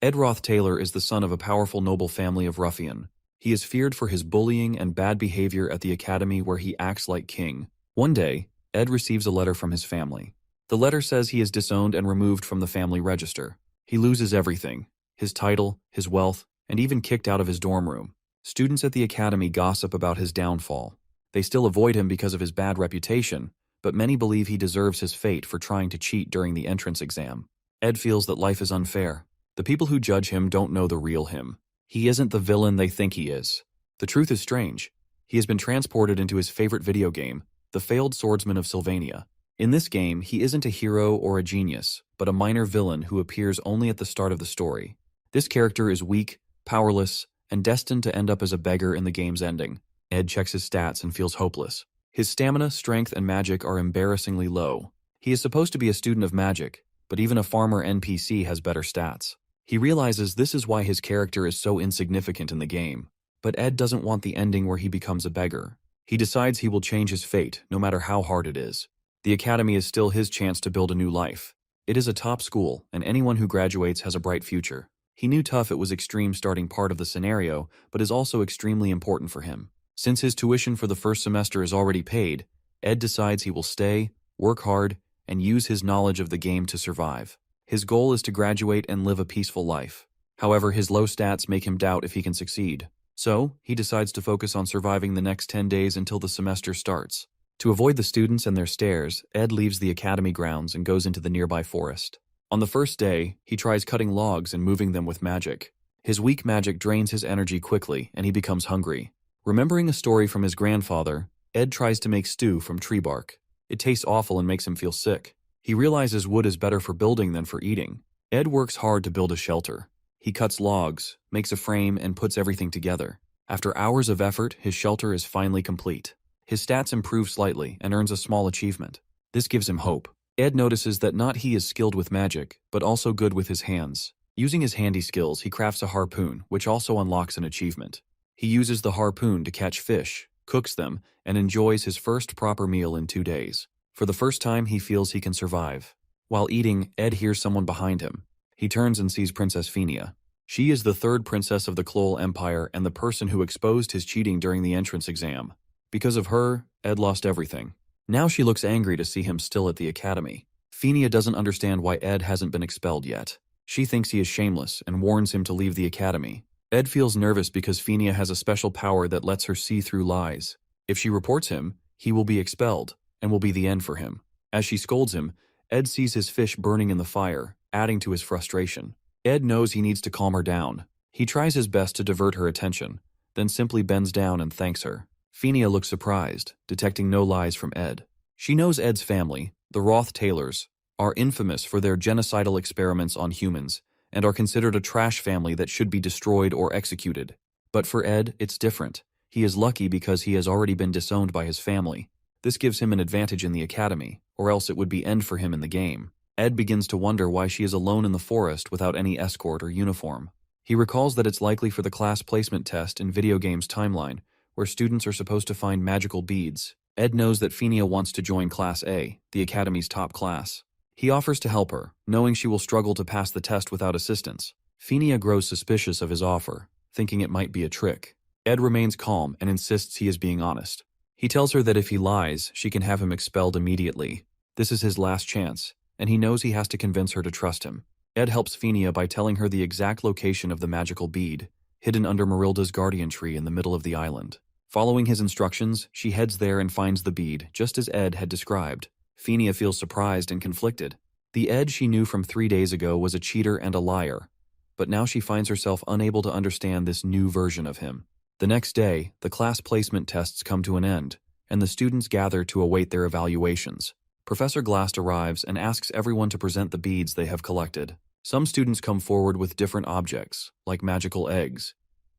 Ed Roth Taylor is the son of a powerful noble family of ruffian. He is feared for his bullying and bad behavior at the academy where he acts like king. One day, Ed receives a letter from his family. The letter says he is disowned and removed from the family register. He loses everything: his title, his wealth, and even kicked out of his dorm room. Students at the academy gossip about his downfall. They still avoid him because of his bad reputation, but many believe he deserves his fate for trying to cheat during the entrance exam. Ed feels that life is unfair. The people who judge him don't know the real him. He isn't the villain they think he is. The truth is strange. He has been transported into his favorite video game, The Failed Swordsman of Sylvania. In this game, he isn't a hero or a genius, but a minor villain who appears only at the start of the story. This character is weak, powerless, and destined to end up as a beggar in the game's ending. Ed checks his stats and feels hopeless. His stamina, strength, and magic are embarrassingly low. He is supposed to be a student of magic, but even a farmer NPC has better stats. He realizes this is why his character is so insignificant in the game. But Ed doesn't want the ending where he becomes a beggar. He decides he will change his fate, no matter how hard it is. The academy is still his chance to build a new life. It is a top school, and anyone who graduates has a bright future. He knew it was extreme starting part of the scenario, but is also extremely important for him. Since his tuition for the first semester is already paid, Ed decides he will stay, work hard, and use his knowledge of the game to survive. His goal is to graduate and live a peaceful life. However, his low stats make him doubt if he can succeed. So, he decides to focus on surviving the next 10 days until the semester starts. To avoid the students and their stares, Ed leaves the academy grounds and goes into the nearby forest. On the first day, he tries cutting logs and moving them with magic. His weak magic drains his energy quickly, and he becomes hungry. Remembering a story from his grandfather, Ed tries to make stew from tree bark. It tastes awful and makes him feel sick. He realizes wood is better for building than for eating. Ed works hard to build a shelter. He cuts logs, makes a frame, and puts everything together. After hours of effort, his shelter is finally complete. His stats improve slightly and earns a small achievement. This gives him hope. Ed notices that not he is skilled with magic, but also good with his hands. Using his handy skills, he crafts a harpoon, which also unlocks an achievement. He uses the harpoon to catch fish, cooks them, and enjoys his first proper meal in 2 days. For the first time, he feels he can survive. While eating, Ed hears someone behind him. He turns and sees Princess Phinia. She is the third princess of the Klol Empire and the person who exposed his cheating during the entrance exam. Because of her, Ed lost everything. Now she looks angry to see him still at the academy. Phinia doesn't understand why Ed hasn't been expelled yet. She thinks he is shameless and warns him to leave the academy. Ed feels nervous because Phinia has a special power that lets her see through lies. If she reports him, he will be expelled, and will be the end for him. As she scolds him, Ed sees his fish burning in the fire, adding to his frustration. Ed knows he needs to calm her down. He tries his best to divert her attention, then simply bends down and thanks her. Phinia looks surprised, detecting no lies from Ed. She knows Ed's family, the Roth Taylors, are infamous for their genocidal experiments on humans, and are considered a trash family that should be destroyed or executed. But for Ed, it's different. He is lucky because he has already been disowned by his family. This gives him an advantage in the academy, or else it would be end for him in the game. Ed begins to wonder why she is alone in the forest without any escort or uniform. He recalls that it's likely for the class placement test in video games timeline, where students are supposed to find magical beads. Ed knows that Phinia wants to join Class A, the academy's top class. He offers to help her, knowing she will struggle to pass the test without assistance. Phinia grows suspicious of his offer, thinking it might be a trick. Ed remains calm and insists he is being honest. He tells her that if he lies, she can have him expelled immediately. This is his last chance, and he knows he has to convince her to trust him. Ed helps Phinia by telling her the exact location of the magical bead, hidden under Marilda's guardian tree in the middle of the island. Following his instructions, she heads there and finds the bead, just as Ed had described. Phinia feels surprised and conflicted. The Ed she knew from 3 days ago was a cheater and a liar, but now she finds herself unable to understand this new version of him. The next day, the class placement tests come to an end, and the students gather to await their evaluations. Professor Glast arrives and asks everyone to present the beads they have collected. Some students come forward with different objects, like magical eggs,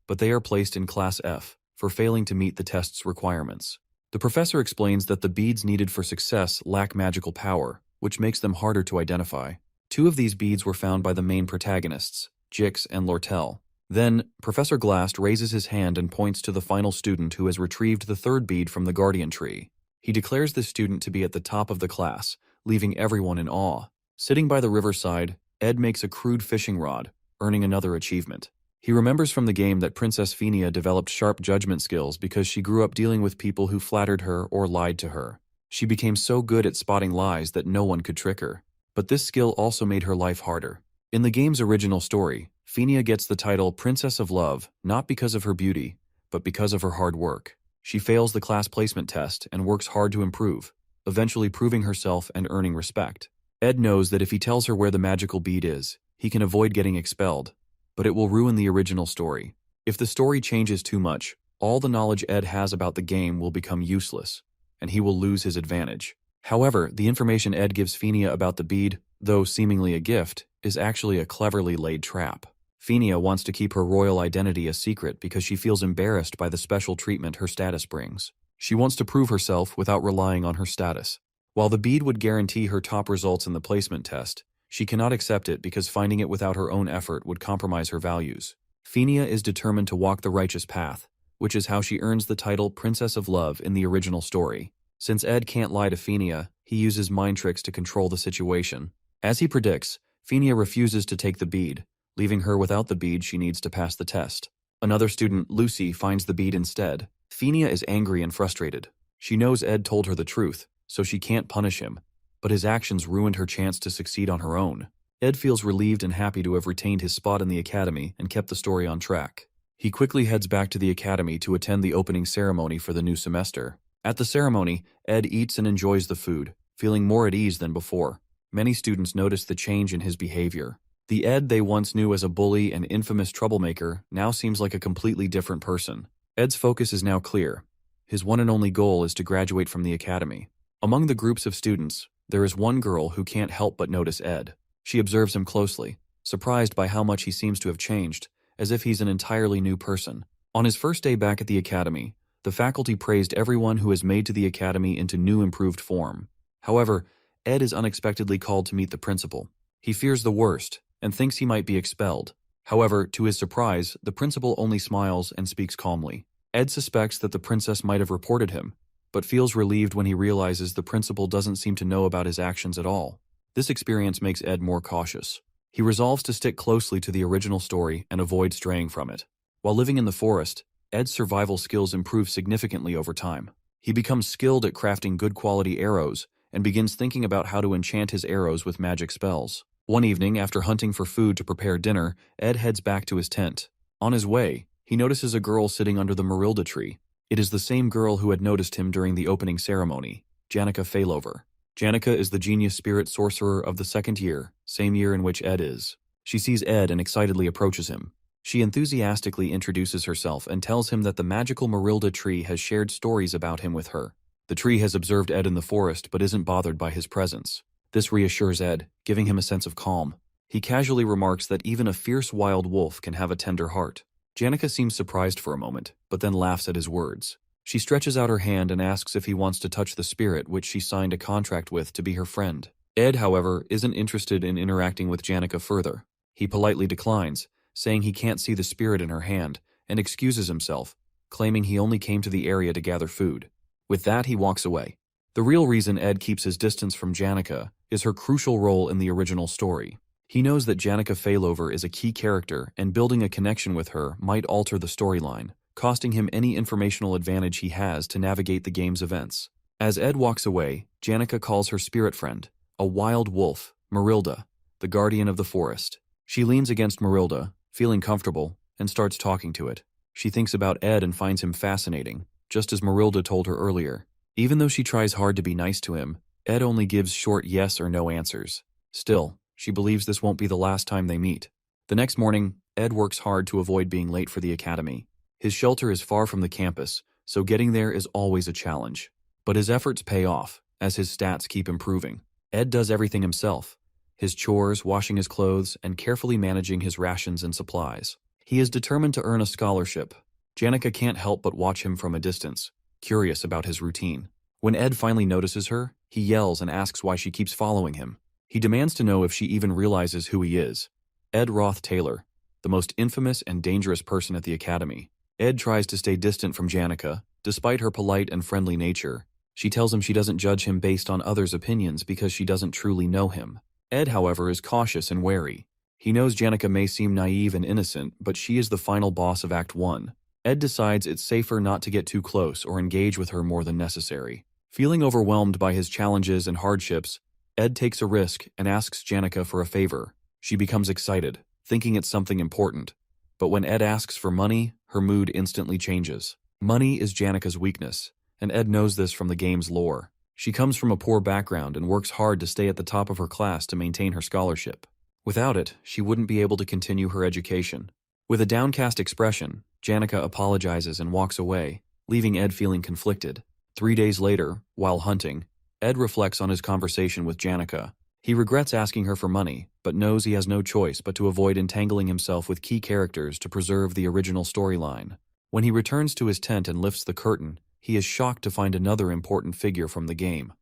but they are placed in Class F for failing to meet the test's requirements. The professor explains that the beads needed for success lack magical power, which makes them harder to identify. 2 of these beads were found by the main protagonists, Jix and Lortel. Then, Professor Glast raises his hand and points to the final student who has retrieved the 3rd bead from the guardian tree. He declares the student to be at the top of the class, leaving everyone in awe. Sitting by the riverside, Ed makes a crude fishing rod, earning another achievement. He remembers from the game that Princess Phinia developed sharp judgment skills because she grew up dealing with people who flattered her or lied to her. She became so good at spotting lies that no one could trick her. But this skill also made her life harder. In the game's original story, Phinia gets the title Princess of Love not because of her beauty, but because of her hard work. She fails the class placement test and works hard to improve, eventually proving herself and earning respect. Ed knows that if he tells her where the magical bead is, he can avoid getting expelled, but it will ruin the original story. If the story changes too much, all the knowledge Ed has about the game will become useless, and he will lose his advantage. However, the information Ed gives Phinia about the bead, though seemingly a gift, is actually a cleverly laid trap. Phinia wants to keep her royal identity a secret because she feels embarrassed by the special treatment her status brings. She wants to prove herself without relying on her status. While the bead would guarantee her top results in the placement test, she cannot accept it because finding it without her own effort would compromise her values. Phinia is determined to walk the righteous path, which is how she earns the title Princess of Love in the original story. Since Ed can't lie to Phinia, he uses mind tricks to control the situation. As he predicts, Phinia refuses to take the bead, leaving her without the bead she needs to pass the test. Another student, Lucy, finds the bead instead. Phinia is angry and frustrated. She knows Ed told her the truth, so she can't punish him, but his actions ruined her chance to succeed on her own. Ed feels relieved and happy to have retained his spot in the academy and kept the story on track. He quickly heads back to the academy to attend the opening ceremony for the new semester. At the ceremony, Ed eats and enjoys the food, feeling more at ease than before. Many students notice the change in his behavior. The Ed they once knew as a bully and infamous troublemaker now seems like a completely different person. Ed's focus is now clear. His one and only goal is to graduate from the academy. Among the groups of students, there is one girl who can't help but notice Ed. She observes him closely, surprised by how much he seems to have changed, as if he's an entirely new person. On his first day back at the academy, the faculty praised everyone who has made to the academy into new improved form. However, Ed is unexpectedly called to meet the principal. He fears the worst and thinks he might be expelled. However, to his surprise, the principal only smiles and speaks calmly. Ed suspects that the princess might have reported him, but feels relieved when he realizes the principal doesn't seem to know about his actions at all. This experience makes Ed more cautious. He resolves to stick closely to the original story and avoid straying from it. While living in the forest, Ed's survival skills improve significantly over time. He becomes skilled at crafting good quality arrows and begins thinking about how to enchant his arrows with magic spells. One evening, after hunting for food to prepare dinner, Ed heads back to his tent. On his way, he notices a girl sitting under the Marilda tree. It is the same girl who had noticed him during the opening ceremony, Janica Failover. Janica is the genius spirit sorcerer of the second year, same year in which Ed is. She sees Ed and excitedly approaches him. She enthusiastically introduces herself and tells him that the magical Marilda tree has shared stories about him with her. The tree has observed Ed in the forest but isn't bothered by his presence. This reassures Ed, giving him a sense of calm. He casually remarks that even a fierce wild wolf can have a tender heart. Janica seems surprised for a moment, but then laughs at his words. She stretches out her hand and asks if he wants to touch the spirit which she signed a contract with to be her friend. Ed, however, isn't interested in interacting with Janica further. He politely declines, saying he can't see the spirit in her hand, and excuses himself, claiming he only came to the area to gather food. With that, he walks away. The real reason Ed keeps his distance from Janica is her crucial role in the original story. He knows that Janica Failover is a key character, and building a connection with her might alter the storyline, costing him any informational advantage he has to navigate the game's events. As Ed walks away, Janica calls her spirit friend, a wild wolf, Marilda, the guardian of the forest. She leans against Marilda, feeling comfortable, and starts talking to it. She thinks about Ed and finds him fascinating, just as Marilda told her earlier. Even though she tries hard to be nice to him, Ed only gives short yes or no answers. Still, she believes this won't be the last time they meet. The next morning, Ed works hard to avoid being late for the academy. His shelter is far from the campus, so getting there is always a challenge. But his efforts pay off, as his stats keep improving. Ed does everything himself: his chores, washing his clothes, and carefully managing his rations and supplies. He is determined to earn a scholarship. Janica can't help but watch him from a distance, curious about his routine. When Ed finally notices her, he yells and asks why she keeps following him. He demands to know if she even realizes who he is. Ed Roth Taylor, the most infamous and dangerous person at the academy. Ed tries to stay distant from Janica, despite her polite and friendly nature. She tells him she doesn't judge him based on others' opinions because she doesn't truly know him. Ed, however, is cautious and wary. He knows Janica may seem naive and innocent, but she is the final boss of Act 1. Ed decides it's safer not to get too close or engage with her more than necessary. Feeling overwhelmed by his challenges and hardships, Ed takes a risk and asks Janica for a favor. She becomes excited, thinking it's something important. But when Ed asks for money, her mood instantly changes. Money is Janica's weakness, and Ed knows this from the game's lore. She comes from a poor background and works hard to stay at the top of her class to maintain her scholarship. Without it, she wouldn't be able to continue her education. With a downcast expression, Janica apologizes and walks away, leaving Ed feeling conflicted. 3 days later, while hunting, Ed reflects on his conversation with Janica. He regrets asking her for money, but knows he has no choice but to avoid entangling himself with key characters to preserve the original storyline. When he returns to his tent and lifts the curtain, he is shocked to find another important figure from the game.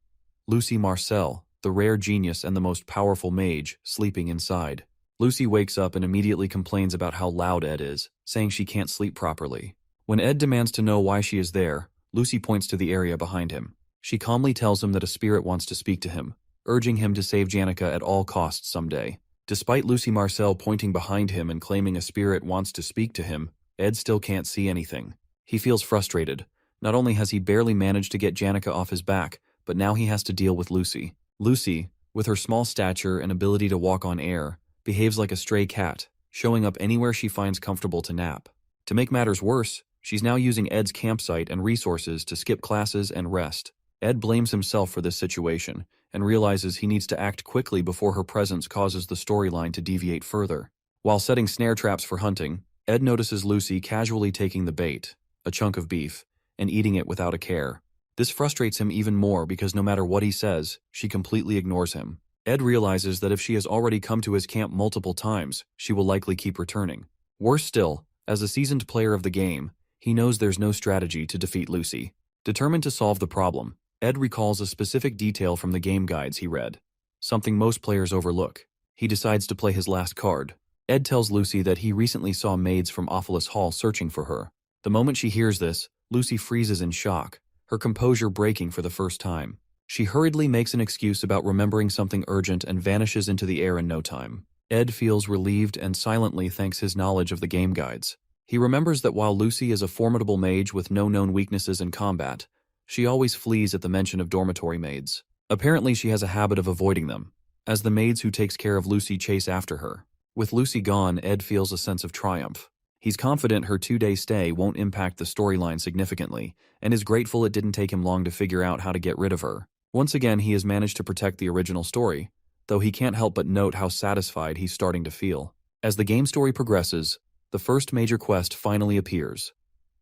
Lucy Marcel, the rare genius and the most powerful mage, sleeping inside. Lucy wakes up and immediately complains about how loud Ed is, saying she can't sleep properly. When Ed demands to know why she is there, Lucy points to the area behind him. She calmly tells him that a spirit wants to speak to him, urging him to save Janica at all costs someday. Despite Lucy Marcel pointing behind him and claiming a spirit wants to speak to him, Ed still can't see anything. He feels frustrated. Not only has he barely managed to get Janica off his back, but now he has to deal with Lucy. Lucy, with her small stature and ability to walk on air, behaves like a stray cat, showing up anywhere she finds comfortable to nap. To make matters worse, she's now using Ed's campsite and resources to skip classes and rest. Ed blames himself for this situation and realizes he needs to act quickly before her presence causes the storyline to deviate further. While setting snare traps for hunting, Ed notices Lucy casually taking the bait, a chunk of beef, and eating it without a care. This frustrates him even more because no matter what he says, she completely ignores him. Ed realizes that if she has already come to his camp multiple times, she will likely keep returning. Worse still, as a seasoned player of the game, he knows there's no strategy to defeat Lucy. Determined to solve the problem, Ed recalls a specific detail from the game guides he read, something most players overlook. He decides to play his last card. Ed tells Lucy that he recently saw maids from Ophelis Hall searching for her. The moment she hears this, Lucy freezes in shock, her composure breaking for the first time. She hurriedly makes an excuse about remembering something urgent and vanishes into the air in no time. Ed feels relieved and silently thanks his knowledge of the game guides. He remembers that while Lucy is a formidable mage with no known weaknesses in combat, she always flees at the mention of dormitory maids. Apparently she has a habit of avoiding them, as the maids who takes care of Lucy chase after her. With Lucy gone, Ed feels a sense of triumph. He's confident her 2-day stay won't impact the storyline significantly, and is grateful it didn't take him long to figure out how to get rid of her. Once again, he has managed to protect the original story, though he can't help but note how satisfied he's starting to feel. As the game story progresses, the first major quest finally appears: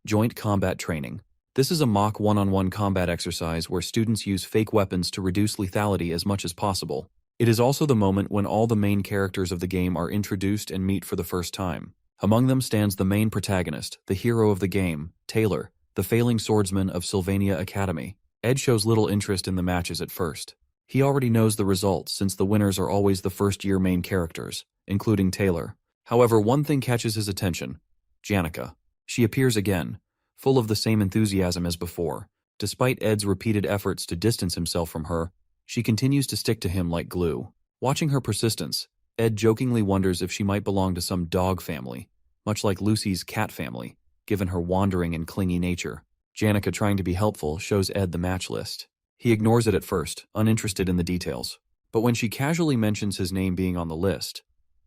Joint Combat Training. This is a mock one-on-one combat exercise where students use fake weapons to reduce lethality as much as possible. It is also the moment when all the main characters of the game are introduced and meet for the first time. Among them stands the main protagonist, the hero of the game, Taylor, the failing swordsman of Sylvania Academy. Ed shows little interest in the matches at first. He already knows the results since the winners are always the first-year main characters, including Taylor. However, one thing catches his attention: Janica. She appears again, full of the same enthusiasm as before. Despite Ed's repeated efforts to distance himself from her, she continues to stick to him like glue. Watching her persistence, Ed jokingly wonders if she might belong to some dog family, much like Lucy's cat family, given her wandering and clingy nature. Janica, trying to be helpful, shows Ed the match list. He ignores it at first, uninterested in the details. But when she casually mentions his name being on the list,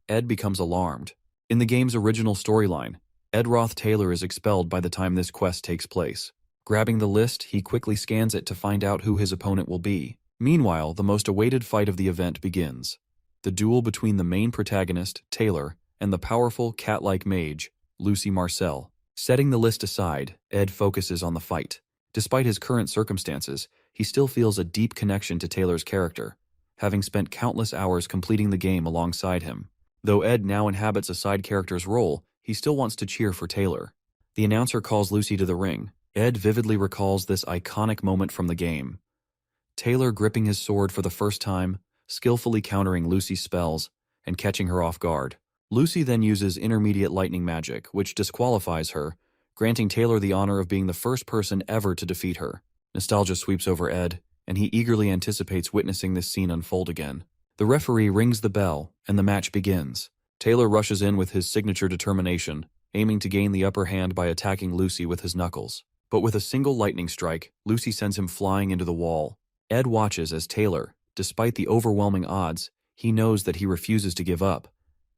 Ed becomes alarmed. In the game's original storyline, Ed Roth Taylor is expelled by the time this quest takes place. Grabbing the list, he quickly scans it to find out who his opponent will be. Meanwhile, the most awaited fight of the event begins: the duel between the main protagonist, Taylor, and the powerful, cat-like mage, Lucy Marcel. Setting the list aside, Ed focuses on the fight. Despite his current circumstances, he still feels a deep connection to Taylor's character, having spent countless hours completing the game alongside him. Though Ed now inhabits a side character's role, he still wants to cheer for Taylor. The announcer calls Lucy to the ring. Ed vividly recalls this iconic moment from the game: Taylor gripping his sword for the first time, skillfully countering Lucy's spells, and catching her off guard. Lucy then uses intermediate lightning magic, which disqualifies her, granting Taylor the honor of being the first person ever to defeat her. Nostalgia sweeps over Ed, and he eagerly anticipates witnessing this scene unfold again. The referee rings the bell, and the match begins. Taylor rushes in with his signature determination, aiming to gain the upper hand by attacking Lucy with his knuckles. But with a single lightning strike, Lucy sends him flying into the wall. Ed watches as Taylor, despite the overwhelming odds, he knows that he refuses to give up.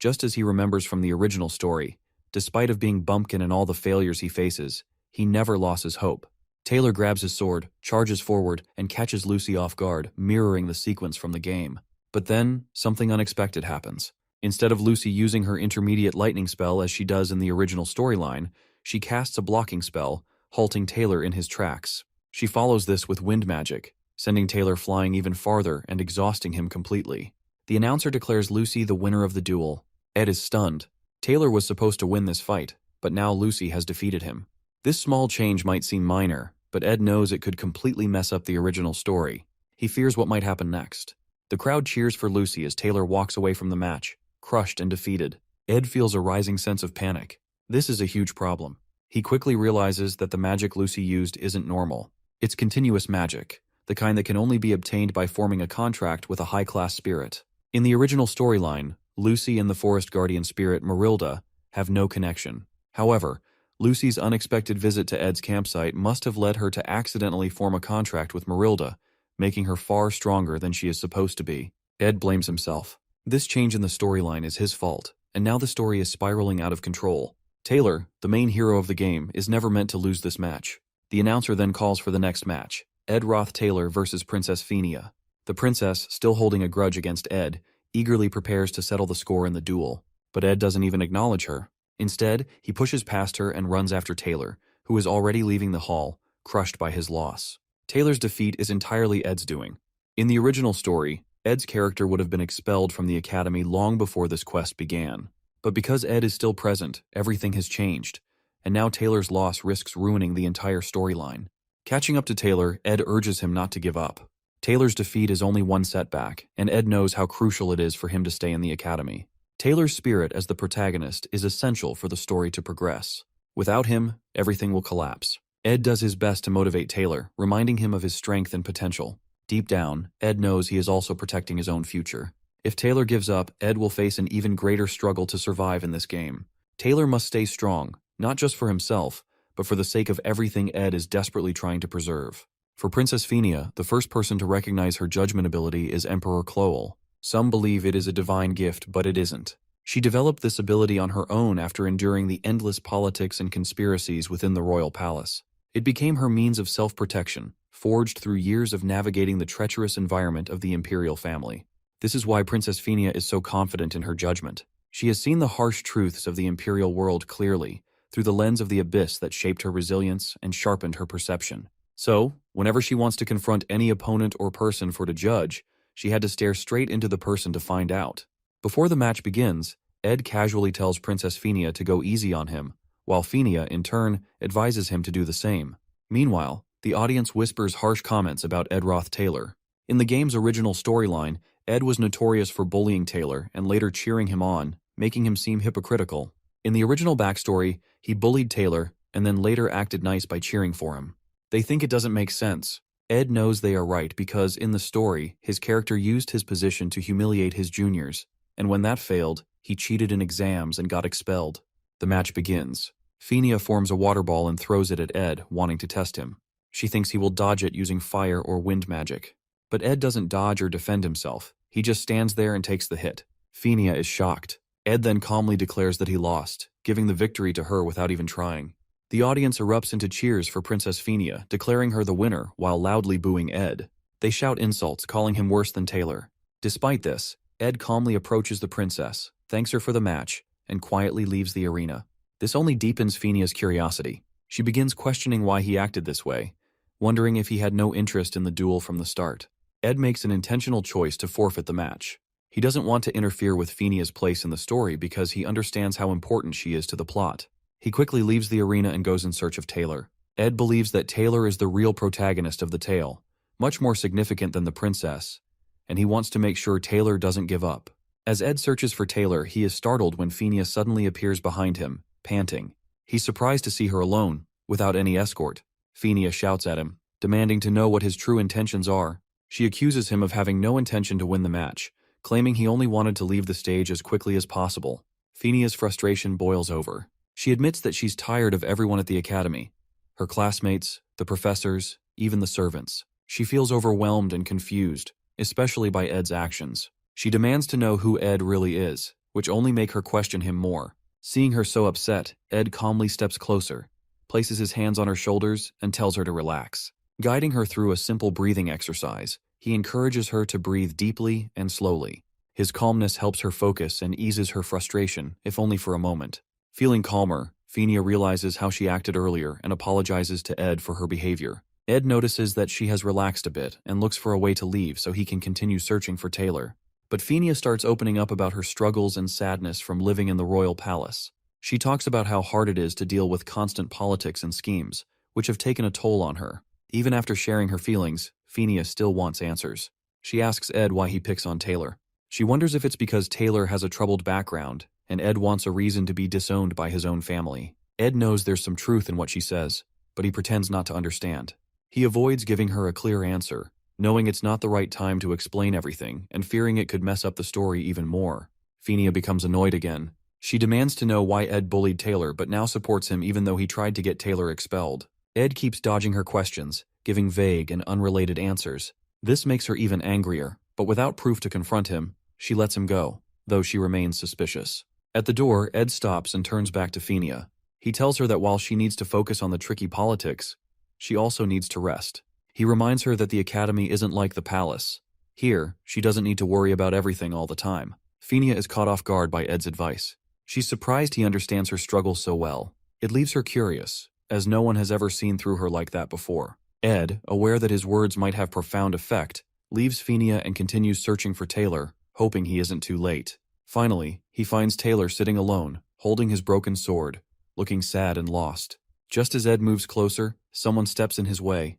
Just as he remembers from the original story, despite of being bumpkin and all the failures he faces, he never loses hope. Taylor grabs his sword, charges forward, and catches Lucy off guard, mirroring the sequence from the game. But then, something unexpected happens. Instead of Lucy using her intermediate lightning spell as she does in the original storyline, she casts a blocking spell, halting Taylor in his tracks. She follows this with wind magic, sending Taylor flying even farther and exhausting him completely. The announcer declares Lucy the winner of the duel. Ed is stunned. Taylor was supposed to win this fight, but now Lucy has defeated him. This small change might seem minor, but Ed knows it could completely mess up the original story. He fears what might happen next. The crowd cheers for Lucy as Taylor walks away from the match, crushed and defeated. Ed feels a rising sense of panic. This is a huge problem. He quickly realizes that the magic Lucy used isn't normal. It's continuous magic, the kind that can only be obtained by forming a contract with a high-class spirit. In the original storyline, Lucy and the forest guardian spirit Marilda have no connection. However, Lucy's unexpected visit to Ed's campsite must have led her to accidentally form a contract with Marilda, making her far stronger than she is supposed to be. Ed blames himself. This change in the storyline is his fault, and now the story is spiraling out of control. Taylor, the main hero of the game, is never meant to lose this match. The announcer then calls for the next match, Ed Roth Taylor versus Princess Phinia. The princess, still holding a grudge against Ed, eagerly prepares to settle the score in the duel. But Ed doesn't even acknowledge her. Instead, he pushes past her and runs after Taylor, who is already leaving the hall, crushed by his loss. Taylor's defeat is entirely Ed's doing. In the original story, Ed's character would have been expelled from the academy long before this quest began. But because Ed is still present, everything has changed, and now Taylor's loss risks ruining the entire storyline. Catching up to Taylor, Ed urges him not to give up. Taylor's defeat is only one setback, and Ed knows how crucial it is for him to stay in the academy. Taylor's spirit as the protagonist is essential for the story to progress. Without him, everything will collapse. Ed does his best to motivate Taylor, reminding him of his strength and potential. Deep down, Ed knows he is also protecting his own future. If Taylor gives up, Ed will face an even greater struggle to survive in this game. Taylor must stay strong, not just for himself, but for the sake of everything Ed is desperately trying to preserve. For Princess Phinia, the first person to recognize her judgment ability is Emperor Cloel. Some believe it is a divine gift, but it isn't. She developed this ability on her own after enduring the endless politics and conspiracies within the royal palace. It became her means of self-protection, forged through years of navigating the treacherous environment of the imperial family. This is why Princess Phinia is so confident in her judgment. She has seen the harsh truths of the imperial world clearly, through the lens of the abyss that shaped her resilience and sharpened her perception. So, whenever she wants to confront any opponent or person for to judge, she had to stare straight into the person to find out. Before the match begins, Ed casually tells Princess Phinia to go easy on him, while Phinia, in turn, advises him to do the same. Meanwhile, the audience whispers harsh comments about Ed Roth Taylor. In the game's original storyline, Ed was notorious for bullying Taylor and later cheering him on, making him seem hypocritical. In the original backstory, he bullied Taylor and then later acted nice by cheering for him. They think it doesn't make sense. Ed knows they are right because, in the story, his character used his position to humiliate his juniors, and when that failed, he cheated in exams and got expelled. The match begins. Phinia forms a water ball and throws it at Ed, wanting to test him. She thinks he will dodge it using fire or wind magic. But Ed doesn't dodge or defend himself. He just stands there and takes the hit. Phinia is shocked. Ed then calmly declares that he lost, giving the victory to her without even trying. The audience erupts into cheers for Princess Phinia, declaring her the winner while loudly booing Ed. They shout insults, calling him worse than Taylor. Despite this, Ed calmly approaches the princess, thanks her for the match, and quietly leaves the arena. This only deepens Phinia's curiosity. She begins questioning why he acted this way, wondering if he had no interest in the duel from the start. Ed makes an intentional choice to forfeit the match. He doesn't want to interfere with Phinia's place in the story because he understands how important she is to the plot. He quickly leaves the arena and goes in search of Taylor. Ed believes that Taylor is the real protagonist of the tale, much more significant than the princess, and he wants to make sure Taylor doesn't give up. As Ed searches for Taylor, he is startled when Phinia suddenly appears behind him, panting. He's surprised to see her alone, without any escort. Phinia shouts at him, demanding to know what his true intentions are. She accuses him of having no intention to win the match, claiming he only wanted to leave the stage as quickly as possible. Fenia's frustration boils over. She admits that she's tired of everyone at the academy. Her classmates, the professors, even the servants. She feels overwhelmed and confused, especially by Ed's actions. She demands to know who Ed really is, which only make her question him more. Seeing her so upset, Ed calmly steps closer, places his hands on her shoulders, and tells her to relax. Guiding her through a simple breathing exercise, he encourages her to breathe deeply and slowly. His calmness helps her focus and eases her frustration, if only for a moment. Feeling calmer, Fenia realizes how she acted earlier and apologizes to Ed for her behavior. Ed notices that she has relaxed a bit and looks for a way to leave so he can continue searching for Taylor. But Fenia starts opening up about her struggles and sadness from living in the royal palace. She talks about how hard it is to deal with constant politics and schemes, which have taken a toll on her. Even after sharing her feelings, Fenia still wants answers. She asks Ed why he picks on Taylor. She wonders if it's because Taylor has a troubled background, and Ed wants a reason to be disowned by his own family. Ed knows there's some truth in what she says, but he pretends not to understand. He avoids giving her a clear answer, knowing it's not the right time to explain everything and fearing it could mess up the story even more. Fenia becomes annoyed again. She demands to know why Ed bullied Taylor but now supports him even though he tried to get Taylor expelled. Ed keeps dodging her questions, giving vague and unrelated answers. This makes her even angrier, but without proof to confront him, she lets him go, though she remains suspicious. At the door, Ed stops and turns back to Fenia. He tells her that while she needs to focus on the tricky politics, she also needs to rest. He reminds her that the academy isn't like the palace. Here, she doesn't need to worry about everything all the time. Fenia is caught off guard by Ed's advice. She's surprised he understands her struggles so well. It leaves her curious, as no one has ever seen through her like that before. Ed, aware that his words might have profound effect, leaves Fenia and continues searching for Taylor, hoping he isn't too late. Finally, he finds Taylor sitting alone, holding his broken sword, looking sad and lost. Just as Ed moves closer, someone steps in his way.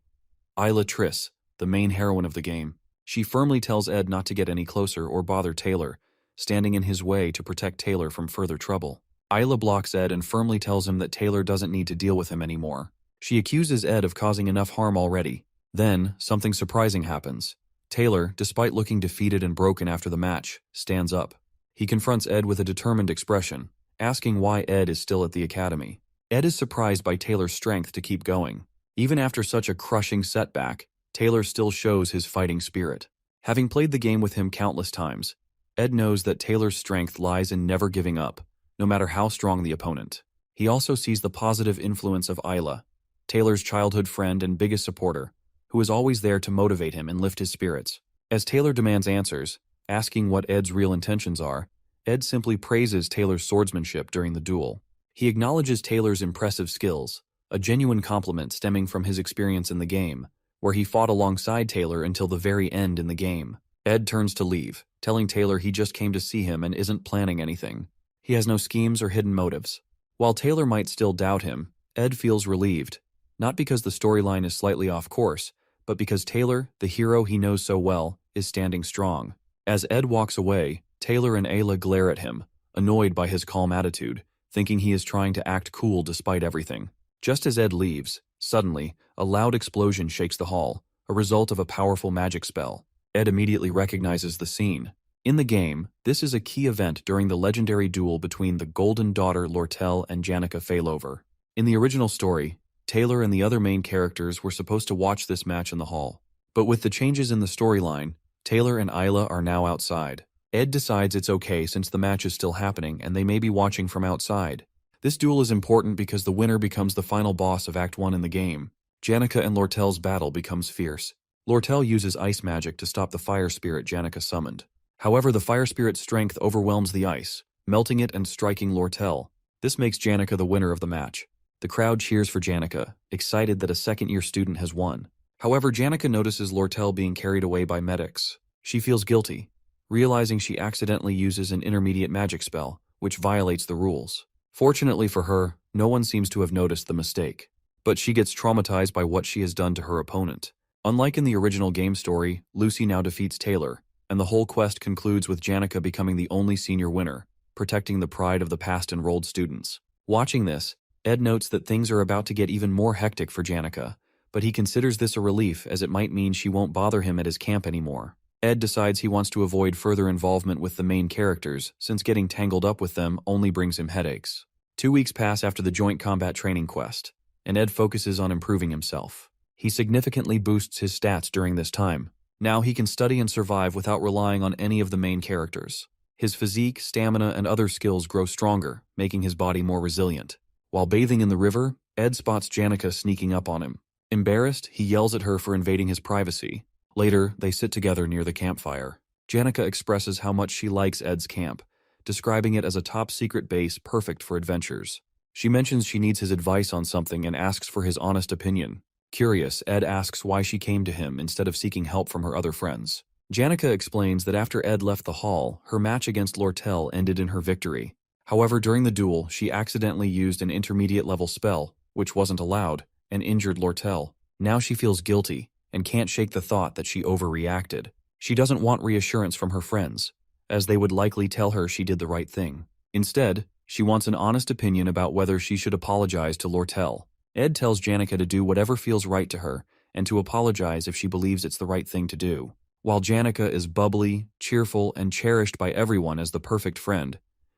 Isla Triss, the main heroine of the game. She firmly tells Ed not to get any closer or bother Taylor, standing in his way to protect Taylor from further trouble. Isla blocks Ed and firmly tells him that Taylor doesn't need to deal with him anymore. She accuses Ed of causing enough harm already. Then, something surprising happens. Taylor, despite looking defeated and broken after the match, stands up. He confronts Ed with a determined expression, asking why Ed is still at the academy. Ed is surprised by Taylor's strength to keep going. Even after such a crushing setback, Taylor still shows his fighting spirit. Having played the game with him countless times, Ed knows that Taylor's strength lies in never giving up, no matter how strong the opponent. He also sees the positive influence of Isla, Taylor's childhood friend and biggest supporter, who is always there to motivate him and lift his spirits. As Taylor demands answers, asking what Ed's real intentions are, Ed simply praises Taylor's swordsmanship during the duel. He acknowledges Taylor's impressive skills, a genuine compliment stemming from his experience in the game, where he fought alongside Taylor until the very end in the game. Ed turns to leave, telling Taylor he just came to see him and isn't planning anything. He has no schemes or hidden motives. While Taylor might still doubt him, Ed feels relieved, not because the storyline is slightly off course, but because Taylor, the hero he knows so well, is standing strong. As Ed walks away, Taylor and Ayla glare at him, annoyed by his calm attitude, thinking he is trying to act cool despite everything. Just as Ed leaves, suddenly, a loud explosion shakes the hall, a result of a powerful magic spell. Ed immediately recognizes the scene. In the game, this is a key event during the legendary duel between the Golden Daughter Lortel and Janica Failover. In the original story, Taylor and the other main characters were supposed to watch this match in the hall. But with the changes in the storyline, Taylor and Isla are now outside. Ed decides it's okay since the match is still happening and they may be watching from outside. This duel is important because the winner becomes the final boss of Act 1 in the game. Janica and Lortel's battle becomes fierce. Lortel uses ice magic to stop the fire spirit Janica summoned. However, the fire spirit's strength overwhelms the ice, melting it and striking Lortel. This makes Janica the winner of the match. The crowd cheers for Janica, excited that a second-year student has won. However, Janica notices Lortel being carried away by medics. She feels guilty, realizing she accidentally uses an intermediate magic spell, which violates the rules. Fortunately for her, no one seems to have noticed the mistake. But she gets traumatized by what she has done to her opponent. Unlike in the original game story, Lucy now defeats Taylor, and the whole quest concludes with Janica becoming the only senior winner, protecting the pride of the past enrolled students. Watching this, Ed notes that things are about to get even more hectic for Janica, but he considers this a relief as it might mean she won't bother him at his camp anymore. Ed decides he wants to avoid further involvement with the main characters, since getting tangled up with them only brings him headaches. 2 weeks pass after the joint combat training quest, and Ed focuses on improving himself. He significantly boosts his stats during this time. Now he can study and survive without relying on any of the main characters. His physique, stamina, and other skills grow stronger, making his body more resilient. While bathing in the river, Ed spots Janica sneaking up on him. Embarrassed, he yells at her for invading his privacy. Later, they sit together near the campfire. Janica expresses how much she likes Ed's camp, describing it as a top-secret base perfect for adventures. She mentions she needs his advice on something and asks for his honest opinion. Curious, Ed asks why she came to him instead of seeking help from her other friends. Janica explains that after Ed left the hall, her match against Lortel ended in her victory. However, during the duel, she accidentally used an intermediate-level spell, which wasn't allowed, and injured Lortel. Now she feels guilty and can't shake the thought that she overreacted. She doesn't want reassurance from her friends, as they would likely tell her she did the right thing. Instead, she wants an honest opinion about whether she should apologize to Lortel. Ed tells Janica to do whatever feels right to her and to apologize if she believes it's the right thing to do. While Janica is bubbly, cheerful, and cherished by everyone as the perfect friend,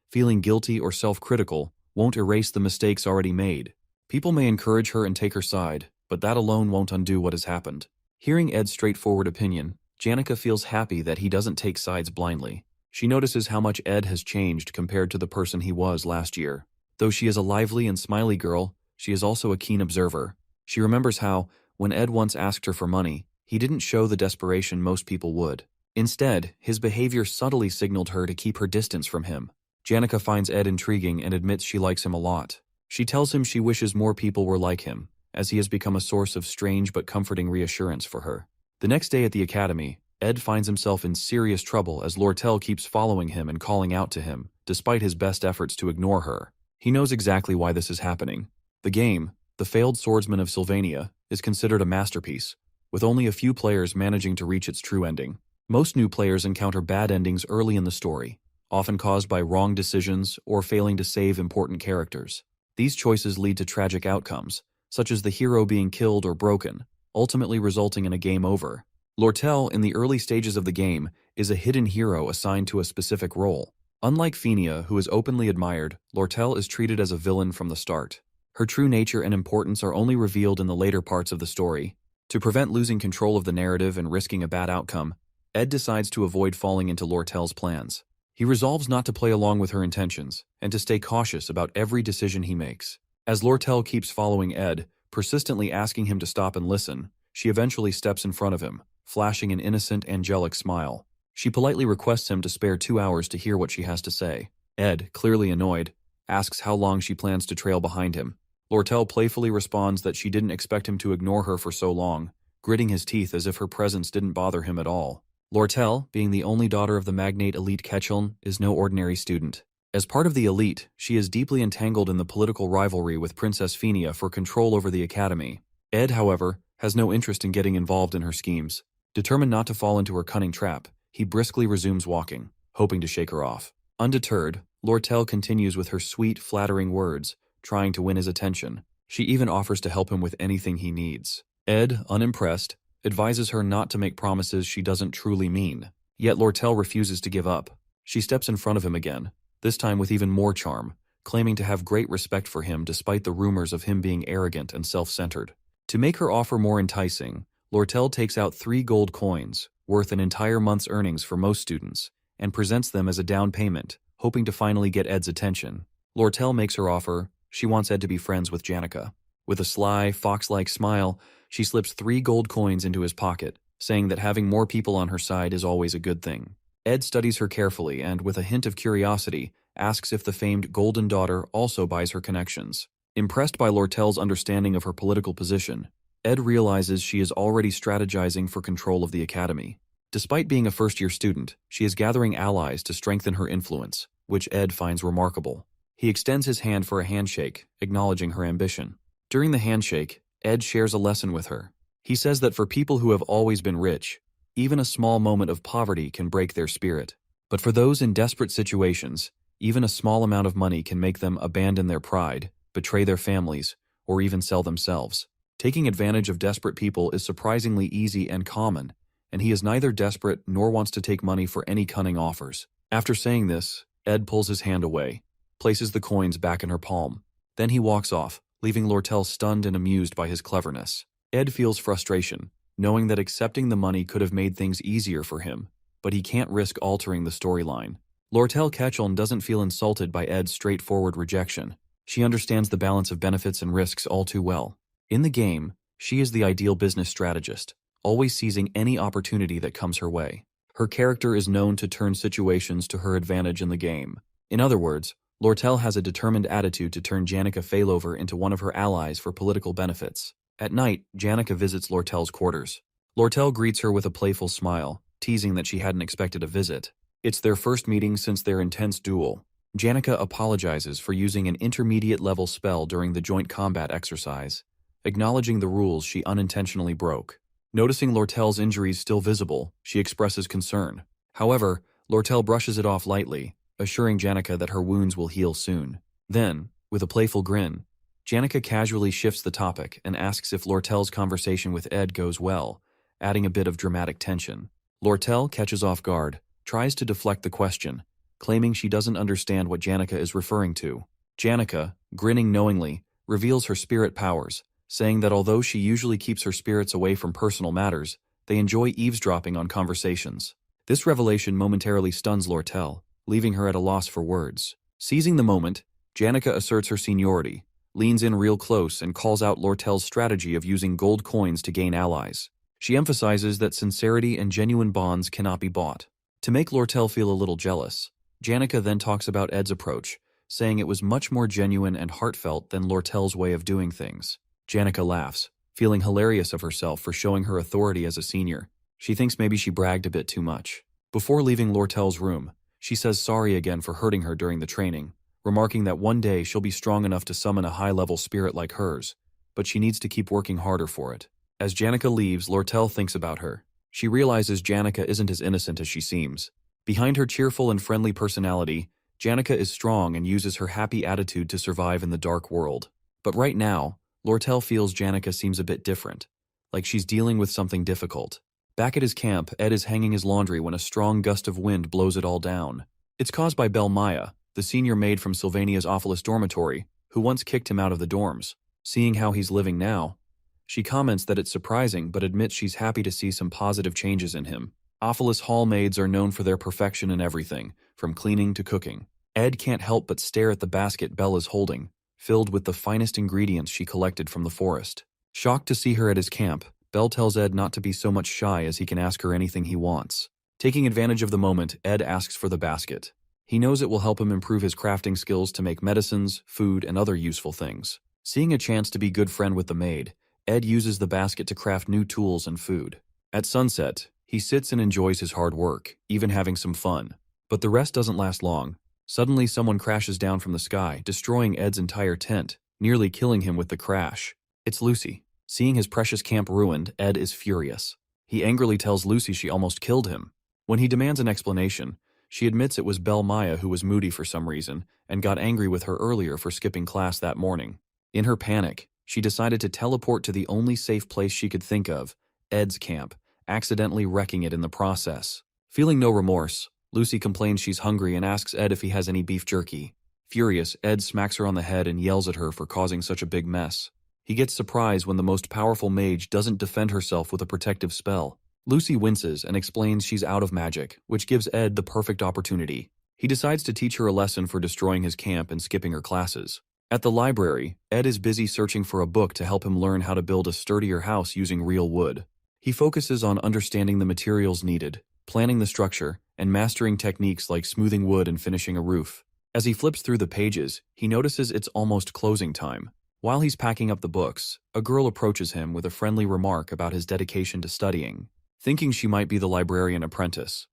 feeling guilty or self-critical won't erase the mistakes already made. People may encourage her and take her side, but that alone won't undo what has happened. Hearing Ed's straightforward opinion, Janica feels happy that he doesn't take sides blindly. She notices how much Ed has changed compared to the person he was last year. Though she is a lively and smiley girl, she is also a keen observer. She remembers how, when Ed once asked her for money, he didn't show the desperation most people would. Instead, his behavior subtly signaled her to keep her distance from him. Janica finds Ed intriguing and admits she likes him a lot. She tells him she wishes more people were like him, as he has become a source of strange but comforting reassurance for her. The next day at the academy, Ed finds himself in serious trouble as Lortel keeps following him and calling out to him, despite his best efforts to ignore her. He knows exactly why this is happening. The game, The Failed Swordsman of Sylvania, is considered a masterpiece, with only a few players managing to reach its true ending. Most new players encounter bad endings early in the story, often caused by wrong decisions or failing to save important characters. These choices lead to tragic outcomes, such as the hero being killed or broken, ultimately resulting in a game over. Lortel, in the early stages of the game, is a hidden hero assigned to a specific role. Unlike Fenia, who is openly admired, Lortel is treated as a villain from the start. Her true nature and importance are only revealed in the later parts of the story. To prevent losing control of the narrative and risking a bad outcome, Ed decides to avoid falling into Lortel's plans. He resolves not to play along with her intentions, and to stay cautious about every decision he makes. As Lortel keeps following Ed, persistently asking him to stop and listen, she eventually steps in front of him, flashing an innocent, angelic smile. She politely requests him to spare 2 hours to hear what she has to say. Ed, clearly annoyed, asks how long she plans to trail behind him. Lortel playfully responds that she didn't expect him to ignore her for so long, gritting his teeth as if her presence didn't bother him at all. Lortel, being the only daughter of the magnate elite Ketchel, is no ordinary student. As part of the elite, she is deeply entangled in the political rivalry with Princess Fenia for control over the academy. Ed, however, has no interest in getting involved in her schemes. Determined not to fall into her cunning trap, he briskly resumes walking, hoping to shake her off. Undeterred, Lortel continues with her sweet, flattering words, trying to win his attention. She even offers to help him with anything he needs. Ed, unimpressed, advises her not to make promises she doesn't truly mean. Yet Lortel refuses to give up. She steps in front of him again, this time with even more charm, claiming to have great respect for him despite the rumors of him being arrogant and self-centered. To make her offer more enticing, Lortel takes out 3 gold coins, worth an entire month's earnings for most students, and presents them as a down payment, hoping to finally get Ed's attention. Lortel makes her offer. She wants Ed to be friends with Janica. With a sly, fox-like smile, she slips 3 gold coins into his pocket, saying that having more people on her side is always a good thing. Ed studies her carefully and, with a hint of curiosity, asks if the famed Golden Daughter also buys her connections. Impressed by Lortel's understanding of her political position, Ed realizes she is already strategizing for control of the academy. Despite being a first-year student, she is gathering allies to strengthen her influence, which Ed finds remarkable. He extends his hand for a handshake, acknowledging her ambition. During the handshake, Ed shares a lesson with her. He says that for people who have always been rich, even a small moment of poverty can break their spirit. But for those in desperate situations, even a small amount of money can make them abandon their pride, betray their families, or even sell themselves. Taking advantage of desperate people is surprisingly easy and common, and he is neither desperate nor wants to take money for any cunning offers. After saying this, Ed pulls his hand away, places the coins back in her palm. Then he walks off, leaving Lortel stunned and amused by his cleverness. Ed feels frustration, knowing that accepting the money could have made things easier for him, but he can't risk altering the storyline. Lortel Ketchum doesn't feel insulted by Ed's straightforward rejection. She understands the balance of benefits and risks all too well. In the game, she is the ideal business strategist, always seizing any opportunity that comes her way. Her character is known to turn situations to her advantage in the game. In other words, Lortel has a determined attitude to turn Janica Failover into one of her allies for political benefits. At night, Janica visits Lortel's quarters. Lortel greets her with a playful smile, teasing that she hadn't expected a visit. It's their first meeting since their intense duel. Janica apologizes for using an intermediate-level spell during the joint combat exercise, acknowledging the rules she unintentionally broke. Noticing Lortel's injuries still visible, she expresses concern. However, Lortel brushes it off lightly, assuring Janica that her wounds will heal soon. Then, with a playful grin, Janica casually shifts the topic and asks if Lortel's conversation with Ed goes well, adding a bit of dramatic tension. Lortel catches off guard, tries to deflect the question, claiming she doesn't understand what Janica is referring to. Janica, grinning knowingly, reveals her spirit powers, saying that although she usually keeps her spirits away from personal matters, they enjoy eavesdropping on conversations. This revelation momentarily stuns Lortel, leaving her at a loss for words. Seizing the moment, Janica asserts her seniority, leans in real close and calls out Lortel's strategy of using gold coins to gain allies. She emphasizes that sincerity and genuine bonds cannot be bought. To make Lortel feel a little jealous, Janica then talks about Ed's approach, saying it was much more genuine and heartfelt than Lortel's way of doing things. Janica laughs, feeling hilarious of herself for showing her authority as a senior. She thinks maybe she bragged a bit too much. Before leaving Lortel's room, she says sorry again for hurting her during the training, remarking that one day she'll be strong enough to summon a high-level spirit like hers, but she needs to keep working harder for it. As Janica leaves, Lortel thinks about her. She realizes Janica isn't as innocent as she seems. Behind her cheerful and friendly personality, Janica is strong and uses her happy attitude to survive in the dark world. But right now, Lortel feels Janica seems a bit different, like she's dealing with something difficult. Back at his camp, Ed is hanging his laundry when a strong gust of wind blows it all down. It's caused by Belle Maya, the senior maid from Sylvania's Ophilis dormitory, who once kicked him out of the dorms. Seeing how he's living now, she comments that it's surprising but admits she's happy to see some positive changes in him. Ophilis hall maids are known for their perfection in everything, from cleaning to cooking. Ed can't help but stare at the basket Belle is holding, filled with the finest ingredients she collected from the forest. Shocked to see her at his camp, Belle tells Ed not to be so much shy as he can ask her anything he wants. Taking advantage of the moment, Ed asks for the basket. He knows it will help him improve his crafting skills to make medicines, food, and other useful things. Seeing a chance to be good friend with the maid, Ed uses the basket to craft new tools and food. At sunset, he sits and enjoys his hard work, even having some fun. But the rest doesn't last long. Suddenly someone crashes down from the sky, destroying Ed's entire tent, nearly killing him with the crash. It's Lucy. Seeing his precious camp ruined, Ed is furious. He angrily tells Lucy she almost killed him. When he demands an explanation, she admits it was Belle Maya who was moody for some reason and got angry with her earlier for skipping class that morning. In her panic, she decided to teleport to the only safe place she could think of, Ed's camp, accidentally wrecking it in the process. Feeling no remorse, Lucy complains she's hungry and asks Ed if he has any beef jerky. Furious, Ed smacks her on the head and yells at her for causing such a big mess. He gets surprised when the most powerful mage doesn't defend herself with a protective spell. Lucy winces and explains she's out of magic, which gives Ed the perfect opportunity. He decides to teach her a lesson for destroying his camp and skipping her classes. At the library, Ed is busy searching for a book to help him learn how to build a sturdier house using real wood. He focuses on understanding the materials needed, planning the structure, and mastering techniques like smoothing wood and finishing a roof. As he flips through the pages, he notices it's almost closing time. While he's packing up the books, a girl approaches him with a friendly remark about his dedication to studying. Thinking she might be the librarian apprentice,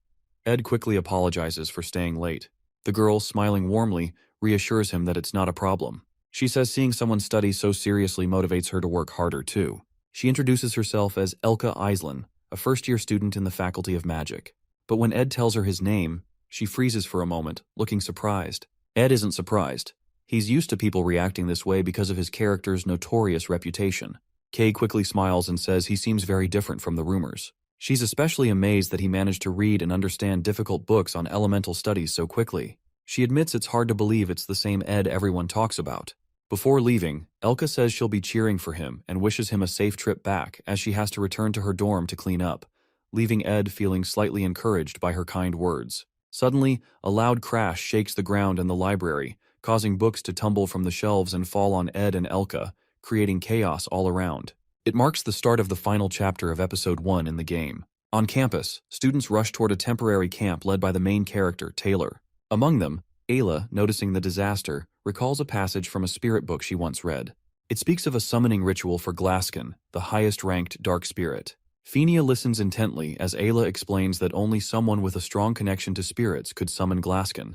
Ed quickly apologizes for staying late. The girl, smiling warmly, reassures him that it's not a problem. She says seeing someone study so seriously motivates her to work harder too. She introduces herself as Elka Islin, a first-year student in the Faculty of Magic. But when Ed tells her his name, she freezes for a moment, looking surprised. Ed isn't surprised. He's used to people reacting this way because of his character's notorious reputation. Kay quickly smiles and says he seems very different from the rumors. She's especially amazed that he managed to read and understand difficult books on elemental studies so quickly. She admits it's hard to believe it's the same Ed everyone talks about. Before leaving, Elka says she'll be cheering for him and wishes him a safe trip back as she has to return to her dorm to clean up, leaving Ed feeling slightly encouraged by her kind words. Suddenly, a loud crash shakes the ground in the library, causing books to tumble from the shelves and fall on Ed and Elka, creating chaos all around. It marks the start of the final chapter of Episode 1 in the game. On campus, students rush toward a temporary camp led by the main character, Taylor. Among them, Ayla, noticing the disaster, recalls a passage from a spirit book she once read. It speaks of a summoning ritual for Glaskin, the highest-ranked dark spirit. Fenia listens intently as Ayla explains that only someone with a strong connection to spirits could summon Glaskin,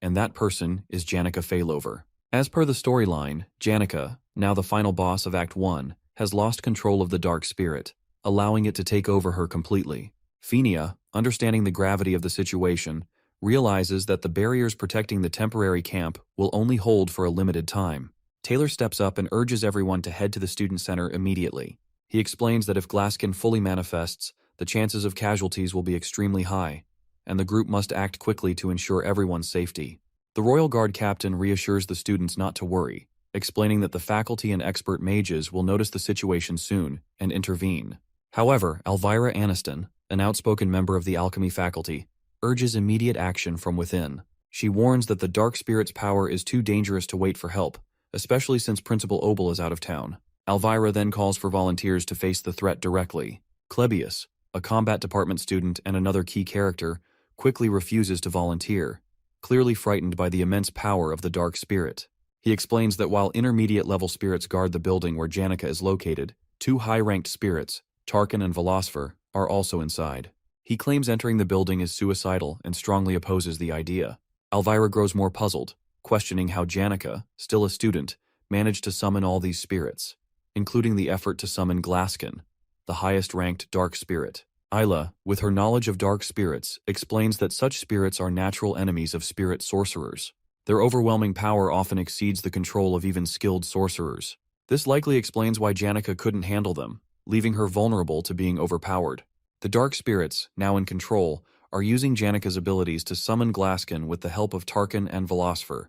and that person is Janica Failover. As per the storyline, Janica, now the final boss of Act 1, has lost control of the dark spirit, allowing it to take over her completely. Fenia, understanding the gravity of the situation, realizes that the barriers protecting the temporary camp will only hold for a limited time. Taylor steps up and urges everyone to head to the student center immediately. He explains that if Glaskin fully manifests, the chances of casualties will be extremely high, and the group must act quickly to ensure everyone's safety. The Royal Guard captain reassures the students not to worry, explaining that the faculty and expert mages will notice the situation soon and intervene. However, Elvira Aniston, an outspoken member of the alchemy faculty, urges immediate action from within. She warns that the dark spirit's power is too dangerous to wait for help, especially since Principal Obel is out of town. Elvira then calls for volunteers to face the threat directly. Klebius, a combat department student and another key character, quickly refuses to volunteer, clearly frightened by the immense power of the dark spirit. He explains that while intermediate-level spirits guard the building where Janica is located, two high-ranked spirits, Tarkin and Velosfer, are also inside. He claims entering the building is suicidal and strongly opposes the idea. Elvira grows more puzzled, questioning how Janica, still a student, managed to summon all these spirits, including the effort to summon Glaskin, the highest-ranked dark spirit. Ayla, with her knowledge of dark spirits, explains that such spirits are natural enemies of spirit sorcerers. Their overwhelming power often exceeds the control of even skilled sorcerers. This likely explains why Janica couldn't handle them, leaving her vulnerable to being overpowered. The dark spirits, now in control, are using Janica's abilities to summon Glaskin with the help of Tarkin and Velosfer,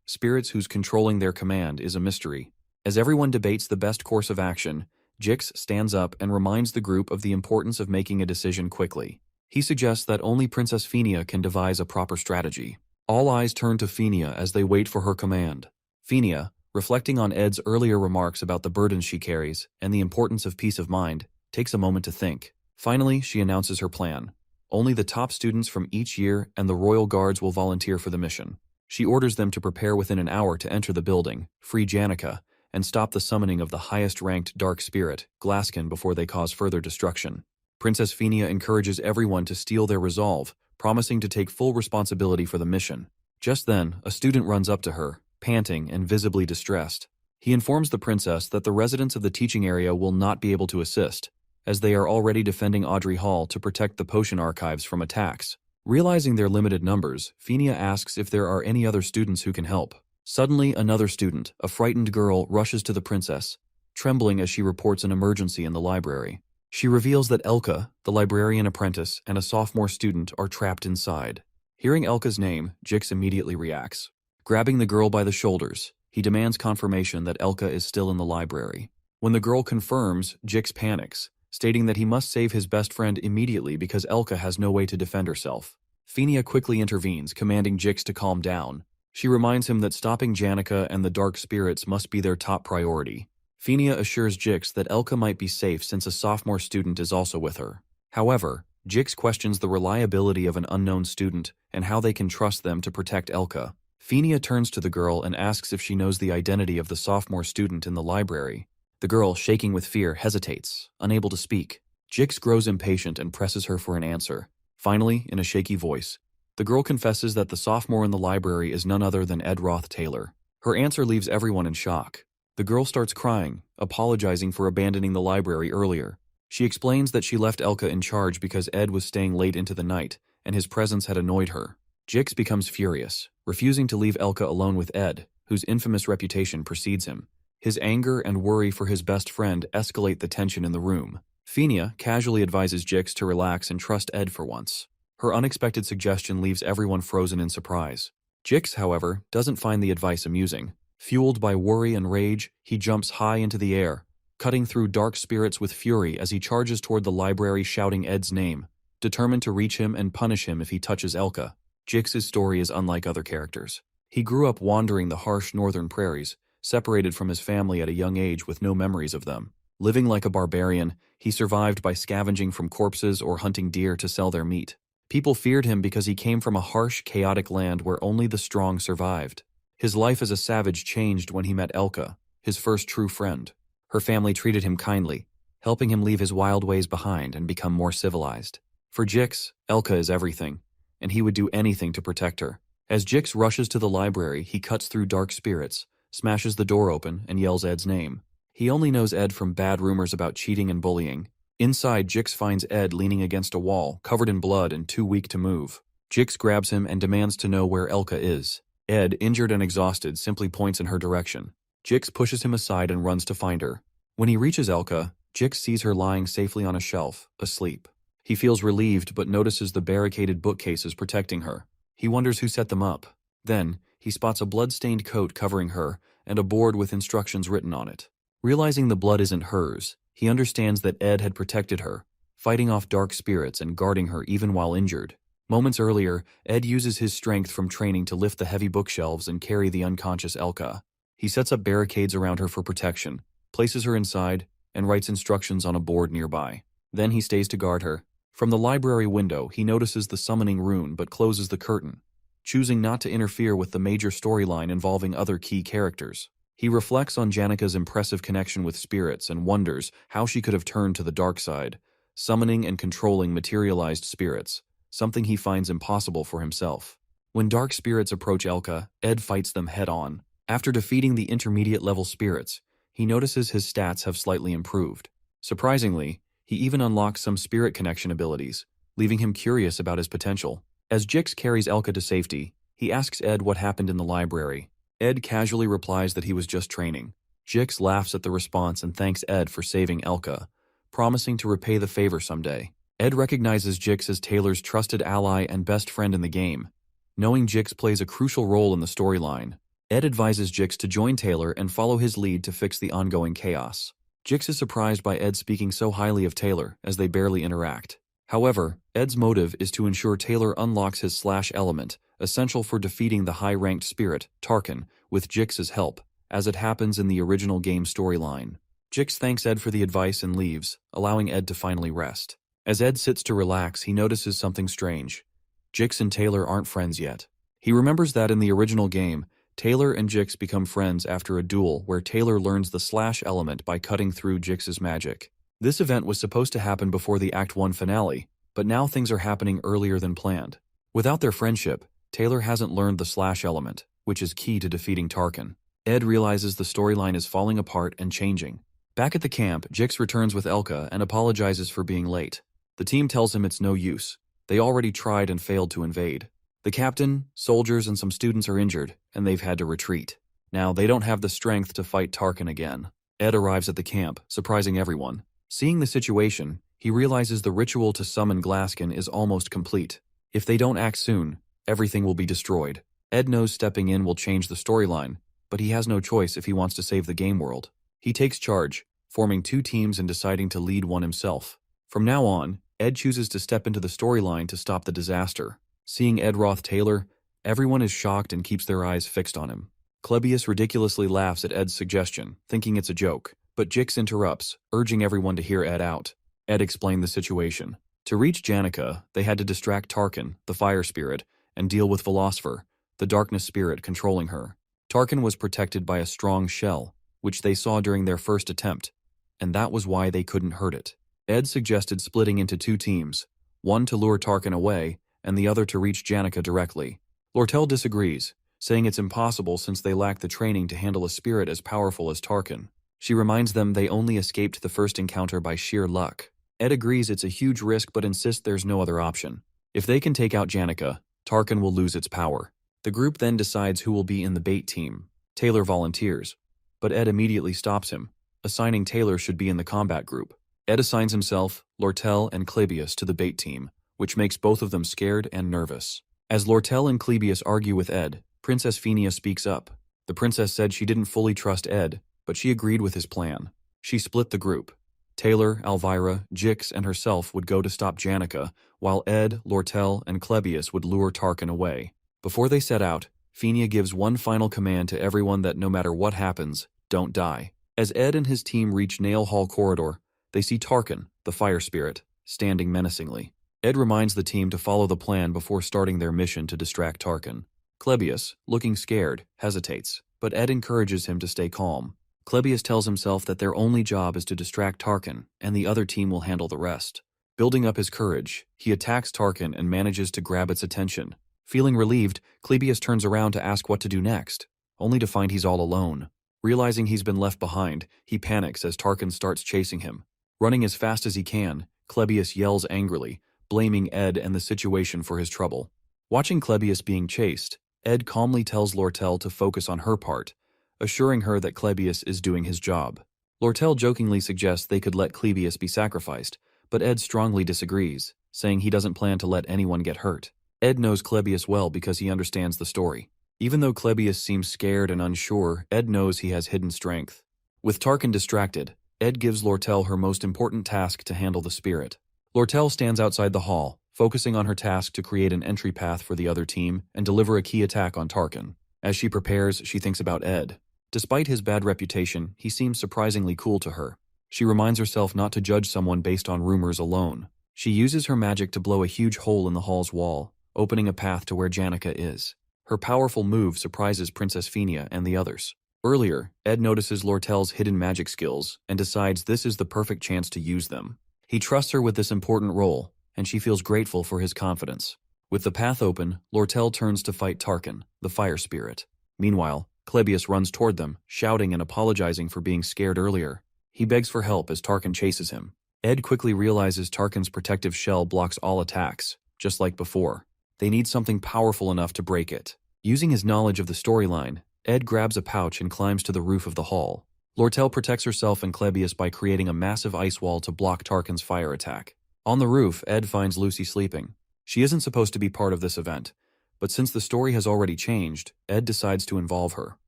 spirits whose controlling their command is a mystery. As everyone debates the best course of action, Jix stands up and reminds the group of the importance of making a decision quickly. He suggests that only Princess Fenia can devise a proper strategy. All eyes turn to Fenia as they wait for her command. Fenia, reflecting on Ed's earlier remarks about the burdens she carries and the importance of peace of mind, takes a moment to think. Finally, she announces her plan. Only the top students from each year and the Royal Guards will volunteer for the mission. She orders them to prepare within an hour to enter the building, free Janica, and stop the summoning of the highest-ranked dark spirit, Glaskin, before they cause further destruction. Princess Fenia encourages everyone to steel their resolve, promising to take full responsibility for the mission. Just then, a student runs up to her, panting and visibly distressed. He informs the princess that the residents of the teaching area will not be able to assist, as they are already defending Audrey Hall to protect the potion archives from attacks. Realizing their limited numbers, Fenia asks if there are any other students who can help. Suddenly, another student, a frightened girl, rushes to the princess, trembling as she reports an emergency in the library. She reveals that Elka, the librarian apprentice, and a sophomore student are trapped inside. Hearing Elka's name, Jix immediately reacts. Grabbing the girl by the shoulders, he demands confirmation that Elka is still in the library. When the girl confirms, Jix panics, stating that he must save his best friend immediately because Elka has no way to defend herself. Fenia quickly intervenes, commanding Jix to calm down. She reminds him that stopping Janica and the dark spirits must be their top priority. Fenia assures Jix that Elka might be safe since a sophomore student is also with her. However, Jix questions the reliability of an unknown student and how they can trust them to protect Elka. Fenia turns to the girl and asks if she knows the identity of the sophomore student in the library. The girl, shaking with fear, hesitates, unable to speak. Jix grows impatient and presses her for an answer. Finally, in a shaky voice, the girl confesses that the sophomore in the library is none other than Ed Roth Taylor. Her answer leaves everyone in shock. The girl starts crying, apologizing for abandoning the library earlier. She explains that she left Elka in charge because Ed was staying late into the night, and his presence had annoyed her. Jix becomes furious, refusing to leave Elka alone with Ed, whose infamous reputation precedes him. His anger and worry for his best friend escalate the tension in the room. Fenia casually advises Jix to relax and trust Ed for once. Her unexpected suggestion leaves everyone frozen in surprise. Jix, however, doesn't find the advice amusing. Fueled by worry and rage, he jumps high into the air, cutting through dark spirits with fury as he charges toward the library shouting Ed's name, determined to reach him and punish him if he touches Elka. Jix's story is unlike other characters. He grew up wandering the harsh northern prairies, separated from his family at a young age with no memories of them. Living like a barbarian, he survived by scavenging from corpses or hunting deer to sell their meat. People feared him because he came from a harsh, chaotic land where only the strong survived. His life as a savage changed when he met Elka, his first true friend. Her family treated him kindly, helping him leave his wild ways behind and become more civilized. For Jix, Elka is everything, and he would do anything to protect her. As Jix rushes to the library, he cuts through dark spirits, smashes the door open, and yells Ed's name. He only knows Ed from bad rumors about cheating and bullying. Inside, Jix finds Ed leaning against a wall, covered in blood and too weak to move. Jix grabs him and demands to know where Elka is. Ed, injured and exhausted, simply points in her direction. Jix pushes him aside and runs to find her. When he reaches Elka, Jix sees her lying safely on a shelf, asleep. He feels relieved but notices the barricaded bookcases protecting her. He wonders who set them up. Then, he spots a blood-stained coat covering her and a board with instructions written on it. Realizing the blood isn't hers, he understands that Ed had protected her, fighting off dark spirits and guarding her even while injured. Moments earlier, Ed uses his strength from training to lift the heavy bookshelves and carry the unconscious Elka. He sets up barricades around her for protection, places her inside, and writes instructions on a board nearby. Then he stays to guard her. From the library window, he notices the summoning rune but closes the curtain, choosing not to interfere with the major storyline involving other key characters. He reflects on Janika's impressive connection with spirits and wonders how she could have turned to the dark side, summoning and controlling materialized spirits, something he finds impossible for himself. When dark spirits approach Elka, Ed fights them head-on. After defeating the intermediate-level spirits, he notices his stats have slightly improved. Surprisingly, he even unlocks some spirit connection abilities, leaving him curious about his potential. As Jix carries Elka to safety, he asks Ed what happened in the library. Ed casually replies that he was just training. Jix laughs at the response and thanks Ed for saving Elka, promising to repay the favor someday. Ed recognizes Jix as Taylor's trusted ally and best friend in the game. Knowing Jix plays a crucial role in the storyline, Ed advises Jix to join Taylor and follow his lead to fix the ongoing chaos. Jix is surprised by Ed speaking so highly of Taylor, as they barely interact. However, Ed's motive is to ensure Taylor unlocks his slash element, essential for defeating the high-ranked spirit, Tarkin, with Jix's help, as it happens in the original game storyline. Jix thanks Ed for the advice and leaves, allowing Ed to finally rest. As Ed sits to relax, he notices something strange. Jix and Taylor aren't friends yet. He remembers that in the original game, Taylor and Jix become friends after a duel where Taylor learns the slash element by cutting through Jix's magic. This event was supposed to happen before the Act 1 finale, but now things are happening earlier than planned. Without their friendship, Taylor hasn't learned the slash element, which is key to defeating Tarkin. Ed realizes the storyline is falling apart and changing. Back at the camp, Jix returns with Elka and apologizes for being late. The team tells him it's no use. They already tried and failed to invade. The captain, soldiers, and some students are injured, and they've had to retreat. Now, they don't have the strength to fight Tarkin again. Ed arrives at the camp, surprising everyone. Seeing the situation, he realizes the ritual to summon Glaskin is almost complete. If they don't act soon, everything will be destroyed. Ed knows stepping in will change the storyline, but he has no choice if he wants to save the game world. He takes charge, forming two teams and deciding to lead one himself. From now on, Ed chooses to step into the storyline to stop the disaster. Seeing Ed Roth Taylor, everyone is shocked and keeps their eyes fixed on him. Klebius ridiculously laughs at Ed's suggestion, thinking it's a joke, but Jix interrupts, urging everyone to hear Ed out. Ed explained the situation. To reach Janica, they had to distract Tarkin, the fire spirit, and deal with Philosopher, the darkness spirit controlling her. Tarkin was protected by a strong shell, which they saw during their first attempt, and that was why they couldn't hurt it. Ed suggested splitting into two teams, one to lure Tarkin away, and the other to reach Janica directly. Lortel disagrees, saying it's impossible since they lack the training to handle a spirit as powerful as Tarkin. She reminds them they only escaped the first encounter by sheer luck. Ed agrees it's a huge risk but insists there's no other option. If they can take out Janica, Tarkin will lose its power. The group then decides who will be in the bait team. Taylor volunteers, but Ed immediately stops him, assigning Taylor should be in the combat group. Ed assigns himself, Lortel, and Clebius to the bait team, which makes both of them scared and nervous. As Lortel and Clebius argue with Ed, Princess Phenia speaks up. The princess said she didn't fully trust Ed, but she agreed with his plan. She split the group. Taylor, Elvira, Jix, and herself would go to stop Janica, while Ed, Lortel, and Clebius would lure Tarkin away. Before they set out, Phenia gives one final command to everyone that no matter what happens, don't die. As Ed and his team reach Nail Hall Corridor, they see Tarkin, the fire spirit, standing menacingly. Ed reminds the team to follow the plan before starting their mission to distract Tarkin. Clebius, looking scared, hesitates, but Ed encourages him to stay calm. Clebius tells himself that their only job is to distract Tarkin, and the other team will handle the rest. Building up his courage, he attacks Tarkin and manages to grab its attention. Feeling relieved, Clebius turns around to ask what to do next, only to find he's all alone. Realizing he's been left behind, he panics as Tarkin starts chasing him. Running as fast as he can, Clebius yells angrily, blaming Ed and the situation for his trouble. Watching Clebius being chased, Ed calmly tells Lortel to focus on her part, assuring her that Clebius is doing his job. Lortel jokingly suggests they could let Clebius be sacrificed, but Ed strongly disagrees, saying he doesn't plan to let anyone get hurt. Ed knows Clebius well because he understands the story. Even though Clebius seems scared and unsure, Ed knows he has hidden strength. With Tarkin distracted, Ed gives Lortel her most important task to handle the spirit. Lortel stands outside the hall, focusing on her task to create an entry path for the other team and deliver a key attack on Tarkin. As she prepares, she thinks about Ed. Despite his bad reputation, he seems surprisingly cool to her. She reminds herself not to judge someone based on rumors alone. She uses her magic to blow a huge hole in the hall's wall, opening a path to where Janica is. Her powerful move surprises Princess Phenia and the others. Earlier, Ed notices Lortel's hidden magic skills and decides this is the perfect chance to use them. He trusts her with this important role, and she feels grateful for his confidence. With the path open, Lortel turns to fight Tarkin, the fire spirit. Meanwhile, Clebius runs toward them, shouting and apologizing for being scared earlier. He begs for help as Tarkin chases him. Ed quickly realizes Tarkin's protective shell blocks all attacks, just like before. They need something powerful enough to break it. Using his knowledge of the storyline, Ed grabs a pouch and climbs to the roof of the hall. Lortel protects herself and Clebius by creating a massive ice wall to block Tarkin's fire attack. On the roof, Ed finds Lucy sleeping. She isn't supposed to be part of this event, but since the story has already changed, Ed decides to involve her.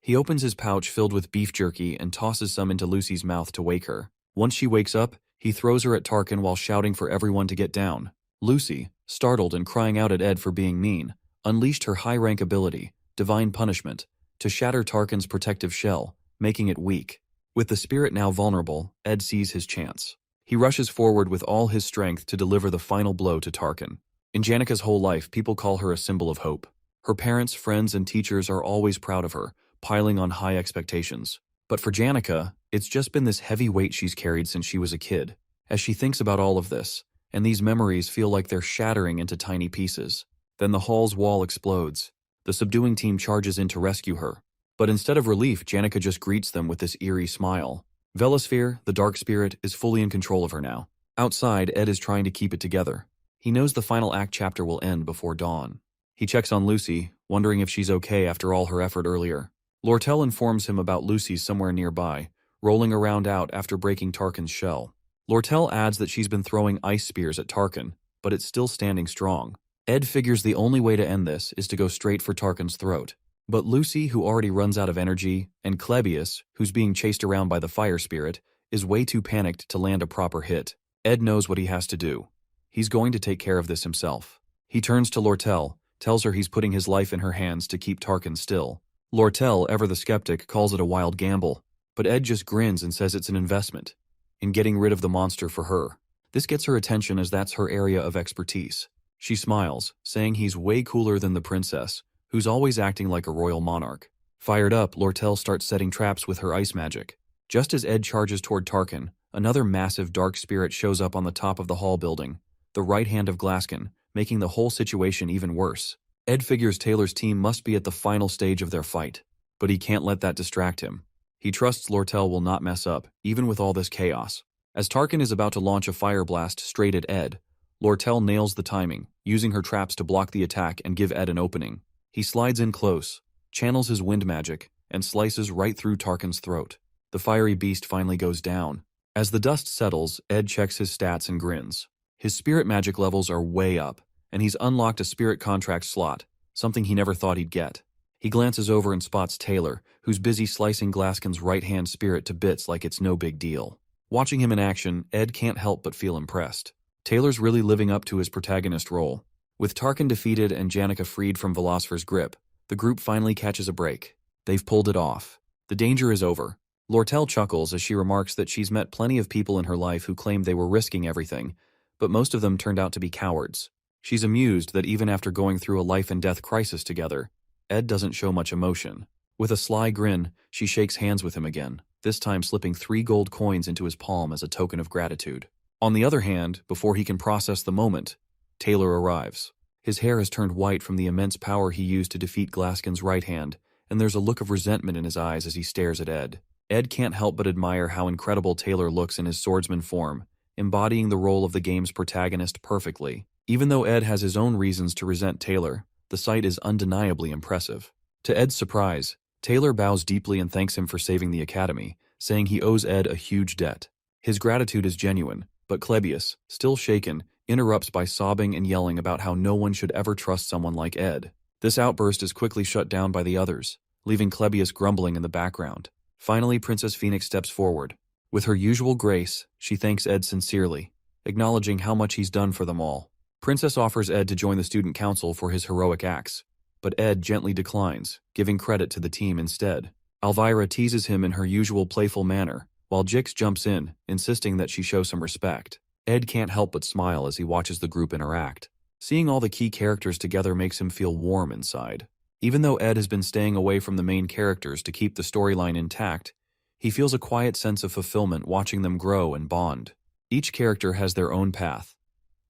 He opens his pouch filled with beef jerky and tosses some into Lucy's mouth to wake her. Once she wakes up, he throws her at Tarkin while shouting for everyone to get down. Lucy, startled and crying out at Ed for being mean, unleashed her high-rank ability, Divine Punishment, to shatter Tarkin's protective shell, making it weak. With the spirit now vulnerable, Ed sees his chance. He rushes forward with all his strength to deliver the final blow to Tarkin. In Janica's whole life, people call her a symbol of hope. Her parents, friends, and teachers are always proud of her, piling on high expectations. But for Janica, it's just been this heavy weight she's carried since she was a kid. As she thinks about all of this, and these memories feel like they're shattering into tiny pieces. Then the hall's wall explodes. The subduing team charges in to rescue her. But instead of relief, Janica just greets them with this eerie smile. Velosphere, the dark spirit, is fully in control of her now. Outside, Ed is trying to keep it together. He knows the final act chapter will end before dawn. He checks on Lucy, wondering if she's okay after all her effort earlier. Lortel informs him about Lucy somewhere nearby, rolling around out after breaking Tarkin's shell. Lortel adds that she's been throwing ice spears at Tarkin, but it's still standing strong. Ed figures the only way to end this is to go straight for Tarkin's throat. But Lucy, who already runs out of energy, and Clebius, who's being chased around by the fire spirit, is way too panicked to land a proper hit. Ed knows what he has to do. He's going to take care of this himself. He turns to Lortel, tells her he's putting his life in her hands to keep Tarkin still. Lortel, ever the skeptic, calls it a wild gamble, but Ed just grins and says it's an investment in getting rid of the monster for her. This gets her attention as that's her area of expertise. She smiles, saying he's way cooler than the princess, who's always acting like a royal monarch. Fired up, Lortel starts setting traps with her ice magic. Just as Ed charges toward Tarkin, another massive dark spirit shows up on the top of the hall building, the right hand of Glaskin, making the whole situation even worse. Ed figures Taylor's team must be at the final stage of their fight, but he can't let that distract him. He trusts Lortel will not mess up, even with all this chaos. As Tarkin is about to launch a fire blast straight at Ed, Lortel nails the timing, using her traps to block the attack and give Ed an opening. He slides in close, channels his wind magic, and slices right through Tarkin's throat. The fiery beast finally goes down. As the dust settles, Ed checks his stats and grins. His spirit magic levels are way up, and he's unlocked a spirit contract slot, something he never thought he'd get. He glances over and spots Taylor, who's busy slicing Glaskin's right-hand spirit to bits like it's no big deal. Watching him in action, Ed can't help but feel impressed. Taylor's really living up to his protagonist role. With Tarkin defeated and Janica freed from Velosfer's grip, the group finally catches a break. They've pulled it off. The danger is over. Lortel chuckles as she remarks that she's met plenty of people in her life who claimed they were risking everything, but most of them turned out to be cowards. She's amused that even after going through a life-and-death crisis together, Ed doesn't show much emotion. With a sly grin, she shakes hands with him again, this time slipping 3 gold coins into his palm as a token of gratitude. On the other hand, before he can process the moment, Taylor arrives. His hair has turned white from the immense power he used to defeat Glaskin's right hand, and there's a look of resentment in his eyes as he stares at Ed. Ed can't help but admire how incredible Taylor looks in his swordsman form, embodying the role of the game's protagonist perfectly. Even though Ed has his own reasons to resent Taylor, the sight is undeniably impressive. To Ed's surprise, Taylor bows deeply and thanks him for saving the academy, saying he owes Ed a huge debt. His gratitude is genuine, but Klebius, still shaken, interrupts by sobbing and yelling about how no one should ever trust someone like Ed. This outburst is quickly shut down by the others, leaving Klebius grumbling in the background. Finally, Princess Phoenix steps forward. With her usual grace, she thanks Ed sincerely, acknowledging how much he's done for them all. Princess offers Ed to join the student council for his heroic acts, but Ed gently declines, giving credit to the team instead. Elvira teases him in her usual playful manner, while Jix jumps in, insisting that she show some respect. Ed can't help but smile as he watches the group interact. Seeing all the key characters together makes him feel warm inside. Even though Ed has been staying away from the main characters to keep the storyline intact, he feels a quiet sense of fulfillment watching them grow and bond. Each character has their own path.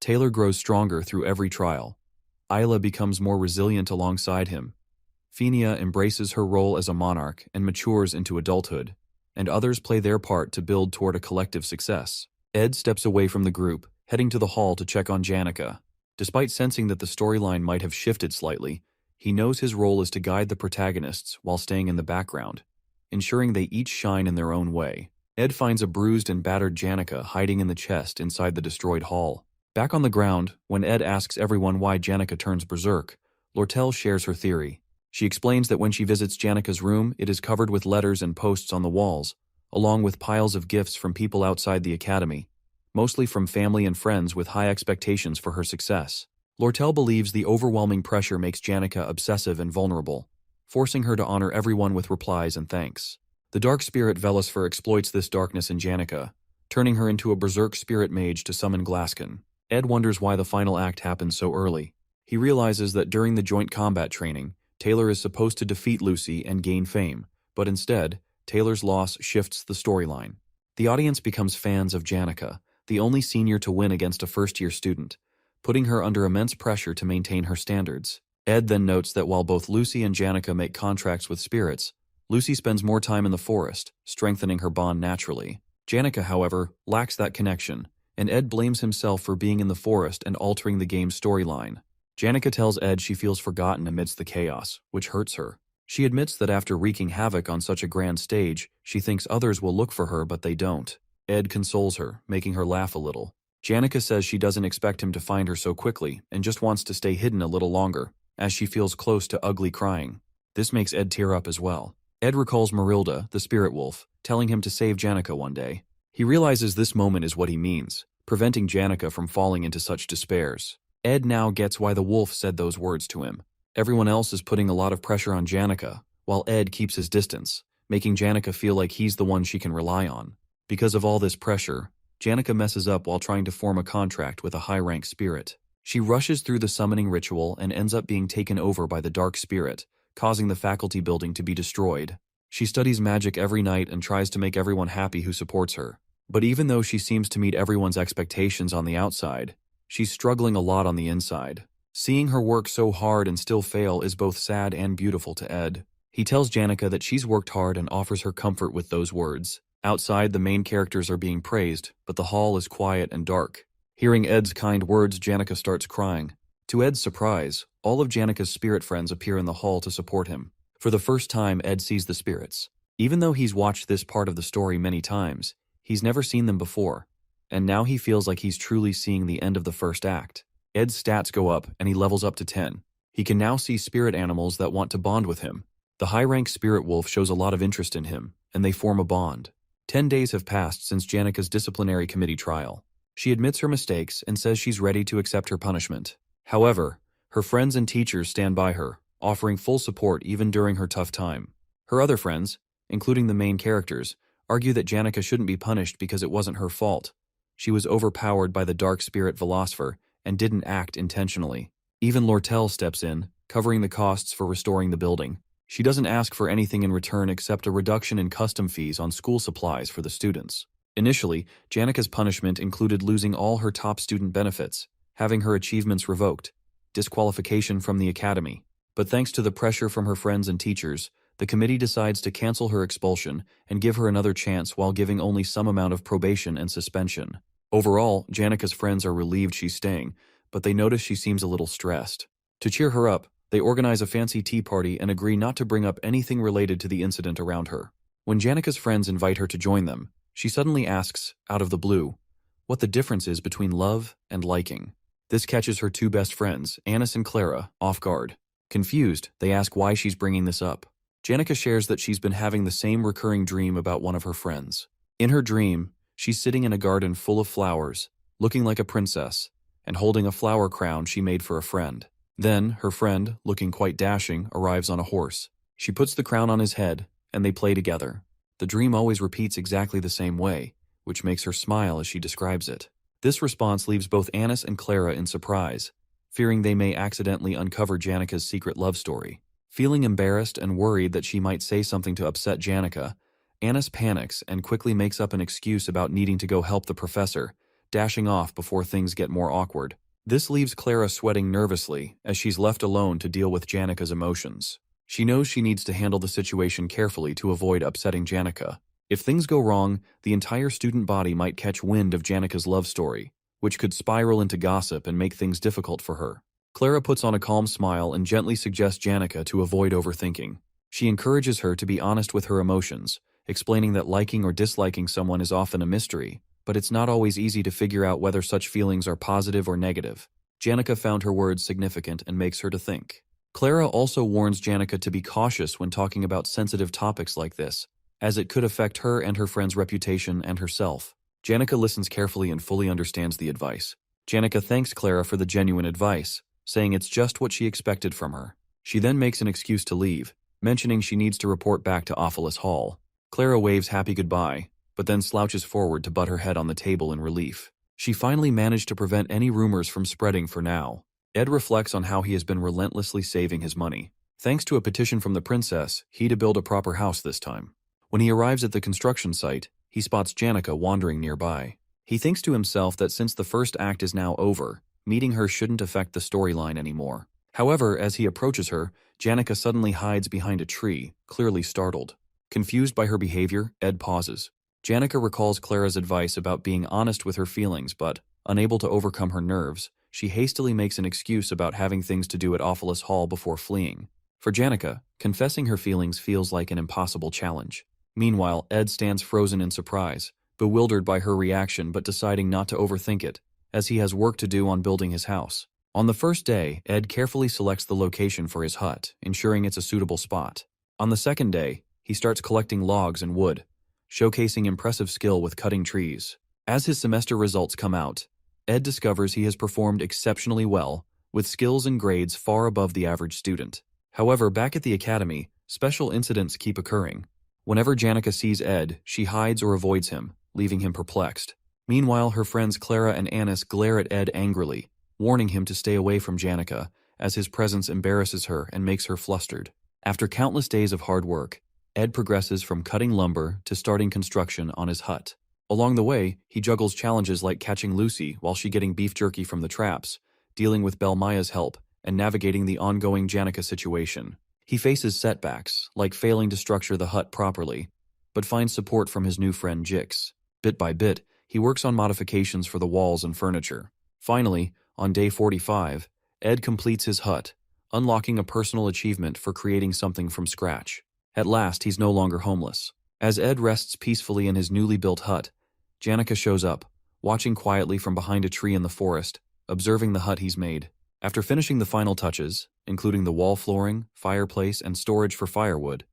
Taylor grows stronger through every trial. Isla becomes more resilient alongside him. Fenia embraces her role as a monarch and matures into adulthood, and others play their part to build toward a collective success. Ed steps away from the group, heading to the hall to check on Janica. Despite sensing that the storyline might have shifted slightly, he knows his role is to guide the protagonists while staying in the background, ensuring they each shine in their own way. Ed finds a bruised and battered Janica hiding in the chest inside the destroyed hall. Back on the ground, when Ed asks everyone why Janica turns berserk, Lortel shares her theory. She explains that when she visits Janica's room, it is covered with letters and posts on the walls, along with piles of gifts from people outside the academy, mostly from family and friends with high expectations for her success. Lortel believes the overwhelming pressure makes Janica obsessive and vulnerable, forcing her to honor everyone with replies and thanks. The dark spirit Velosfer exploits this darkness in Janica, turning her into a berserk spirit mage to summon Glaskin. Ed wonders why the final act happens so early. He realizes that during the joint combat training, Taylor is supposed to defeat Lucy and gain fame, but instead, Taylor's loss shifts the storyline. The audience becomes fans of Janica, the only senior to win against a first-year student, putting her under immense pressure to maintain her standards. Ed then notes that while both Lucy and Janica make contracts with spirits, Lucy spends more time in the forest, strengthening her bond naturally. Janica, however, lacks that connection, and Ed blames himself for being in the forest and altering the game's storyline. Janica tells Ed she feels forgotten amidst the chaos, which hurts her. She admits that after wreaking havoc on such a grand stage, she thinks others will look for her but they don't. Ed consoles her, making her laugh a little. Janica says she doesn't expect him to find her so quickly and just wants to stay hidden a little longer, as she feels close to ugly crying. This makes Ed tear up as well. Ed recalls Marilda, the spirit wolf, telling him to save Janica one day. He realizes this moment is what he means, preventing Janica from falling into such despairs. Ed now gets why the wolf said those words to him. Everyone else is putting a lot of pressure on Janica, while Ed keeps his distance, making Janica feel like he's the one she can rely on. Because of all this pressure, Janica messes up while trying to form a contract with a high-rank spirit. She rushes through the summoning ritual and ends up being taken over by the dark spirit, causing the faculty building to be destroyed. She studies magic every night and tries to make everyone happy who supports her. But even though she seems to meet everyone's expectations on the outside, she's struggling a lot on the inside. Seeing her work so hard and still fail is both sad and beautiful to Ed. He tells Janica that she's worked hard and offers her comfort with those words. Outside, the main characters are being praised, but the hall is quiet and dark. Hearing Ed's kind words, Janica starts crying. To Ed's surprise, all of Janica's spirit friends appear in the hall to support him. For the first time, Ed sees the spirits. Even though he's watched this part of the story many times, He's never seen them before, and now he feels like he's truly seeing the end of the first act. Ed's stats go up and he levels up to 10. He can now see spirit animals that want to bond with him. The high-rank spirit wolf shows a lot of interest in him, and they form a bond. 10 days have passed since Janika's disciplinary committee trial. She admits her mistakes and says she's ready to accept her punishment. However, her friends and teachers stand by her, offering full support even during her tough time. Her other friends, including the main characters, argue that Janika shouldn't be punished because it wasn't her fault. She was overpowered by the dark spirit philosopher and didn't act intentionally. Even Lortel steps in, covering the costs for restoring the building. She doesn't ask for anything in return except a reduction in custom fees on school supplies for the students. Initially, Janika's punishment included losing all her top student benefits, having her achievements revoked, disqualification from the academy. But thanks to the pressure from her friends and teachers, the committee decides to cancel her expulsion and give her another chance while giving only some amount of probation and suspension. Overall, Janika's friends are relieved she's staying, but they notice she seems a little stressed. To cheer her up, they organize a fancy tea party and agree not to bring up anything related to the incident around her. When Janika's friends invite her to join them, she suddenly asks, out of the blue, what the difference is between love and liking. This catches her two best friends, Anis and Clara, off guard. Confused, they ask why she's bringing this up. Janika shares that she's been having the same recurring dream about one of her friends. In her dream, she's sitting in a garden full of flowers, looking like a princess, and holding a flower crown she made for a friend. Then, her friend, looking quite dashing, arrives on a horse. She puts the crown on his head, and they play together. The dream always repeats exactly the same way, which makes her smile as she describes it. This response leaves both Anis and Clara in surprise, fearing they may accidentally uncover Janika's secret love story. Feeling embarrassed and worried that she might say something to upset Janika, Anis panics and quickly makes up an excuse about needing to go help the professor, dashing off before things get more awkward. This leaves Clara sweating nervously as she's left alone to deal with Janika's emotions. She knows she needs to handle the situation carefully to avoid upsetting Janika. If things go wrong, the entire student body might catch wind of Janika's love story, which could spiral into gossip and make things difficult for her. Clara puts on a calm smile and gently suggests Janika to avoid overthinking. She encourages her to be honest with her emotions, explaining that liking or disliking someone is often a mystery, but it's not always easy to figure out whether such feelings are positive or negative. Janika found her words significant and makes her to think. Clara also warns Janika to be cautious when talking about sensitive topics like this, as it could affect her and her friend's reputation and herself. Janika listens carefully and fully understands the advice. Janika thanks Clara for the genuine advice, saying it's just what she expected from her. She then makes an excuse to leave, mentioning she needs to report back to Ophelis Hall. Clara waves happy goodbye, but then slouches forward to butt her head on the table in relief. She finally managed to prevent any rumors from spreading for now. Ed reflects on how he has been relentlessly saving his money. Thanks to a petition from the princess, he to build a proper house this time. When he arrives at the construction site, he spots Janika wandering nearby. He thinks to himself that since the first act is now over, meeting her shouldn't affect the storyline anymore. However, as he approaches her, Janika suddenly hides behind a tree, clearly startled. Confused by her behavior, Ed pauses. Janika recalls Clara's advice about being honest with her feelings, but, unable to overcome her nerves, she hastily makes an excuse about having things to do at Ophelis Hall before fleeing. For Janika, confessing her feelings feels like an impossible challenge. Meanwhile, Ed stands frozen in surprise, bewildered by her reaction but deciding not to overthink it, as he has work to do on building his house. On the first day, Ed carefully selects the location for his hut, ensuring it's a suitable spot. On the second day, he starts collecting logs and wood, showcasing impressive skill with cutting trees. As his semester results come out, Ed discovers he has performed exceptionally well, with skills and grades far above the average student. However, back at the academy, special incidents keep occurring. Whenever Janika sees Ed, she hides or avoids him, leaving him perplexed. Meanwhile, her friends Clara and Anis glare at Ed angrily, warning him to stay away from Janika, as his presence embarrasses her and makes her flustered. After countless days of hard work, Ed progresses from cutting lumber to starting construction on his hut. Along the way, he juggles challenges like catching Lucy while she getting beef jerky from the traps, dealing with Belmaya's help, and navigating the ongoing Janika situation. He faces setbacks, like failing to structure the hut properly, but finds support from his new friend Jix. Bit by bit, he works on modifications for the walls and furniture. Finally, on day 45, Ed completes his hut, unlocking a personal achievement for creating something from scratch. At last, he's no longer homeless. As Ed rests peacefully in his newly built hut, Janica shows up, watching quietly from behind a tree in the forest, observing the hut he's made. After finishing the final touches, including the wall flooring, fireplace, and storage for firewood,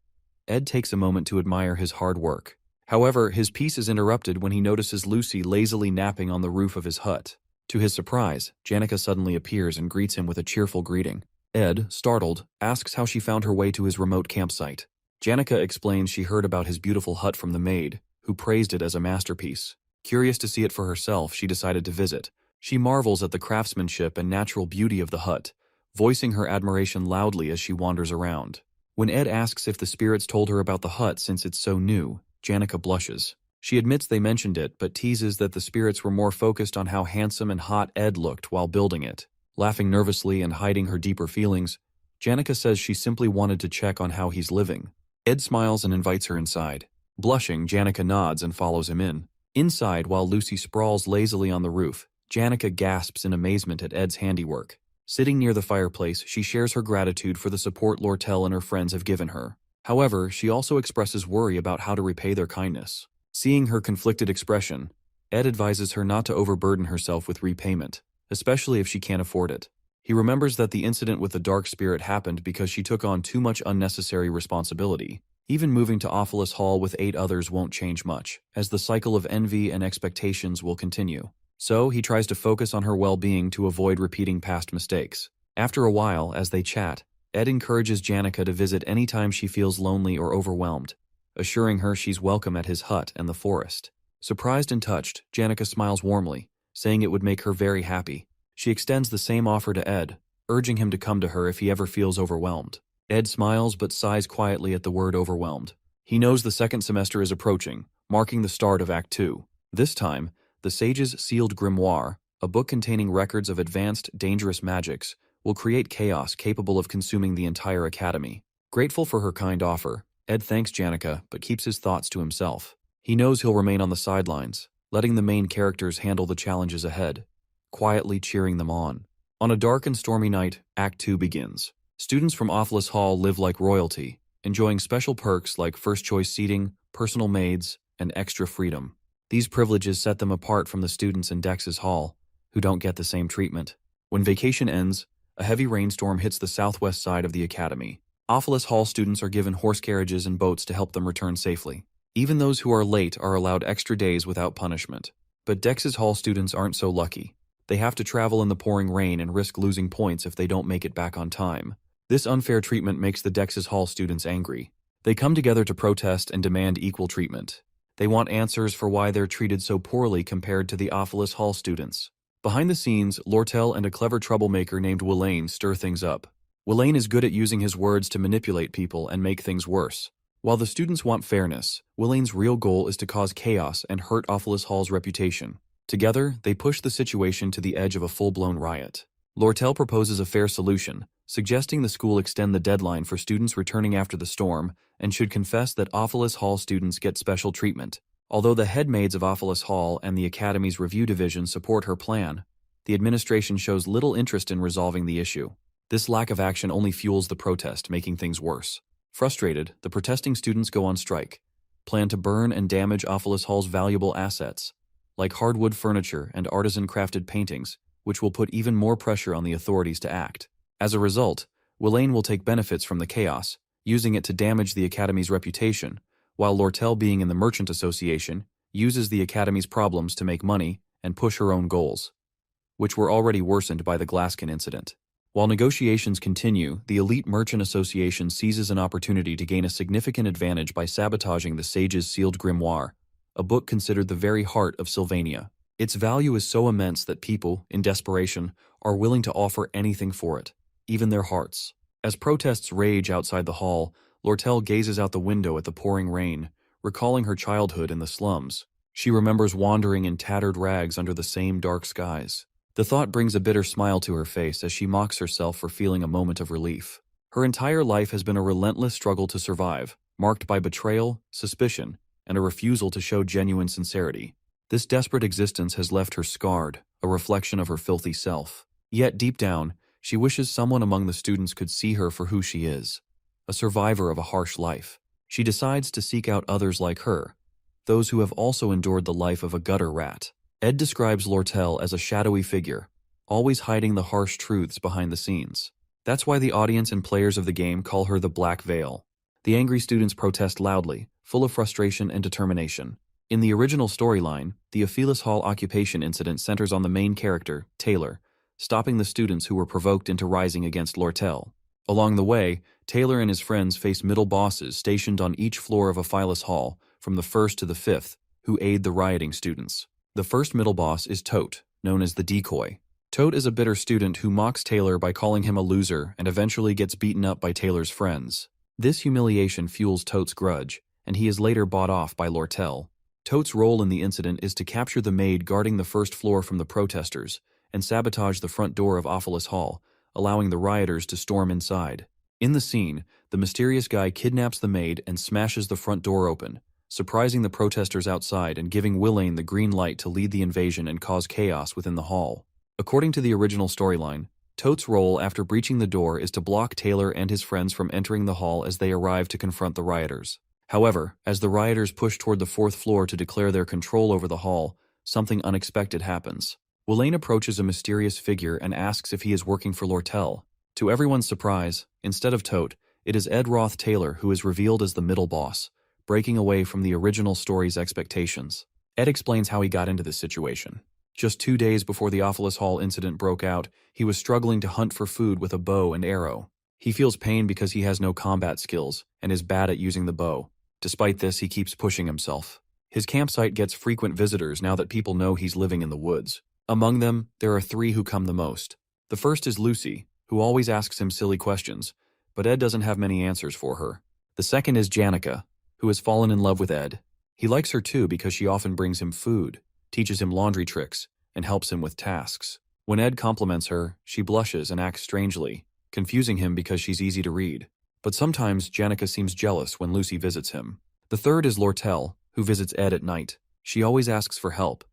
Ed takes a moment to admire his hard work. However, his peace is interrupted when he notices Lucy lazily napping on the roof of his hut. To his surprise, Janica suddenly appears and greets him with a cheerful greeting. Ed, startled, asks how she found her way to his remote campsite. Janica explains she heard about his beautiful hut from the maid, who praised it as a masterpiece. Curious to see it for herself, she decided to visit. She marvels at the craftsmanship and natural beauty of the hut, voicing her admiration loudly as she wanders around. When Ed asks if the spirits told her about the hut since it's so new, Janica blushes. She admits they mentioned it, but teases that the spirits were more focused on how handsome and hot Ed looked while building it. Laughing nervously and hiding her deeper feelings, Janica says she simply wanted to check on how he's living. Ed smiles and invites her inside. Blushing, Janica nods and follows him in. Inside, while Lucy sprawls lazily on the roof, Janica gasps in amazement at Ed's handiwork. Sitting near the fireplace, she shares her gratitude for the support Lortel and her friends have given her. However, she also expresses worry about how to repay their kindness. Seeing her conflicted expression, Ed advises her not to overburden herself with repayment, especially if she can't afford it. He remembers that the incident with the dark spirit happened because she took on too much unnecessary responsibility. Even moving to Ophelis Hall with 8 others won't change much, as the cycle of envy and expectations will continue. So, he tries to focus on her well-being to avoid repeating past mistakes. After a while, as they chat, Ed encourages Janica to visit anytime she feels lonely or overwhelmed, assuring her she's welcome at his hut and the forest. Surprised and touched, Janica smiles warmly, saying it would make her very happy. She extends the same offer to Ed, urging him to come to her if he ever feels overwhelmed. Ed smiles but sighs quietly at the word overwhelmed. He knows the second semester is approaching, marking the start of Act 2. This time, the Sage's Sealed Grimoire, a book containing records of advanced, dangerous magics, will create chaos capable of consuming the entire academy. Grateful for her kind offer, Ed thanks Janica but keeps his thoughts to himself. He knows he'll remain on the sidelines, letting the main characters handle the challenges ahead, quietly cheering them on. On a dark and stormy night, Act 2 begins. Students from Ophelis Hall live like royalty, enjoying special perks like first-choice seating, personal maids, and extra freedom. These privileges set them apart from the students in Dex's Hall, who don't get the same treatment. When vacation ends, a heavy rainstorm hits the southwest side of the academy. Ophelis Hall students are given horse carriages and boats to help them return safely. Even those who are late are allowed extra days without punishment. But Dex's Hall students aren't so lucky. They have to travel in the pouring rain and risk losing points if they don't make it back on time. This unfair treatment makes the Dex's Hall students angry. They come together to protest and demand equal treatment. They want answers for why they're treated so poorly compared to the Ophelis Hall students. Behind the scenes, Lortel and a clever troublemaker named Willain stir things up. Willain is good at using his words to manipulate people and make things worse. While the students want fairness, Willain's real goal is to cause chaos and hurt Ophelis Hall's reputation. Together, they push the situation to the edge of a full-blown riot. Lortel proposes a fair solution, suggesting the school extend the deadline for students returning after the storm and should confess that Ophelis Hall students get special treatment. Although the headmaids of Ophelis Hall and the Academy's review division support her plan, the administration shows little interest in resolving the issue. This lack of action only fuels the protest, making things worse. Frustrated, the protesting students go on strike, plan to burn and damage Ophelis Hall's valuable assets, like hardwood furniture and artisan-crafted paintings, which will put even more pressure on the authorities to act. As a result, Willain will take benefits from the chaos, using it to damage the Academy's reputation, while Lortel, being in the Merchant Association, uses the Academy's problems to make money and push her own goals, which were already worsened by the Glasskin incident. While negotiations continue, the elite Merchant Association seizes an opportunity to gain a significant advantage by sabotaging the Sage's Sealed Grimoire, a book considered the very heart of Sylvania. Its value is so immense that people, in desperation, are willing to offer anything for it, even their hearts. As protests rage outside the hall, Lortel gazes out the window at the pouring rain, recalling her childhood in the slums. She remembers wandering in tattered rags under the same dark skies. The thought brings a bitter smile to her face as she mocks herself for feeling a moment of relief. Her entire life has been a relentless struggle to survive, marked by betrayal, suspicion, and a refusal to show genuine sincerity. This desperate existence has left her scarred, a reflection of her filthy self. Yet deep down, she wishes someone among the students could see her for who she is, a survivor of a harsh life. She decides to seek out others like her, those who have also endured the life of a gutter rat. Ed describes Lortel as a shadowy figure, always hiding the harsh truths behind the scenes. That's why the audience and players of the game call her the Black Veil. The angry students protest loudly, full of frustration and determination. In the original storyline, the Ophelis Hall occupation incident centers on the main character, Taylor, stopping the students who were provoked into rising against Lortel. Along the way, Taylor and his friends face middle bosses stationed on each floor of Ophelis Hall, from the 1st to the 5th, who aid the rioting students. The first middle boss is Tote, known as the Decoy. Tote is a bitter student who mocks Taylor by calling him a loser and eventually gets beaten up by Taylor's friends. This humiliation fuels Tote's grudge, and he is later bought off by Lortel. Tote's role in the incident is to capture the maid guarding the first floor from the protesters and sabotage the front door of Ophelis Hall, allowing the rioters to storm inside. In the scene, the mysterious guy kidnaps the maid and smashes the front door open, surprising the protesters outside and giving Willain the green light to lead the invasion and cause chaos within the hall. According to the original storyline, Tote's role after breaching the door is to block Taylor and his friends from entering the hall as they arrive to confront the rioters. However, as the rioters push toward the 4th floor to declare their control over the hall, something unexpected happens. Willain approaches a mysterious figure and asks if he is working for Lortel. To everyone's surprise, instead of Tote, it is Ed Roth Taylor who is revealed as the middle boss, breaking away from the original story's expectations. Ed explains how he got into this situation. Just 2 days before the Ophelis Hall incident broke out, he was struggling to hunt for food with a bow and arrow. He feels pain because he has no combat skills and is bad at using the bow. Despite this, he keeps pushing himself. His campsite gets frequent visitors now that people know he's living in the woods. Among them, there are 3 who come the most. The first is Lucy, who always asks him silly questions, but Ed doesn't have many answers for her. The second is Janica, who has fallen in love with Ed. He likes her too because she often brings him food, teaches him laundry tricks, and helps him with tasks. When Ed compliments her, she blushes and acts strangely, confusing him because she's easy to read. But sometimes Janica seems jealous when Lucy visits him. The third is Lortel, who visits Ed at night. She always asks for help,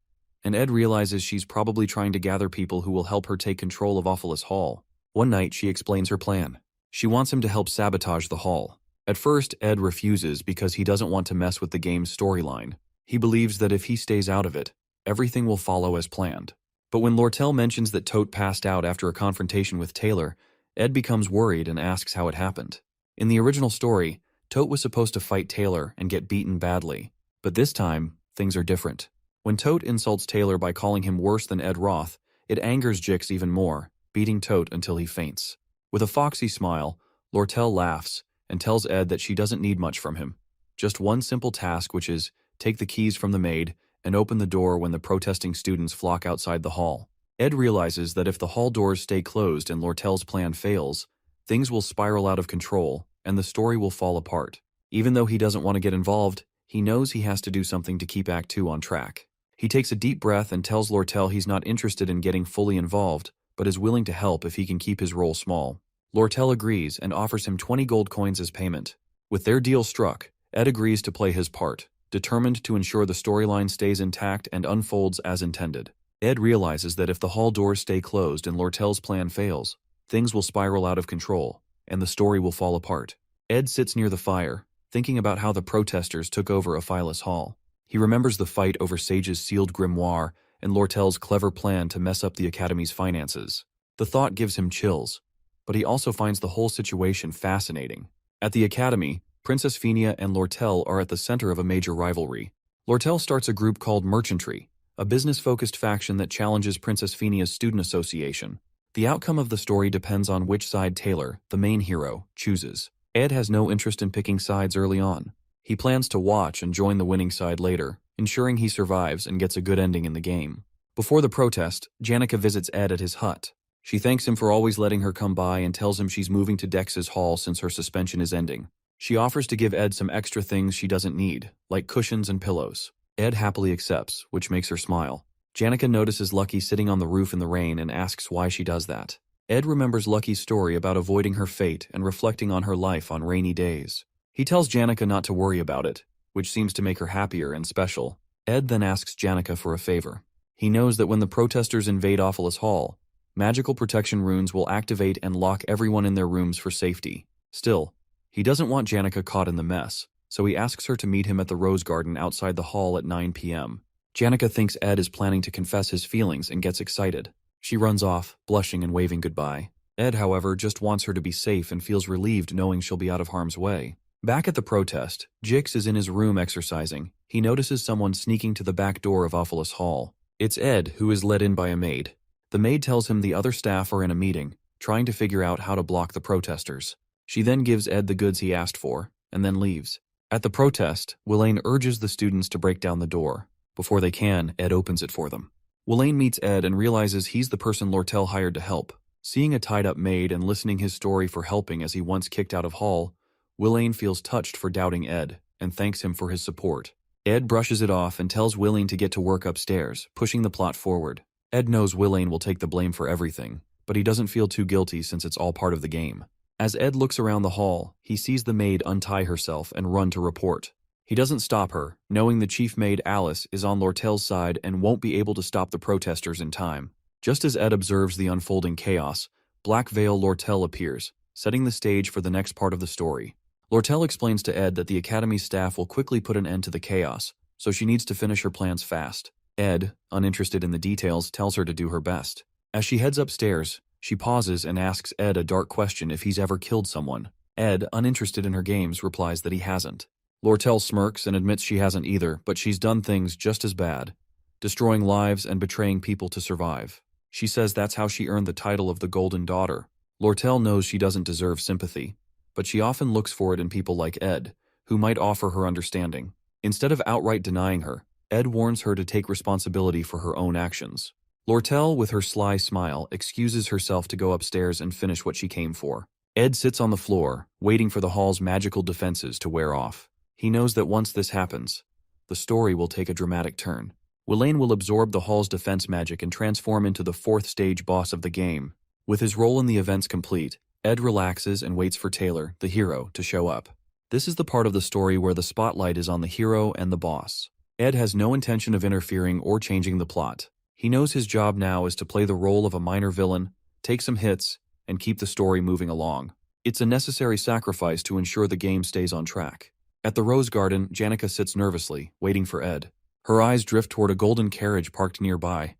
and Ed realizes she's probably trying to gather people who will help her take control of Ophelis Hall. One night, she explains her plan. She wants him to help sabotage the hall. At first, Ed refuses because he doesn't want to mess with the game's storyline. He believes that if he stays out of it, everything will follow as planned. But when Lortel mentions that Tote passed out after a confrontation with Taylor, Ed becomes worried and asks how it happened. In the original story, Tote was supposed to fight Taylor and get beaten badly. But this time, things are different. When Tote insults Taylor by calling him worse than Ed Roth, it angers Jix even more, beating Tote until he faints. With a foxy smile, Lortel laughs and tells Ed that she doesn't need much from him. Just one simple task, which is take the keys from the maid and open the door when the protesting students flock outside the hall. Ed realizes that if the hall doors stay closed and Lortel's plan fails, things will spiral out of control and the story will fall apart. Even though he doesn't want to get involved, he knows he has to do something to keep Act 2 on track. He takes a deep breath and tells Lortel he's not interested in getting fully involved, but is willing to help if he can keep his role small. Lortel agrees and offers him 20 gold coins as payment. With their deal struck, Ed agrees to play his part, determined to ensure the storyline stays intact and unfolds as intended. Ed realizes that if the hall doors stay closed and Lortel's plan fails, things will spiral out of control, and the story will fall apart. Ed sits near the fire, thinking about how the protesters took over Ophelis Hall. He remembers the fight over Sage's sealed grimoire and Lortel's clever plan to mess up the Academy's finances. The thought gives him chills, but he also finds the whole situation fascinating. At the Academy, Princess Phinia and Lortel are at the center of a major rivalry. Lortel starts a group called Merchantry, a business-focused faction that challenges Princess Phinia's student association. The outcome of the story depends on which side Taylor, the main hero, chooses. Ed has no interest in picking sides early on. He plans to watch and join the winning side later, ensuring he survives and gets a good ending in the game. Before the protest, Janica visits Ed at his hut. She thanks him for always letting her come by and tells him she's moving to Dex's hall since her suspension is ending. She offers to give Ed some extra things she doesn't need, like cushions and pillows. Ed happily accepts, which makes her smile. Janica notices Lucky sitting on the roof in the rain and asks why she does that. Ed remembers Lucky's story about avoiding her fate and reflecting on her life on rainy days. He tells Janica not to worry about it, which seems to make her happier and special. Ed then asks Janica for a favor. He knows that when the protesters invade Ophelis Hall, magical protection runes will activate and lock everyone in their rooms for safety. Still, he doesn't want Janica caught in the mess, so he asks her to meet him at the Rose Garden outside the hall at 9 p.m. Janica thinks Ed is planning to confess his feelings and gets excited. She runs off, blushing and waving goodbye. Ed, however, just wants her to be safe and feels relieved knowing she'll be out of harm's way. Back at the protest, Jix is in his room exercising. He notices someone sneaking to the back door of Ophelis Hall. It's Ed, who is let in by a maid. The maid tells him the other staff are in a meeting, trying to figure out how to block the protesters. She then gives Ed the goods he asked for, and then leaves. At the protest, Willain urges the students to break down the door. Before they can, Ed opens it for them. Willain meets Ed and realizes he's the person Lortel hired to help. Seeing a tied-up maid and listening his story for helping as he once kicked out of Hall, Willain feels touched for doubting Ed and thanks him for his support. Ed brushes it off and tells Willain to get to work upstairs, pushing the plot forward. Ed knows Willain will take the blame for everything, but he doesn't feel too guilty since it's all part of the game. As Ed looks around the hall, he sees the maid untie herself and run to report. He doesn't stop her, knowing the chief maid Alice is on Lortel's side and won't be able to stop the protesters in time. Just as Ed observes the unfolding chaos, Black Veil Lortel appears, setting the stage for the next part of the story. Lortel explains to Ed that the Academy's staff will quickly put an end to the chaos, so she needs to finish her plans fast. Ed, uninterested in the details, tells her to do her best. As she heads upstairs, she pauses and asks Ed a dark question if he's ever killed someone. Ed, uninterested in her games, replies that he hasn't. Lortel smirks and admits she hasn't either, but she's done things just as bad, destroying lives and betraying people to survive. She says that's how she earned the title of the Golden Daughter. Lortel knows she doesn't deserve sympathy, but she often looks for it in people like Ed, who might offer her understanding. Instead of outright denying her, Ed warns her to take responsibility for her own actions. Lortel, with her sly smile, excuses herself to go upstairs and finish what she came for. Ed sits on the floor, waiting for the hall's magical defenses to wear off. He knows that once this happens, the story will take a dramatic turn. Willain will absorb the hall's defense magic and transform into the fourth stage boss of the game. With his role in the events complete, Ed relaxes and waits for Taylor, the hero, to show up. This is the part of the story where the spotlight is on the hero and the boss. Ed has no intention of interfering or changing the plot. He knows his job now is to play the role of a minor villain, take some hits, and keep the story moving along. It's a necessary sacrifice to ensure the game stays on track. At the Rose Garden, Janica sits nervously, waiting for Ed. Her eyes drift toward a golden carriage parked nearby,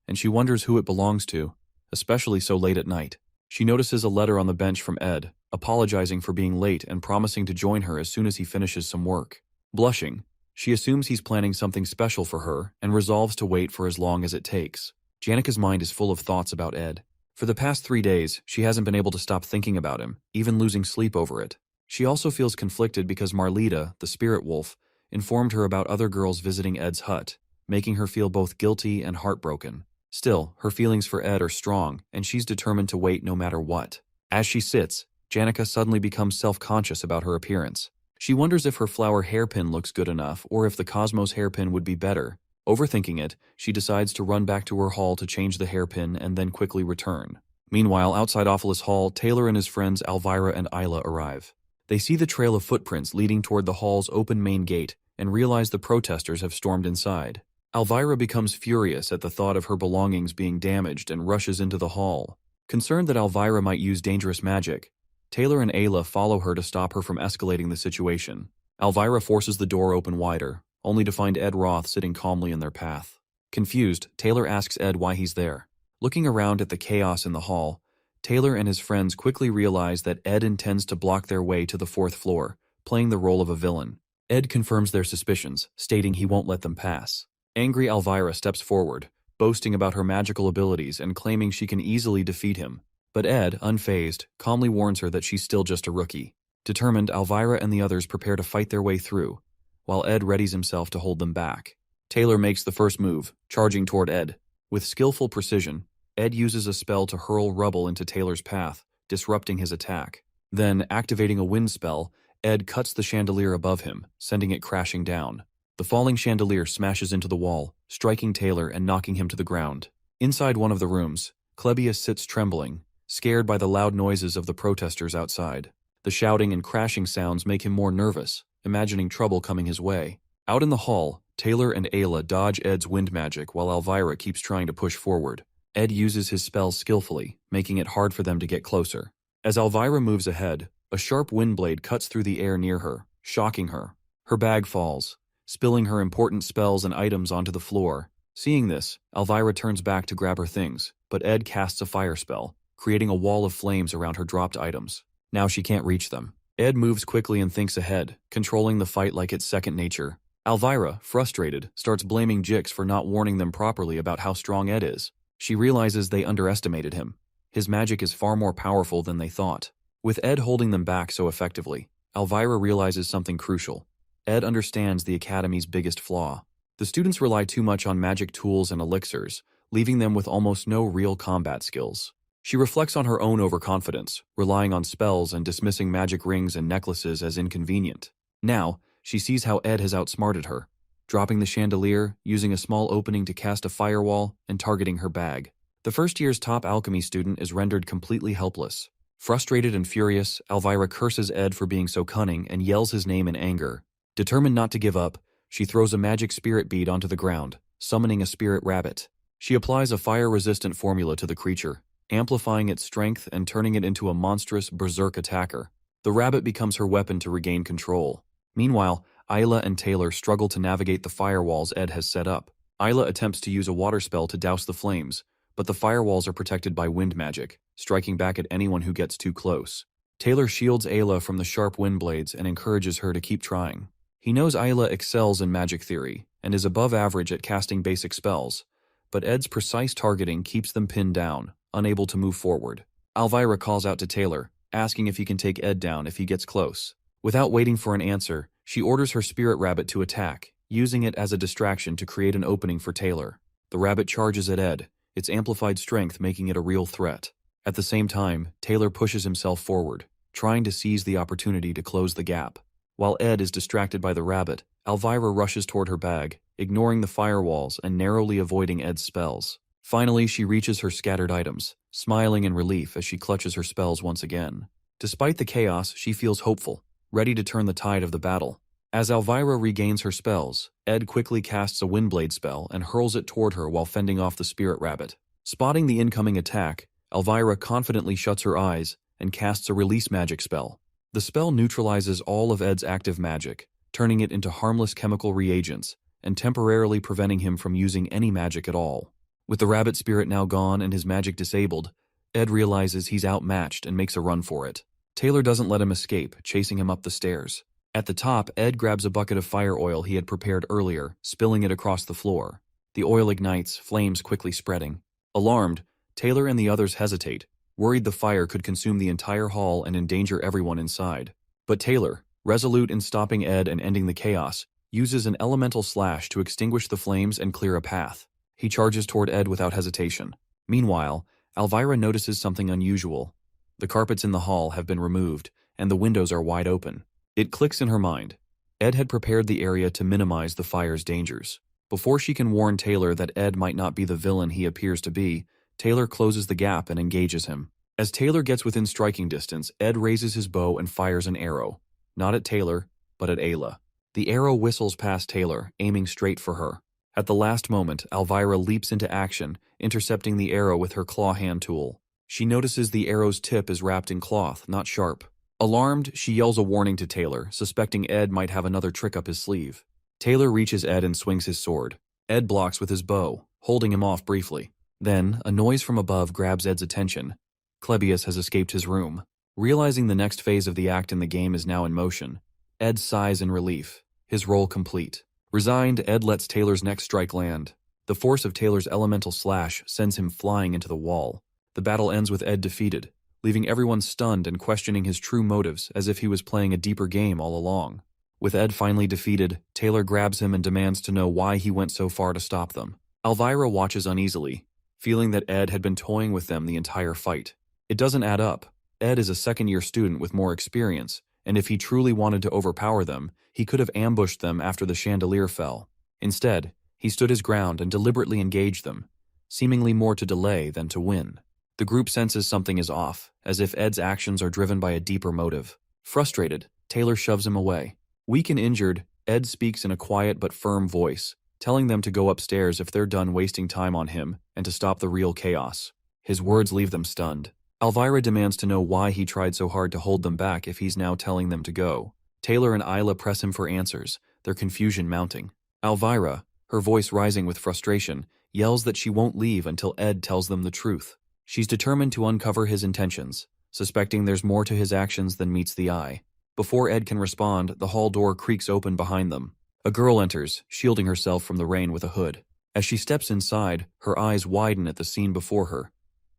and she wonders who it belongs to, especially so late at night. She notices a letter on the bench from Ed, apologizing for being late and promising to join her as soon as he finishes some work. Blushing, she assumes he's planning something special for her and resolves to wait for as long as it takes. Janica's mind is full of thoughts about Ed. For the past 3 days, she hasn't been able to stop thinking about him, even losing sleep over it. She also feels conflicted because Marlita, the spirit wolf, informed her about other girls visiting Ed's hut, making her feel both guilty and heartbroken. Still, her feelings for Ed are strong, and she's determined to wait no matter what. As she sits, Janica suddenly becomes self-conscious about her appearance. She wonders if her flower hairpin looks good enough or if the Cosmos hairpin would be better. Overthinking it, she decides to run back to her hall to change the hairpin and then quickly return. Meanwhile, outside Ophelis Hall, Taylor and his friends Elvira and Isla arrive. They see the trail of footprints leading toward the hall's open main gate and realize the protesters have stormed inside. Elvira becomes furious at the thought of her belongings being damaged and rushes into the hall. Concerned that Elvira might use dangerous magic, Taylor and Ayla follow her to stop her from escalating the situation. Elvira forces the door open wider, only to find Ed Roth sitting calmly in their path. Confused, Taylor asks Ed why he's there. Looking around at the chaos in the hall, Taylor and his friends quickly realize that Ed intends to block their way to the 4th floor, playing the role of a villain. Ed confirms their suspicions, stating he won't let them pass. Angry Elvira steps forward, boasting about her magical abilities and claiming she can easily defeat him. But Ed, unfazed, calmly warns her that she's still just a rookie. Determined, Elvira and the others prepare to fight their way through, while Ed readies himself to hold them back. Taylor makes the first move, charging toward Ed. With skillful precision, Ed uses a spell to hurl rubble into Taylor's path, disrupting his attack. Then, activating a wind spell, Ed cuts the chandelier above him, sending it crashing down. The falling chandelier smashes into the wall, striking Taylor and knocking him to the ground. Inside one of the rooms, Klebius sits trembling, scared by the loud noises of the protesters outside. The shouting and crashing sounds make him more nervous, imagining trouble coming his way. Out in the hall, Taylor and Ayla dodge Ed's wind magic while Elvira keeps trying to push forward. Ed uses his spells skillfully, making it hard for them to get closer. As Elvira moves ahead, a sharp wind blade cuts through the air near her, shocking her. Her bag falls, spilling her important spells and items onto the floor. Seeing this, Elvira turns back to grab her things, but Ed casts a fire spell, creating a wall of flames around her dropped items. Now she can't reach them. Ed moves quickly and thinks ahead, controlling the fight like it's second nature. Elvira, frustrated, starts blaming Jix for not warning them properly about how strong Ed is. She realizes they underestimated him. His magic is far more powerful than they thought. With Ed holding them back so effectively, Elvira realizes something crucial. Ed understands the Academy's biggest flaw. The students rely too much on magic tools and elixirs, leaving them with almost no real combat skills. She reflects on her own overconfidence, relying on spells and dismissing magic rings and necklaces as inconvenient. Now, she sees how Ed has outsmarted her, dropping the chandelier, using a small opening to cast a firewall, and targeting her bag. The first year's top alchemy student is rendered completely helpless. Frustrated and furious, Elvira curses Ed for being so cunning and yells his name in anger. Determined not to give up, she throws a magic spirit bead onto the ground, summoning a spirit rabbit. She applies a fire-resistant formula to the creature, amplifying its strength and turning it into a monstrous berserk attacker. The rabbit becomes her weapon to regain control. Meanwhile, Isla and Taylor struggle to navigate the firewalls Ed has set up. Isla attempts to use a water spell to douse the flames, but the firewalls are protected by wind magic, striking back at anyone who gets too close. Taylor shields Ayla from the sharp wind blades and encourages her to keep trying. He knows Isla excels in magic theory and is above average at casting basic spells, but Ed's precise targeting keeps them pinned down, unable to move forward. Elvira calls out to Taylor, asking if he can take Ed down if he gets close. Without waiting for an answer, she orders her spirit rabbit to attack, using it as a distraction to create an opening for Taylor. The rabbit charges at Ed, its amplified strength making it a real threat. At the same time, Taylor pushes himself forward, trying to seize the opportunity to close the gap. While Ed is distracted by the rabbit, Elvira rushes toward her bag, ignoring the firewalls and narrowly avoiding Ed's spells. Finally, she reaches her scattered items, smiling in relief as she clutches her spells once again. Despite the chaos, she feels hopeful, ready to turn the tide of the battle. As Elvira regains her spells, Ed quickly casts a Windblade spell and hurls it toward her while fending off the spirit rabbit. Spotting the incoming attack, Elvira confidently shuts her eyes and casts a release magic spell. The spell neutralizes all of Ed's active magic, turning it into harmless chemical reagents and temporarily preventing him from using any magic at all. With the rabbit spirit now gone and his magic disabled, Ed realizes he's outmatched and makes a run for it. Taylor doesn't let him escape, chasing him up the stairs. At the top, Ed grabs a bucket of fire oil he had prepared earlier, spilling it across the floor. The oil ignites, flames quickly spreading. Alarmed, Taylor and the others hesitate, worried the fire could consume the entire hall and endanger everyone inside. But Taylor, resolute in stopping Ed and ending the chaos, uses an elemental slash to extinguish the flames and clear a path. He charges toward Ed without hesitation. Meanwhile, Elvira notices something unusual. The carpets in the hall have been removed, and the windows are wide open. It clicks in her mind. Ed had prepared the area to minimize the fire's dangers. Before she can warn Taylor that Ed might not be the villain he appears to be, Taylor closes the gap and engages him. As Taylor gets within striking distance, Ed raises his bow and fires an arrow. Not at Taylor, but at Ayla. The arrow whistles past Taylor, aiming straight for her. At the last moment, Elvira leaps into action, intercepting the arrow with her claw hand tool. She notices the arrow's tip is wrapped in cloth, not sharp. Alarmed, she yells a warning to Taylor, suspecting Ed might have another trick up his sleeve. Taylor reaches Ed and swings his sword. Ed blocks with his bow, holding him off briefly. Then, a noise from above grabs Ed's attention. Clebius has escaped his room. Realizing the next phase of the act in the game is now in motion, Ed sighs in relief, his role complete. Resigned, Ed lets Taylor's next strike land. The force of Taylor's elemental slash sends him flying into the wall. The battle ends with Ed defeated, leaving everyone stunned and questioning his true motives as if he was playing a deeper game all along. With Ed finally defeated, Taylor grabs him and demands to know why he went so far to stop them. Elvira watches uneasily, feeling that Ed had been toying with them the entire fight. It doesn't add up. Ed is a second-year student with more experience, and if he truly wanted to overpower them, he could have ambushed them after the chandelier fell. Instead, he stood his ground and deliberately engaged them, seemingly more to delay than to win. The group senses something is off, as if Ed's actions are driven by a deeper motive. Frustrated, Taylor shoves him away. Weak and injured, Ed speaks in a quiet but firm voice, telling them to go upstairs if they're done wasting time on him and to stop the real chaos. His words leave them stunned. Elvira demands to know why he tried so hard to hold them back if he's now telling them to go. Taylor and Isla press him for answers, their confusion mounting. Elvira, her voice rising with frustration, yells that she won't leave until Ed tells them the truth. She's determined to uncover his intentions, suspecting there's more to his actions than meets the eye. Before Ed can respond, the hall door creaks open behind them. A girl enters, shielding herself from the rain with a hood. As she steps inside, her eyes widen at the scene before her.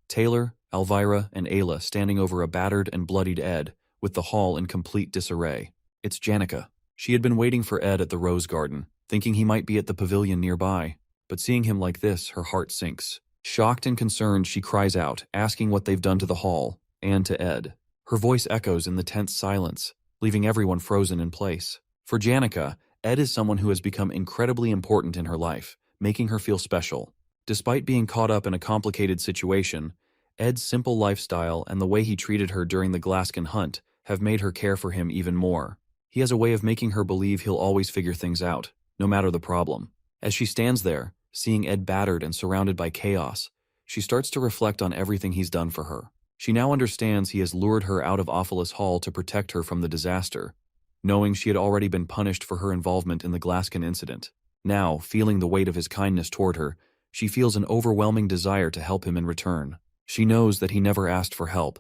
Taylor, Elvira, and Ayla standing over a battered and bloodied Ed, with the hall in complete disarray. It's Janica. She had been waiting for Ed at the Rose Garden, thinking he might be at the pavilion nearby, but seeing him like this, her heart sinks. Shocked and concerned, she cries out, asking what they've done to the hall, and to Ed. Her voice echoes in the tense silence, leaving everyone frozen in place. For Janica, Ed is someone who has become incredibly important in her life, making her feel special. Despite being caught up in a complicated situation, Ed's simple lifestyle and the way he treated her during the Glaskin hunt have made her care for him even more. He has a way of making her believe he'll always figure things out, no matter the problem. As she stands there, seeing Ed battered and surrounded by chaos, she starts to reflect on everything he's done for her. She now understands he has lured her out of Ophelis Hall to protect her from the disaster, knowing she had already been punished for her involvement in the Glaskin incident. Now, feeling the weight of his kindness toward her, she feels an overwhelming desire to help him in return. She knows that he never asked for help,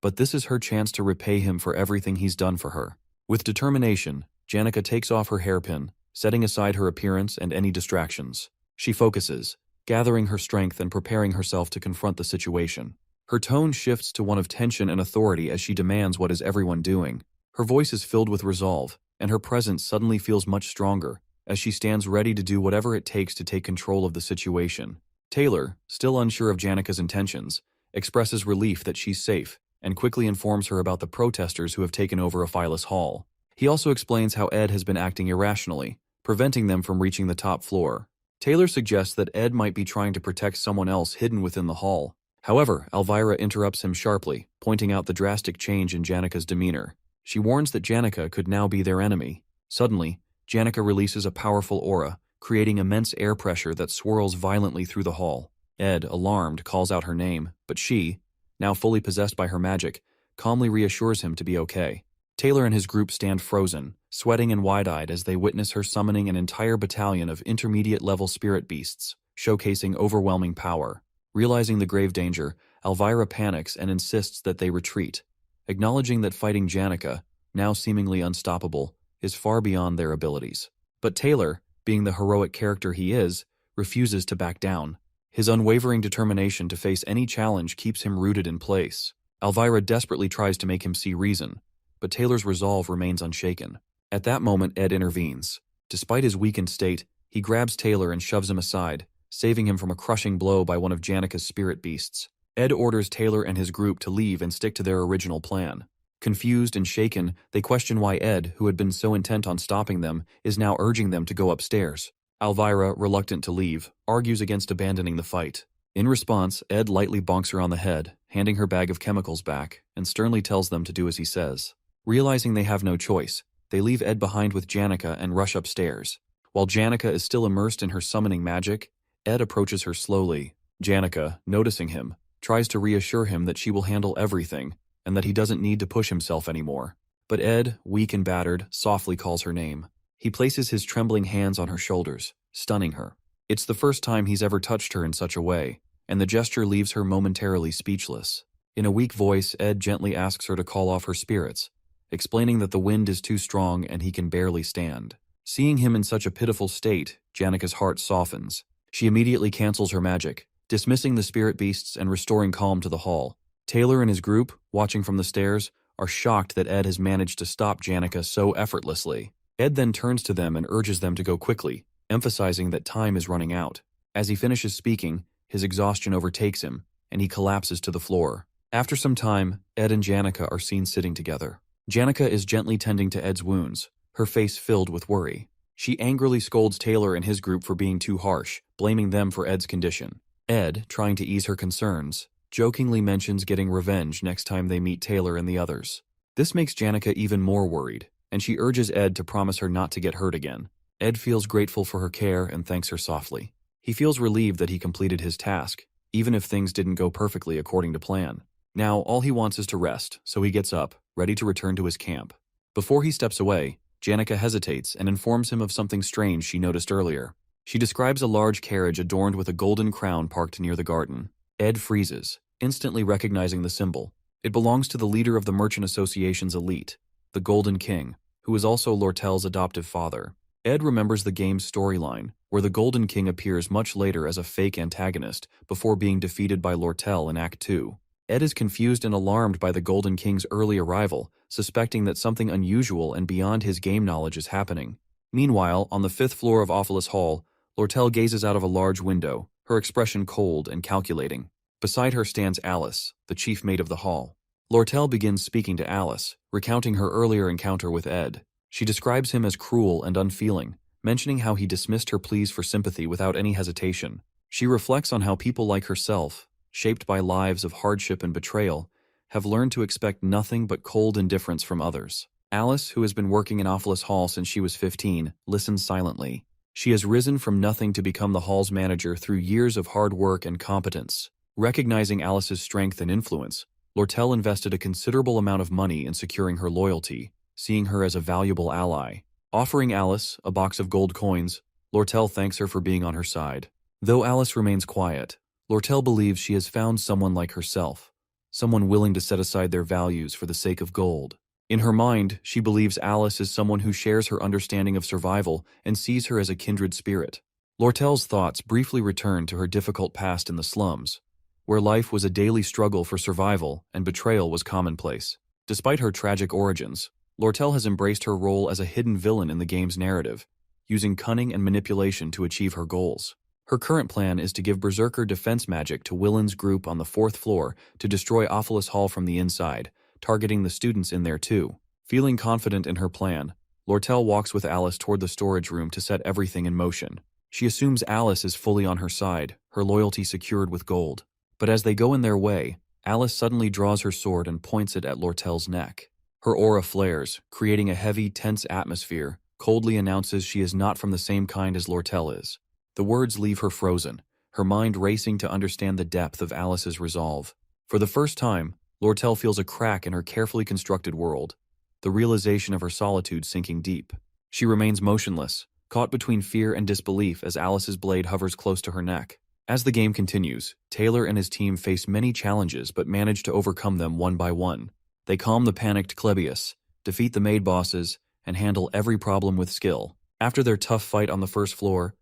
but this is her chance to repay him for everything he's done for her. With determination, Janica takes off her hairpin, setting aside her appearance and any distractions. She focuses, gathering her strength and preparing herself to confront the situation. Her tone shifts to one of tension and authority as she demands what is everyone doing. Her voice is filled with resolve, and her presence suddenly feels much stronger, as she stands ready to do whatever it takes to take control of the situation. Taylor, still unsure of Janica's intentions, expresses relief that she's safe, and quickly informs her about the protesters who have taken over Ophelis Hall. He also explains how Ed has been acting irrationally, preventing them from reaching the top floor. Taylor suggests that Ed might be trying to protect someone else hidden within the hall. However, Elvira interrupts him sharply, pointing out the drastic change in Janica's demeanor. She warns that Janica could now be their enemy. Suddenly, Janica releases a powerful aura, creating immense air pressure that swirls violently through the hall. Ed, alarmed, calls out her name, but she, now fully possessed by her magic, calmly reassures him to be okay. Taylor and his group stand frozen, sweating and wide-eyed as they witness her summoning an entire battalion of intermediate-level spirit beasts, showcasing overwhelming power. Realizing the grave danger, Elvira panics and insists that they retreat, acknowledging that fighting Janica, now seemingly unstoppable, is far beyond their abilities. But Taylor, being the heroic character he is, refuses to back down. His unwavering determination to face any challenge keeps him rooted in place. Elvira desperately tries to make him see reason, but Taylor's resolve remains unshaken. At that moment, Ed intervenes. Despite his weakened state, he grabs Taylor and shoves him aside, saving him from a crushing blow by one of Janica's spirit beasts. Ed orders Taylor and his group to leave and stick to their original plan. Confused and shaken, they question why Ed, who had been so intent on stopping them, is now urging them to go upstairs. Elvira, reluctant to leave, argues against abandoning the fight. In response, Ed lightly bonks her on the head, handing her bag of chemicals back, and sternly tells them to do as he says. Realizing they have no choice, they leave Ed behind with Janica and rush upstairs. While Janica is still immersed in her summoning magic, Ed approaches her slowly. Janica, noticing him, tries to reassure him that she will handle everything, and that he doesn't need to push himself anymore. But Ed, weak and battered, softly calls her name. He places his trembling hands on her shoulders, stunning her. It's the first time he's ever touched her in such a way, and the gesture leaves her momentarily speechless. In a weak voice, Ed gently asks her to call off her spirits, explaining that the wind is too strong and he can barely stand. Seeing him in such a pitiful state, Janica's heart softens. She immediately cancels her magic, dismissing the spirit beasts and restoring calm to the hall. Taylor and his group, watching from the stairs, are shocked that Ed has managed to stop Janica so effortlessly. Ed then turns to them and urges them to go quickly, emphasizing that time is running out. As he finishes speaking, his exhaustion overtakes him, and he collapses to the floor. After some time, Ed and Janica are seen sitting together. Janica is gently tending to Ed's wounds, her face filled with worry. She angrily scolds Taylor and his group for being too harsh, blaming them for Ed's condition. Ed, trying to ease her concerns, jokingly mentions getting revenge next time they meet Taylor and the others. This makes Janica even more worried, and she urges Ed to promise her not to get hurt again. Ed feels grateful for her care and thanks her softly. He feels relieved that he completed his task, even if things didn't go perfectly according to plan. Now, all he wants is to rest, so he gets up, ready to return to his camp. Before he steps away, Janica hesitates and informs him of something strange she noticed earlier. She describes a large carriage adorned with a golden crown parked near the garden. Ed freezes, instantly recognizing the symbol. It belongs to the leader of the Merchant Association's elite, the Golden King, who is also Lortel's adoptive father. Ed remembers the game's storyline, where the Golden King appears much later as a fake antagonist before being defeated by Lortel in Act 2. Ed is confused and alarmed by the Golden King's early arrival, suspecting that something unusual and beyond his game knowledge is happening. Meanwhile, on the 5th floor of Ophelis Hall, Lortel gazes out of a large window, her expression cold and calculating. Beside her stands Alice, the chief mate of the hall. Lortel begins speaking to Alice, recounting her earlier encounter with Ed. She describes him as cruel and unfeeling, mentioning how he dismissed her pleas for sympathy without any hesitation. She reflects on how people like herself, shaped by lives of hardship and betrayal, have learned to expect nothing but cold indifference from others. Alice, who has been working in Ophelis Hall since she was 15, listens silently. She has risen from nothing to become the hall's manager through years of hard work and competence. Recognizing Alice's strength and influence, Lortel invested a considerable amount of money in securing her loyalty, seeing her as a valuable ally. Offering Alice a box of gold coins, Lortel thanks her for being on her side. Though Alice remains quiet, Lortel believes she has found someone like herself, someone willing to set aside their values for the sake of gold. In her mind, she believes Alice is someone who shares her understanding of survival and sees her as a kindred spirit. Lortel's thoughts briefly return to her difficult past in the slums, where life was a daily struggle for survival and betrayal was commonplace. Despite her tragic origins, Lortel has embraced her role as a hidden villain in the game's narrative, using cunning and manipulation to achieve her goals. Her current plan is to give Berserker defense magic to Willen's group on the 4th floor to destroy Ophelis Hall from the inside, targeting the students in there too. Feeling confident in her plan, Lortel walks with Alice toward the storage room to set everything in motion. She assumes Alice is fully on her side, her loyalty secured with gold. But as they go in their way, Alice suddenly draws her sword and points it at Lortel's neck. Her aura flares, creating a heavy, tense atmosphere, coldly announces she is not from the same kind as Lortel is. The words leave her frozen, her mind racing to understand the depth of Alice's resolve. For the first time, Lortel feels a crack in her carefully constructed world, the realization of her solitude sinking deep. She remains motionless, caught between fear and disbelief as Alice's blade hovers close to her neck. As the game continues, Taylor and his team face many challenges but manage to overcome them one by one. They calm the panicked Klebius, defeat the maid bosses, and handle every problem with skill. After their tough fight on the 1st floor,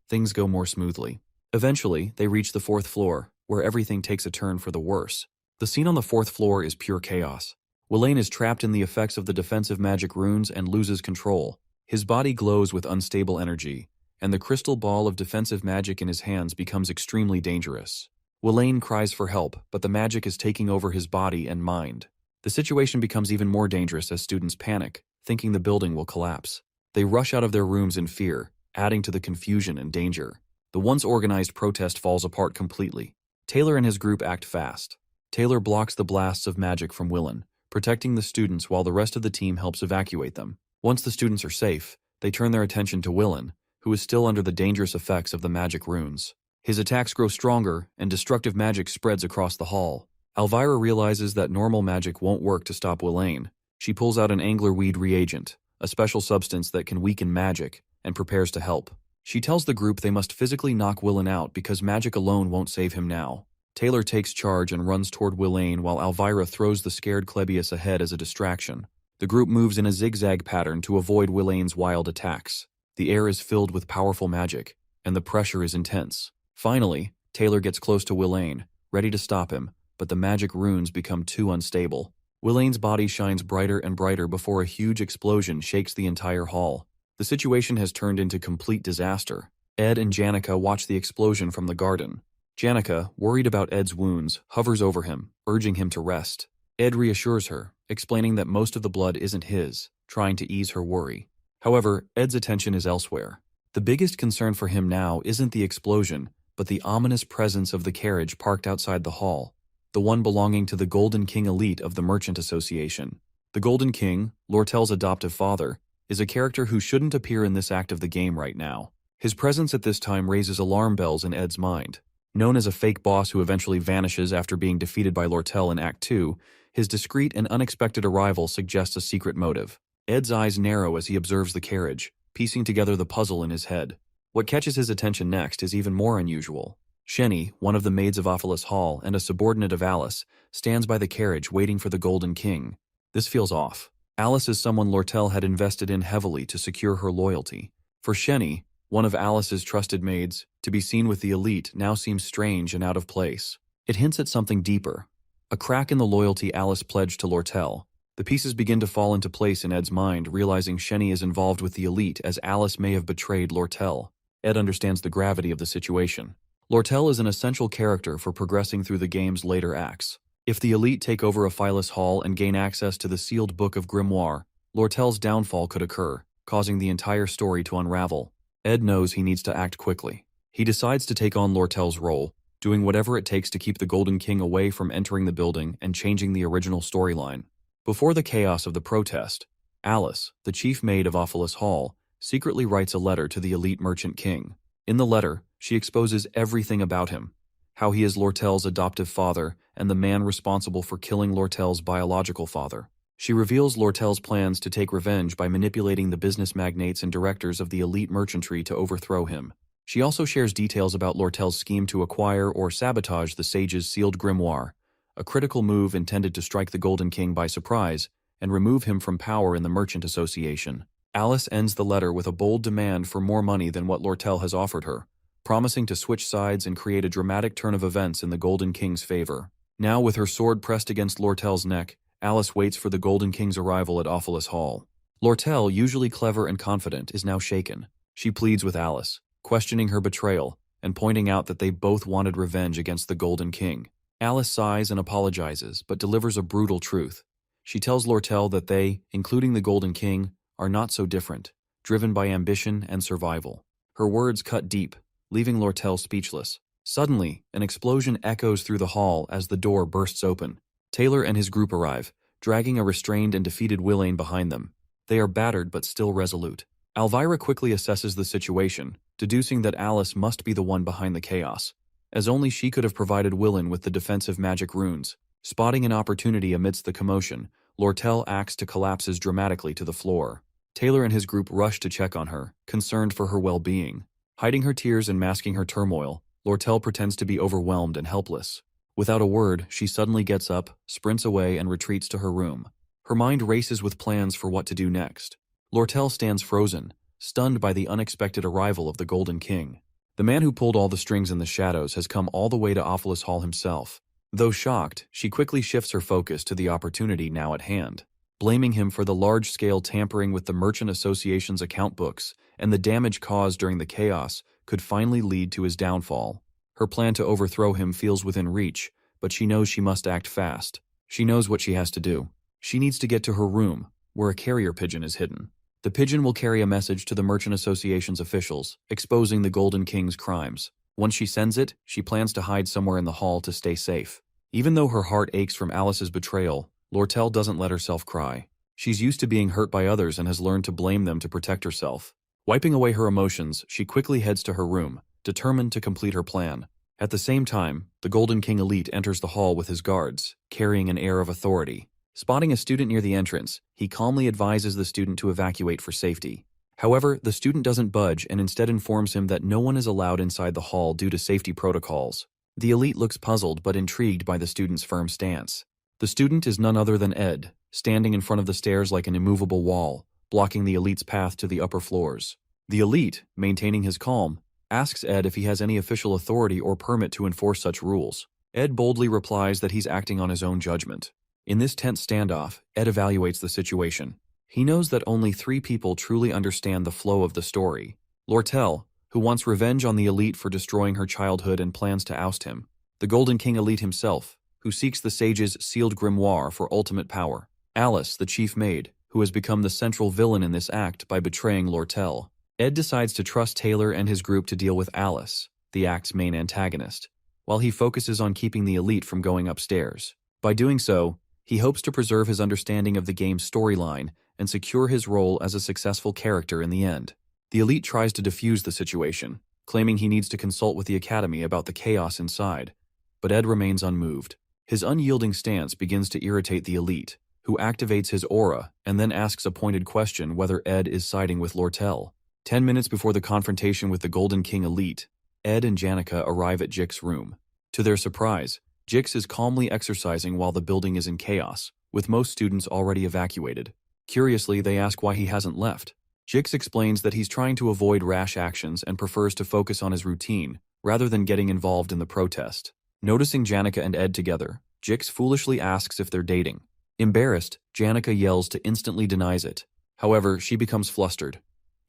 things go more smoothly. Eventually, they reach the 4th floor, where everything takes a turn for the worse. The scene on the 4th floor is pure chaos. Willen is trapped in the effects of the defensive magic runes and loses control. His body glows with unstable energy, and the crystal ball of defensive magic in his hands becomes extremely dangerous. Willen cries for help, but the magic is taking over his body and mind. The situation becomes even more dangerous as students panic, thinking the building will collapse. They rush out of their rooms in fear, adding to the confusion and danger. The once organized protest falls apart completely. Taylor and his group act fast. Taylor blocks the blasts of magic from Willen, protecting the students while the rest of the team helps evacuate them. Once the students are safe, they turn their attention to Willen, who is still under the dangerous effects of the magic runes. His attacks grow stronger, and destructive magic spreads across the hall. Elvira realizes that normal magic won't work to stop Willen. She pulls out an anglerweed reagent, a special substance that can weaken magic, and prepares to help. She tells the group they must physically knock Willen out because magic alone won't save him now. Taylor takes charge and runs toward Willen while Elvira throws the scared Klebius ahead as a distraction. The group moves in a zigzag pattern to avoid Willen's wild attacks. The air is filled with powerful magic, and the pressure is intense. Finally, Taylor gets close to Willen, ready to stop him, but the magic runes become too unstable. Willen's body shines brighter and brighter before a huge explosion shakes the entire hall. The situation has turned into complete disaster. Ed and Janica watch the explosion from the garden. Janica, worried about Ed's wounds, hovers over him, urging him to rest. Ed reassures her, explaining that most of the blood isn't his, trying to ease her worry. However, Ed's attention is elsewhere. The biggest concern for him now isn't the explosion, but the ominous presence of the carriage parked outside the hall, the one belonging to the Golden King elite of the Merchant Association. The Golden King, Lortel's adoptive father, is a character who shouldn't appear in this act of the game right now. His presence at this time raises alarm bells in Ed's mind. Known as a fake boss who eventually vanishes after being defeated by Lortel in Act 2, his discreet and unexpected arrival suggests a secret motive. Ed's eyes narrow as he observes the carriage, piecing together the puzzle in his head. What catches his attention next is even more unusual. Shenny, one of the maids of Ophelis Hall and a subordinate of Alice, stands by the carriage waiting for the Golden King. This feels off. Alice is someone Lortel had invested in heavily to secure her loyalty. For Shenny, one of Alice's trusted maids, to be seen with the elite now seems strange and out of place. It hints at something deeper. A crack in the loyalty Alice pledged to Lortel. The pieces begin to fall into place in Ed's mind, realizing Shenny is involved with the elite as Alice may have betrayed Lortel. Ed understands the gravity of the situation. Lortel is an essential character for progressing through the game's later acts. If the elite take over Ophelis Hall and gain access to the sealed Book of Grimoire, Lortel's downfall could occur, causing the entire story to unravel. Ed knows he needs to act quickly. He decides to take on Lortel's role, doing whatever it takes to keep the Golden King away from entering the building and changing the original storyline. Before the chaos of the protest, Alice, the chief maid of Ophelis Hall, secretly writes a letter to the elite merchant king. In the letter, she exposes everything about him, how he is Lortel's adoptive father and the man responsible for killing Lortel's biological father. She reveals Lortel's plans to take revenge by manipulating the business magnates and directors of the elite merchantry to overthrow him. She also shares details about Lortel's scheme to acquire or sabotage the sage's sealed grimoire, a critical move intended to strike the Golden King by surprise and remove him from power in the Merchant Association. Alice ends the letter with a bold demand for more money than what Lortel has offered her, promising to switch sides and create a dramatic turn of events in the Golden King's favor. Now, with her sword pressed against Lortel's neck, Alice waits for the Golden King's arrival at Ophelis Hall. Lortel, usually clever and confident, is now shaken. She pleads with Alice, questioning her betrayal and pointing out that they both wanted revenge against the Golden King. Alice sighs and apologizes, but delivers a brutal truth. She tells Lortel that they, including the Golden King, are not so different, driven by ambition and survival. Her words cut deep, leaving Lortel speechless. Suddenly, an explosion echoes through the hall as the door bursts open. Taylor and his group arrive, dragging a restrained and defeated Willain behind them. They are battered but still resolute. Elvira quickly assesses the situation, deducing that Alice must be the one behind the chaos, as only she could have provided Willain with the defensive magic runes. Spotting an opportunity amidst the commotion, Lortel acts to collapses dramatically to the floor. Taylor and his group rush to check on her, concerned for her well-being. Hiding her tears and masking her turmoil, Lortel pretends to be overwhelmed and helpless. Without a word, she suddenly gets up, sprints away, and retreats to her room. Her mind races with plans for what to do next. Lortel stands frozen, stunned by the unexpected arrival of the Golden King. The man who pulled all the strings in the shadows has come all the way to Ophelis Hall himself. Though shocked, she quickly shifts her focus to the opportunity now at hand, blaming him for the large-scale tampering with the Merchant Association's account books and the damage caused during the chaos could finally lead to his downfall. Her plan to overthrow him feels within reach, but she knows she must act fast. She knows what she has to do. She needs to get to her room, where a carrier pigeon is hidden. The pigeon will carry a message to the Merchant Association's officials, exposing the Golden King's crimes. Once she sends it, she plans to hide somewhere in the hall to stay safe. Even though her heart aches from Alice's betrayal, Lortel doesn't let herself cry. She's used to being hurt by others and has learned to blame them to protect herself. Wiping away her emotions, she quickly heads to her room, determined to complete her plan. At the same time, the Golden King elite enters the hall with his guards, carrying an air of authority. Spotting a student near the entrance, he calmly advises the student to evacuate for safety. However, the student doesn't budge and instead informs him that no one is allowed inside the hall due to safety protocols. The elite looks puzzled but intrigued by the student's firm stance. The student is none other than Ed, standing in front of the stairs like an immovable wall, blocking the elite's path to the upper floors. The elite, maintaining his calm, asks Ed if he has any official authority or permit to enforce such rules. Ed boldly replies that he's acting on his own judgment. In this tense standoff, Ed evaluates the situation. He knows that only 3 people truly understand the flow of the story. Lortel, who wants revenge on the elite for destroying her childhood and plans to oust him. The Golden King elite himself, who seeks the sage's sealed grimoire for ultimate power. Alice, the chief maid, who has become the central villain in this act by betraying Lortel. Ed decides to trust Taylor and his group to deal with Alice, the act's main antagonist, while he focuses on keeping the elite from going upstairs. By doing so, he hopes to preserve his understanding of the game's storyline and secure his role as a successful character in the end. The elite tries to defuse the situation, claiming he needs to consult with the Academy about the chaos inside, but Ed remains unmoved. His unyielding stance begins to irritate the elite, who activates his aura and then asks a pointed question whether Ed is siding with Lortel. 10 minutes before the confrontation with the Golden King elite, Ed and Janica arrive at Jix's room. To their surprise, Jix is calmly exercising while the building is in chaos, with most students already evacuated. Curiously, they ask why he hasn't left. Jix explains that he's trying to avoid rash actions and prefers to focus on his routine, rather than getting involved in the protest. Noticing Janica and Ed together, Jix foolishly asks if they're dating. Embarrassed, Janica yells to instantly denies it. However, she becomes flustered,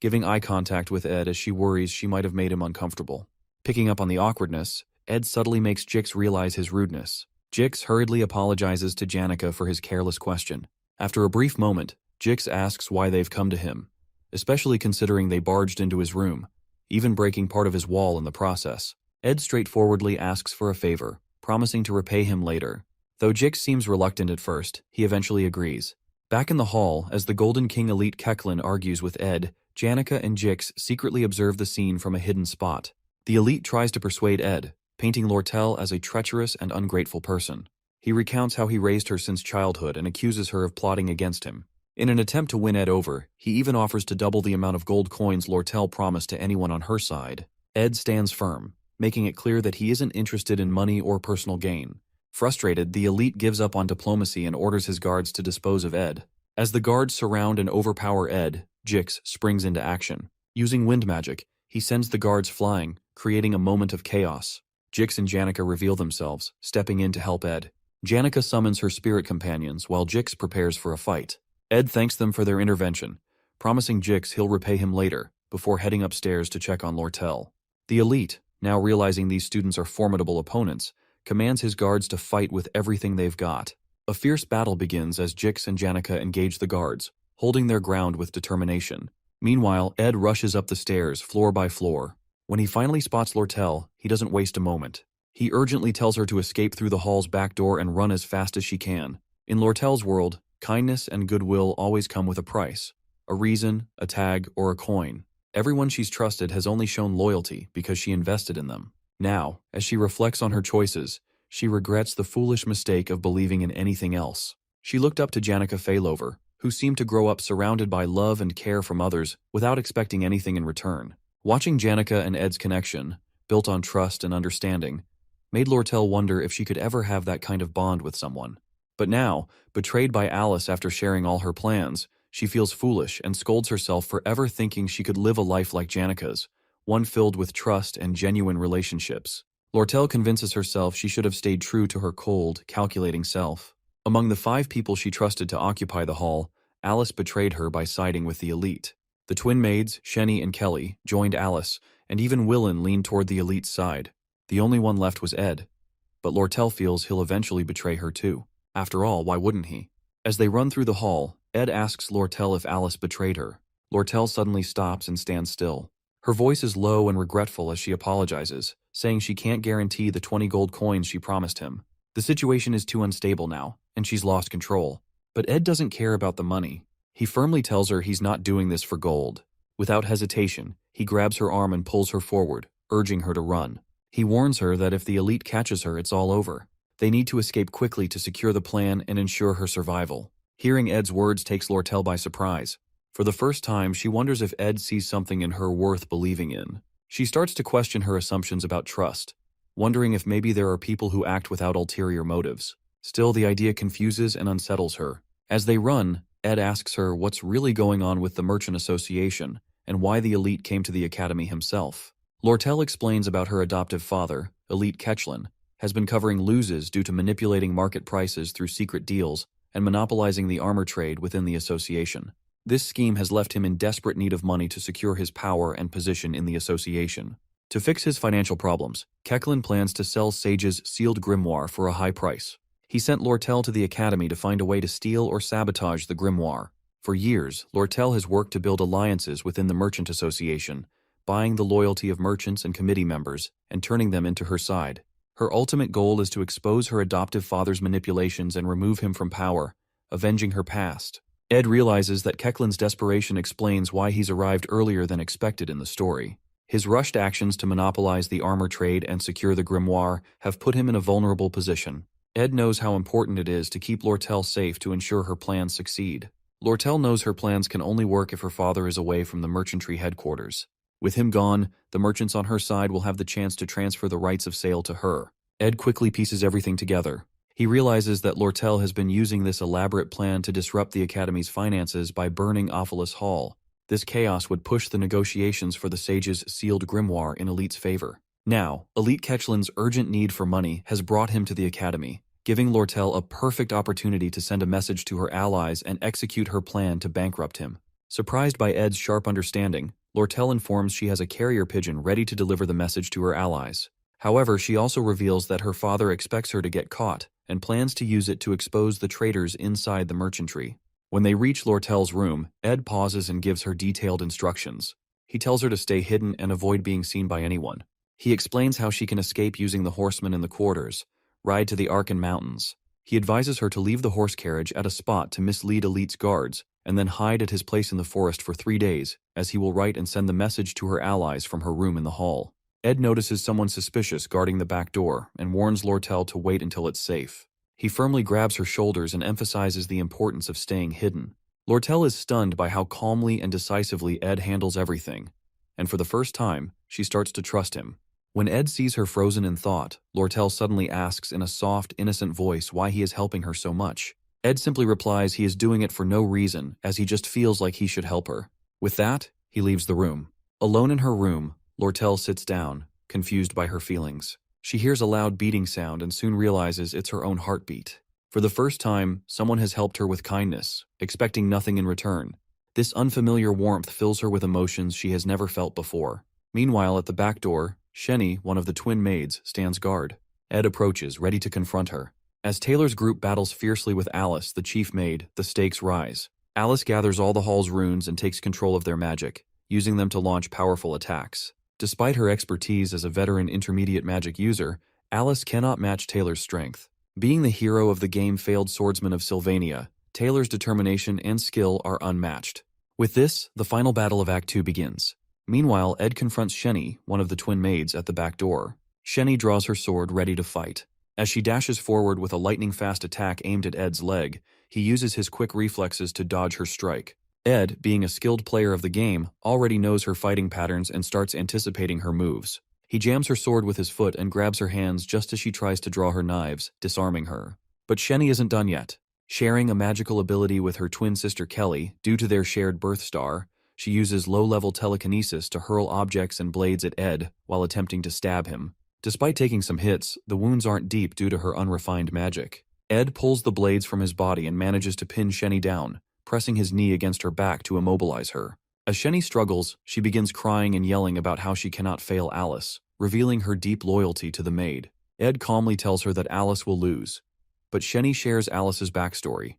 giving eye contact with Ed as she worries she might have made him uncomfortable. Picking up on the awkwardness, Ed subtly makes Jix realize his rudeness. Jix hurriedly apologizes to Janica for his careless question. After a brief moment, Jix asks why they've come to him, especially considering they barged into his room, even breaking part of his wall in the process. Ed straightforwardly asks for a favor, promising to repay him later. Though Jix seems reluctant at first, he eventually agrees. Back in the hall, as the Golden King elite Keklin argues with Ed, Janica and Jix secretly observe the scene from a hidden spot. The elite tries to persuade Ed, painting Lortel as a treacherous and ungrateful person. He recounts how he raised her since childhood and accuses her of plotting against him. In an attempt to win Ed over, he even offers to double the amount of gold coins Lortel promised to anyone on her side. Ed stands firm, making it clear that he isn't interested in money or personal gain. Frustrated, the elite gives up on diplomacy and orders his guards to dispose of Ed. As the guards surround and overpower Ed, Jix springs into action. Using wind magic, he sends the guards flying, creating a moment of chaos. Jix and Janica reveal themselves, stepping in to help Ed. Janica summons her spirit companions while Jix prepares for a fight. Ed thanks them for their intervention, promising Jix he'll repay him later, before heading upstairs to check on Lortel. The elite, now realizing these students are formidable opponents, commands his guards to fight with everything they've got. A fierce battle begins as Jix and Janica engage the guards, holding their ground with determination. Meanwhile, Ed rushes up the stairs, floor by floor. When he finally spots Lortel, he doesn't waste a moment. He urgently tells her to escape through the hall's back door and run as fast as she can. In Lortel's world, kindness and goodwill always come with a price. A reason, a tag, or a coin. Everyone she's trusted has only shown loyalty because she invested in them. Now, as she reflects on her choices, she regrets the foolish mistake of believing in anything else. She looked up to Janica Failover, who seemed to grow up surrounded by love and care from others without expecting anything in return. Watching Janica and Ed's connection, built on trust and understanding, made Lortel wonder if she could ever have that kind of bond with someone. But now, betrayed by Alice after sharing all her plans, she feels foolish and scolds herself for ever thinking she could live a life like Janica's, one filled with trust and genuine relationships. Lortel convinces herself she should have stayed true to her cold, calculating self. Among the 5 people she trusted to occupy the hall, Alice betrayed her by siding with the elite. The twin maids, Shenny and Kelly, joined Alice, and even Willen leaned toward the elite's side. The only one left was Ed. But Lortel feels he'll eventually betray her too. After all, why wouldn't he? As they run through the hall, Ed asks Lortel if Alice betrayed her. Lortel suddenly stops and stands still. Her voice is low and regretful as she apologizes, saying she can't guarantee the 20 gold coins she promised him. The situation is too unstable now, and she's lost control. But Ed doesn't care about the money. He firmly tells her he's not doing this for gold. Without hesitation, he grabs her arm and pulls her forward, urging her to run. He warns her that if the elite catches her, it's all over. They need to escape quickly to secure the plan and ensure her survival. Hearing Ed's words takes Lortel by surprise. For the first time, she wonders if Ed sees something in her worth believing in. She starts to question her assumptions about trust, wondering if maybe there are people who act without ulterior motives. Still, the idea confuses and unsettles her. As they run, Ed asks her what's really going on with the Merchant Association and why the elite came to the academy himself. Lortel explains about her adoptive father, Elite Ketchlin, has been covering losses due to manipulating market prices through secret deals and monopolizing the armor trade within the association. This scheme has left him in desperate need of money to secure his power and position in the association. To fix his financial problems, Ketchlin plans to sell Sage's sealed grimoire for a high price. He sent Lortel to the academy to find a way to steal or sabotage the grimoire. For years, Lortel has worked to build alliances within the Merchant Association, buying the loyalty of merchants and committee members and turning them into her side. Her ultimate goal is to expose her adoptive father's manipulations and remove him from power, avenging her past. Ed realizes that Kecklin's desperation explains why he's arrived earlier than expected in the story. His rushed actions to monopolize the armor trade and secure the grimoire have put him in a vulnerable position. Ed knows how important it is to keep Lortel safe to ensure her plans succeed. Lortel knows her plans can only work if her father is away from the merchantry headquarters. With him gone, the merchants on her side will have the chance to transfer the rights of sale to her. Ed quickly pieces everything together. He realizes that Lortel has been using this elaborate plan to disrupt the Academy's finances by burning Ophelis Hall. This chaos would push the negotiations for the sage's sealed grimoire in Elite's favor. Now, Elite Ketchlin's urgent need for money has brought him to the Academy, giving Lortel a perfect opportunity to send a message to her allies and execute her plan to bankrupt him. Surprised by Ed's sharp understanding, Lortel informs she has a carrier pigeon ready to deliver the message to her allies. However, she also reveals that her father expects her to get caught and plans to use it to expose the traitors inside the merchantry. When they reach Lortel's room, Ed pauses and gives her detailed instructions. He tells her to stay hidden and avoid being seen by anyone. He explains how she can escape using the horsemen in the quarters, ride to the Arkan Mountains. He advises her to leave the horse carriage at a spot to mislead Elite's guards, and then hide at his place in the forest for 3 days, as he will write and send the message to her allies from her room in the hall. Ed notices someone suspicious guarding the back door and warns Lortel to wait until it's safe. He firmly grabs her shoulders and emphasizes the importance of staying hidden. Lortel is stunned by how calmly and decisively Ed handles everything, and for the first time, she starts to trust him. When Ed sees her frozen in thought, Lortel suddenly asks in a soft, innocent voice why he is helping her so much. Ed simply replies he is doing it for no reason, as he just feels like he should help her. With that, he leaves the room. Alone in her room, Lortel sits down, confused by her feelings. She hears a loud beating sound and soon realizes it's her own heartbeat. For the first time, someone has helped her with kindness, expecting nothing in return. This unfamiliar warmth fills her with emotions she has never felt before. Meanwhile, at the back door, Shenny, one of the twin maids, stands guard. Ed approaches, ready to confront her. As Taylor's group battles fiercely with Alice, the chief maid, the stakes rise. Alice gathers all the hall's runes and takes control of their magic, using them to launch powerful attacks. Despite her expertise as a veteran intermediate magic user, Alice cannot match Taylor's strength. Being the hero of the game-failed swordsman of Sylvania, Taylor's determination and skill are unmatched. With this, the final battle of Act 2 begins. Meanwhile, Ed confronts Shenny, one of the twin maids, at the back door. Shenny draws her sword, ready to fight. As she dashes forward with a lightning-fast attack aimed at Ed's leg, he uses his quick reflexes to dodge her strike. Ed, being a skilled player of the game, already knows her fighting patterns and starts anticipating her moves. He jams her sword with his foot and grabs her hands just as she tries to draw her knives, disarming her. But Shenny isn't done yet. Sharing a magical ability with her twin sister Kelly, due to their shared birth star, she uses low-level telekinesis to hurl objects and blades at Ed while attempting to stab him. Despite taking some hits, the wounds aren't deep due to her unrefined magic. Ed pulls the blades from his body and manages to pin Shenny down, pressing his knee against her back to immobilize her. As Shenny struggles, she begins crying and yelling about how she cannot fail Alice, revealing her deep loyalty to the maid. Ed calmly tells her that Alice will lose. But Shenny shares Alice's backstory,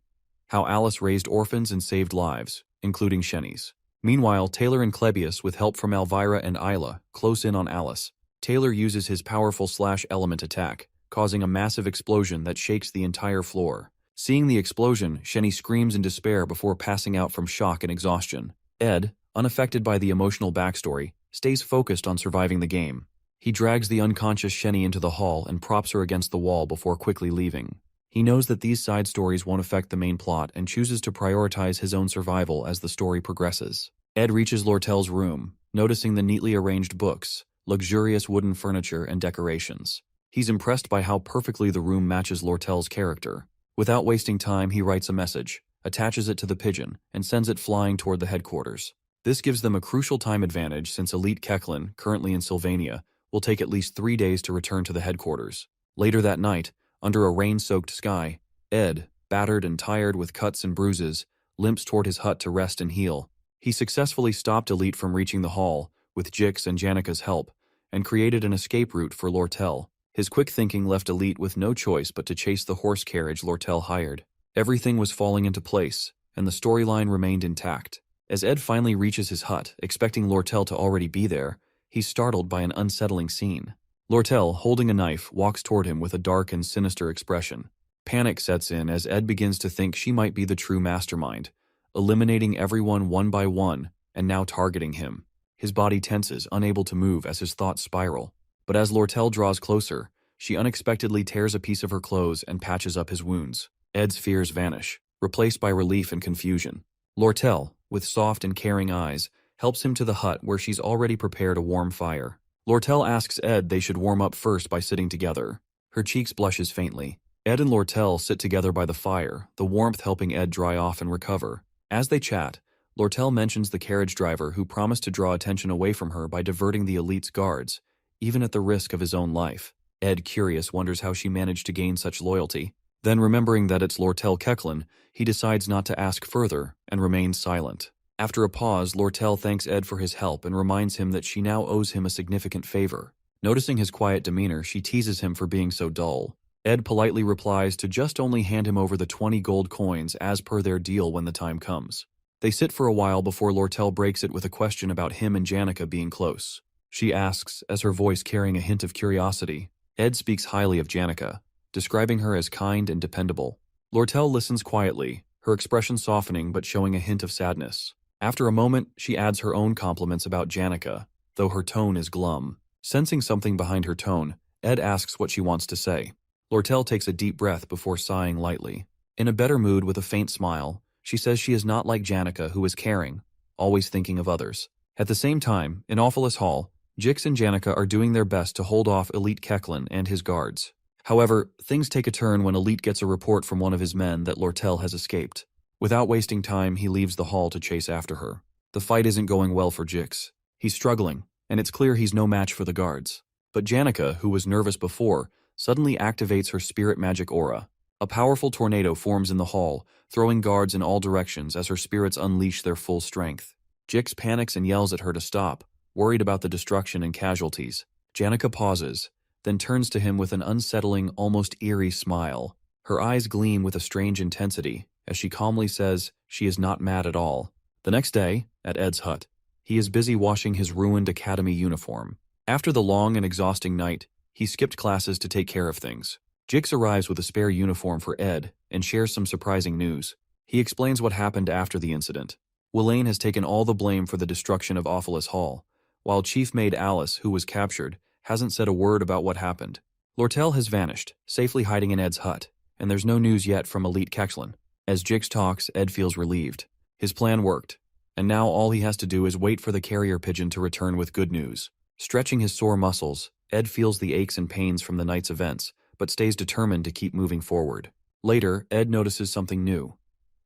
how Alice raised orphans and saved lives, including Shenny's. Meanwhile, Taylor and Klebius, with help from Elvira and Isla, close in on Alice. Taylor uses his powerful slash-element attack, causing a massive explosion that shakes the entire floor. Seeing the explosion, Shenny screams in despair before passing out from shock and exhaustion. Ed, unaffected by the emotional backstory, stays focused on surviving the game. He drags the unconscious Shenny into the hall and props her against the wall before quickly leaving. He knows that these side stories won't affect the main plot and chooses to prioritize his own survival as the story progresses. Ed reaches Lortel's room, noticing the neatly arranged books, luxurious wooden furniture, and decorations. He's impressed by how perfectly the room matches Lortel's character. Without wasting time, he writes a message, attaches it to the pigeon, and sends it flying toward the headquarters. This gives them a crucial time advantage since Elite Ketchlin, currently in Sylvania, will take at least 3 days to return to the headquarters. Later that night, under a rain-soaked sky, Ed, battered and tired with cuts and bruises, limps toward his hut to rest and heal. He successfully stopped Elite from reaching the hall, with Jix and Janika's help, and created an escape route for Lortel. His quick thinking left Elite with no choice but to chase the horse carriage Lortel hired. Everything was falling into place, and the storyline remained intact. As Ed finally reaches his hut, expecting Lortel to already be there, he's startled by an unsettling scene. Lortel, holding a knife, walks toward him with a dark and sinister expression. Panic sets in as Ed begins to think she might be the true mastermind, eliminating everyone one by one and now targeting him. His body tenses, unable to move as his thoughts spiral. But as Lortel draws closer, she unexpectedly tears a piece of her clothes and patches up his wounds. Ed's fears vanish, replaced by relief and confusion. Lortel, with soft and caring eyes, helps him to the hut where she's already prepared a warm fire. Lortel asks Ed they should warm up first by sitting together. Her cheeks blushes faintly. Ed and Lortel sit together by the fire, the warmth helping Ed dry off and recover. As they chat, Lortel mentions the carriage driver who promised to draw attention away from her by diverting the elite's guards, even at the risk of his own life. Ed, curious, wonders how she managed to gain such loyalty. Then, remembering that it's Lortel Kechlin, he decides not to ask further and remains silent. After a pause, Lortel thanks Ed for his help and reminds him that she now owes him a significant favor. Noticing his quiet demeanor, she teases him for being so dull. Ed politely replies to just only hand him over the 20 gold coins as per their deal when the time comes. They sit for a while before Lortel breaks it with a question about him and Janica being close. She asks, as her voice carrying a hint of curiosity. Ed speaks highly of Janica, describing her as kind and dependable. Lortel listens quietly, her expression softening but showing a hint of sadness. After a moment, she adds her own compliments about Janica, though her tone is glum. Sensing something behind her tone, Ed asks what she wants to say. Lortel takes a deep breath before sighing lightly. In a better mood with a faint smile, she says she is not like Janica, who is caring, always thinking of others. At the same time, in Awfulest Hall, Jix and Janica are doing their best to hold off Elite Kechlin and his guards. However, things take a turn when Elite gets a report from one of his men that Lortel has escaped. Without wasting time, he leaves the hall to chase after her. The fight isn't going well for Jix. He's struggling, and it's clear he's no match for the guards. But Janica, who was nervous before, suddenly activates her spirit magic aura. A powerful tornado forms in the hall, throwing guards in all directions as her spirits unleash their full strength. Jix panics and yells at her to stop, worried about the destruction and casualties. Janica pauses, then turns to him with an unsettling, almost eerie smile. Her eyes gleam with a strange intensity, as she calmly says she is not mad at all. The next day, at Ed's hut, he is busy washing his ruined academy uniform. After the long and exhausting night, he skipped classes to take care of things. Jix arrives with a spare uniform for Ed and shares some surprising news. He explains what happened after the incident. Welaine has taken all the blame for the destruction of Awfulest Hall, while Chief Maid Alice, who was captured, hasn't said a word about what happened. Lortel has vanished, safely hiding in Ed's hut, and there's no news yet from Elite Kechlin. As Jix talks, Ed feels relieved. His plan worked, and now all he has to do is wait for the carrier pigeon to return with good news. Stretching his sore muscles, Ed feels the aches and pains from the night's events, but stays determined to keep moving forward. Later, Ed notices something new.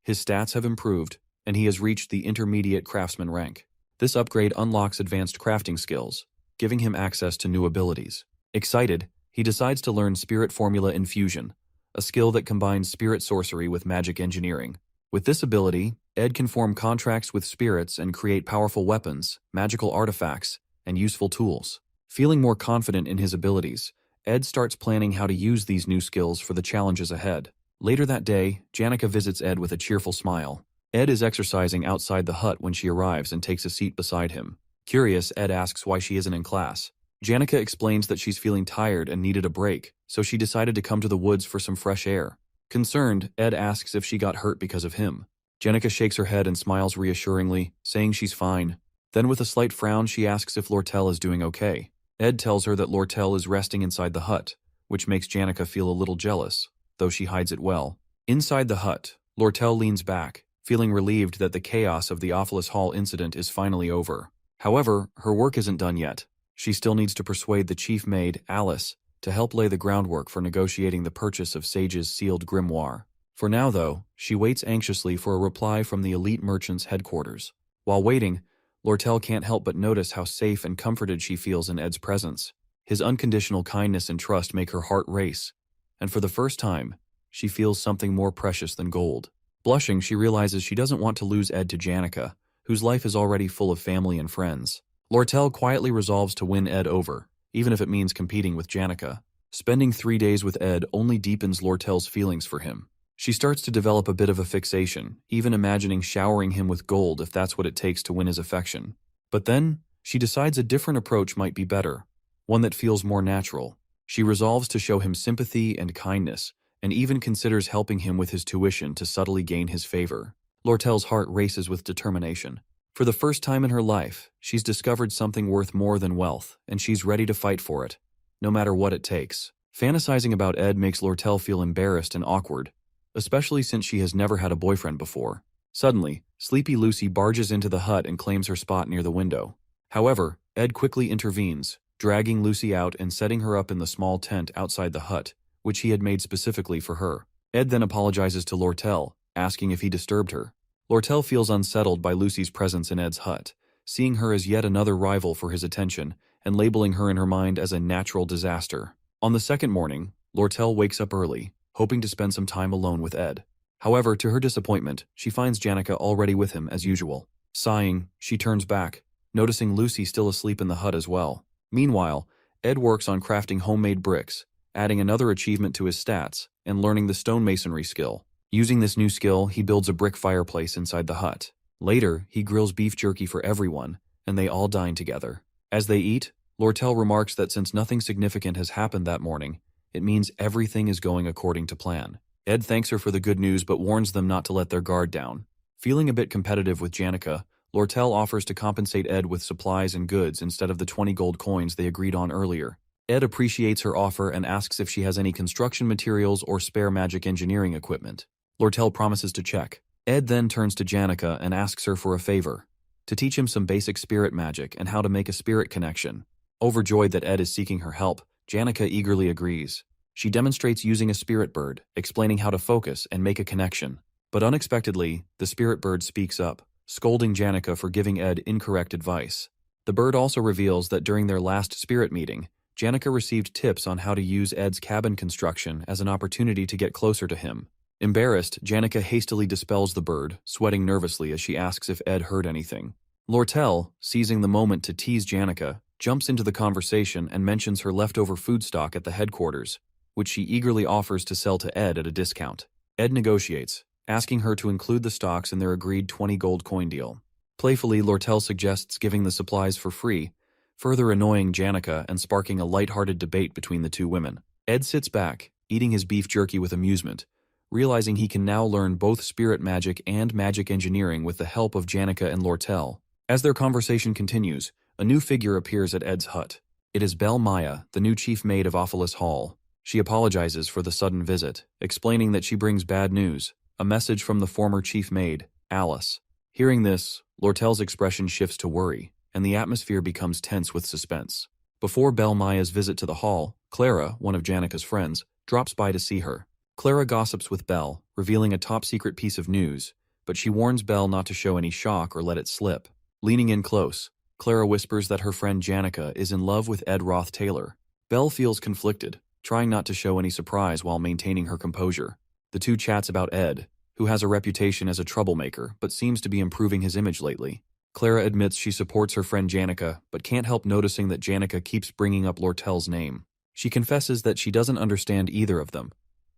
His stats have improved, and he has reached the intermediate craftsman rank. This upgrade unlocks advanced crafting skills, giving him access to new abilities. Excited, he decides to learn Spirit Formula Infusion, a skill that combines spirit sorcery with magic engineering. With this ability, Ed can form contracts with spirits and create powerful weapons, magical artifacts, and useful tools. Feeling more confident in his abilities, Ed starts planning how to use these new skills for the challenges ahead. Later that day, Janica visits Ed with a cheerful smile. Ed is exercising outside the hut when she arrives and takes a seat beside him. Curious, Ed asks why she isn't in class. Janica explains that she's feeling tired and needed a break, so she decided to come to the woods for some fresh air. Concerned, Ed asks if she got hurt because of him. Janica shakes her head and smiles reassuringly, saying she's fine. Then with a slight frown, she asks if Lortel is doing okay. Ed tells her that Lortel is resting inside the hut, which makes Janica feel a little jealous, though she hides it well. Inside the hut, Lortel leans back, feeling relieved that the chaos of the Awfulest Hall incident is finally over. However, her work isn't done yet. She still needs to persuade the chief maid, Alice, to help lay the groundwork for negotiating the purchase of Sage's sealed grimoire. For now, though, she waits anxiously for a reply from the elite merchant's headquarters. While waiting, Lortel can't help but notice how safe and comforted she feels in Ed's presence. His unconditional kindness and trust make her heart race, and for the first time, she feels something more precious than gold. Blushing, she realizes she doesn't want to lose Ed to Janica, whose life is already full of family and friends. Lortel quietly resolves to win Ed over, even if it means competing with Janica. Spending 3 days with Ed only deepens Lortel's feelings for him. She starts to develop a bit of a fixation, even imagining showering him with gold if that's what it takes to win his affection. But then, she decides a different approach might be better, one that feels more natural. She resolves to show him sympathy and kindness, and even considers helping him with his tuition to subtly gain his favor. Lortel's heart races with determination. For the first time in her life, she's discovered something worth more than wealth, and she's ready to fight for it, no matter what it takes. Fantasizing about Ed makes Lortel feel embarrassed and awkward, especially since she has never had a boyfriend before. Suddenly, Sleepy Lucy barges into the hut and claims her spot near the window. However, Ed quickly intervenes, dragging Lucy out and setting her up in the small tent outside the hut, which he had made specifically for her. Ed then apologizes to Lortel, asking if he disturbed her. Lortel feels unsettled by Lucy's presence in Ed's hut, seeing her as yet another rival for his attention and labeling her in her mind as a natural disaster. On the second morning, Lortel wakes up early, hoping to spend some time alone with Ed. However, to her disappointment, she finds Janica already with him as usual. Sighing, she turns back, noticing Lucy still asleep in the hut as well. Meanwhile, Ed works on crafting homemade bricks, adding another achievement to his stats, and learning the stonemasonry skill. Using this new skill, he builds a brick fireplace inside the hut. Later, he grills beef jerky for everyone, and they all dine together. As they eat, Lortel remarks that since nothing significant has happened that morning, it means everything is going according to plan. Ed thanks her for the good news but warns them not to let their guard down. Feeling a bit competitive with Janica, Lortel offers to compensate Ed with supplies and goods instead of the 20 gold coins they agreed on earlier. Ed appreciates her offer and asks if she has any construction materials or spare magic engineering equipment. Lortel promises to check. Ed then turns to Janica and asks her for a favor, to teach him some basic spirit magic and how to make a spirit connection. Overjoyed that Ed is seeking her help, Janica eagerly agrees. She demonstrates using a spirit bird, explaining how to focus and make a connection. But unexpectedly, the spirit bird speaks up, scolding Janica for giving Ed incorrect advice. The bird also reveals that during their last spirit meeting, Janica received tips on how to use Ed's cabin construction as an opportunity to get closer to him. Embarrassed, Janica hastily dispels the bird, sweating nervously as she asks if Ed heard anything. Lortel, seizing the moment to tease Janica, jumps into the conversation and mentions her leftover food stock at the headquarters, which she eagerly offers to sell to Ed at a discount. Ed negotiates, asking her to include the stocks in their agreed 20 gold coin deal. Playfully, Lortel suggests giving the supplies for free, further annoying Janica and sparking a light-hearted debate between the two women. Ed sits back, eating his beef jerky with amusement, realizing he can now learn both spirit magic and magic engineering with the help of Janica and Lortel. As their conversation continues, a new figure appears at Ed's hut. It is Belle Maya, the new chief maid of Ophelis Hall. She apologizes for the sudden visit, explaining that she brings bad news, a message from the former chief maid, Alice. Hearing this, Lortel's expression shifts to worry, and the atmosphere becomes tense with suspense. Before Belle Maya's visit to the hall, Clara, one of Janica's friends, drops by to see her. Clara gossips with Belle, revealing a top-secret piece of news, but she warns Belle not to show any shock or let it slip. Leaning in close, Clara whispers that her friend Janica is in love with Ed Roth Taylor. Belle feels conflicted, trying not to show any surprise while maintaining her composure. The two chats about Ed, who has a reputation as a troublemaker but seems to be improving his image lately. Clara admits she supports her friend Janica, but can't help noticing that Janica keeps bringing up Lortel's name. She confesses that she doesn't understand either of them.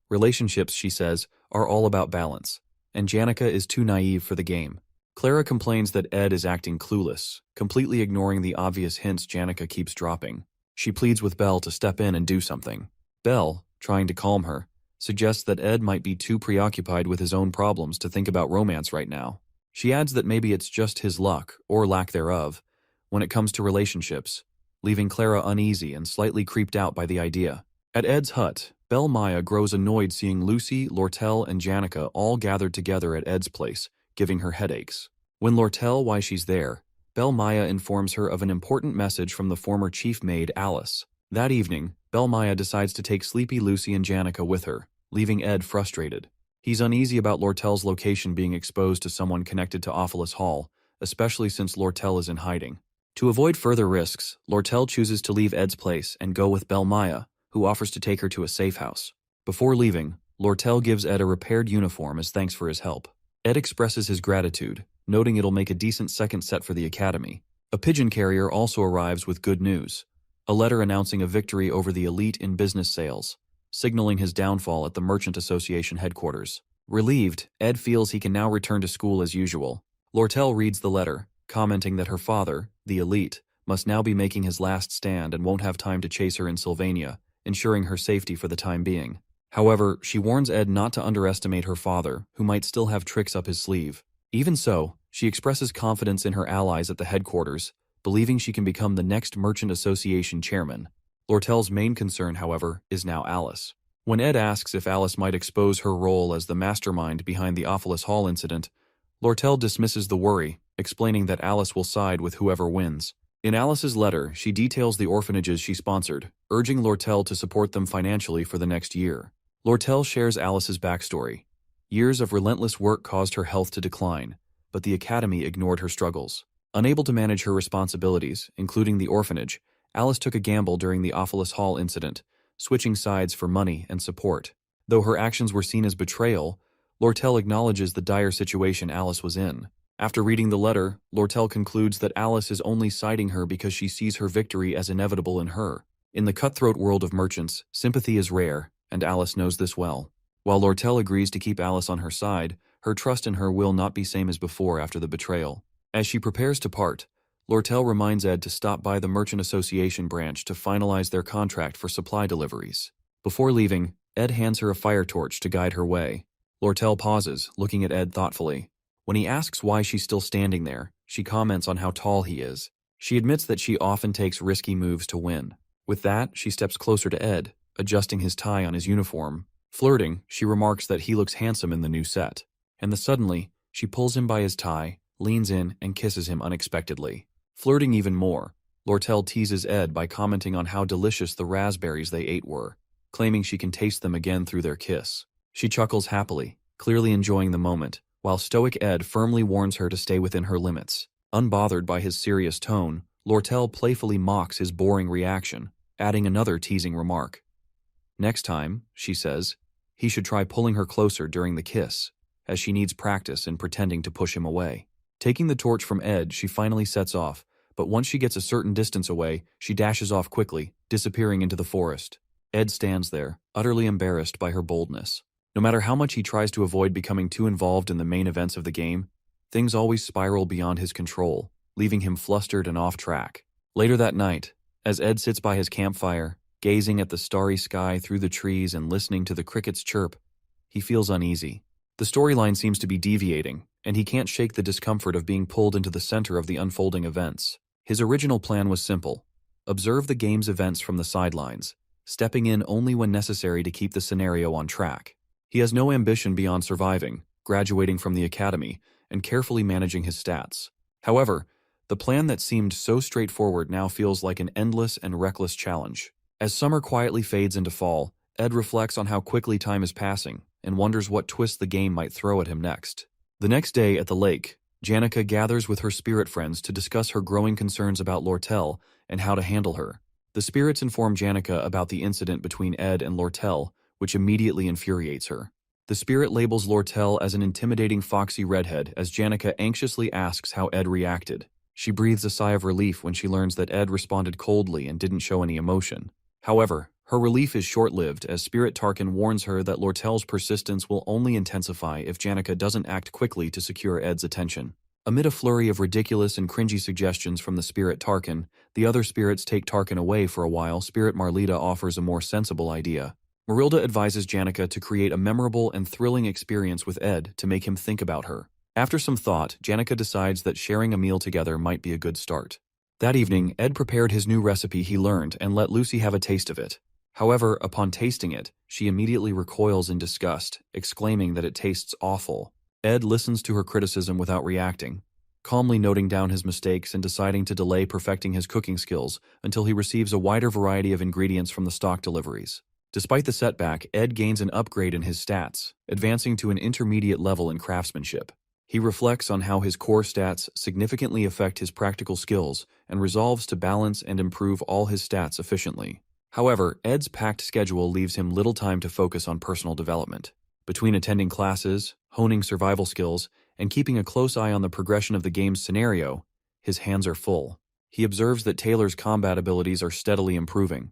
Relationships, she says, are all about balance, and Janica is too naive for the game. Clara complains that Ed is acting clueless, completely ignoring the obvious hints Janica keeps dropping. She pleads with Belle to step in and do something. Belle, trying to calm her, suggests that Ed might be too preoccupied with his own problems to think about romance right now. She adds that maybe it's just his luck, or lack thereof, when it comes to relationships, leaving Clara uneasy and slightly creeped out by the idea. At Ed's hut, Belle Maya grows annoyed seeing Lucy, Lortel, and Janica all gathered together at Ed's place, giving her headaches. When Lortel why she's there, Belle Maya informs her of an important message from the former chief maid, Alice. That evening, Belle Maya decides to take Sleepy Lucy and Janica with her, leaving Ed frustrated. He's uneasy about Lortel's location being exposed to someone connected to Ophelis Hall, especially since Lortel is in hiding. To avoid further risks, Lortel chooses to leave Ed's place and go with Belle Maya, who offers to take her to a safe house. Before leaving, Lortel gives Ed a repaired uniform as thanks for his help. Ed expresses his gratitude, noting it'll make a decent second set for the academy. A pigeon carrier also arrives with good news, a letter announcing a victory over the elite in business sales, signaling his downfall at the Merchant Association headquarters. Relieved, Ed feels he can now return to school as usual. Lortel reads the letter, commenting that her father, the elite, must now be making his last stand and won't have time to chase her in Sylvania, ensuring her safety for the time being. However, she warns Ed not to underestimate her father, who might still have tricks up his sleeve. Even so, she expresses confidence in her allies at the headquarters, believing she can become the next Merchant Association chairman. Lortel's main concern, however, is now Alice. When Ed asks if Alice might expose her role as the mastermind behind the Ophelis Hall incident, Lortel dismisses the worry, explaining that Alice will side with whoever wins. In Alice's letter, she details the orphanages she sponsored, urging Lortel to support them financially for the next year. Lortel shares Alice's backstory. Years of relentless work caused her health to decline, but the Academy ignored her struggles. Unable to manage her responsibilities, including the orphanage, Alice took a gamble during the Ophelis Hall incident, switching sides for money and support. Though her actions were seen as betrayal, Lortel acknowledges the dire situation Alice was in. After reading the letter, Lortel concludes that Alice is only siding her because she sees her victory as inevitable in her. In the cutthroat world of merchants, sympathy is rare, and Alice knows this well. While Lortel agrees to keep Alice on her side, her trust in her will not be same as before after the betrayal. As she prepares to part, Lortel reminds Ed to stop by the Merchant Association branch to finalize their contract for supply deliveries. Before leaving, Ed hands her a fire torch to guide her way. Lortel pauses, looking at Ed thoughtfully. When he asks why she's still standing there, she comments on how tall he is. She admits that she often takes risky moves to win. With that, she steps closer to Ed, adjusting his tie on his uniform. Flirting, she remarks that he looks handsome in the new set. And then suddenly, she pulls him by his tie, leans in, and kisses him unexpectedly. Flirting even more, Lortel teases Ed by commenting on how delicious the raspberries they ate were, claiming she can taste them again through their kiss. She chuckles happily, clearly enjoying the moment, while stoic Ed firmly warns her to stay within her limits. Unbothered by his serious tone, Lortel playfully mocks his boring reaction, adding another teasing remark. Next time, she says, he should try pulling her closer during the kiss, as she needs practice in pretending to push him away. Taking the torch from Ed, she finally sets off, but once she gets a certain distance away, she dashes off quickly, disappearing into the forest. Ed stands there, utterly embarrassed by her boldness. No matter how much he tries to avoid becoming too involved in the main events of the game, things always spiral beyond his control, leaving him flustered and off track. Later that night, as Ed sits by his campfire, gazing at the starry sky through the trees and listening to the crickets chirp, he feels uneasy. The storyline seems to be deviating, and he can't shake the discomfort of being pulled into the center of the unfolding events. His original plan was simple: observe the game's events from the sidelines, stepping in only when necessary to keep the scenario on track. He has no ambition beyond surviving, graduating from the academy, and carefully managing his stats. However, the plan that seemed so straightforward now feels like an endless and reckless challenge. As summer quietly fades into fall, Ed reflects on how quickly time is passing and wonders what twist the game might throw at him next. The next day at the lake, Janica gathers with her spirit friends to discuss her growing concerns about Lortel and how to handle her. The spirits inform Janica about the incident between Ed and Lortel, which immediately infuriates her. The spirit labels Lortel as an intimidating foxy redhead as Janica anxiously asks how Ed reacted. She breathes a sigh of relief when she learns that Ed responded coldly and didn't show any emotion. However, her relief is short-lived as Spirit Tarkin warns her that Lortel's persistence will only intensify if Janica doesn't act quickly to secure Ed's attention. Amid a flurry of ridiculous and cringy suggestions from the Spirit Tarkin, the other spirits take Tarkin away for a while. Spirit Marlita offers a more sensible idea. Marilda advises Janica to create a memorable and thrilling experience with Ed to make him think about her. After some thought, Janica decides that sharing a meal together might be a good start. That evening, Ed prepared his new recipe he learned and let Lucy have a taste of it. However, upon tasting it, she immediately recoils in disgust, exclaiming that it tastes awful. Ed listens to her criticism without reacting, calmly noting down his mistakes and deciding to delay perfecting his cooking skills until he receives a wider variety of ingredients from the stock deliveries. Despite the setback, Ed gains an upgrade in his stats, advancing to an intermediate level in craftsmanship. He reflects on how his core stats significantly affect his practical skills and resolves to balance and improve all his stats efficiently. However, Ed's packed schedule leaves him little time to focus on personal development. Between attending classes, honing survival skills, and keeping a close eye on the progression of the game's scenario, his hands are full. He observes that Taylor's combat abilities are steadily improving.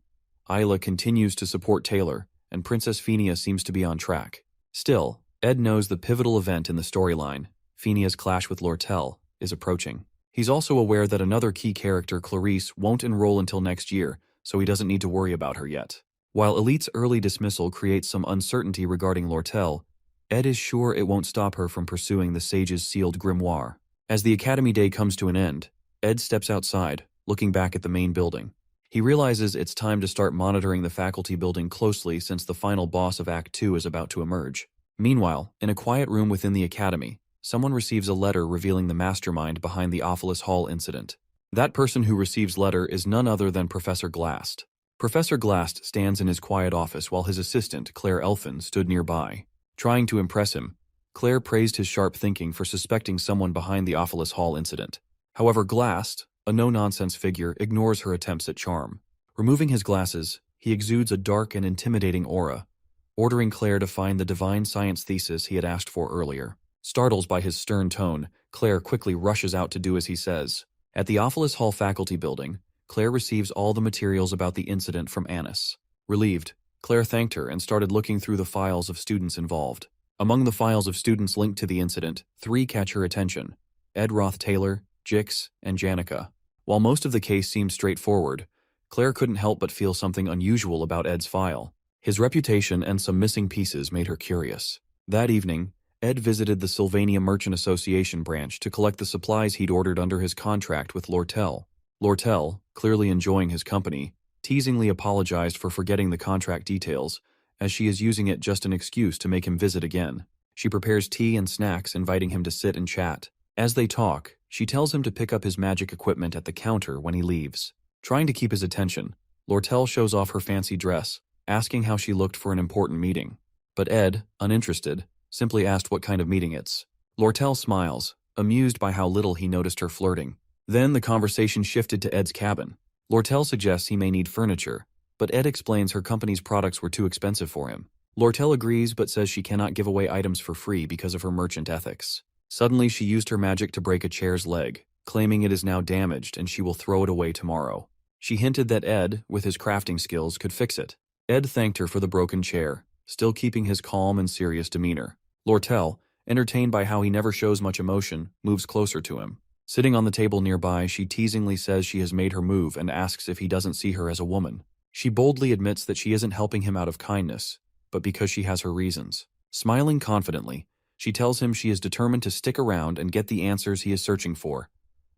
Isla continues to support Taylor, and Princess Phineas seems to be on track. Still, Ed knows the pivotal event in the storyline, Phineas' clash with Lortel, is approaching. He's also aware that another key character, Clarice, won't enroll until next year, so he doesn't need to worry about her yet. While Elite's early dismissal creates some uncertainty regarding Lortel, Ed is sure it won't stop her from pursuing the Sage's sealed grimoire. As the Academy Day comes to an end, Ed steps outside, looking back at the main building. He realizes it's time to start monitoring the faculty building closely since the final boss of Act 2 is about to emerge. Meanwhile, in a quiet room within the academy, someone receives a letter revealing the mastermind behind the Ophilus Hall incident. That person who receives letter is none other than Professor Glast. Professor Glast stands in his quiet office while his assistant, Claire Elfin, stood nearby. Trying to impress him, Claire praised his sharp thinking for suspecting someone behind the Ophilus Hall incident. However, Glast, a no-nonsense figure, ignores her attempts at charm. Removing his glasses, he exudes a dark and intimidating aura, ordering Claire to find the divine science thesis he had asked for earlier. Startled by his stern tone, Claire quickly rushes out to do as he says. At the Ophilus Hall faculty building, Claire receives all the materials about the incident from Annis. Relieved, Claire thanked her and started looking through the files of students involved. Among the files of students linked to the incident, 3 catch her attention: Ed Roth-Taylor, Jix, and Janica. While most of the case seemed straightforward, Claire couldn't help but feel something unusual about Ed's file. His reputation and some missing pieces made her curious. That evening, Ed visited the Sylvania Merchant Association branch to collect the supplies he'd ordered under his contract with Lortel. Lortel, clearly enjoying his company, teasingly apologized for forgetting the contract details, as she is using it just an excuse to make him visit again. She prepares tea and snacks, inviting him to sit and chat. As they talk, she tells him to pick up his magic equipment at the counter when he leaves. Trying to keep his attention, Lortel shows off her fancy dress, asking how she looked for an important meeting. But Ed, uninterested, simply asked what kind of meeting it's. Lortel smiles, amused by how little he noticed her flirting. Then the conversation shifted to Ed's cabin. Lortel suggests he may need furniture, but Ed explains her company's products were too expensive for him. Lortel agrees but says she cannot give away items for free because of her merchant ethics. Suddenly she used her magic to break a chair's leg, claiming it is now damaged and she will throw it away tomorrow. She hinted that Ed, with his crafting skills, could fix it. Ed thanked her for the broken chair, still keeping his calm and serious demeanor. Lortel, entertained by how he never shows much emotion, moves closer to him. Sitting on the table nearby, she teasingly says she has made her move and asks if he doesn't see her as a woman. She boldly admits that she isn't helping him out of kindness, but because she has her reasons. Smiling confidently, she tells him she is determined to stick around and get the answers he is searching for,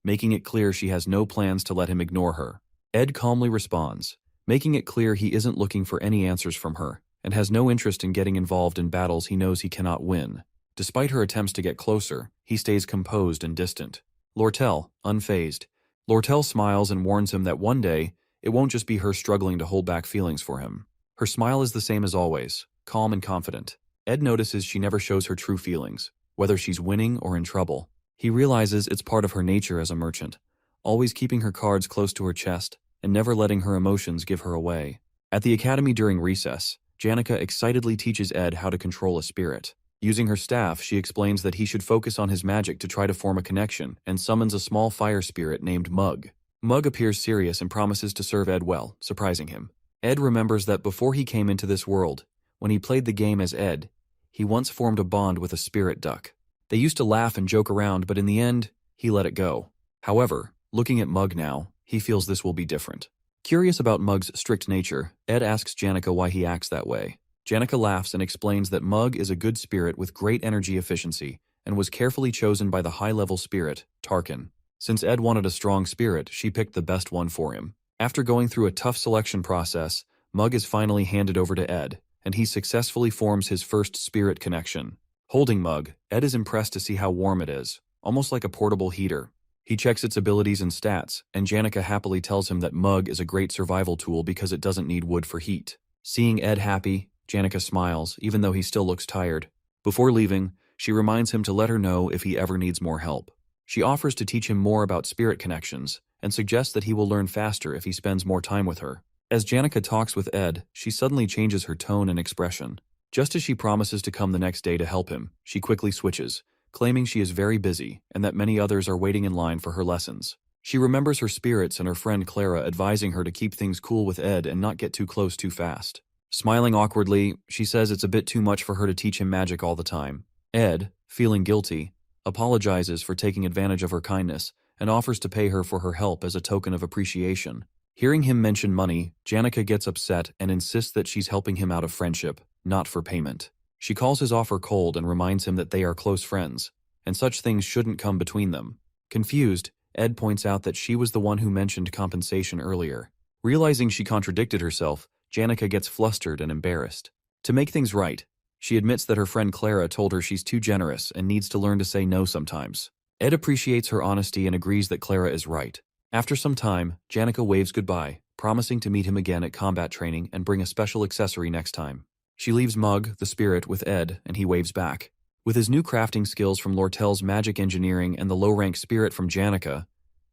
making it clear she has no plans to let him ignore her. Ed calmly responds, making it clear he isn't looking for any answers from her, and has no interest in getting involved in battles he knows he cannot win. Despite her attempts to get closer, he stays composed and distant. Lortel, unfazed. Lortel smiles and warns him that one day, it won't just be her struggling to hold back feelings for him. Her smile is the same as always, calm and confident. Ed notices she never shows her true feelings, whether she's winning or in trouble. He realizes it's part of her nature as a merchant, always keeping her cards close to her chest and never letting her emotions give her away. At the academy during recess, Janica excitedly teaches Ed how to control a spirit. Using her staff, she explains that he should focus on his magic to try to form a connection and summons a small fire spirit named Mug. Mug appears serious and promises to serve Ed well, surprising him. Ed remembers that before he came into this world, when he played the game as Ed, he once formed a bond with a spirit duck. They used to laugh and joke around, but in the end, he let it go. However, looking at Mug now, he feels this will be different. Curious about Mug's strict nature, Ed asks Janica why he acts that way. Janica laughs and explains that Mug is a good spirit with great energy efficiency and was carefully chosen by the high-level spirit, Tarkin. Since Ed wanted a strong spirit, she picked the best one for him. After going through a tough selection process, Mug is finally handed over to Ed, and he successfully forms his first spirit connection. Holding Mug, Ed is impressed to see how warm it is, almost like a portable heater. He checks its abilities and stats, and Janica happily tells him that Mug is a great survival tool because it doesn't need wood for heat. Seeing Ed happy, Janica smiles, even though he still looks tired. Before leaving, she reminds him to let her know if he ever needs more help. She offers to teach him more about spirit connections, and suggests that he will learn faster if he spends more time with her. As Janica talks with Ed, she suddenly changes her tone and expression. Just as she promises to come the next day to help him, she quickly switches, claiming she is very busy and that many others are waiting in line for her lessons. She remembers her spirits and her friend Clara advising her to keep things cool with Ed and not get too close too fast. Smiling awkwardly, she says it's a bit too much for her to teach him magic all the time. Ed, feeling guilty, apologizes for taking advantage of her kindness and offers to pay her for her help as a token of appreciation. Hearing him mention money, Janica gets upset and insists that she's helping him out of friendship, not for payment. She calls his offer cold and reminds him that they are close friends, and such things shouldn't come between them. Confused, Ed points out that she was the one who mentioned compensation earlier. Realizing she contradicted herself, Janica gets flustered and embarrassed. To make things right, she admits that her friend Clara told her she's too generous and needs to learn to say no sometimes. Ed appreciates her honesty and agrees that Clara is right. After some time, Janica waves goodbye, promising to meet him again at combat training and bring a special accessory next time. She leaves Mug, the spirit, with Ed, and he waves back. With his new crafting skills from Lortel's magic engineering and the low-rank spirit from Janica,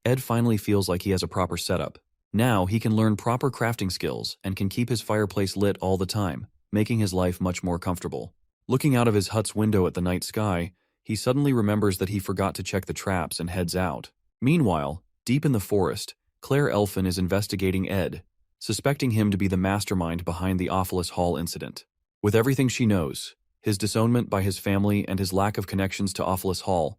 Ed finally feels like he has a proper setup. Now he can learn proper crafting skills and can keep his fireplace lit all the time, making his life much more comfortable. Looking out of his hut's window at the night sky, he suddenly remembers that he forgot to check the traps and heads out. Meanwhile, deep in the forest, Claire Elfin is investigating Ed, suspecting him to be the mastermind behind the Ophelis Hall incident. With everything she knows, his disownment by his family and his lack of connections to Ophelis Hall,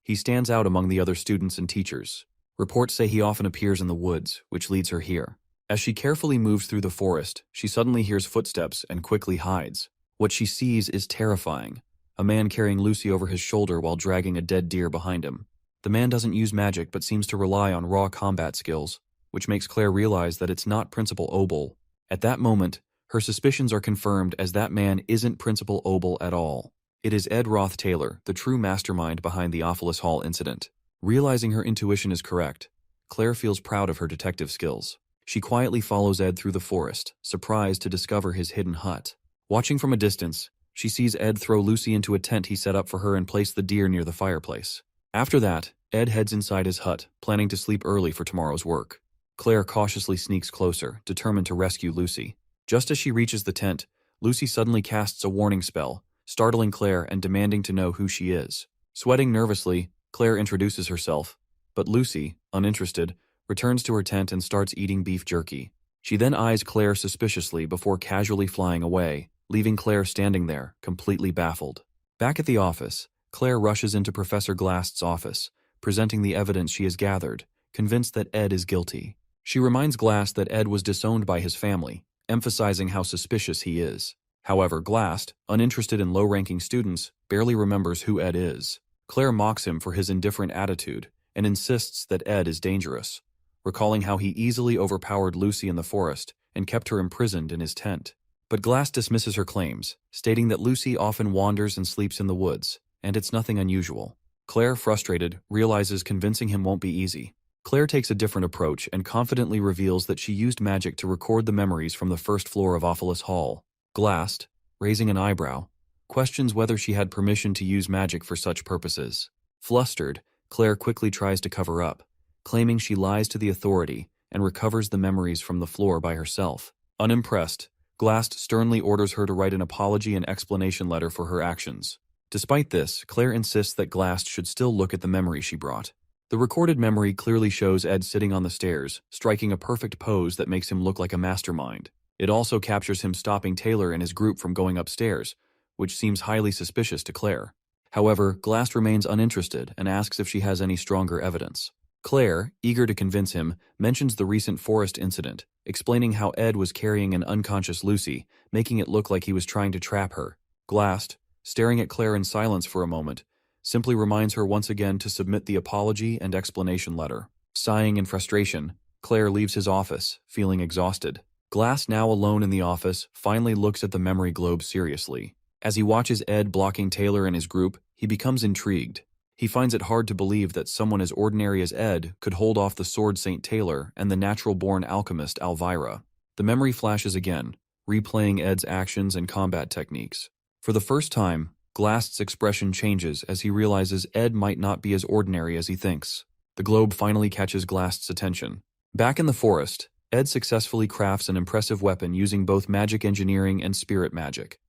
he stands out among the other students and teachers. Reports say he often appears in the woods, which leads her here. As she carefully moves through the forest, she suddenly hears footsteps and quickly hides. What she sees is terrifying. A man carrying Lucy over his shoulder while dragging a dead deer behind him. The man doesn't use magic but seems to rely on raw combat skills, which makes Claire realize that it's not Principal Obel. At that moment, her suspicions are confirmed as that man isn't Principal Obel at all. It is Ed Roth Taylor, the true mastermind behind the Ophelis Hall incident. Realizing her intuition is correct, Claire feels proud of her detective skills. She quietly follows Ed through the forest, surprised to discover his hidden hut. Watching from a distance, she sees Ed throw Lucy into a tent he set up for her and place the deer near the fireplace. After that, Ed heads inside his hut, planning to sleep early for tomorrow's work. Claire cautiously sneaks closer, determined to rescue Lucy. Just as she reaches the tent, Lucy suddenly casts a warning spell, startling Claire and demanding to know who she is. Sweating nervously, Claire introduces herself, but Lucy, uninterested, returns to her tent and starts eating beef jerky. She then eyes Claire suspiciously before casually flying away, leaving Claire standing there, completely baffled. Back at the office, Claire rushes into Professor Glast's office, presenting the evidence she has gathered, convinced that Ed is guilty. She reminds Glast that Ed was disowned by his family, emphasizing how suspicious he is. However, Glast, uninterested in low-ranking students, barely remembers who Ed is. Claire mocks him for his indifferent attitude and insists that Ed is dangerous, recalling how he easily overpowered Lucy in the forest and kept her imprisoned in his tent. But Glass dismisses her claims, stating that Lucy often wanders and sleeps in the woods, and it's nothing unusual. Claire, frustrated, realizes convincing him won't be easy. Claire takes a different approach and confidently reveals that she used magic to record the memories from the first floor of Ophelis Hall. Glass, raising an eyebrow, questions whether she had permission to use magic for such purposes. Flustered, Claire quickly tries to cover up, claiming she lies to the authority and recovers the memories from the floor by herself. Unimpressed, Glass sternly orders her to write an apology and explanation letter for her actions. Despite this, Claire insists that Glass should still look at the memory she brought. The recorded memory clearly shows Ed sitting on the stairs, striking a perfect pose that makes him look like a mastermind. It also captures him stopping Taylor and his group from going upstairs, which seems highly suspicious to Claire. However, Glass remains uninterested and asks if she has any stronger evidence. Claire, eager to convince him, mentions the recent forest incident, explaining how Ed was carrying an unconscious Lucy, making it look like he was trying to trap her. Glass, staring at Claire in silence for a moment, simply reminds her once again to submit the apology and explanation letter. Sighing in frustration, Claire leaves his office, feeling exhausted. Glass, now alone in the office, finally looks at the memory globe seriously. As he watches Ed blocking Taylor and his group, he becomes intrigued. He finds it hard to believe that someone as ordinary as Ed could hold off the Sword Saint Taylor and the natural-born alchemist Elvira. The memory flashes again, replaying Ed's actions and combat techniques. For the first time, Glast's expression changes as he realizes Ed might not be as ordinary as he thinks. The globe finally catches Glast's attention. Back in the forest, Ed successfully crafts an impressive weapon using both magic engineering and spirit magic.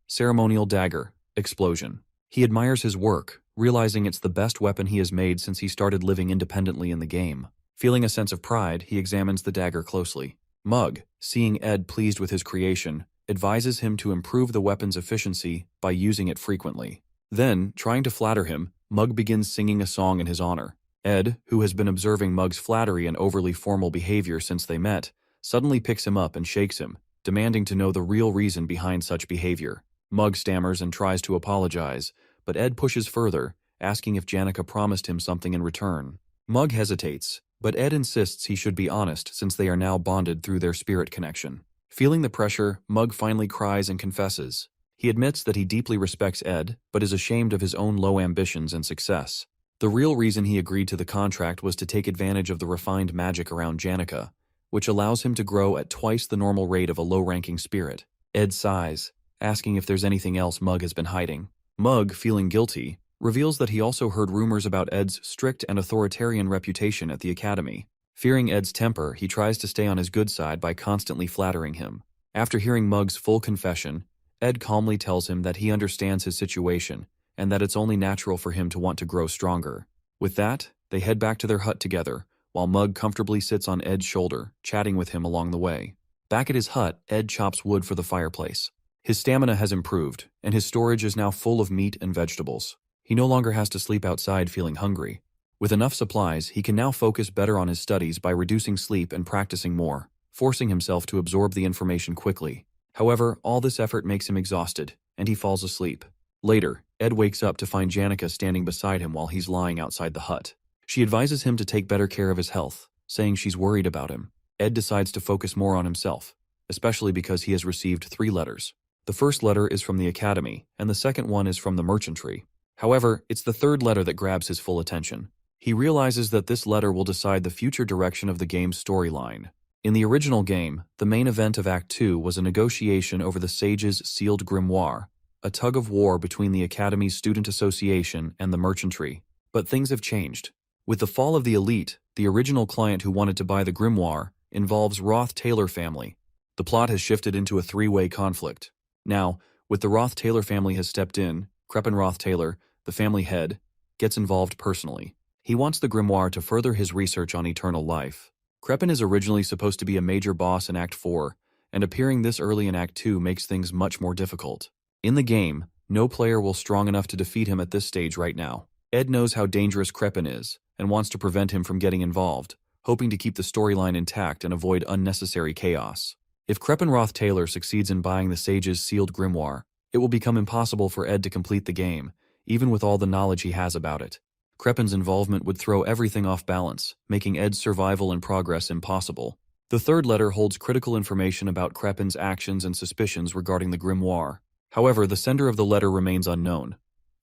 Ceremonial dagger, explosion. He admires his work, realizing it's the best weapon he has made since he started living independently in the game. Feeling a sense of pride, he examines the dagger closely. Mug, seeing Ed pleased with his creation, advises him to improve the weapon's efficiency by using it frequently. Then, trying to flatter him, Mug begins singing a song in his honor. Ed, who has been observing Mug's flattery and overly formal behavior since they met, suddenly picks him up and shakes him, demanding to know the real reason behind such behavior. Mug stammers and tries to apologize, but Ed pushes further, asking if Janica promised him something in return. Mug hesitates, But Ed insists he should be honest since they are now bonded through their spirit connection. Feeling the pressure, Mug finally cries and confesses. He admits that he deeply respects Ed, but is ashamed of his own low ambitions and success. The real reason he agreed to the contract was to take advantage of the refined magic around Janica, which allows him to grow at twice the normal rate of a low-ranking spirit. Ed sighs, asking if there's anything else Mug has been hiding. Mug, feeling guilty, reveals that he also heard rumors about Ed's strict and authoritarian reputation at the academy. Fearing Ed's temper, he tries to stay on his good side by constantly flattering him. After hearing Mug's full confession, Ed calmly tells him that he understands his situation and that it's only natural for him to want to grow stronger. With that, they head back to their hut together, while Mug comfortably sits on Ed's shoulder, chatting with him along the way. Back at his hut, Ed chops wood for the fireplace. His stamina has improved, and his storage is now full of meat and vegetables. He no longer has to sleep outside feeling hungry. With enough supplies, he can now focus better on his studies by reducing sleep and practicing more, forcing himself to absorb the information quickly. However, all this effort makes him exhausted, and he falls asleep. Later, Ed wakes up to find Janica standing beside him while he's lying outside the hut. She advises him to take better care of his health, saying she's worried about him. Ed decides to focus more on himself, especially because he has received 3 letters. The first letter is from the academy, and the second one is from the merchantry. However, it's the third letter that grabs his full attention. He realizes that this letter will decide the future direction of the game's storyline. In the original game, the main event of Act 2 was a negotiation over the Sage's sealed grimoire, a tug-of-war between the Academy's Student Association and the merchantry. But things have changed. With the fall of the elite, the original client who wanted to buy the grimoire involves Roth-Taylor family. The plot has shifted into a 3-way conflict. Now, with the Roth-Taylor family has stepped in, Crepin Roth-Taylor, the family head, gets involved personally. He wants the grimoire to further his research on eternal life. Crepin is originally supposed to be a major boss in Act 4, and appearing this early in Act 2 makes things much more difficult. In the game, no player will strong enough to defeat him at this stage right now. Ed knows how dangerous Crepin is, and wants to prevent him from getting involved, hoping to keep the storyline intact and avoid unnecessary chaos. If Crepin Roth-Taylor succeeds in buying the Sage's sealed grimoire, it will become impossible for Ed to complete the game, even with all the knowledge he has about it. Crepin's involvement would throw everything off balance, making Ed's survival and progress impossible. The third letter holds critical information about Crepin's actions and suspicions regarding the grimoire. However, the sender of the letter remains unknown,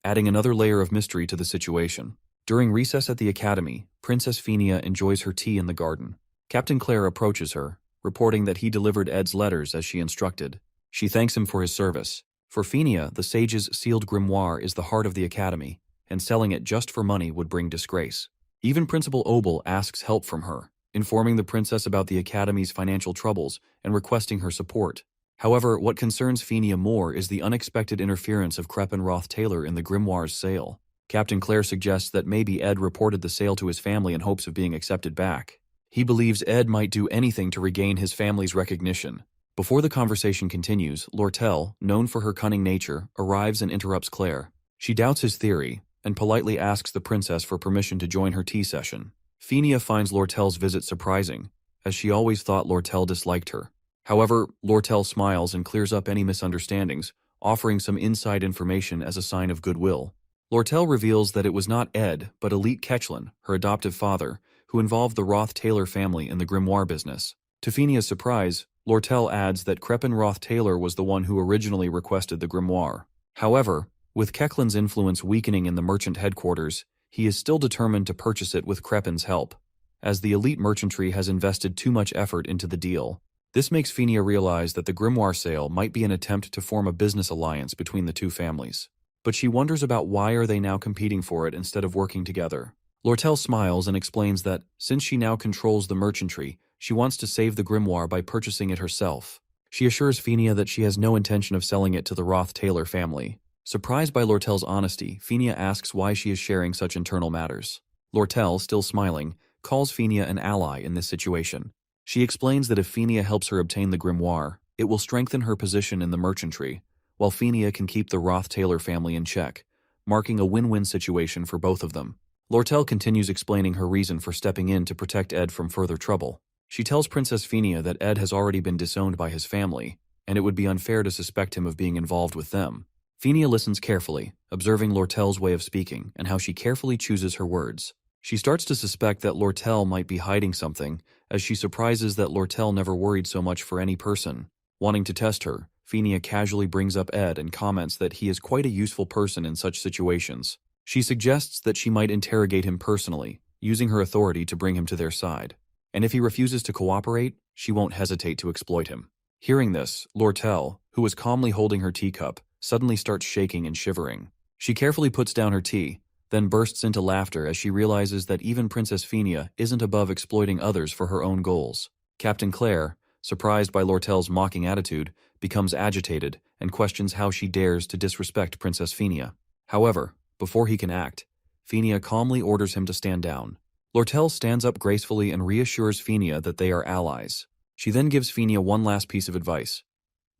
adding another layer of mystery to the situation. During recess at the academy, Princess Phinia enjoys her tea in the garden. Captain Claire approaches her, reporting that he delivered Ed's letters as she instructed. She thanks him for his service. For Phinia, the Sage's sealed grimoire is the heart of the academy, and selling it just for money would bring disgrace. Even Principal Obel asks help from her, informing the princess about the academy's financial troubles and requesting her support. However, what concerns Phinia more is the unexpected interference of Crepin Roth-Taylor in the grimoire's sale. Captain Claire suggests that maybe Ed reported the sale to his family in hopes of being accepted back. He believes Ed might do anything to regain his family's recognition. Before the conversation continues, Lortel, known for her cunning nature, arrives and interrupts Claire. She doubts his theory, and politely asks the princess for permission to join her tea session. Phinia finds Lortel's visit surprising, as she always thought Lortel disliked her. However, Lortel smiles and clears up any misunderstandings, offering some inside information as a sign of goodwill. Lortel reveals that it was not Ed, but Elite Ketchlin, her adoptive father, who involved the Roth-Taylor family in the grimoire business. To Phinia's surprise, Lortel adds that Crepin Roth-Taylor was the one who originally requested the grimoire. However, with Kechlin's influence weakening in the merchant headquarters, he is still determined to purchase it with Crepin's help, as the elite merchantry has invested too much effort into the deal. This makes Phinia realize that the grimoire sale might be an attempt to form a business alliance between the two families. But she wonders about why are they now competing for it instead of working together. Lortel smiles and explains that, since she now controls the merchantry, she wants to save the grimoire by purchasing it herself. She assures Phinia that she has no intention of selling it to the Roth-Taylor family. Surprised by Lortel's honesty, Phinia asks why she is sharing such internal matters. Lortel, still smiling, calls Phinia an ally in this situation. She explains that if Phinia helps her obtain the grimoire, it will strengthen her position in the merchantry, while Phinia can keep the Roth-Taylor family in check, marking a win-win situation for both of them. Lortel continues explaining her reason for stepping in to protect Ed from further trouble. She tells Princess Phinia that Ed has already been disowned by his family, and it would be unfair to suspect him of being involved with them. Phinia listens carefully, observing Lortel's way of speaking and how she carefully chooses her words. She starts to suspect that Lortel might be hiding something, as she surprises that Lortel never worried so much for any person. Wanting to test her, Fenia casually brings up Ed and comments that he is quite a useful person in such situations. She suggests that she might interrogate him personally, using her authority to bring him to their side. And if he refuses to cooperate, she won't hesitate to exploit him. Hearing this, Lortel, who was calmly holding her teacup, suddenly starts shaking and shivering. She carefully puts down her tea, then bursts into laughter as she realizes that even Princess Fenia isn't above exploiting others for her own goals. Captain Claire, surprised by Lortel's mocking attitude, becomes agitated and questions how she dares to disrespect Princess Fenia. However, before he can act, Fenia calmly orders him to stand down. Lortel stands up gracefully and reassures Fenia that they are allies. She then gives Fenia one last piece of advice.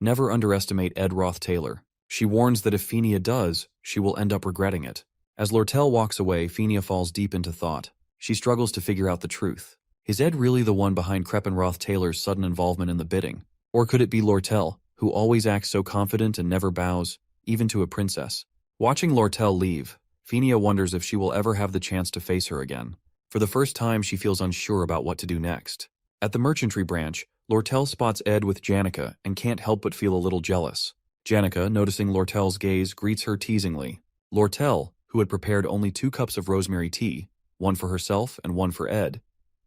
Never underestimate Ed Roth-Taylor. She warns that if Fenia does, she will end up regretting it. As Lortel walks away, Fenia falls deep into thought. She struggles to figure out the truth. Is Ed really the one behind Crepin Roth-Taylor's sudden involvement in the bidding? Or could it be Lortel, who always acts so confident and never bows, even to a princess? Watching Lortel leave, Fenia wonders if she will ever have the chance to face her again. For the first time, she feels unsure about what to do next. At the merchantry branch, Lortel spots Ed with Janica and can't help but feel a little jealous. Janica, noticing Lortel's gaze, greets her teasingly. Lortel, who had prepared only 2 cups of rosemary tea, one for herself and one for Ed,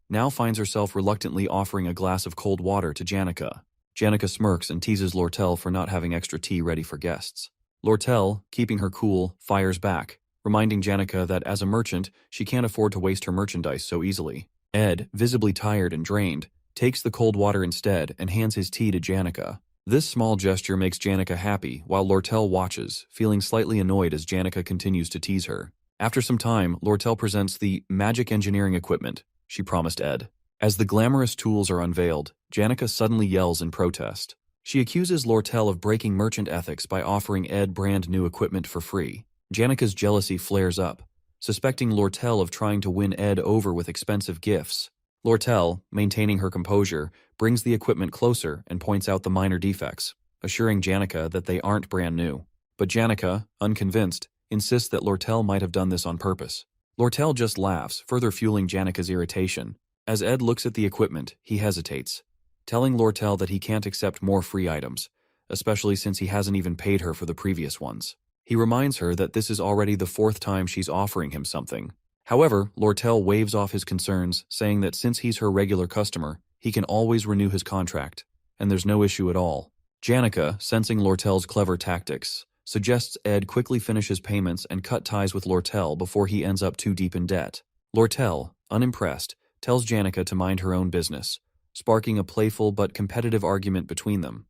now finds herself reluctantly offering a glass of cold water to Janica. Janica smirks and teases Lortel for not having extra tea ready for guests. Lortel, keeping her cool, fires back, reminding Janica that as a merchant, she can't afford to waste her merchandise so easily. Ed, visibly tired and drained, takes the cold water instead and hands his tea to Janica. This small gesture makes Janica happy, while Lortel watches, feeling slightly annoyed as Janica continues to tease her. After some time, Lortel presents the magic engineering equipment she promised Ed. As the glamorous tools are unveiled, Janica suddenly yells in protest. She accuses Lortel of breaking merchant ethics by offering Ed brand new equipment for free. Janica's jealousy flares up, suspecting Lortel of trying to win Ed over with expensive gifts. Lortel, maintaining her composure, brings the equipment closer and points out the minor defects, assuring Janica that they aren't brand new. But Janica, unconvinced, insists that Lortel might have done this on purpose. Lortel just laughs, further fueling Janica's irritation. As Ed looks at the equipment, he hesitates, telling Lortel that he can't accept more free items, especially since he hasn't even paid her for the previous ones. He reminds her that this is already the 4th time she's offering him something. However, Lortel waves off his concerns, saying that since he's her regular customer, he can always renew his contract, and there's no issue at all. Janica, sensing Lortel's clever tactics, suggests Ed quickly finish his payments and cut ties with Lortel before he ends up too deep in debt. Lortel, unimpressed, tells Janica to mind her own business, sparking a playful but competitive argument between them,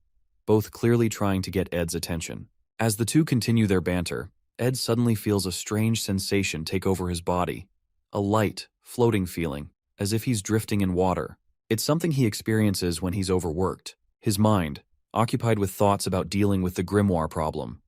both clearly trying to get Ed's attention. As the two continue their banter, Ed suddenly feels a strange sensation take over his body, a light, floating feeling, as if he's drifting in water. It's something he experiences when he's overworked. His mind, occupied with thoughts about dealing with the grimoire problem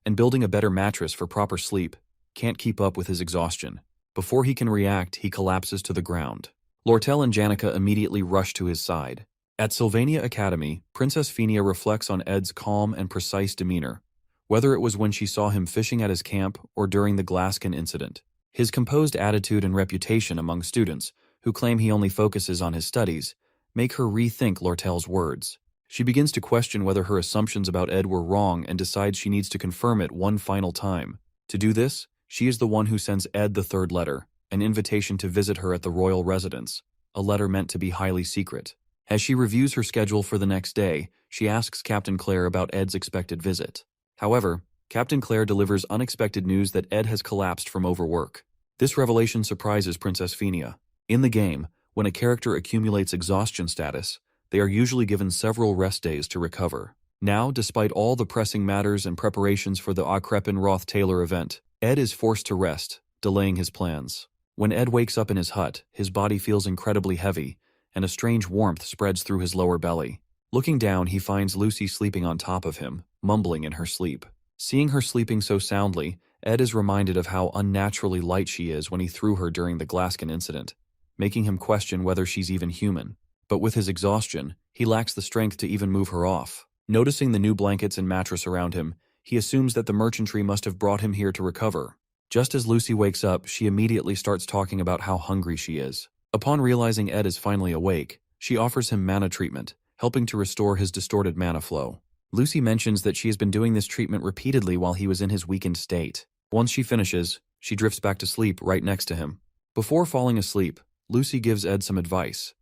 and building a better mattress for proper sleep, can't keep up with his exhaustion. Before he can react, he collapses to the ground. Lortel and Janica immediately rush to his side. At Sylvania Academy, Princess Fenia reflects on Ed's calm and precise demeanor, whether it was when she saw him fishing at his camp or during the Glaskin incident. His composed attitude and reputation among students, who claim he only focuses on his studies, make her rethink Lortel's words. She begins to question whether her assumptions about Ed were wrong and decides she needs to confirm it one final time. To do this, she is the one who sends Ed the 3rd letter, an invitation to visit her at the royal residence, a letter meant to be highly secret. As she reviews her schedule for the next day, she asks Captain Claire about Ed's expected visit. However, Captain Claire delivers unexpected news that Ed has collapsed from overwork. This revelation surprises Princess Fenia. In the game, when a character accumulates exhaustion status, they are usually given several rest days to recover. Now, despite all the pressing matters and preparations for the Crepin Roth-Taylor event, Ed is forced to rest, delaying his plans. When Ed wakes up in his hut, his body feels incredibly heavy, and a strange warmth spreads through his lower belly. Looking down, he finds Lucy sleeping on top of him, mumbling in her sleep. Seeing her sleeping so soundly, Ed is reminded of how unnaturally light she is when he threw her during the Glaskin incident, making him question whether she's even human. But with his exhaustion, he lacks the strength to even move her off. Noticing the new blankets and mattress around him, he assumes that the merchantry must have brought him here to recover. Just as Lucy wakes up, she immediately starts talking about how hungry she is. Upon realizing Ed is finally awake, she offers him mana treatment, helping to restore his distorted mana flow. Lucy mentions that she has been doing this treatment repeatedly while he was in his weakened state. Once she finishes, she drifts back to sleep right next to him. Before falling asleep, Lucy gives Ed some advice.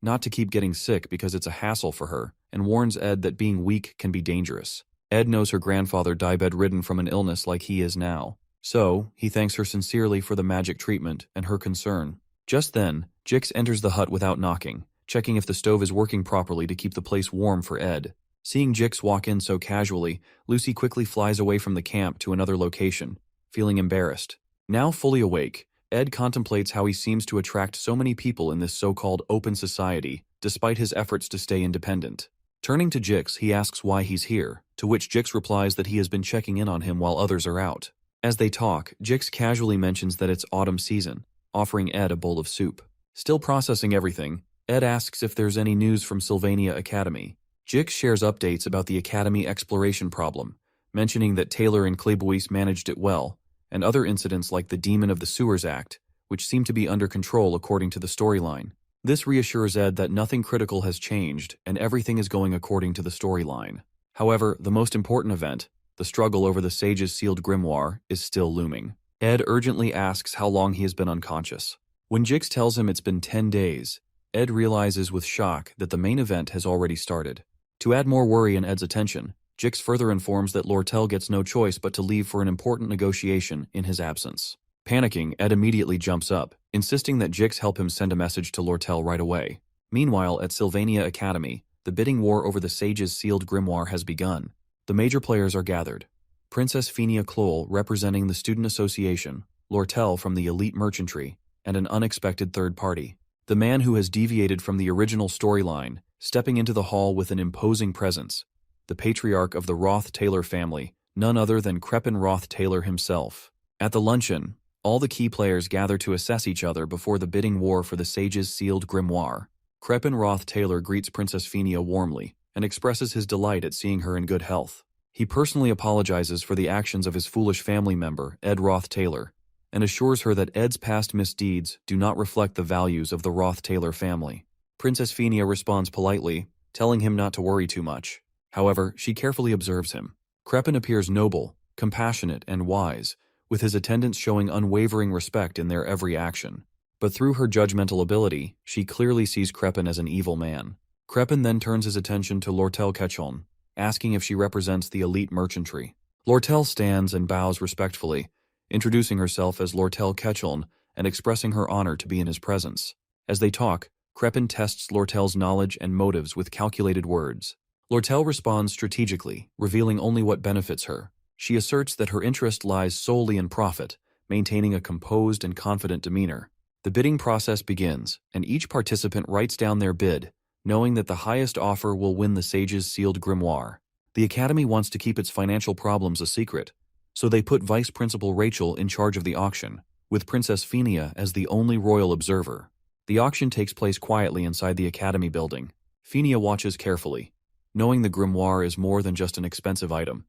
Not to keep getting sick because it's a hassle for her, and warns Ed that being weak can be dangerous. Ed knows her grandfather died bedridden from an illness like he is now. So, he thanks her sincerely for the magic treatment and her concern. Just then, Jix enters the hut without knocking, checking if the stove is working properly to keep the place warm for Ed. Seeing Jix walk in so casually, Lucy quickly flies away from the camp to another location, feeling embarrassed. Now fully awake, Ed contemplates how he seems to attract so many people in this so-called open society, despite his efforts to stay independent. Turning to Jix, he asks why he's here, to which Jix replies that he has been checking in on him while others are out. As they talk, Jix casually mentions that it's autumn season, offering Ed a bowl of soup. Still processing everything, Ed asks if there's any news from Sylvania Academy. Jix shares updates about the Academy exploration problem, mentioning that Taylor and Klebois managed it well, and other incidents like the Demon of the Sewers Act, which seem to be under control according to the storyline. This reassures Ed that nothing critical has changed and everything is going according to the storyline. However, the most important event, the struggle over the Sage's sealed grimoire, is still looming. Ed urgently asks how long he has been unconscious. When Jix tells him it's been 10 days, Ed realizes with shock that the main event has already started. To add more worry in Ed's attention, Jix further informs that Lortel gets no choice but to leave for an important negotiation in his absence. Panicking, Ed immediately jumps up, insisting that Jix help him send a message to Lortel right away. Meanwhile, at Sylvania Academy, the bidding war over the Sage's sealed grimoire has begun. The major players are gathered. Princess Phinia Kloll representing the Student Association, Lortel from the Elite Merchantry, and an unexpected third party. The man who has deviated from the original storyline, stepping into the hall with an imposing presence. The patriarch of the Roth-Taylor family, none other than Crepin Roth-Taylor himself. At the luncheon, all the key players gather to assess each other before the bidding war for the Sage's sealed grimoire. Crepin Roth-Taylor greets Princess Phinia warmly and expresses his delight at seeing her in good health. He personally apologizes for the actions of his foolish family member, Ed Roth-Taylor, and assures her that Ed's past misdeeds do not reflect the values of the Roth-Taylor family. Princess Phinia responds politely, telling him not to worry too much. However, she carefully observes him. Crepin appears noble, compassionate, and wise, with his attendants showing unwavering respect in their every action. But through her judgmental ability, she clearly sees Crepin as an evil man. Crepin then turns his attention to Lortel Ketchon, asking if she represents the elite merchantry. Lortel stands and bows respectfully, introducing herself as Lortel Ketchon and expressing her honor to be in his presence. As they talk, Crepin tests Lortel's knowledge and motives with calculated words. Lortel responds strategically, revealing only what benefits her. She asserts that her interest lies solely in profit, maintaining a composed and confident demeanor. The bidding process begins, and each participant writes down their bid, knowing that the highest offer will win the Sage's sealed grimoire. The Academy wants to keep its financial problems a secret, so they put Vice Principal Rachel in charge of the auction, with Princess Phinia as the only royal observer. The auction takes place quietly inside the Academy building. Phinia watches carefully, knowing the grimoire is more than just an expensive item.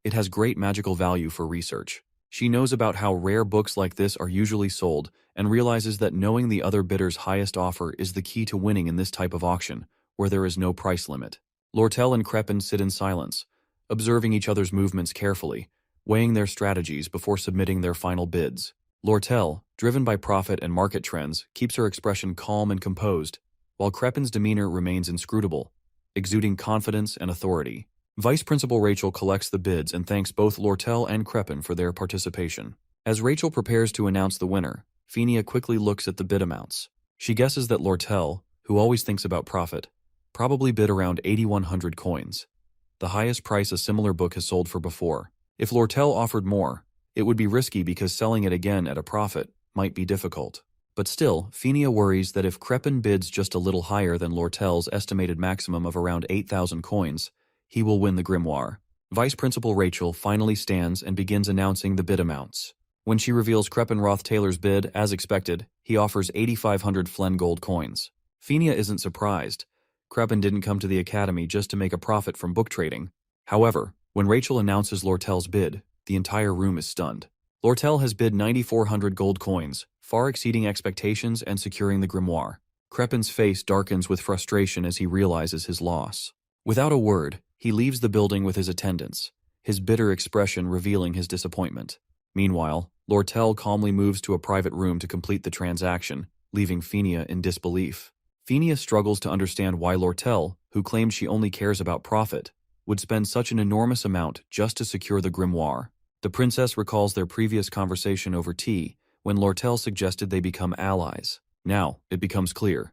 It has great magical value for research. She knows about how rare books like this are usually sold and realizes that knowing the other bidder's highest offer is the key to winning in this type of auction, where there is no price limit. Lortel and Crepin sit in silence, observing each other's movements carefully, weighing their strategies before submitting their final bids. Lortel, driven by profit and market trends, keeps her expression calm and composed, while Crepin's demeanor remains inscrutable, exuding confidence and authority. Vice Principal Rachel collects the bids and thanks both Lortel and Crepin for their participation. As Rachel prepares to announce the winner, Phinia quickly looks at the bid amounts. She guesses that Lortel, who always thinks about profit, probably bid around 8,100 coins, the highest price a similar book has sold for before. If Lortel offered more, it would be risky because selling it again at a profit might be difficult. But still, Phinia worries that if Crepin bids just a little higher than Lortel's estimated maximum of around 8,000 coins, he will win the grimoire. Vice Principal Rachel finally stands and begins announcing the bid amounts. When she reveals Crepin Roth-Taylor's bid, as expected, he offers 8,500 Flen gold coins. Phinia isn't surprised. Crepin didn't come to the Academy just to make a profit from book trading. However, when Rachel announces Lortel's bid, the entire room is stunned. Lortel has bid 9,400 gold coins, far exceeding expectations and securing the grimoire. Crepin's face darkens with frustration as he realizes his loss. Without a word, he leaves the building with his attendants, his bitter expression revealing his disappointment. Meanwhile, Lortel calmly moves to a private room to complete the transaction, leaving Phinia in disbelief. Phinia struggles to understand why Lortel, who claimed she only cares about profit, would spend such an enormous amount just to secure the grimoire. The princess recalls their previous conversation over tea, when Lortel suggested they become allies. Now, it becomes clear.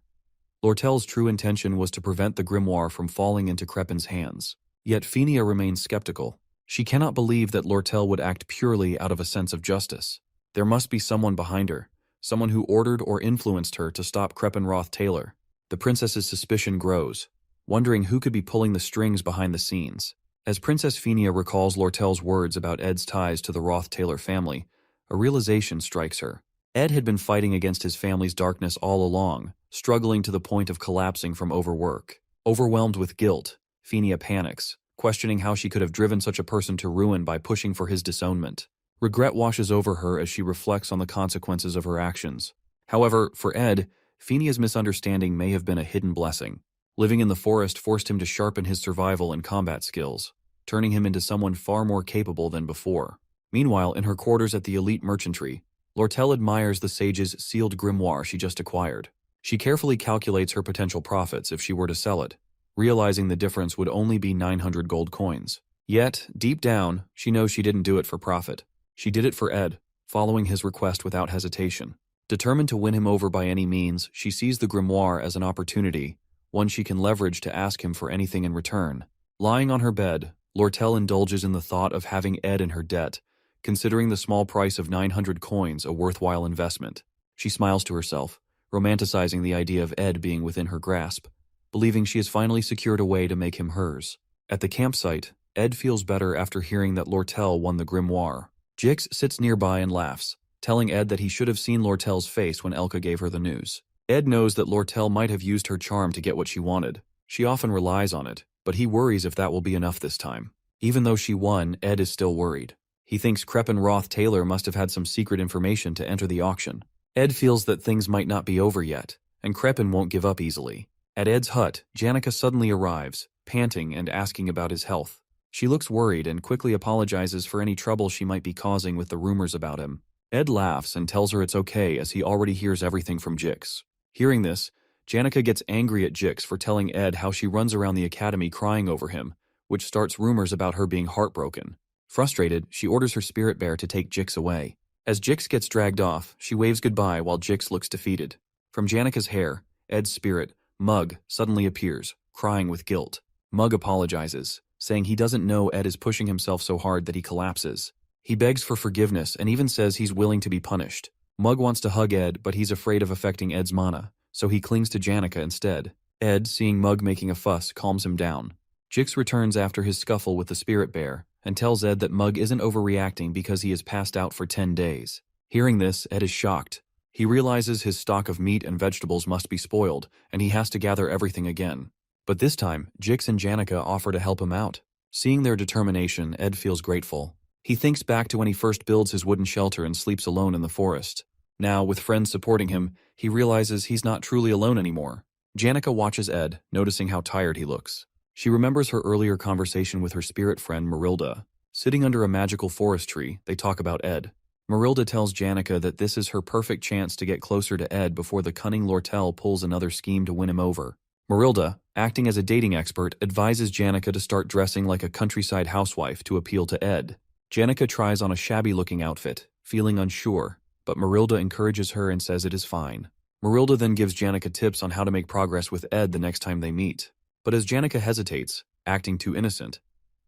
Lortel's true intention was to prevent the grimoire from falling into Crepin's hands. Yet Phinia remains skeptical. She cannot believe that Lortel would act purely out of a sense of justice. There must be someone behind her, someone who ordered or influenced her to stop Crepin Roth-Taylor. The princess's suspicion grows, wondering who could be pulling the strings behind the scenes. As Princess Phinia recalls Lortel's words about Ed's ties to the Roth-Taylor family, a realization strikes her. Ed had been fighting against his family's darkness all along, struggling to the point of collapsing from overwork. Overwhelmed with guilt, Phinia panics, questioning how she could have driven such a person to ruin by pushing for his disownment. Regret washes over her as she reflects on the consequences of her actions. However, for Ed, Phinia's misunderstanding may have been a hidden blessing. Living in the forest forced him to sharpen his survival and combat skills, turning him into someone far more capable than before. Meanwhile, in her quarters at the elite merchantry, Lortel admires the sage's sealed grimoire she just acquired. She carefully calculates her potential profits if she were to sell it, realizing the difference would only be 900 gold coins. Yet, deep down, she knows she didn't do it for profit. She did it for Ed, following his request without hesitation. Determined to win him over by any means, she sees the grimoire as an opportunity, one she can leverage to ask him for anything in return. Lying on her bed, Lortel indulges in the thought of having Ed in her debt, considering the small price of 900 coins a worthwhile investment. She smiles to herself, romanticizing the idea of Ed being within her grasp, believing she has finally secured a way to make him hers. At the campsite, Ed feels better after hearing that Lortel won the grimoire. Jix sits nearby and laughs, telling Ed that he should have seen Lortel's face when Elka gave her the news. Ed knows that Lortel might have used her charm to get what she wanted. She often relies on it, but he worries if that will be enough this time. Even though she won, Ed is still worried. He thinks Crepin Roth-Taylor must have had some secret information to enter the auction. Ed feels that things might not be over yet, and Crepin won't give up easily. At Ed's hut, Janica suddenly arrives, panting and asking about his health. She looks worried and quickly apologizes for any trouble she might be causing with the rumors about him. Ed laughs and tells her it's okay as he already hears everything from Jix. Hearing this, Janica gets angry at Jix for telling Ed how she runs around the academy crying over him, which starts rumors about her being heartbroken. Frustrated, she orders her spirit bear to take Jix away. As Jix gets dragged off, she waves goodbye while Jix looks defeated. From Janica's hair, Ed's spirit, Mug, suddenly appears, crying with guilt. Mug apologizes, saying he doesn't know Ed is pushing himself so hard that he collapses. He begs for forgiveness and even says he's willing to be punished. Mug wants to hug Ed, but he's afraid of affecting Ed's mana, so he clings to Janica instead. Ed, seeing Mug making a fuss, calms him down. Jix returns after his scuffle with the spirit bear and tells Ed that Mug isn't overreacting because he has passed out for 10 days. Hearing this, Ed is shocked. He realizes his stock of meat and vegetables must be spoiled, and he has to gather everything again. But this time, Jix and Janica offer to help him out. Seeing their determination, Ed feels grateful. He thinks back to when he first builds his wooden shelter and sleeps alone in the forest. Now, with friends supporting him, he realizes he's not truly alone anymore. Janica watches Ed, noticing how tired he looks. She remembers her earlier conversation with her spirit friend Marilda. Sitting under a magical forest tree, they talk about Ed. Marilda tells Janica that this is her perfect chance to get closer to Ed before the cunning Lortel pulls another scheme to win him over. Marilda, acting as a dating expert, advises Janica to start dressing like a countryside housewife to appeal to Ed. Janica tries on a shabby-looking outfit, feeling unsure, but Marilda encourages her and says it is fine. Marilda then gives Janica tips on how to make progress with Ed the next time they meet. But as Janica hesitates, acting too innocent,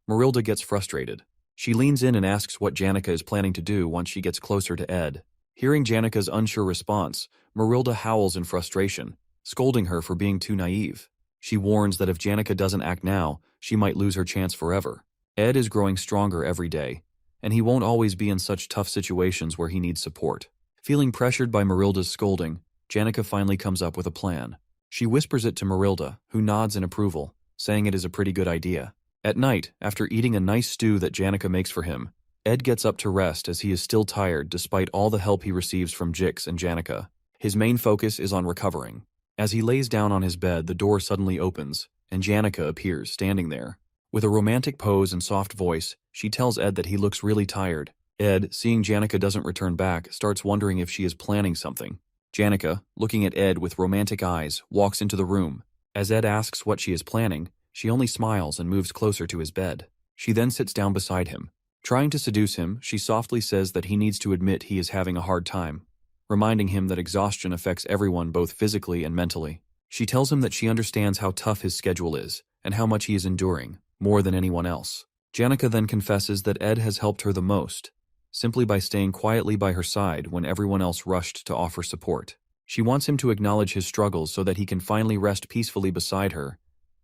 Marilda gets frustrated. She leans in and asks what Janica is planning to do once she gets closer to Ed. Hearing Janica's unsure response, Marilda howls in frustration, scolding her for being too naive. She warns that if Janica doesn't act now, she might lose her chance forever. Ed is growing stronger every day, and he won't always be in such tough situations where he needs support. Feeling pressured by Marilda's scolding, Janica finally comes up with a plan. She whispers it to Marilda, who nods in approval, saying it is a pretty good idea. At night, after eating a nice stew that Janica makes for him, Ed gets up to rest as he is still tired despite all the help he receives from Jix and Janica. His main focus is on recovering. As he lays down on his bed, the door suddenly opens, and Janica appears, standing there. With a romantic pose and soft voice, she tells Ed that he looks really tired. Ed, seeing Janica doesn't return back, starts wondering if she is planning something. Janica, looking at Ed with romantic eyes, walks into the room. As Ed asks what she is planning, she only smiles and moves closer to his bed. She then sits down beside him. Trying to seduce him, she softly says that he needs to admit he is having a hard time, reminding him that exhaustion affects everyone both physically and mentally. She tells him that she understands how tough his schedule is and how much he is enduring, more than anyone else. Janica then confesses that Ed has helped her the most, simply by staying quietly by her side when everyone else rushed to offer support. She wants him to acknowledge his struggles so that he can finally rest peacefully beside her,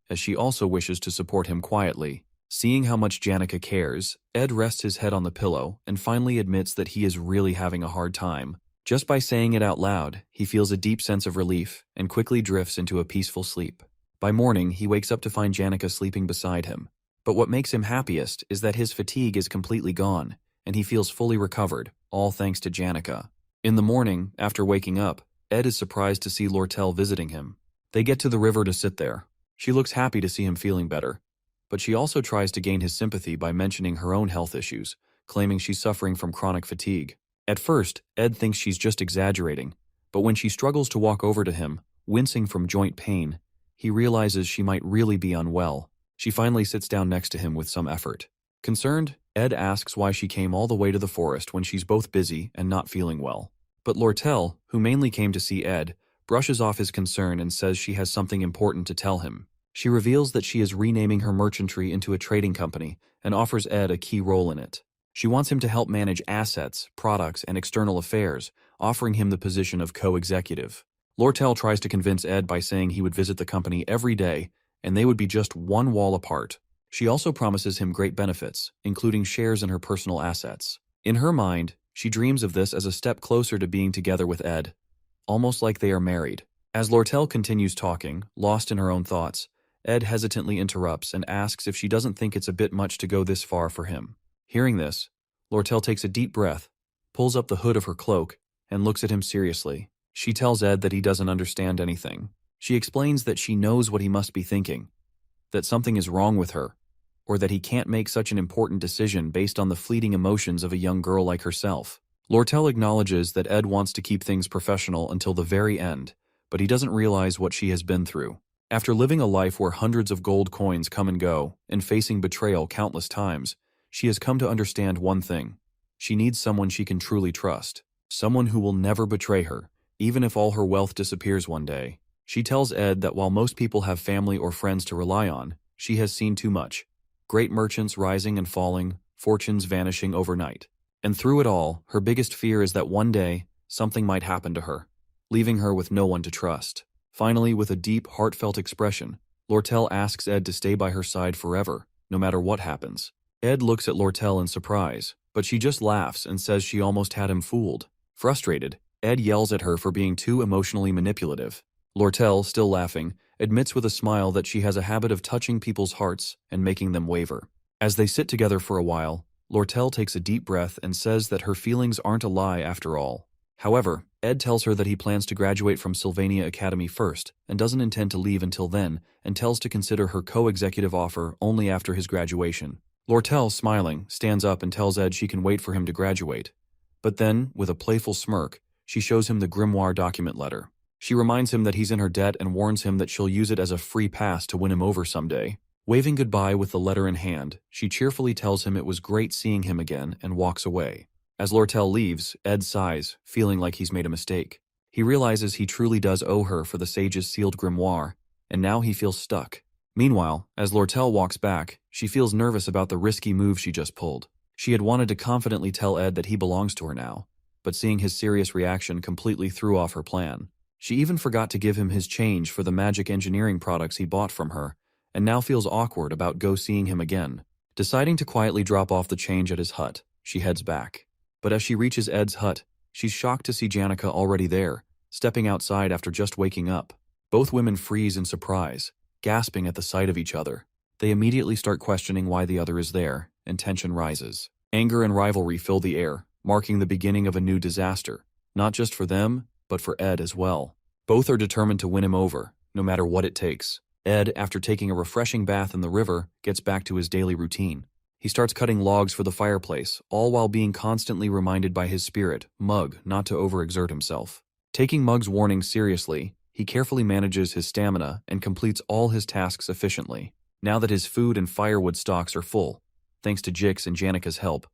as she also wishes to support him quietly. Seeing how much Janica cares, Ed rests his head on the pillow and finally admits that he is really having a hard time. Just by saying it out loud, he feels a deep sense of relief and quickly drifts into a peaceful sleep. By morning, he wakes up to find Janica sleeping beside him. But what makes him happiest is that his fatigue is completely gone, and he feels fully recovered, all thanks to Janica. In the morning, after waking up, Ed is surprised to see Lortel visiting him. They get to the river to sit there. She looks happy to see him feeling better, but she also tries to gain his sympathy by mentioning her own health issues, claiming she's suffering from chronic fatigue. At first, Ed thinks she's just exaggerating, but when she struggles to walk over to him, wincing from joint pain, he realizes she might really be unwell. She finally sits down next to him with some effort. Concerned, Ed asks why she came all the way to the forest when she's both busy and not feeling well. But Lortel, who mainly came to see Ed, brushes off his concern and says she has something important to tell him. She reveals that she is renaming her merchantry into a trading company and offers Ed a key role in it. She wants him to help manage assets, products, and external affairs, offering him the position of co-executive. Lortel tries to convince Ed by saying he would visit the company every day and they would be just one wall apart. She also promises him great benefits, including shares in her personal assets. In her mind, she dreams of this as a step closer to being together with Ed, almost like they are married. As Lortel continues talking, lost in her own thoughts, Ed hesitantly interrupts and asks if she doesn't think it's a bit much to go this far for him. Hearing this, Lortel takes a deep breath, pulls up the hood of her cloak, and looks at him seriously. She tells Ed that he doesn't understand anything. She explains that she knows what he must be thinking, that something is wrong with her, or that he can't make such an important decision based on the fleeting emotions of a young girl like herself. Lortel acknowledges that Ed wants to keep things professional until the very end, but he doesn't realize what she has been through. After living a life where hundreds of gold coins come and go, and facing betrayal countless times, she has come to understand one thing. She needs someone she can truly trust, someone who will never betray her, even if all her wealth disappears one day. She tells Ed that while most people have family or friends to rely on, she has seen too much. Great merchants rising and falling, fortunes vanishing overnight. And through it all, her biggest fear is that one day, something might happen to her, leaving her with no one to trust. Finally, with a deep, heartfelt expression, Lortel asks Ed to stay by her side forever, no matter what happens. Ed looks at Lortel in surprise, but she just laughs and says she almost had him fooled. Frustrated, Ed yells at her for being too emotionally manipulative. Lortel, still laughing, admits with a smile that she has a habit of touching people's hearts and making them waver. As they sit together for a while, Lortel takes a deep breath and says that her feelings aren't a lie after all. However, Ed tells her that he plans to graduate from Sylvania Academy first and doesn't intend to leave until then, and tells to consider her co-executive offer only after his graduation. Lortel, smiling, stands up and tells Ed she can wait for him to graduate. But then, with a playful smirk, she shows him the grimoire document letter. She reminds him that he's in her debt and warns him that she'll use it as a free pass to win him over someday. Waving goodbye with the letter in hand, she cheerfully tells him it was great seeing him again and walks away. As Lortel leaves, Ed sighs, feeling like he's made a mistake. He realizes he truly does owe her for the sage's sealed grimoire, and now he feels stuck. Meanwhile, as Lortel walks back, she feels nervous about the risky move she just pulled. She had wanted to confidently tell Ed that he belongs to her now, but seeing his serious reaction completely threw off her plan. She even forgot to give him his change for the magic engineering products he bought from her, and now feels awkward about seeing him again. Deciding to quietly drop off the change at his hut, she heads back. But as she reaches Ed's hut, she's shocked to see Janica already there, stepping outside after just waking up. Both women freeze in surprise, gasping at the sight of each other. They immediately start questioning why the other is there, and tension rises. Anger and rivalry fill the air, marking the beginning of a new disaster, not just for them, but for Ed as well. Both are determined to win him over, no matter what it takes. Ed, after taking a refreshing bath in the river, gets back to his daily routine. He starts cutting logs for the fireplace, all while being constantly reminded by his spirit, Mug, not to overexert himself. Taking Mug's warning seriously, he carefully manages his stamina and completes all his tasks efficiently. Now that his food and firewood stocks are full, thanks to Jix and Janika's help,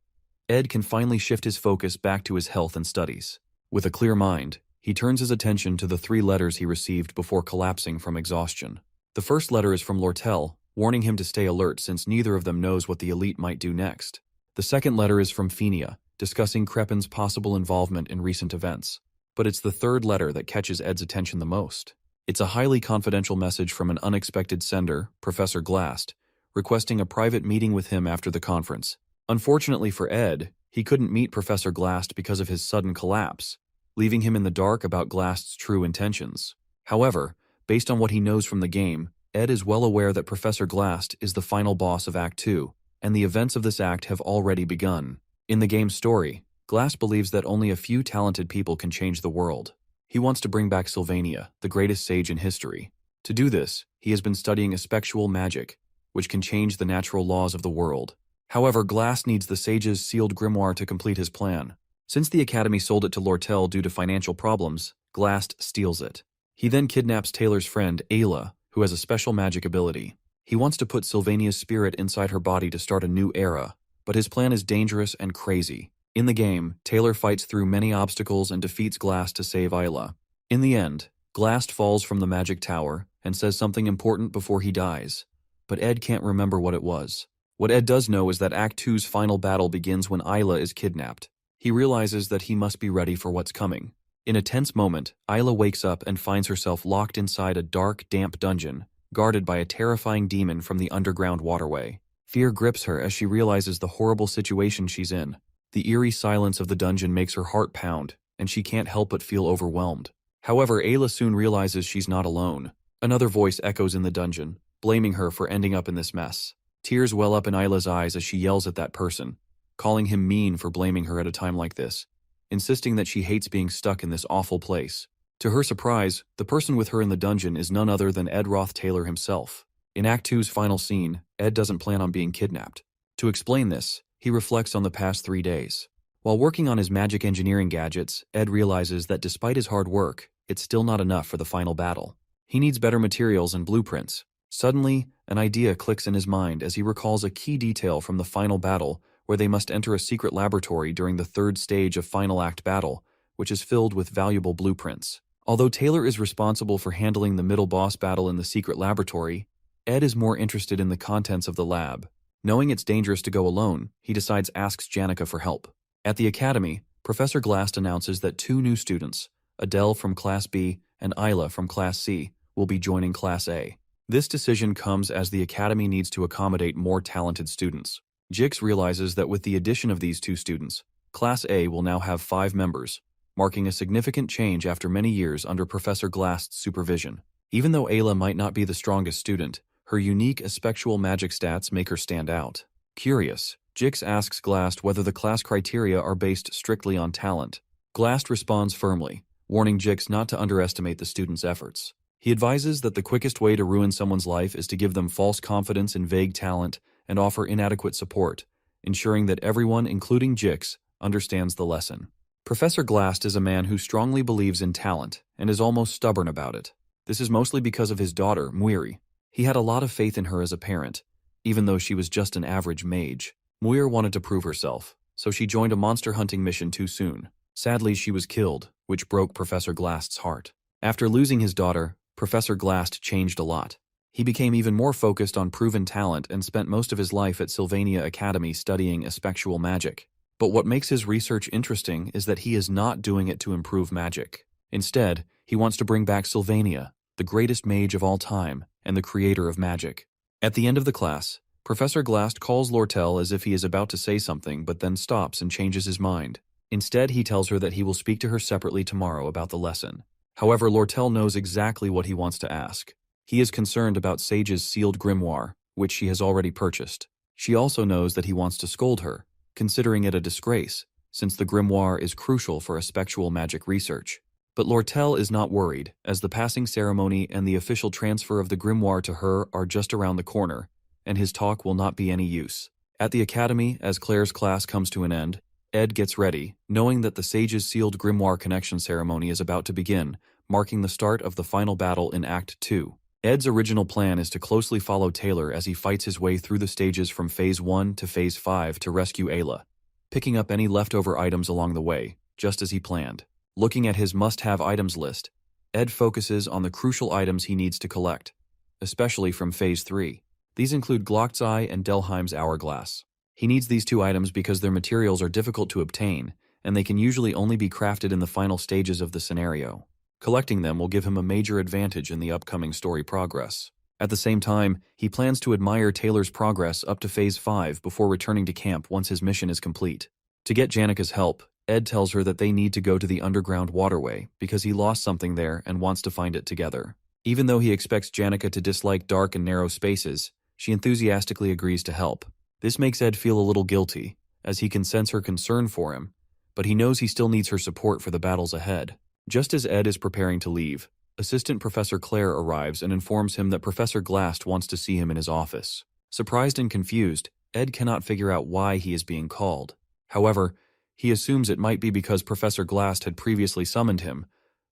Ed can finally shift his focus back to his health and studies. With a clear mind, he turns his attention to the 3 letters he received before collapsing from exhaustion. The first letter is from Lortel, warning him to stay alert since neither of them knows what the elite might do next. The second letter is from Fenia, discussing Crepin's possible involvement in recent events. But it's the third letter that catches Ed's attention the most. It's a highly confidential message from an unexpected sender, Professor Glast, requesting a private meeting with him after the conference. Unfortunately for Ed, he couldn't meet Professor Glast because of his sudden collapse, leaving him in the dark about Glast's true intentions. However, based on what he knows from the game, Ed is well aware that Professor Glast is the final boss of Act 2, and the events of this act have already begun. In the game's story, Glast believes that only a few talented people can change the world. He wants to bring back Sylvania, the greatest sage in history. To do this, he has been studying espectual magic, which can change the natural laws of the world. However, Glast needs the sage's sealed grimoire to complete his plan. Since the Academy sold it to Lortel due to financial problems, Glast steals it. He then kidnaps Taylor's friend, Ayla, who has a special magic ability. He wants to put Sylvania's spirit inside her body to start a new era, but his plan is dangerous and crazy. In the game, Taylor fights through many obstacles and defeats Glast to save Ayla. In the end, Glast falls from the magic tower and says something important before he dies, but Ed can't remember what it was. What Ed does know is that Act 2's final battle begins when Ayla is kidnapped. He realizes that he must be ready for what's coming. In a tense moment, Ayla wakes up and finds herself locked inside a dark, damp dungeon, guarded by a terrifying demon from the underground waterway. Fear grips her as she realizes the horrible situation she's in. The eerie silence of the dungeon makes her heart pound, and she can't help but feel overwhelmed. However, Ayla soon realizes she's not alone. Another voice echoes in the dungeon, blaming her for ending up in this mess. Tears well up in Ayla's eyes as she yells at that person, calling him mean for blaming her at a time like this, insisting that she hates being stuck in this awful place. To her surprise, the person with her in the dungeon is none other than Ed Roth Taylor himself. In Act 2's final scene, Ed doesn't plan on being kidnapped. To explain this, he reflects on the past 3 days. While working on his magic engineering gadgets, Ed realizes that despite his hard work, it's still not enough for the final battle. He needs better materials and blueprints. Suddenly, an idea clicks in his mind as he recalls a key detail from the final battle where they must enter a secret laboratory during the 3rd stage of Final Act battle, which is filled with valuable blueprints. Although Taylor is responsible for handling the middle boss battle in the secret laboratory, Ed is more interested in the contents of the lab. Knowing it's dangerous to go alone, he decides asks Janica for help. At the Academy, Professor Glast announces that 2 new students, Adele from Class B and Ayla from Class C, will be joining Class A. This decision comes as the Academy needs to accommodate more talented students. Jix realizes that with the addition of these 2 students, Class A will now have 5 members, marking a significant change after many years under Professor Glast's supervision. Even though Ayla might not be the strongest student, her unique espectual magic stats make her stand out. Curious, Jix asks Glast whether the class criteria are based strictly on talent. Glast responds firmly, warning Jix not to underestimate the student's efforts. He advises that the quickest way to ruin someone's life is to give them false confidence in vague talent and offer inadequate support, ensuring that everyone, including Jix, understands the lesson. Professor Glast is a man who strongly believes in talent and is almost stubborn about it. This is mostly because of his daughter, Muiri. He had a lot of faith in her as a parent, even though she was just an average mage. Muir wanted to prove herself, so she joined a monster hunting mission too soon. Sadly, she was killed, which broke Professor Glast's heart. After losing his daughter, Professor Glast changed a lot. He became even more focused on proven talent and spent most of his life at Sylvania Academy studying espectual magic. But what makes his research interesting is that he is not doing it to improve magic. Instead, he wants to bring back Sylvania, the greatest mage of all time and the creator of magic. At the end of the class, Professor Glast calls Lortel as if he is about to say something but then stops and changes his mind. Instead, he tells her that he will speak to her separately tomorrow about the lesson. However, Lortel knows exactly what he wants to ask. He is concerned about Sage's sealed grimoire, which she has already purchased. She also knows that he wants to scold her, considering it a disgrace, since the grimoire is crucial for a spectral magic research. But Lortel is not worried, as the passing ceremony and the official transfer of the grimoire to her are just around the corner, and his talk will not be any use. At the academy, as Claire's class comes to an end, Ed gets ready, knowing that the sage's sealed grimoire connection ceremony is about to begin, marking the start of the final battle in Act 2. Ed's original plan is to closely follow Taylor as he fights his way through the stages from Phase 1 to Phase 5 to rescue Ayla, picking up any leftover items along the way, just as he planned. Looking at his must-have items list, Ed focuses on the crucial items he needs to collect, especially from Phase 3. These include Glock's Eye and Delheim's Hourglass. He needs these two items because their materials are difficult to obtain, and they can usually only be crafted in the final stages of the scenario. Collecting them will give him a major advantage in the upcoming story progress. At the same time, he plans to admire Taylor's progress up to Phase 5 before returning to camp once his mission is complete. To get Janika's help, Ed tells her that they need to go to the underground waterway because he lost something there and wants to find it together. Even though he expects Janika to dislike dark and narrow spaces, she enthusiastically agrees to help. This makes Ed feel a little guilty, as he can sense her concern for him, but he knows he still needs her support for the battles ahead. Just as Ed is preparing to leave, Assistant Professor Claire arrives and informs him that Professor Glast wants to see him in his office. Surprised and confused, Ed cannot figure out why he is being called. However, he assumes it might be because Professor Glast had previously summoned him,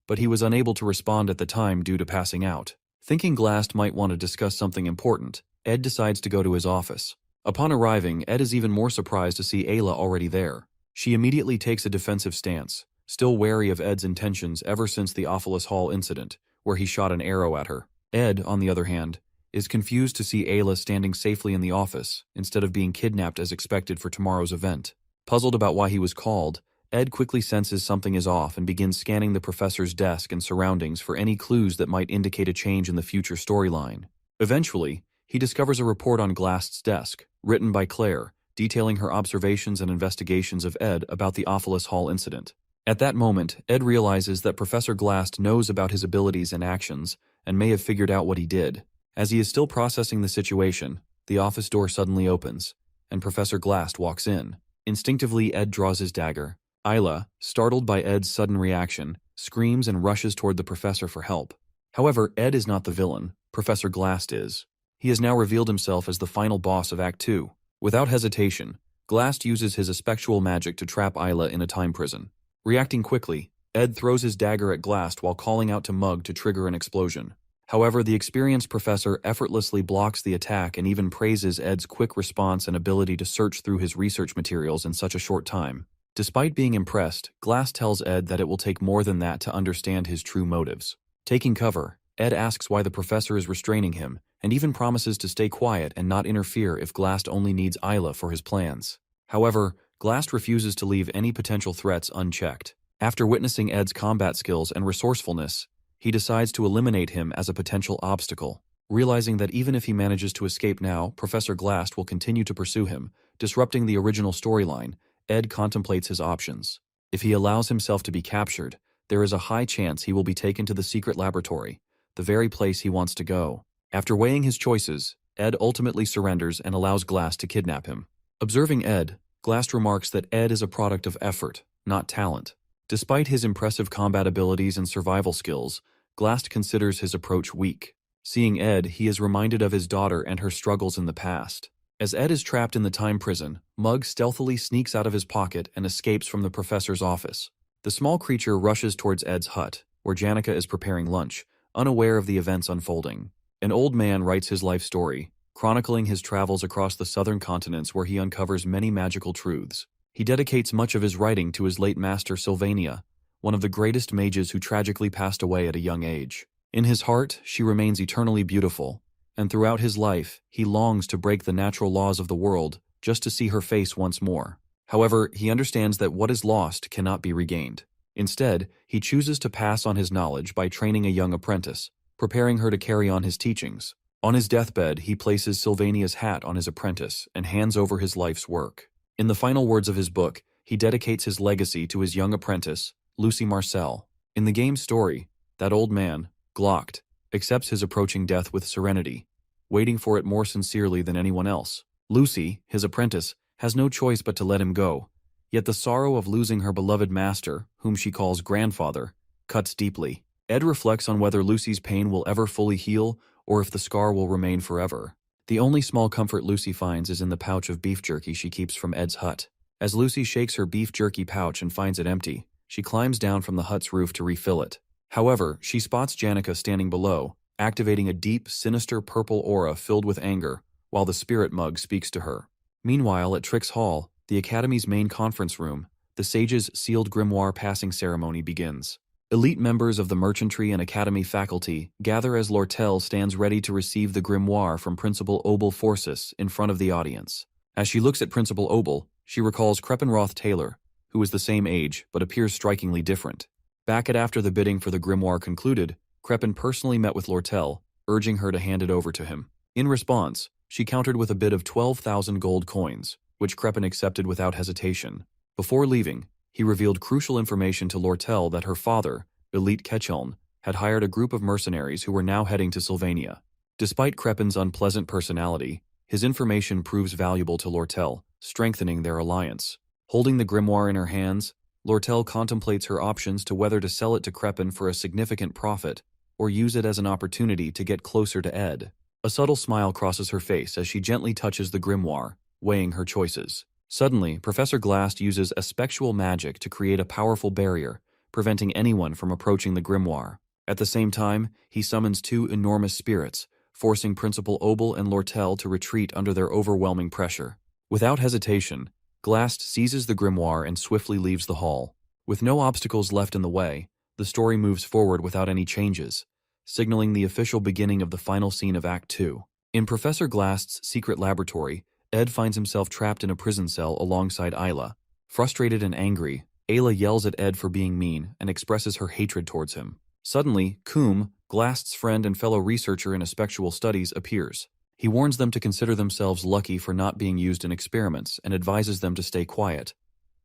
but he was unable to respond at the time due to passing out. Thinking Glast might want to discuss something important, Ed decides to go to his office. Upon arriving, Ed is even more surprised to see Ayla already there. She immediately takes a defensive stance, still wary of Ed's intentions ever since the Ophelis Hall incident, where he shot an arrow at her. Ed, on the other hand, is confused to see Ayla standing safely in the office, instead of being kidnapped as expected for tomorrow's event. Puzzled about why he was called, Ed quickly senses something is off and begins scanning the professor's desk and surroundings for any clues that might indicate a change in the future storyline. Eventually, he discovers a report on Glast's desk, written by Claire, detailing her observations and investigations of Ed about the Ophelis Hall incident. At that moment, Ed realizes that Professor Glast knows about his abilities and actions, and may have figured out what he did. As he is still processing the situation, the office door suddenly opens, and Professor Glast walks in. Instinctively, Ed draws his dagger. Ayla, startled by Ed's sudden reaction, screams and rushes toward the professor for help. However, Ed is not the villain, Professor Glast is. He has now revealed himself as the final boss of Act 2. Without hesitation, Glast uses his espectual magic to trap Ayla in a time prison. Reacting quickly, Ed throws his dagger at Glast while calling out to Mug to trigger an explosion. However, the experienced professor effortlessly blocks the attack and even praises Ed's quick response and ability to search through his research materials in such a short time. Despite being impressed, Glast tells Ed that it will take more than that to understand his true motives. Taking cover, Ed asks why the professor is restraining him, and even promises to stay quiet and not interfere if Glast only needs Ayla for his plans. However, Glast refuses to leave any potential threats unchecked. After witnessing Ed's combat skills and resourcefulness, he decides to eliminate him as a potential obstacle. Realizing that even if he manages to escape now, Professor Glast will continue to pursue him, disrupting the original storyline. Ed contemplates his options. If he allows himself to be captured, there is a high chance he will be taken to the secret laboratory, the very place he wants to go. After weighing his choices, Ed ultimately surrenders and allows Glast to kidnap him. Observing Ed, Glast remarks that Ed is a product of effort, not talent. Despite his impressive combat abilities and survival skills, Glast considers his approach weak. Seeing Ed, he is reminded of his daughter and her struggles in the past. As Ed is trapped in the time prison, Mug stealthily sneaks out of his pocket and escapes from the professor's office. The small creature rushes towards Ed's hut, where Janica is preparing lunch, unaware of the events unfolding. An old man writes his life story, chronicling his travels across the southern continents where he uncovers many magical truths. He dedicates much of his writing to his late master Sylvania, one of the greatest mages who tragically passed away at a young age. In his heart, she remains eternally beautiful, and throughout his life, he longs to break the natural laws of the world just to see her face once more. However, he understands that what is lost cannot be regained. Instead, he chooses to pass on his knowledge by training a young apprentice, preparing her to carry on his teachings. On his deathbed, he places Sylvania's hat on his apprentice and hands over his life's work. In the final words of his book, he dedicates his legacy to his young apprentice, Lucy Marcel. In the game's story, that old man, Glocked, accepts his approaching death with serenity, waiting for it more sincerely than anyone else. Lucy, his apprentice, has no choice but to let him go. Yet the sorrow of losing her beloved master, whom she calls grandfather, cuts deeply. Ed reflects on whether Lucy's pain will ever fully heal or if the scar will remain forever. The only small comfort Lucy finds is in the pouch of beef jerky she keeps from Ed's hut. As Lucy shakes her beef jerky pouch and finds it empty, she climbs down from the hut's roof to refill it. However, she spots Janica standing below, activating a deep, sinister purple aura filled with anger, while the spirit mug speaks to her. Meanwhile, at Trix Hall, the Academy's main conference room, the Sage's sealed grimoire passing ceremony begins. Elite members of the Merchantry and Academy faculty gather as Lortel stands ready to receive the grimoire from Principal Obel Forsyth in front of the audience. As she looks at Principal Obel, she recalls Kreppenroth Taylor, who is the same age but appears strikingly different. Back at after the bidding for the grimoire concluded, Kreppen personally met with Lortel, urging her to hand it over to him. In response, she countered with a bid of 12,000 gold coins, which Kreppen accepted without hesitation. Before leaving, he revealed crucial information to Lortel that her father, Elite Ketcheln, had hired a group of mercenaries who were now heading to Sylvania. Despite Kreppen's unpleasant personality, his information proves valuable to Lortel, strengthening their alliance. Holding the grimoire in her hands, Lortel contemplates her options to whether to sell it to Kreppen for a significant profit or use it as an opportunity to get closer to Ed. A subtle smile crosses her face as she gently touches the grimoire, weighing her choices. Suddenly, Professor Glast uses aspectual magic to create a powerful barrier, preventing anyone from approaching the grimoire. At the same time, he summons two enormous spirits, forcing Principal Obel and Lortel to retreat under their overwhelming pressure. Without hesitation, Glast seizes the grimoire and swiftly leaves the hall. With no obstacles left in the way, the story moves forward without any changes, signaling the official beginning of the final scene of Act 2. In Professor Glast's secret laboratory, Ed finds himself trapped in a prison cell alongside Isla. Frustrated and angry, Ayla yells at Ed for being mean and expresses her hatred towards him. Suddenly, Coombe, Glast's friend and fellow researcher in Aspectual Studies, appears. He warns them to consider themselves lucky for not being used in experiments and advises them to stay quiet,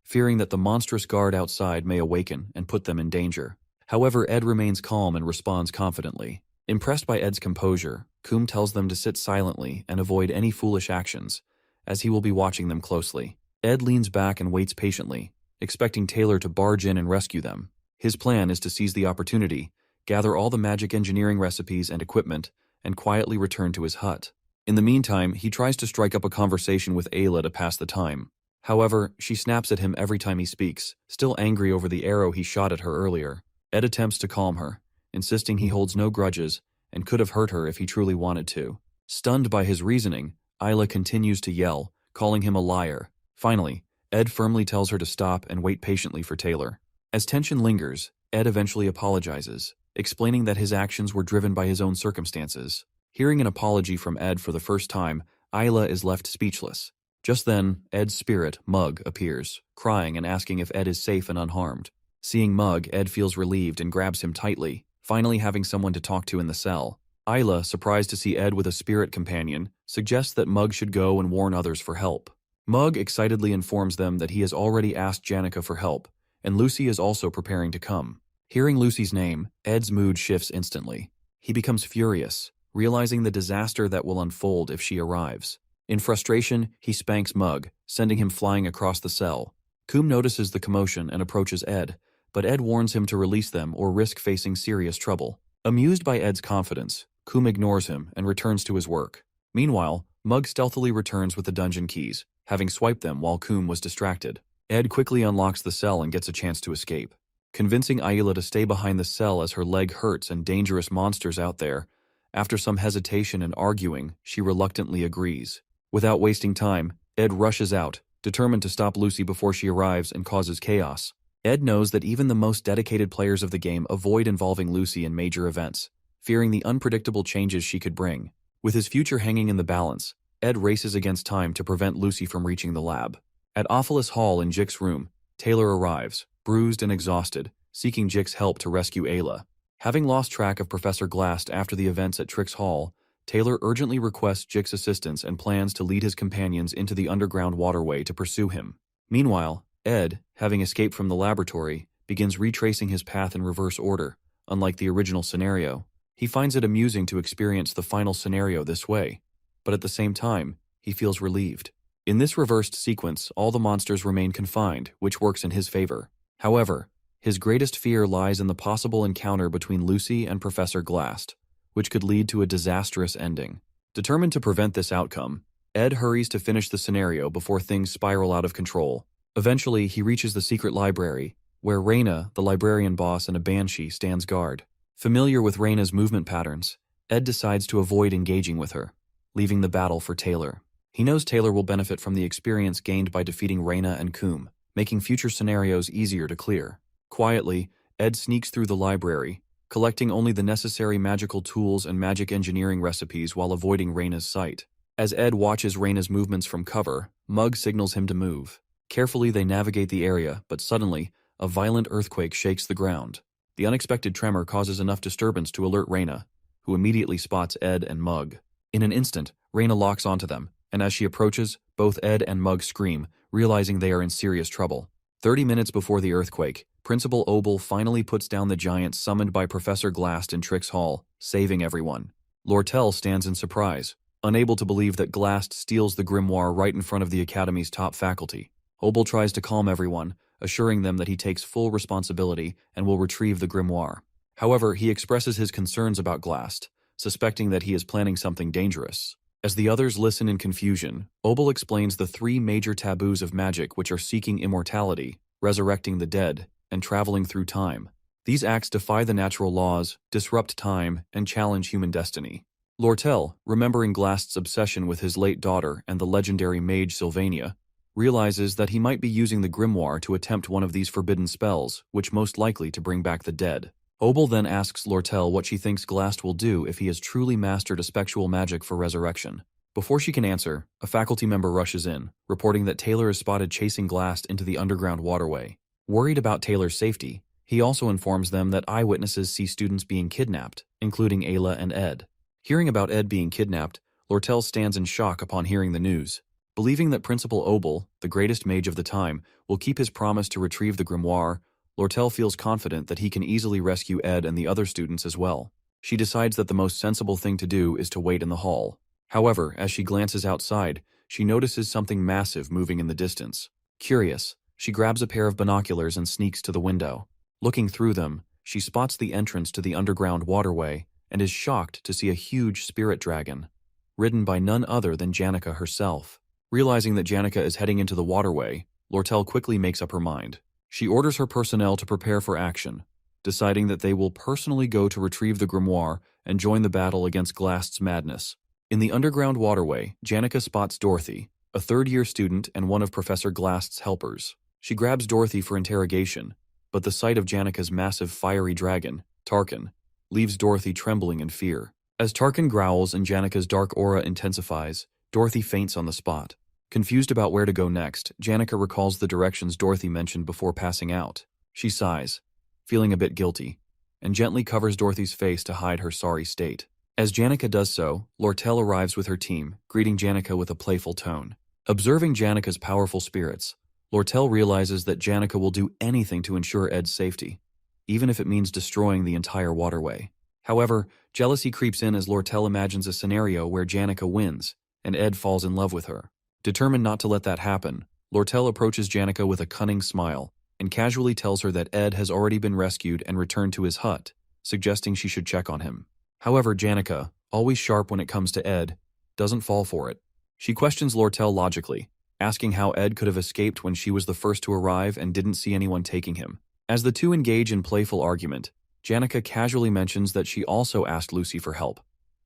fearing that the monstrous guard outside may awaken and put them in danger. However, Ed remains calm and responds confidently. Impressed by Ed's composure, Coombe tells them to sit silently and avoid any foolish actions, as he will be watching them closely. Ed leans back and waits patiently, expecting Taylor to barge in and rescue them. His plan is to seize the opportunity, gather all the magic engineering recipes and equipment, and quietly return to his hut. In the meantime, he tries to strike up a conversation with Ayla to pass the time. However, she snaps at him every time he speaks, still angry over the arrow he shot at her earlier. Ed attempts to calm her, insisting he holds no grudges and could have hurt her if he truly wanted to. Stunned by his reasoning, Isla continues to yell, calling him a liar. Finally, Ed firmly tells her to stop and wait patiently for Taylor. As tension lingers, Ed eventually apologizes, explaining that his actions were driven by his own circumstances. Hearing an apology from Ed for the first time, Isla is left speechless. Just then, Ed's spirit, Mug, appears, crying and asking if Ed is safe and unharmed. Seeing Mug, Ed feels relieved and grabs him tightly, finally having someone to talk to in the cell. Isla, surprised to see Ed with a spirit companion, suggests that Mug should go and warn others for help. Mug excitedly informs them that he has already asked Janica for help, and Lucy is also preparing to come. Hearing Lucy's name, Ed's mood shifts instantly. He becomes furious, realizing the disaster that will unfold if she arrives. In frustration, he spanks Mug, sending him flying across the cell. Coombe notices the commotion and approaches Ed, but Ed warns him to release them or risk facing serious trouble. Amused by Ed's confidence, Coombe ignores him and returns to his work. Meanwhile, Mug stealthily returns with the dungeon keys, having swiped them while Coombe was distracted. Ed quickly unlocks the cell and gets a chance to escape. Convincing Ayla to stay behind the cell as her leg hurts and dangerous monsters out there, after some hesitation and arguing, she reluctantly agrees. Without wasting time, Ed rushes out, determined to stop Lucy before she arrives and causes chaos. Ed knows that even the most dedicated players of the game avoid involving Lucy in major events, fearing the unpredictable changes she could bring. With his future hanging in the balance, Ed races against time to prevent Lucy from reaching the lab. At Ophelis Hall in Jick's room, Taylor arrives, bruised and exhausted, seeking Jick's help to rescue Ayla. Having lost track of Professor Glast after the events at Trix Hall, Taylor urgently requests Jick's assistance and plans to lead his companions into the underground waterway to pursue him. Meanwhile, Ed, having escaped from the laboratory, begins retracing his path in reverse order. Unlike the original scenario, he finds it amusing to experience the final scenario this way, but at the same time, he feels relieved. In this reversed sequence, all the monsters remain confined, which works in his favor. However, his greatest fear lies in the possible encounter between Lucy and Professor Glast, which could lead to a disastrous ending. Determined to prevent this outcome, Ed hurries to finish the scenario before things spiral out of control. Eventually, he reaches the secret library, where Raina, the librarian boss and a banshee, stands guard. Familiar with Raina's movement patterns, Ed decides to avoid engaging with her, leaving the battle for Taylor. He knows Taylor will benefit from the experience gained by defeating Raina and Coom, making future scenarios easier to clear. Quietly, Ed sneaks through the library, collecting only the necessary magical tools and magic engineering recipes while avoiding Raina's sight. As Ed watches Raina's movements from cover, Mug signals him to move. Carefully, they navigate the area, but suddenly, a violent earthquake shakes the ground. The unexpected tremor causes enough disturbance to alert Raina, who immediately spots Ed and Mug. In an instant, Raina locks onto them, and as she approaches, both Ed and Mug scream, realizing they are in serious trouble. 30 minutes before the earthquake, Principal Obel finally puts down the giants summoned by Professor Glast in Trix Hall, saving everyone. Lortel stands in surprise, unable to believe that Glast steals the grimoire right in front of the Academy's top faculty. Obel tries to calm everyone, assuring them that he takes full responsibility and will retrieve the grimoire. However, he expresses his concerns about Glast, suspecting that he is planning something dangerous. As the others listen in confusion, Obel explains the 3 major taboos of magic, which are seeking immortality, resurrecting the dead, and traveling through time. These acts defy the natural laws, disrupt time, and challenge human destiny. Lortel, remembering Glast's obsession with his late daughter and the legendary mage Sylvania, realizes that he might be using the grimoire to attempt one of these forbidden spells, which most likely to bring back the dead. Obel then asks Lortel what she thinks Glast will do if he has truly mastered a spectral magic for resurrection. Before she can answer, a faculty member rushes in, reporting that Taylor is spotted chasing Glast into the underground waterway. Worried about Taylor's safety, he also informs them that eyewitnesses see students being kidnapped, including Ayla and Ed. Hearing about Ed being kidnapped, Lortel stands in shock upon hearing the news. Believing that Principal Obel, the greatest mage of the time, will keep his promise to retrieve the grimoire, Lortel feels confident that he can easily rescue Ed and the other students as well. She decides that the most sensible thing to do is to wait in the hall. However, as she glances outside, she notices something massive moving in the distance. Curious, she grabs a pair of binoculars and sneaks to the window. Looking through them, she spots the entrance to the underground waterway and is shocked to see a huge spirit dragon, ridden by none other than Janica herself. Realizing that Janica is heading into the waterway, Lortel quickly makes up her mind. She orders her personnel to prepare for action, deciding that they will personally go to retrieve the grimoire and join the battle against Glast's madness. In the underground waterway, Janica spots Dorothy, a third-year student and one of Professor Glast's helpers. She grabs Dorothy for interrogation, but the sight of Janica's massive fiery dragon, Tarkin, leaves Dorothy trembling in fear. As Tarkin growls and Janica's dark aura intensifies, Dorothy faints on the spot. Confused about where to go next, Janica recalls the directions Dorothy mentioned before passing out. She sighs, feeling a bit guilty, and gently covers Dorothy's face to hide her sorry state. As Janica does so, Lortel arrives with her team, greeting Janica with a playful tone. Observing Janica's powerful spirits, Lortel realizes that Janica will do anything to ensure Ed's safety, even if it means destroying the entire waterway. However, jealousy creeps in as Lortel imagines a scenario where Janica wins, and Ed falls in love with her. Determined not to let that happen, Lortel approaches Janica with a cunning smile and casually tells her that Ed has already been rescued and returned to his hut, suggesting she should check on him. However, Janica, always sharp when it comes to Ed, doesn't fall for it. She questions Lortel logically, asking how Ed could have escaped when she was the first to arrive and didn't see anyone taking him. As the two engage in playful argument, Janica casually mentions that she also asked Lucy for help,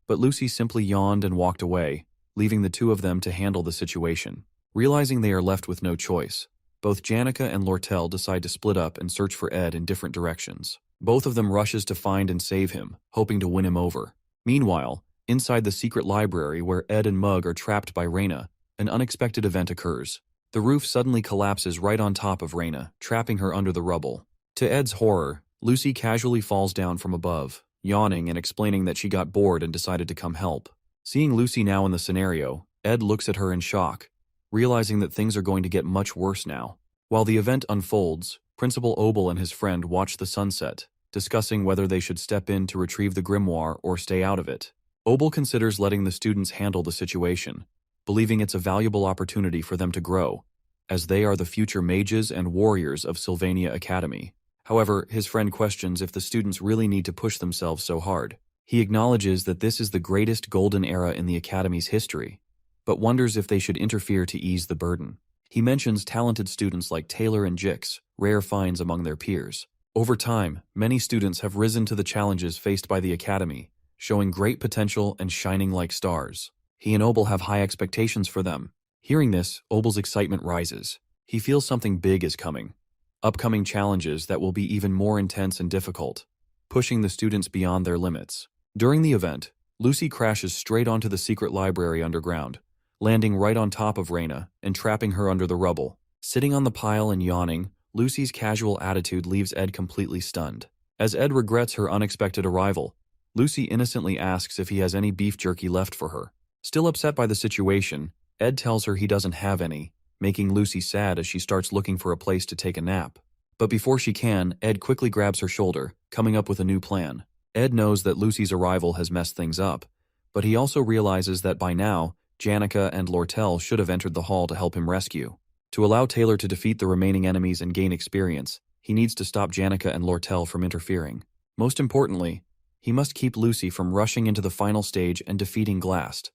but Lucy simply yawned and walked away, leaving the two of them to handle the situation. Realizing they are left with no choice, both Janica and Lortel decide to split up and search for Ed in different directions. Both of them rushes to find and save him, hoping to win him over. Meanwhile, inside the secret library where Ed and Mug are trapped by Raina, an unexpected event occurs. The roof suddenly collapses right on top of Raina, trapping her under the rubble. To Ed's horror, Lucy casually falls down from above, yawning and explaining that she got bored and decided to come help. Seeing Lucy now in the scenario, Ed looks at her in shock, realizing that things are going to get much worse now. While the event unfolds, Principal Obel and his friend watch the sunset, discussing whether they should step in to retrieve the grimoire or stay out of it. Obel considers letting the students handle the situation, believing it's a valuable opportunity for them to grow, as they are the future mages and warriors of Sylvania Academy. However, his friend questions if the students really need to push themselves so hard. He acknowledges that this is the greatest golden era in the Academy's history, but wonders if they should interfere to ease the burden. He mentions talented students like Taylor and Jix, rare finds among their peers. Over time, many students have risen to the challenges faced by the Academy, showing great potential and shining like stars. He and Obel have high expectations for them. Hearing this, Obel's excitement rises. He feels something big is coming. Upcoming challenges that will be even more intense and difficult, pushing the students beyond their limits. During the event, Lucy crashes straight onto the secret library underground, landing right on top of Reina and trapping her under the rubble. Sitting on the pile and yawning, Lucy's casual attitude leaves Ed completely stunned. As Ed regrets her unexpected arrival, Lucy innocently asks if he has any beef jerky left for her. Still upset by the situation, Ed tells her he doesn't have any, making Lucy sad as she starts looking for a place to take a nap. But before she can, Ed quickly grabs her shoulder, coming up with a new plan. Ed knows that Lucy's arrival has messed things up, but he also realizes that by now, Janica and Lortel should have entered the hall to help him rescue. To allow Taylor to defeat the remaining enemies and gain experience, he needs to stop Janica and Lortel from interfering. Most importantly, he must keep Lucy from rushing into the final stage and defeating Glast,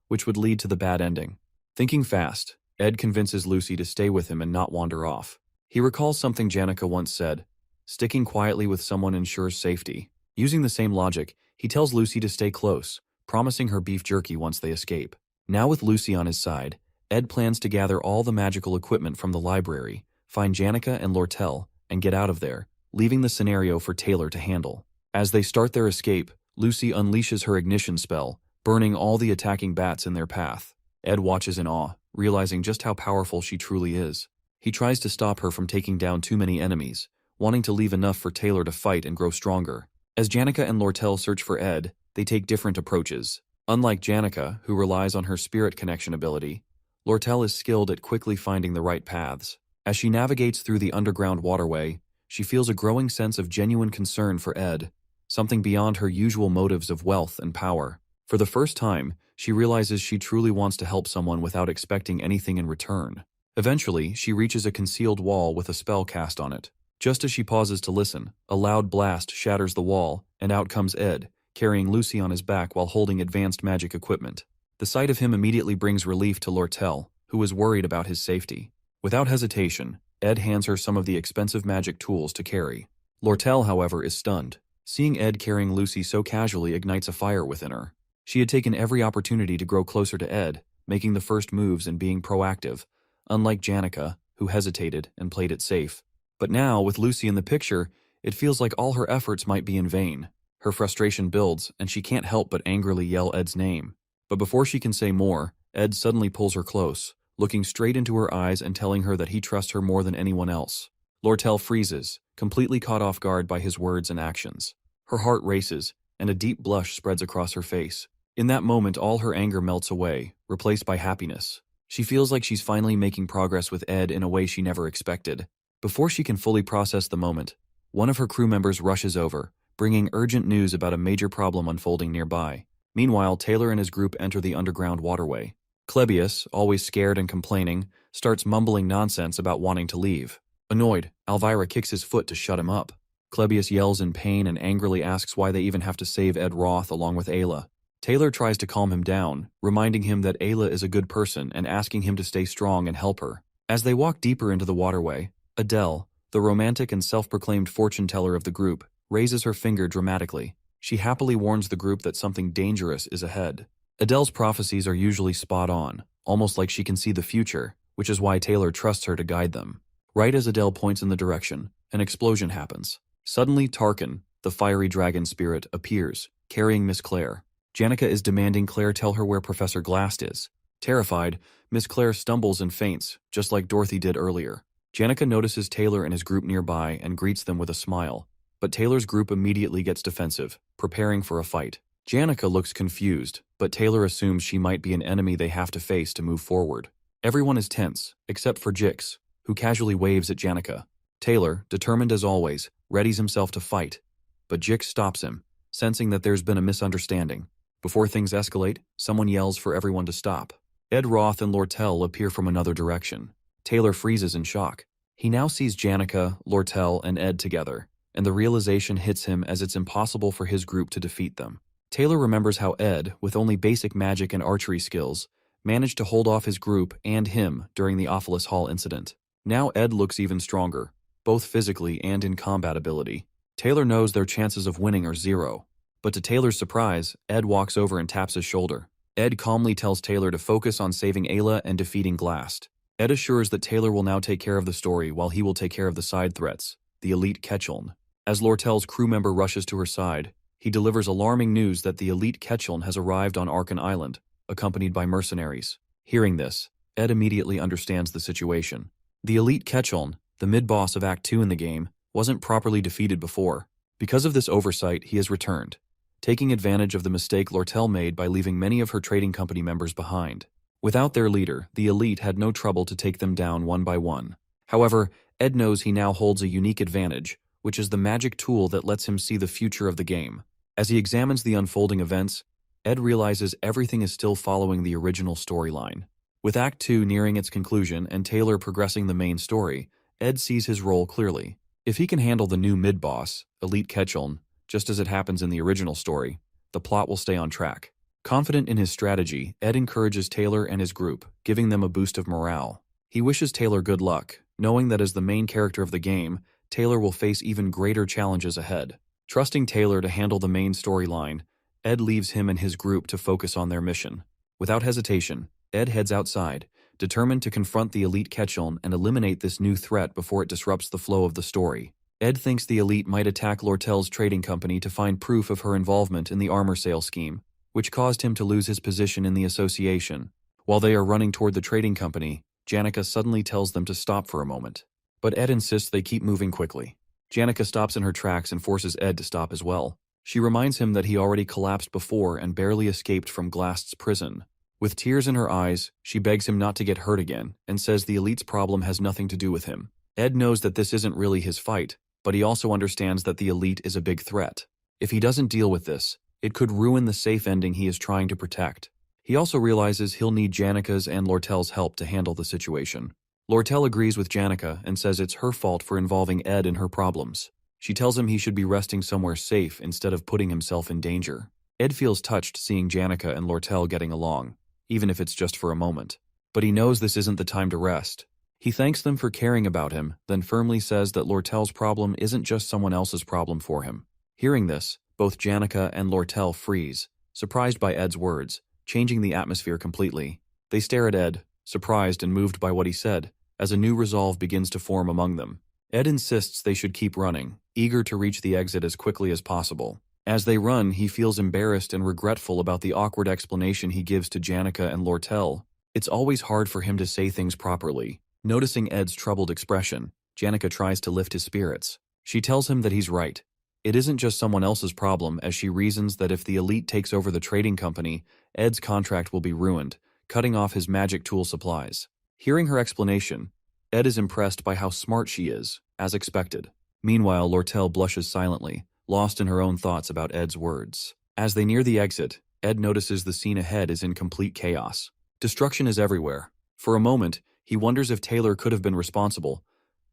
which would lead to the bad ending. Thinking fast, Ed convinces Lucy to stay with him and not wander off. He recalls something Janica once said, sticking quietly with someone ensures safety. Using the same logic, he tells Lucy to stay close, promising her beef jerky once they escape. Now with Lucy on his side, Ed plans to gather all the magical equipment from the library, find Janica and Lortel, and get out of there, leaving the scenario for Taylor to handle. As they start their escape, Lucy unleashes her ignition spell, burning all the attacking bats in their path. Ed watches in awe, realizing just how powerful she truly is. He tries to stop her from taking down too many enemies, wanting to leave enough for Taylor to fight and grow stronger. As Janica and Lortel search for Ed, they take different approaches. Unlike Janica, who relies on her spirit connection ability, Lortel is skilled at quickly finding the right paths. As she navigates through the underground waterway, she feels a growing sense of genuine concern for Ed, something beyond her usual motives of wealth and power. For the first time, she realizes she truly wants to help someone without expecting anything in return. Eventually, she reaches a concealed wall with a spell cast on it. Just as she pauses to listen, a loud blast shatters the wall, and out comes Ed, carrying Lucy on his back while holding advanced magic equipment. The sight of him immediately brings relief to Lortel, who is worried about his safety. Without hesitation, Ed hands her some of the expensive magic tools to carry. Lortel, however, is stunned. Seeing Ed carrying Lucy so casually ignites a fire within her. She had taken every opportunity to grow closer to Ed, making the first moves and being proactive, unlike Janica, who hesitated and played it safe. But now, with Lucy in the picture, it feels like all her efforts might be in vain. Her frustration builds, and she can't help but angrily yell Ed's name. But before she can say more, Ed suddenly pulls her close, looking straight into her eyes and telling her that he trusts her more than anyone else. Lortel freezes, completely caught off guard by his words and actions. Her heart races, and a deep blush spreads across her face. In that moment, all her anger melts away, replaced by happiness. She feels like she's finally making progress with Ed in a way she never expected. Before she can fully process the moment, one of her crew members rushes over, bringing urgent news about a major problem unfolding nearby. Meanwhile, Taylor and his group enter the underground waterway. Clebius, always scared and complaining, starts mumbling nonsense about wanting to leave. Annoyed, Elvira kicks his foot to shut him up. Clebius yells in pain and angrily asks why they even have to save Ed Roth along with Ayla. Taylor tries to calm him down, reminding him that Ayla is a good person and asking him to stay strong and help her. As they walk deeper into the waterway, Adele, the romantic and self-proclaimed fortune-teller of the group, raises her finger dramatically. She happily warns the group that something dangerous is ahead. Adele's prophecies are usually spot on, almost like she can see the future, which is why Taylor trusts her to guide them. Right as Adele points in the direction, an explosion happens. Suddenly, Tarkin, the fiery dragon spirit, appears, carrying Miss Claire. Janica is demanding Claire tell her where Professor Glast is. Terrified, Miss Claire stumbles and faints, just like Dorothy did earlier. Janica notices Taylor and his group nearby and greets them with a smile. But Taylor's group immediately gets defensive, preparing for a fight. Janica looks confused, but Taylor assumes she might be an enemy they have to face to move forward. Everyone is tense, except for Jix, who casually waves at Janica. Taylor, determined as always, readies himself to fight. But Jix stops him, sensing that there's been a misunderstanding. Before things escalate, someone yells for everyone to stop. Ed Roth and Lortel appear from another direction. Taylor freezes in shock. He now sees Janica, Lortel, and Ed together, and the realization hits him as it's impossible for his group to defeat them. Taylor remembers how Ed, with only basic magic and archery skills, managed to hold off his group and him during the Ophilis Hall incident. Now Ed looks even stronger, both physically and in combat ability. Taylor knows their chances of winning are 0. But to Taylor's surprise, Ed walks over and taps his shoulder. Ed calmly tells Taylor to focus on saving Ayla and defeating Glast. Ed assures that Taylor will now take care of the story while he will take care of the side threats, the elite Ketchuln. As Lortel's crew member rushes to her side, he delivers alarming news that the elite Ketchuln has arrived on Arkan Island, accompanied by mercenaries. Hearing this, Ed immediately understands the situation. The elite Ketchuln, the mid-boss of Act 2 in the game, wasn't properly defeated before. Because of this oversight, he has returned, taking advantage of the mistake Lortel made by leaving many of her trading company members behind. Without their leader, the elite had no trouble to take them down one by one. However, Ed knows he now holds a unique advantage, which is the magic tool that lets him see the future of the game. As he examines the unfolding events, Ed realizes everything is still following the original storyline. With Act 2 nearing its conclusion and Taylor progressing the main story, Ed sees his role clearly. If he can handle the new mid-boss, Elite Ketchuln, just as it happens in the original story, the plot will stay on track. Confident in his strategy, Ed encourages Taylor and his group, giving them a boost of morale. He wishes Taylor good luck, knowing that as the main character of the game, Taylor will face even greater challenges ahead. Trusting Taylor to handle the main storyline, Ed leaves him and his group to focus on their mission. Without hesitation, Ed heads outside, determined to confront the elite Ketchuln and eliminate this new threat before it disrupts the flow of the story. Ed thinks the elite might attack Lortel's trading company to find proof of her involvement in the armor sale scheme, which caused him to lose his position in the association. While they are running toward the trading company, Janica suddenly tells them to stop for a moment. But Ed insists they keep moving quickly. Janica stops in her tracks and forces Ed to stop as well. She reminds him that he already collapsed before and barely escaped from Glast's prison. With tears in her eyes, she begs him not to get hurt again and says the elite's problem has nothing to do with him. Ed knows that this isn't really his fight, but he also understands that the elite is a big threat. If he doesn't deal with this, it could ruin the safe ending he is trying to protect. He also realizes he'll need Janica's and Lortel's help to handle the situation. Lortel agrees with Janica and says it's her fault for involving Ed in her problems. She tells him he should be resting somewhere safe instead of putting himself in danger. Ed feels touched seeing Janica and Lortel getting along, even if it's just for a moment. But he knows this isn't the time to rest. He thanks them for caring about him, then firmly says that Lortel's problem isn't just someone else's problem for him. Hearing this, both Janica and Lortel freeze, surprised by Ed's words, changing the atmosphere completely. They stare at Ed, surprised and moved by what he said, as a new resolve begins to form among them. Ed insists they should keep running, eager to reach the exit as quickly as possible. As they run, he feels embarrassed and regretful about the awkward explanation he gives to Janica and Lortel. It's always hard for him to say things properly. Noticing Ed's troubled expression, Janica tries to lift his spirits. She tells him that he's right. It isn't just someone else's problem, as she reasons that if the elite takes over the trading company, Ed's contract will be ruined, cutting off his magic tool supplies. Hearing her explanation, Ed is impressed by how smart she is, as expected. Meanwhile, Lortel blushes silently, lost in her own thoughts about Ed's words. As they near the exit, Ed notices the scene ahead is in complete chaos. Destruction is everywhere. For a moment, he wonders if Taylor could have been responsible,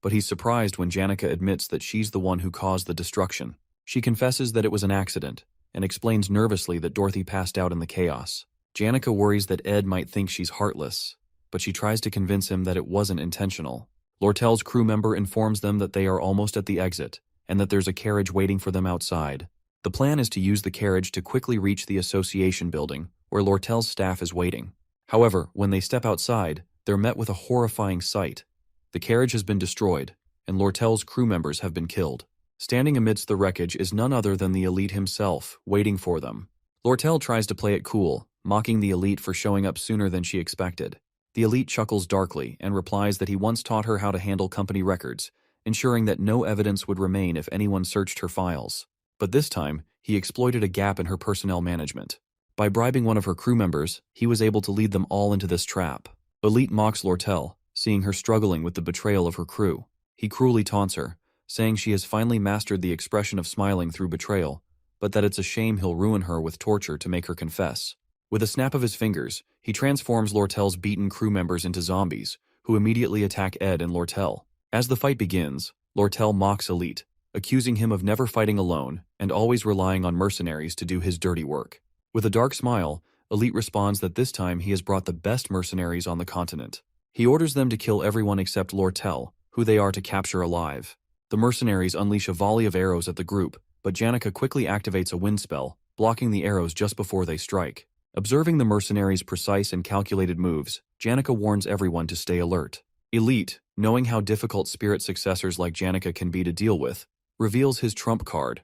but he's surprised when Janica admits that she's the one who caused the destruction. She confesses that it was an accident, and explains nervously that Dorothy passed out in the chaos. Janica worries that Ed might think she's heartless, but she tries to convince him that it wasn't intentional. Lortel's crew member informs them that they are almost at the exit, and that there's a carriage waiting for them outside. The plan is to use the carriage to quickly reach the association building, where Lortel's staff is waiting. However, when they step outside, they're met with a horrifying sight. The carriage has been destroyed, and Lortel's crew members have been killed. Standing amidst the wreckage is none other than the elite himself, waiting for them. Lortel tries to play it cool, mocking the elite for showing up sooner than she expected. The elite chuckles darkly and replies that he once taught her how to handle company records, ensuring that no evidence would remain if anyone searched her files. But this time, he exploited a gap in her personnel management. By bribing one of her crew members, he was able to lead them all into this trap. Elite mocks Lortel, seeing her struggling with the betrayal of her crew. He cruelly taunts her, saying she has finally mastered the expression of smiling through betrayal, but that it's a shame he'll ruin her with torture to make her confess. With a snap of his fingers, he transforms Lortel's beaten crew members into zombies, who immediately attack Ed and Lortel. As the fight begins, Lortel mocks Elite, accusing him of never fighting alone and always relying on mercenaries to do his dirty work. With a dark smile, Elite responds that this time he has brought the best mercenaries on the continent. He orders them to kill everyone except Lortel, who they are to capture alive. The mercenaries unleash a volley of arrows at the group, but Janica quickly activates a wind spell, blocking the arrows just before they strike. Observing the mercenaries' precise and calculated moves, Janica warns everyone to stay alert. Elite, knowing how difficult spirit successors like Janica can be to deal with, reveals his trump card,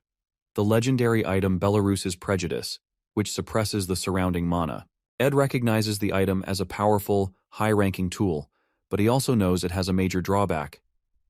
the legendary item Belarus's Prejudice, which suppresses the surrounding mana. Ed recognizes the item as a powerful, high-ranking tool, but he also knows it has a major drawback.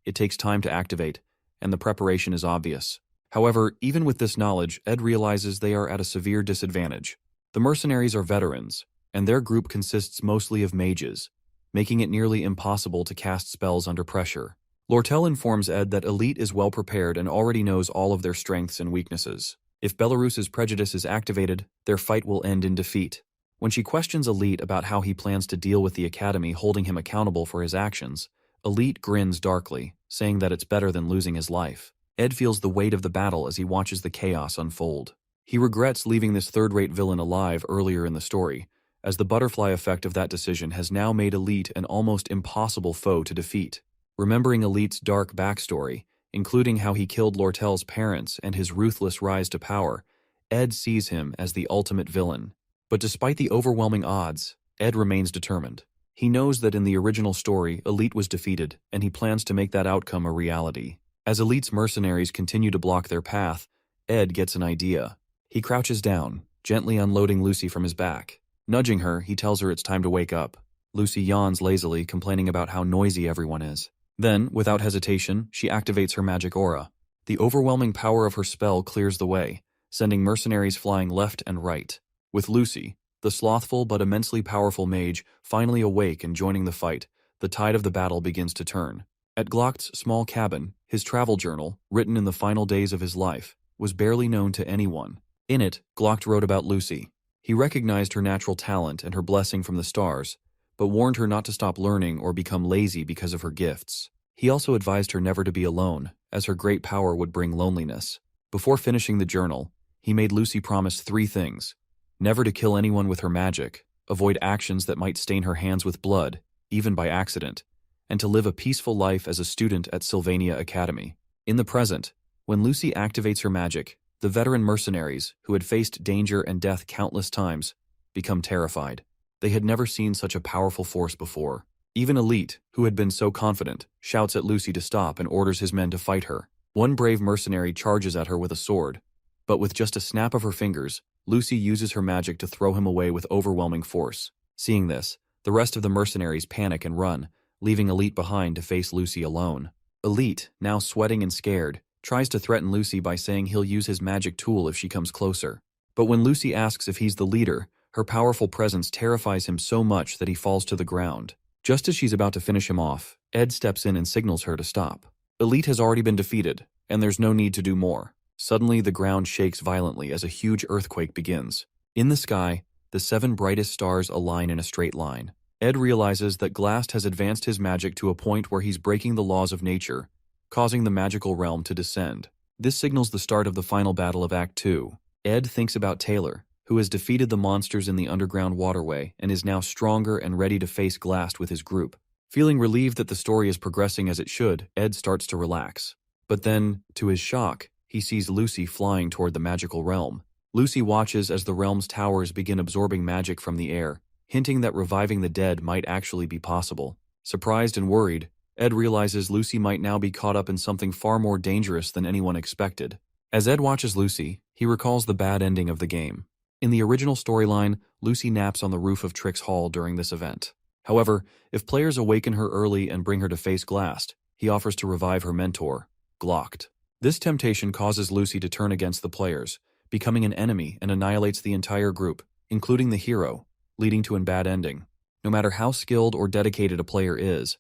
It takes time to activate, and the preparation is obvious. However, even with this knowledge, Ed realizes they are at a severe disadvantage. The mercenaries are veterans, and their group consists mostly of mages, making it nearly impossible to cast spells under pressure. Lortel informs Ed that Elite is well prepared and already knows all of their strengths and weaknesses. If Belarus's Prejudice is activated, their fight will end in defeat. When she questions Elite about how he plans to deal with the Academy holding him accountable for his actions, Elite grins darkly, saying that it's better than losing his life. Ed feels the weight of the battle as he watches the chaos unfold. He regrets leaving this third-rate villain alive earlier in the story, as the butterfly effect of that decision has now made Elite an almost impossible foe to defeat. Remembering Elite's dark backstory, including how he killed Lortel's parents and his ruthless rise to power, Ed sees him as the ultimate villain. But despite the overwhelming odds, Ed remains determined. He knows that in the original story, Elite was defeated, and he plans to make that outcome a reality. As Elite's mercenaries continue to block their path, Ed gets an idea. He crouches down, gently unloading Lucy from his back. Nudging her, he tells her it's time to wake up. Lucy yawns lazily, complaining about how noisy everyone is. Then, without hesitation, she activates her magic aura. The overwhelming power of her spell clears the way, sending mercenaries flying left and right. With Lucy, the slothful but immensely powerful mage, finally awake and joining the fight, the tide of the battle begins to turn. At Glock's small cabin, his travel journal, written in the final days of his life, was barely known to anyone. In it, Glock wrote about Lucy. He recognized her natural talent and her blessing from the stars, but warned her not to stop learning or become lazy because of her gifts. He also advised her never to be alone, as her great power would bring loneliness. Before finishing the journal, he made Lucy promise 3 things: never to kill anyone with her magic, avoid actions that might stain her hands with blood, even by accident, and to live a peaceful life as a student at Sylvania Academy. In the present, when Lucy activates her magic, the veteran mercenaries, who had faced danger and death countless times, become terrified. They had never seen such a powerful force before. Even Elite, who had been so confident, shouts at Lucy to stop and orders his men to fight her. One brave mercenary charges at her with a sword, but with just a snap of her fingers, Lucy uses her magic to throw him away with overwhelming force. Seeing this, the rest of the mercenaries panic and run, leaving Elite behind to face Lucy alone. Elite, now sweating and scared, tries to threaten Lucy by saying he'll use his magic tool if she comes closer. But when Lucy asks if he's the leader, her powerful presence terrifies him so much that he falls to the ground. Just as she's about to finish him off, Ed steps in and signals her to stop. Elite has already been defeated, and there's no need to do more. Suddenly, the ground shakes violently as a huge earthquake begins. In the sky, the 7 brightest stars align in a straight line. Ed realizes that Glast has advanced his magic to a point where he's breaking the laws of nature, causing the magical realm to descend. This signals the start of the final battle of Act 2. Ed thinks about Taylor, who has defeated the monsters in the underground waterway and is now stronger and ready to face Glast with his group. Feeling relieved that the story is progressing as it should, Ed starts to relax. But then, to his shock, he sees Lucy flying toward the magical realm. Lucy watches as the realm's towers begin absorbing magic from the air, hinting that reviving the dead might actually be possible. Surprised and worried, Ed realizes Lucy might now be caught up in something far more dangerous than anyone expected. As Ed watches Lucy, he recalls the bad ending of the game. In the original storyline, Lucy naps on the roof of Trix Hall during this event. However, if players awaken her early and bring her to face Glast, he offers to revive her mentor, Glocked. This temptation causes Lucy to turn against the players, becoming an enemy and annihilates the entire group, including the hero, leading to a bad ending. No matter how skilled or dedicated a player is,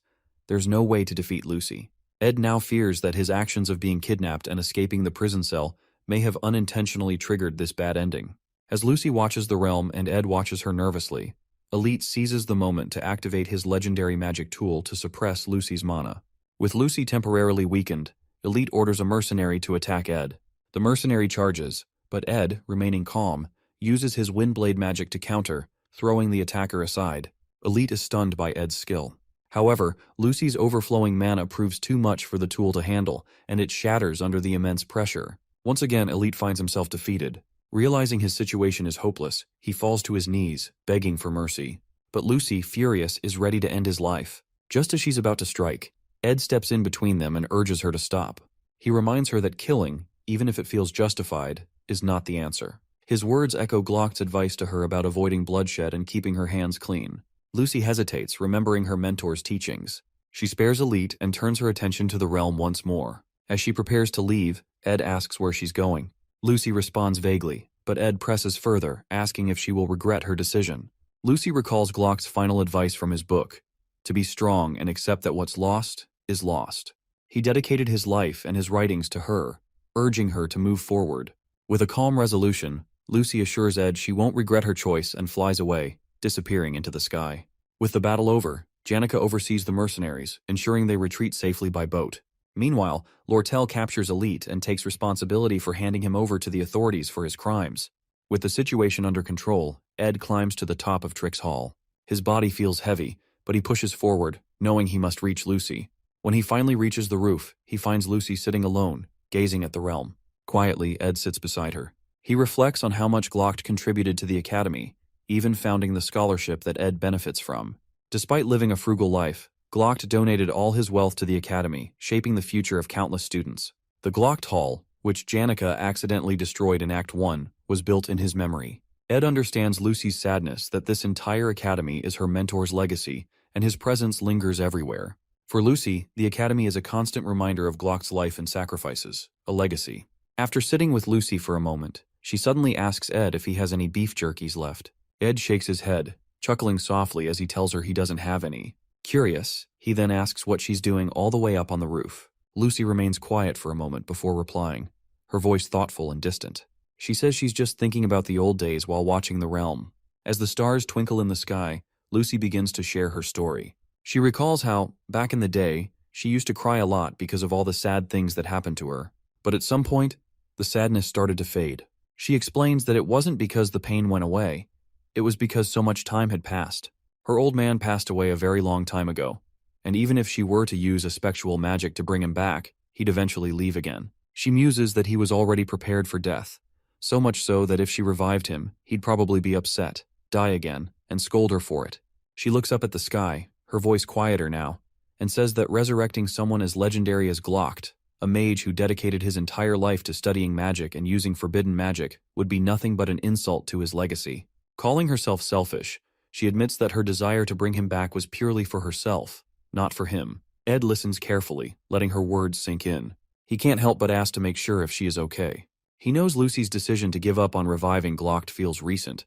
there's no way to defeat Lucy. Ed now fears that his actions of being kidnapped and escaping the prison cell may have unintentionally triggered this bad ending. As Lucy watches the realm and Ed watches her nervously, Elite seizes the moment to activate his legendary magic tool to suppress Lucy's mana. With Lucy temporarily weakened, Elite orders a mercenary to attack Ed. The mercenary charges, but Ed, remaining calm, uses his Windblade magic to counter, throwing the attacker aside. Elite is stunned by Ed's skill. However, Lucy's overflowing mana proves too much for the tool to handle, and it shatters under the immense pressure. Once again, Elite finds himself defeated. Realizing his situation is hopeless, he falls to his knees, begging for mercy. But Lucy, furious, is ready to end his life. Just as she's about to strike, Ed steps in between them and urges her to stop. He reminds her that killing, even if it feels justified, is not the answer. His words echo Glock's advice to her about avoiding bloodshed and keeping her hands clean. Lucy hesitates, remembering her mentor's teachings. She spares Elite and turns her attention to the realm once more. As she prepares to leave, Ed asks where she's going. Lucy responds vaguely, but Ed presses further, asking if she will regret her decision. Lucy recalls Glock's final advice from his book, to be strong and accept that what's lost is lost. He dedicated his life and his writings to her, urging her to move forward. With a calm resolution, Lucy assures Ed she won't regret her choice and flies away, disappearing into the sky. With the battle over, Janica oversees the mercenaries, ensuring they retreat safely by boat. Meanwhile, Lortel captures Elite and takes responsibility for handing him over to the authorities for his crimes. With the situation under control, Ed climbs to the top of Trick's Hall. His body feels heavy, but he pushes forward, knowing he must reach Lucy. When he finally reaches the roof, he finds Lucy sitting alone, gazing at the realm. Quietly, Ed sits beside her. He reflects on how much Glock contributed to the Academy, even founding the scholarship that Ed benefits from. Despite living a frugal life, Glock donated all his wealth to the Academy, shaping the future of countless students. The Glock Hall, which Janica accidentally destroyed in Act 1, was built in his memory. Ed understands Lucy's sadness that this entire Academy is her mentor's legacy, and his presence lingers everywhere. For Lucy, the Academy is a constant reminder of Glock's life and sacrifices, a legacy. After sitting with Lucy for a moment, she suddenly asks Ed if he has any beef jerkies left. Ed shakes his head, chuckling softly as he tells her he doesn't have any. Curious, he then asks what she's doing all the way up on the roof. Lucy remains quiet for a moment before replying, her voice thoughtful and distant. She says she's just thinking about the old days while watching the realm. As the stars twinkle in the sky, Lucy begins to share her story. She recalls how, back in the day, she used to cry a lot because of all the sad things that happened to her. But at some point, the sadness started to fade. She explains that it wasn't because the pain went away. It was because so much time had passed. Her old man passed away a very long time ago, and even if she were to use a spectral magic to bring him back, he'd eventually leave again. She muses that he was already prepared for death, so much so that if she revived him, he'd probably be upset, die again, and scold her for it. She looks up at the sky, her voice quieter now, and says that resurrecting someone as legendary as Glock, a mage who dedicated his entire life to studying magic and using forbidden magic, would be nothing but an insult to his legacy. Calling herself selfish, she admits that her desire to bring him back was purely for herself, not for him. Ed listens carefully, letting her words sink in. He can't help but ask to make sure if she is okay. He knows Lucy's decision to give up on reviving Glock feels recent,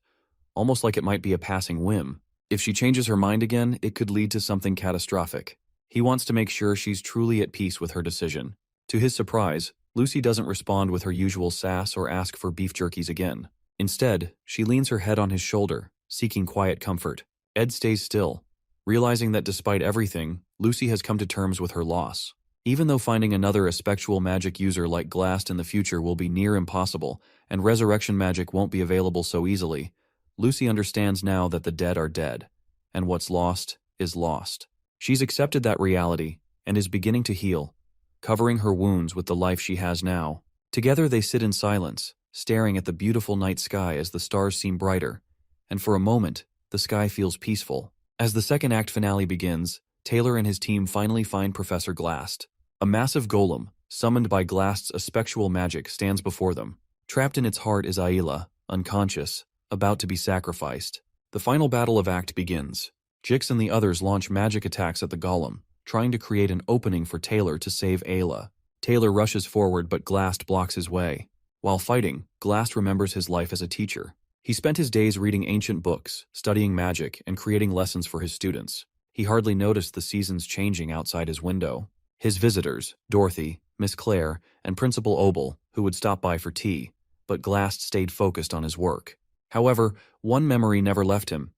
almost like it might be a passing whim. If she changes her mind again, it could lead to something catastrophic. He wants to make sure she's truly at peace with her decision. To his surprise, Lucy doesn't respond with her usual sass or ask for beef jerkies again. Instead, she leans her head on his shoulder, seeking quiet comfort. Ed stays still, realizing that despite everything, Lucy has come to terms with her loss. Even though finding another spectral magic user like Glast in the future will be near impossible, and resurrection magic won't be available so easily, Lucy understands now that the dead are dead, and what's lost is lost. She's accepted that reality, and is beginning to heal, covering her wounds with the life she has now. Together they sit in silence, staring at the beautiful night sky as the stars seem brighter, and for a moment, the sky feels peaceful. As the second act finale begins, Taylor and his team finally find Professor Glast. A massive golem, summoned by Glast's spectral magic, stands before them. Trapped in its heart is Ayla, unconscious, about to be sacrificed. The final battle of Act begins. Jix and the others launch magic attacks at the golem, trying to create an opening for Taylor to save Ayla. Taylor rushes forward, but Glast blocks his way. While fighting, Glast remembers his life as a teacher. He spent his days reading ancient books, studying magic, and creating lessons for his students. He hardly noticed the seasons changing outside his window. His visitors, Dorothy, Miss Claire, and Principal Obel, who would stop by for tea, but Glast stayed focused on his work. However, one memory never left him: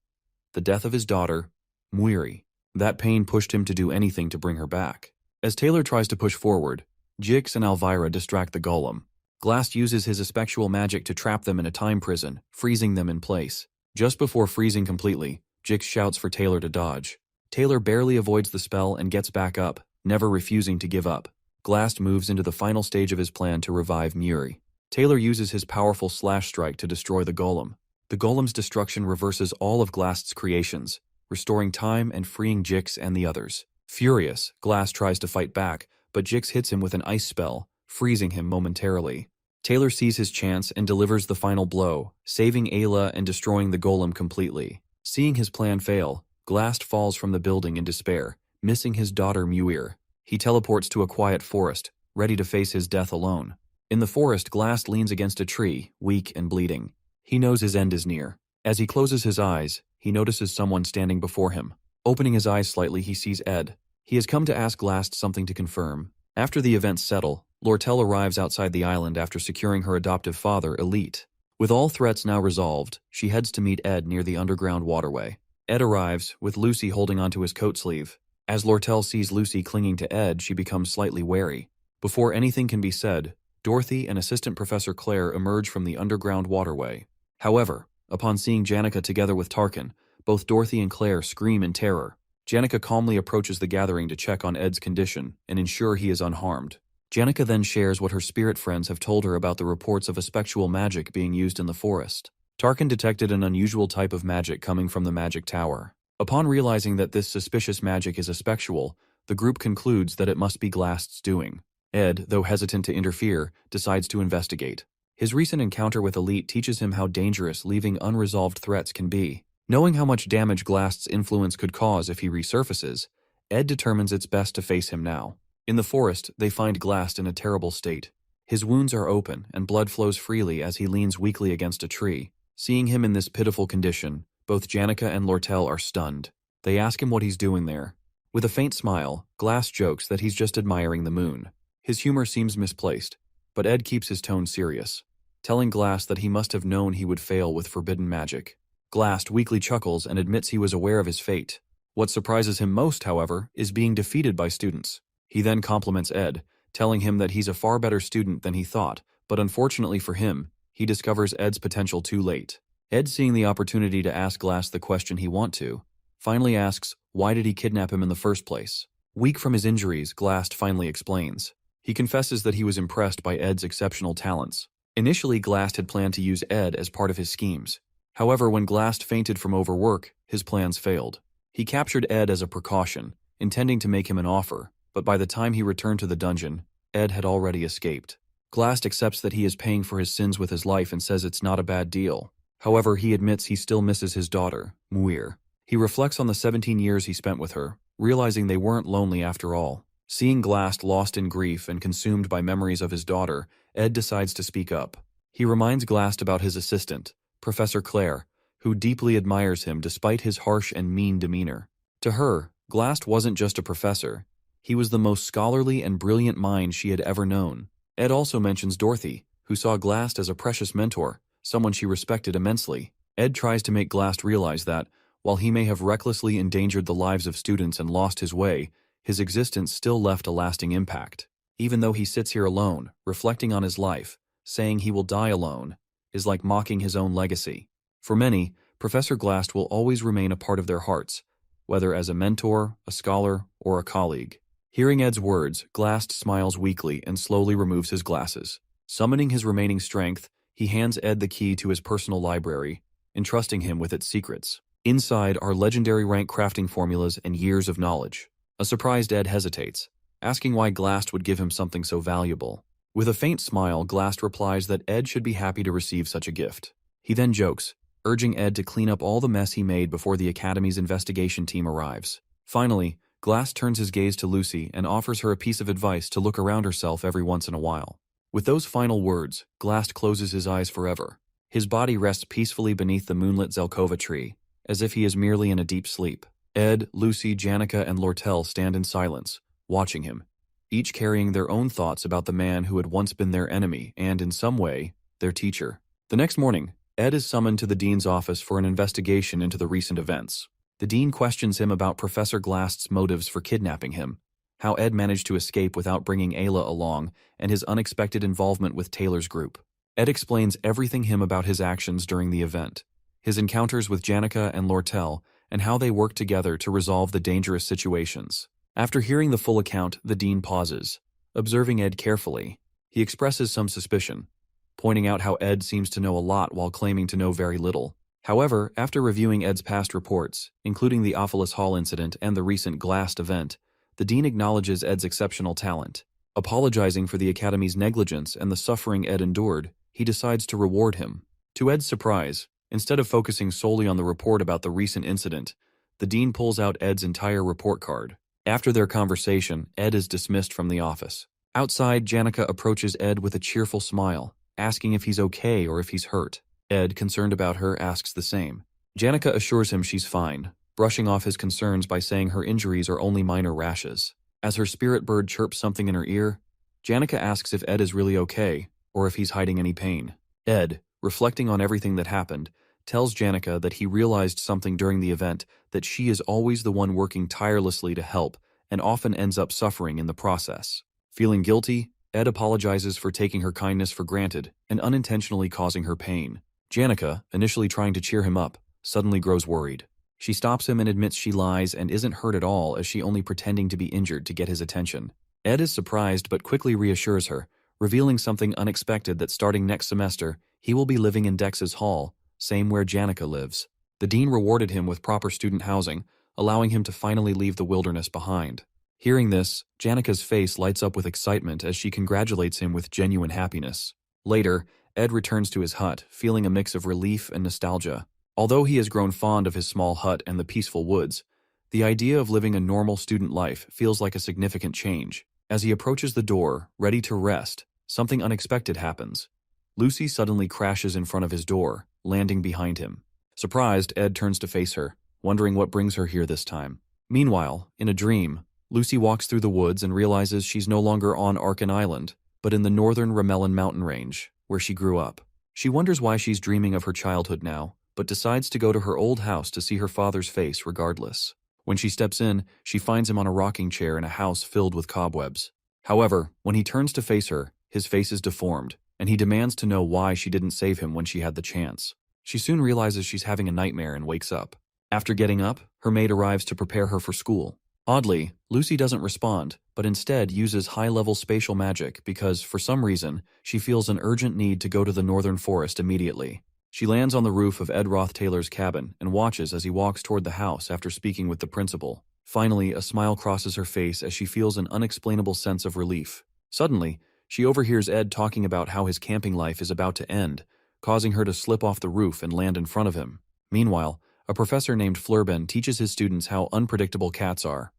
the death of his daughter, Muiri. That pain pushed him to do anything to bring her back. As Taylor tries to push forward, Jix and Elvira distract the golem. Glast uses his effectual magic to trap them in a time prison, freezing them in place. Just before freezing completely, Jix shouts for Taylor to dodge. Taylor barely avoids the spell and gets back up, never refusing to give up. Glast moves into the final stage of his plan to revive Muiri. Taylor uses his powerful slash strike to destroy the golem. The golem's destruction reverses all of Glast's creations, restoring time and freeing Jix and the others. Furious, Glast tries to fight back, but Jix hits him with an ice spell, freezing him momentarily. Taylor sees his chance and delivers the final blow, saving Ayla and destroying the golem completely. Seeing his plan fail, Glast falls from the building in despair, missing his daughter Muir. He teleports to a quiet forest, ready to face his death alone. In the forest, Glast leans against a tree, weak and bleeding. He knows his end is near. As he closes his eyes, he notices someone standing before him. Opening his eyes slightly, he sees Ed. He has come to ask Glast something to confirm. After the events settle, Lortel arrives outside the island after securing her adoptive father, Elite. With all threats now resolved, she heads to meet Ed near the underground waterway. Ed arrives, with Lucy holding onto his coat sleeve. As Lortel sees Lucy clinging to Ed, she becomes slightly wary. Before anything can be said, Dorothy and Assistant Professor Claire emerge from the underground waterway. However, upon seeing Janica together with Tarkin, both Dorothy and Claire scream in terror. Janica calmly approaches the gathering to check on Ed's condition and ensure he is unharmed. Janica then shares what her spirit friends have told her about the reports of effectual magic being used in the forest. Tarkin detected an unusual type of magic coming from the magic tower. Upon realizing that this suspicious magic is effectual, the group concludes that it must be Glast's doing. Ed, though hesitant to interfere, decides to investigate. His recent encounter with Elite teaches him how dangerous leaving unresolved threats can be. Knowing how much damage Glast's influence could cause if he resurfaces, Ed determines it's best to face him now. In the forest, they find Glast in a terrible state. His wounds are open, and blood flows freely as he leans weakly against a tree. Seeing him in this pitiful condition, both Janica and Lortel are stunned. They ask him what he's doing there. With a faint smile, Glast jokes that he's just admiring the moon. His humor seems misplaced, but Ed keeps his tone serious, telling Glast that he must have known he would fail with forbidden magic. Glast weakly chuckles and admits he was aware of his fate. What surprises him most, however, is being defeated by students. He then compliments Ed, telling him that he's a far better student than he thought, but unfortunately for him, he discovers Ed's potential too late. Ed, seeing the opportunity to ask Glast the question he wants to, finally asks why did he kidnap him in the first place. Weak from his injuries, Glast finally explains. He confesses that he was impressed by Ed's exceptional talents. Initially, Glast had planned to use Ed as part of his schemes. However, when Glast fainted from overwork, his plans failed. He captured Ed as a precaution, intending to make him an offer, but by the time he returned to the dungeon, Ed had already escaped. Glast accepts that he is paying for his sins with his life and says it's not a bad deal. However, he admits he still misses his daughter, Muir. He reflects on the 17 years he spent with her, realizing they weren't lonely after all. Seeing Glast lost in grief and consumed by memories of his daughter, Ed decides to speak up. He reminds Glast about his assistant, Professor Claire, who deeply admires him despite his harsh and mean demeanor. To her, Glast wasn't just a professor. He was the most scholarly and brilliant mind she had ever known. Ed also mentions Dorothy, who saw Glast as a precious mentor, someone she respected immensely. Ed tries to make Glast realize that, while he may have recklessly endangered the lives of students and lost his way, his existence still left a lasting impact. Even though he sits here alone, reflecting on his life, saying he will die alone, is like mocking his own legacy. For many, Professor Glast will always remain a part of their hearts, whether as a mentor, a scholar, or a colleague. Hearing Ed's words, Glast smiles weakly and slowly removes his glasses. Summoning his remaining strength, he hands Ed the key to his personal library, entrusting him with its secrets. Inside are legendary rank crafting formulas and years of knowledge. A surprised Ed hesitates, asking why Glast would give him something so valuable. With a faint smile, Glast replies that Ed should be happy to receive such a gift. He then jokes, urging Ed to clean up all the mess he made before the Academy's investigation team arrives. Finally, Glast turns his gaze to Lucy and offers her a piece of advice to look around herself every once in a while. With those final words, Glast closes his eyes forever. His body rests peacefully beneath the moonlit Zelkova tree, as if he is merely in a deep sleep. Ed, Lucy, Janica, and Lortel stand in silence, watching him, each carrying their own thoughts about the man who had once been their enemy and, in some way, their teacher. The next morning, Ed is summoned to the dean's office for an investigation into the recent events. The dean questions him about Professor Glast's motives for kidnapping him, how Ed managed to escape without bringing Ayla along, and his unexpected involvement with Taylor's group. Ed explains everything him about his actions during the event, his encounters with Janica and Lortel, and how they worked together to resolve the dangerous situations. After hearing the full account, the dean pauses, observing Ed carefully. He expresses some suspicion, pointing out how Ed seems to know a lot while claiming to know very little. However, after reviewing Ed's past reports, including the Ophelis Hall incident and the recent Glast event, the dean acknowledges Ed's exceptional talent. Apologizing for the Academy's negligence and the suffering Ed endured, he decides to reward him. To Ed's surprise, instead of focusing solely on the report about the recent incident, the dean pulls out Ed's entire report card. After their conversation, Ed is dismissed from the office. Outside, Janica approaches Ed with a cheerful smile, asking if he's okay or if he's hurt. Ed, concerned about her, asks the same. Janica assures him she's fine, brushing off his concerns by saying her injuries are only minor rashes. As her spirit bird chirps something in her ear, Janica asks if Ed is really okay, or if he's hiding any pain. Ed, reflecting on everything that happened, tells Janica that he realized something during the event, that she is always the one working tirelessly to help, and often ends up suffering in the process. Feeling guilty, Ed apologizes for taking her kindness for granted and unintentionally causing her pain. Janica, initially trying to cheer him up, suddenly grows worried. She stops him and admits she lies and isn't hurt at all, as she only pretending to be injured to get his attention. Ed is surprised but quickly reassures her, revealing something unexpected, that starting next semester, he will be living in Dex's hall, same where Janica lives. The dean rewarded him with proper student housing, allowing him to finally leave the wilderness behind. Hearing this, Janica's face lights up with excitement as she congratulates him with genuine happiness. Later, Ed returns to his hut, feeling a mix of relief and nostalgia. Although he has grown fond of his small hut and the peaceful woods, the idea of living a normal student life feels like a significant change. As he approaches the door, ready to rest, something unexpected happens. Lucy suddenly crashes in front of his door, landing behind him. Surprised, Ed turns to face her, wondering what brings her here this time. Meanwhile, in a dream, Lucy walks through the woods and realizes she's no longer on Arkan Island, but in the northern Ramelin mountain range, where she grew up. She wonders why she's dreaming of her childhood now, but decides to go to her old house to see her father's face regardless. When she steps in, she finds him on a rocking chair in a house filled with cobwebs. However, when he turns to face her, his face is deformed, and he demands to know why she didn't save him when she had the chance. She soon realizes she's having a nightmare and wakes up. After getting up, her maid arrives to prepare her for school. Oddly, Lucy doesn't respond, but instead uses high-level spatial magic because, for some reason, she feels an urgent need to go to the northern forest immediately. She lands on the roof of Ed Roth Taylor's cabin and watches as he walks toward the house after speaking with the principal. Finally, a smile crosses her face as she feels an unexplainable sense of relief. Suddenly, she overhears Ed talking about how his camping life is about to end, causing her to slip off the roof and land in front of him. Meanwhile, a professor named Flurben teaches his students how unpredictable cats are.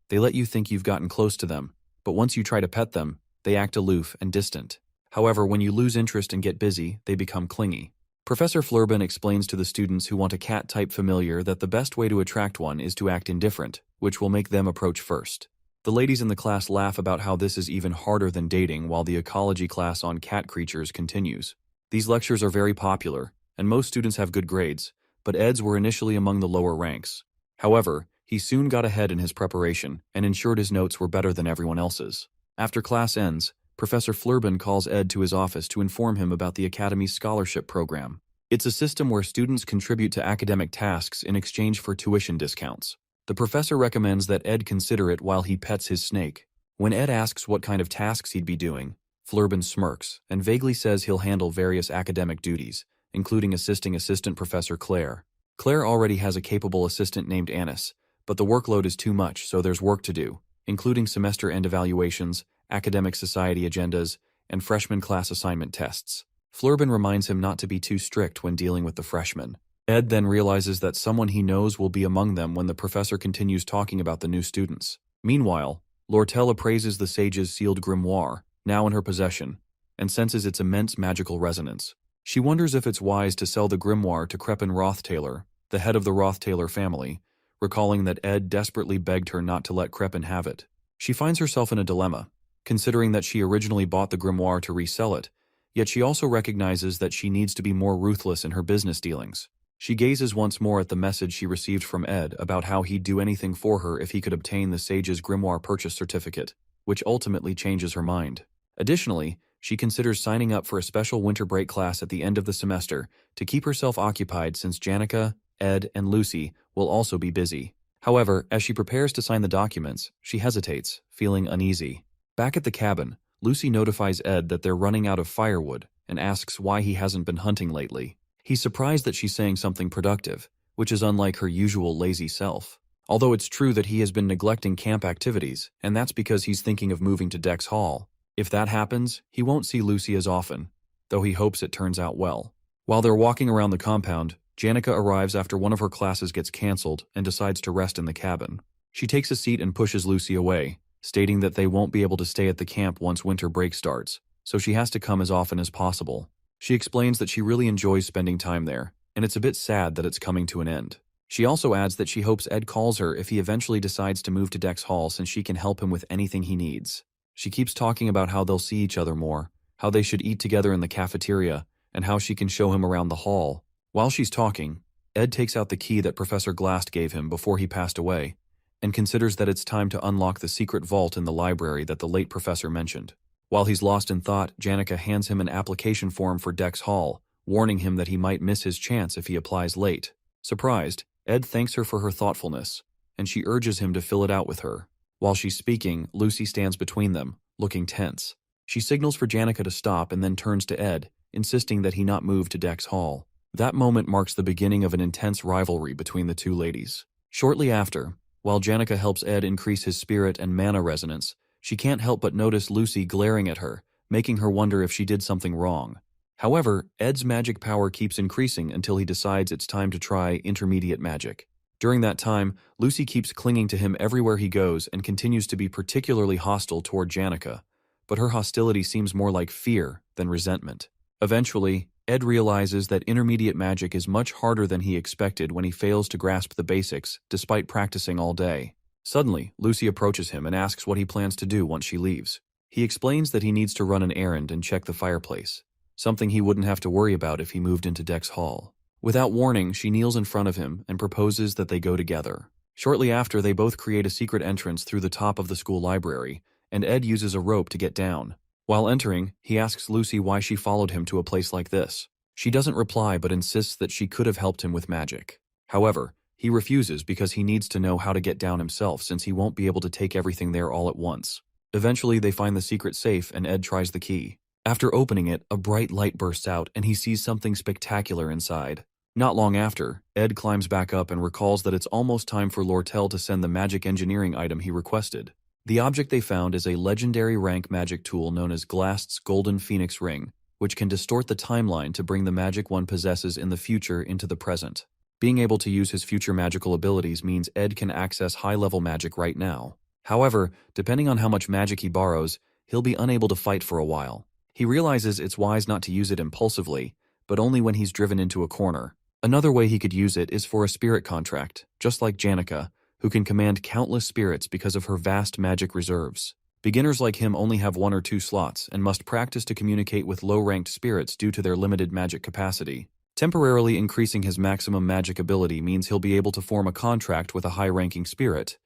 They let you think you've gotten close to them, but once you try to pet them, they act aloof and distant. However, when you lose interest and get busy, they become clingy. Professor Flurben explains to the students who want a cat-type familiar that the best way to attract one is to act indifferent, which will make them approach first. The ladies in the class laugh about how this is even harder than dating, while the ecology class on cat creatures continues. These lectures are very popular, and most students have good grades, but Ed's were initially among the lower ranks. However, he soon got ahead in his preparation and ensured his notes were better than everyone else's. After class ends, Professor Flurben calls Ed to his office to inform him about the Academy's scholarship program. It's a system where students contribute to academic tasks in exchange for tuition discounts. The professor recommends that Ed consider it while he pets his snake. When Ed asks what kind of tasks he'd be doing, Flurben smirks and vaguely says he'll handle various academic duties, including assisting Assistant Professor Claire. Claire already has a capable assistant named Annis, but the workload is too much, so there's work to do, including semester-end evaluations, academic society agendas, and freshman class assignment tests. Flurben reminds him not to be too strict when dealing with the freshmen. Ed then realizes that someone he knows will be among them when the professor continues talking about the new students. Meanwhile, Lortel appraises the sage's sealed grimoire, now in her possession, and senses its immense magical resonance. She wonders if it's wise to sell the grimoire to Crepin Roth-Taylor, the head of the Roth-Taylor family, recalling that Ed desperately begged her not to let Crepin have it. She finds herself in a dilemma, considering that she originally bought the grimoire to resell it, Yet she also recognizes that she needs to be more ruthless in her business dealings. She gazes once more at the message she received from Ed about how he'd do anything for her if he could obtain the sage's grimoire purchase certificate, which ultimately changes her mind. Additionally, she considers signing up for a special winter break class at the end of the semester to keep herself occupied since Janica, Ed, and Lucy will also be busy. However, as she prepares to sign the documents, she hesitates, feeling uneasy. Back at the cabin, Lucy notifies Ed that they're running out of firewood and asks why he hasn't been hunting lately. He's surprised that she's saying something productive, which is unlike her usual lazy self. Although it's true that he has been neglecting camp activities, and that's because he's thinking of moving to Dex Hall. If that happens, he won't see Lucy as often, though he hopes it turns out well. While they're walking around the compound, Janica arrives after one of her classes gets canceled and decides to rest in the cabin. She takes a seat and pushes Lucy away, stating that they won't be able to stay at the camp once winter break starts, so she has to come as often as possible. She explains that she really enjoys spending time there, and it's a bit sad that it's coming to an end. She also adds that she hopes Ed calls her if he eventually decides to move to Dex Hall since she can help him with anything he needs. She keeps talking about how they'll see each other more, how they should eat together in the cafeteria, and how she can show him around the hall. While she's talking, Ed takes out the key that Professor Glast gave him before he passed away, and considers that it's time to unlock the secret vault in the library that the late professor mentioned. While he's lost in thought, Janica hands him an application form for Dex Hall, warning him that he might miss his chance if he applies late. Surprised, Ed thanks her for her thoughtfulness, and she urges him to fill it out with her. While she's speaking, Lucy stands between them, looking tense. She signals for Janica to stop and then turns to Ed, insisting that he not move to Dex Hall. That moment marks the beginning of an intense rivalry between the two ladies. Shortly after, while Janica helps Ed increase his spirit and mana resonance, she can't help but notice Lucy glaring at her, making her wonder if she did something wrong. However, Ed's magic power keeps increasing until he decides it's time to try intermediate magic. During that time, Lucy keeps clinging to him everywhere he goes and continues to be particularly hostile toward Janica, but her hostility seems more like fear than resentment. Eventually, Ed realizes that intermediate magic is much harder than he expected when he fails to grasp the basics, despite practicing all day. Suddenly, Lucy approaches him and asks what he plans to do once she leaves. He explains that he needs to run an errand and check the fireplace, something he wouldn't have to worry about if he moved into Dex Hall. Without warning, she kneels in front of him and proposes that they go together. Shortly after, they both create a secret entrance through the top of the school library, and Ed uses a rope to get down. While entering, he asks Lucy why she followed him to a place like this. She doesn't reply but insists that she could have helped him with magic. However, he refuses because he needs to know how to get down himself since he won't be able to take everything there all at once. Eventually, they find the secret safe and Ed tries the key. After opening it, a bright light bursts out and he sees something spectacular inside. Not long after, Ed climbs back up and recalls that it's almost time for Lortel to send the magic engineering item he requested. The object they found is a legendary rank magic tool known as Glast's Golden Phoenix Ring, which can distort the timeline to bring the magic one possesses in the future into the present. Being able to use his future magical abilities means Ed can access high-level magic right now. However, depending on how much magic he borrows, he'll be unable to fight for a while. He realizes it's wise not to use it impulsively, but only when he's driven into a corner. Another way he could use it is for a spirit contract, just like Janica, who can command countless spirits because of her vast magic reserves. Beginners like him only have 1 or 2 slots and must practice to communicate with low-ranked spirits due to their limited magic capacity. Temporarily increasing his maximum magic ability means he'll be able to form a contract with a high-ranking spirit,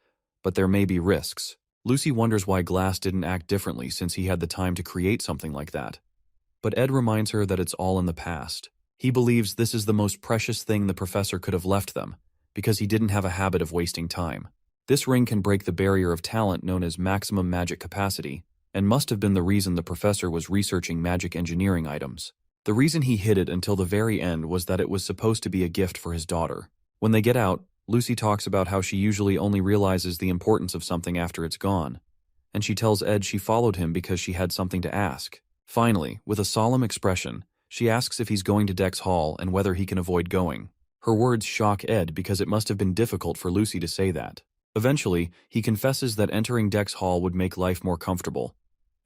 but there may be risks. Lucy wonders why Glass didn't act differently since he had the time to create something like that. But Ed reminds her that it's all in the past. He believes this is the most precious thing the professor could have left them, because he didn't have a habit of wasting time. This ring can break the barrier of talent known as maximum magic capacity, and must have been the reason the professor was researching magic engineering items. The reason he hid it until the very end was that it was supposed to be a gift for his daughter. When they get out, Lucy talks about how she usually only realizes the importance of something after it's gone, and she tells Ed she followed him because she had something to ask. Finally, with a solemn expression, she asks if he's going to Dex Hall and whether he can avoid going. Her words shock Ed because it must have been difficult for Lucy to say that. Eventually, he confesses that entering Dex Hall would make life more comfortable.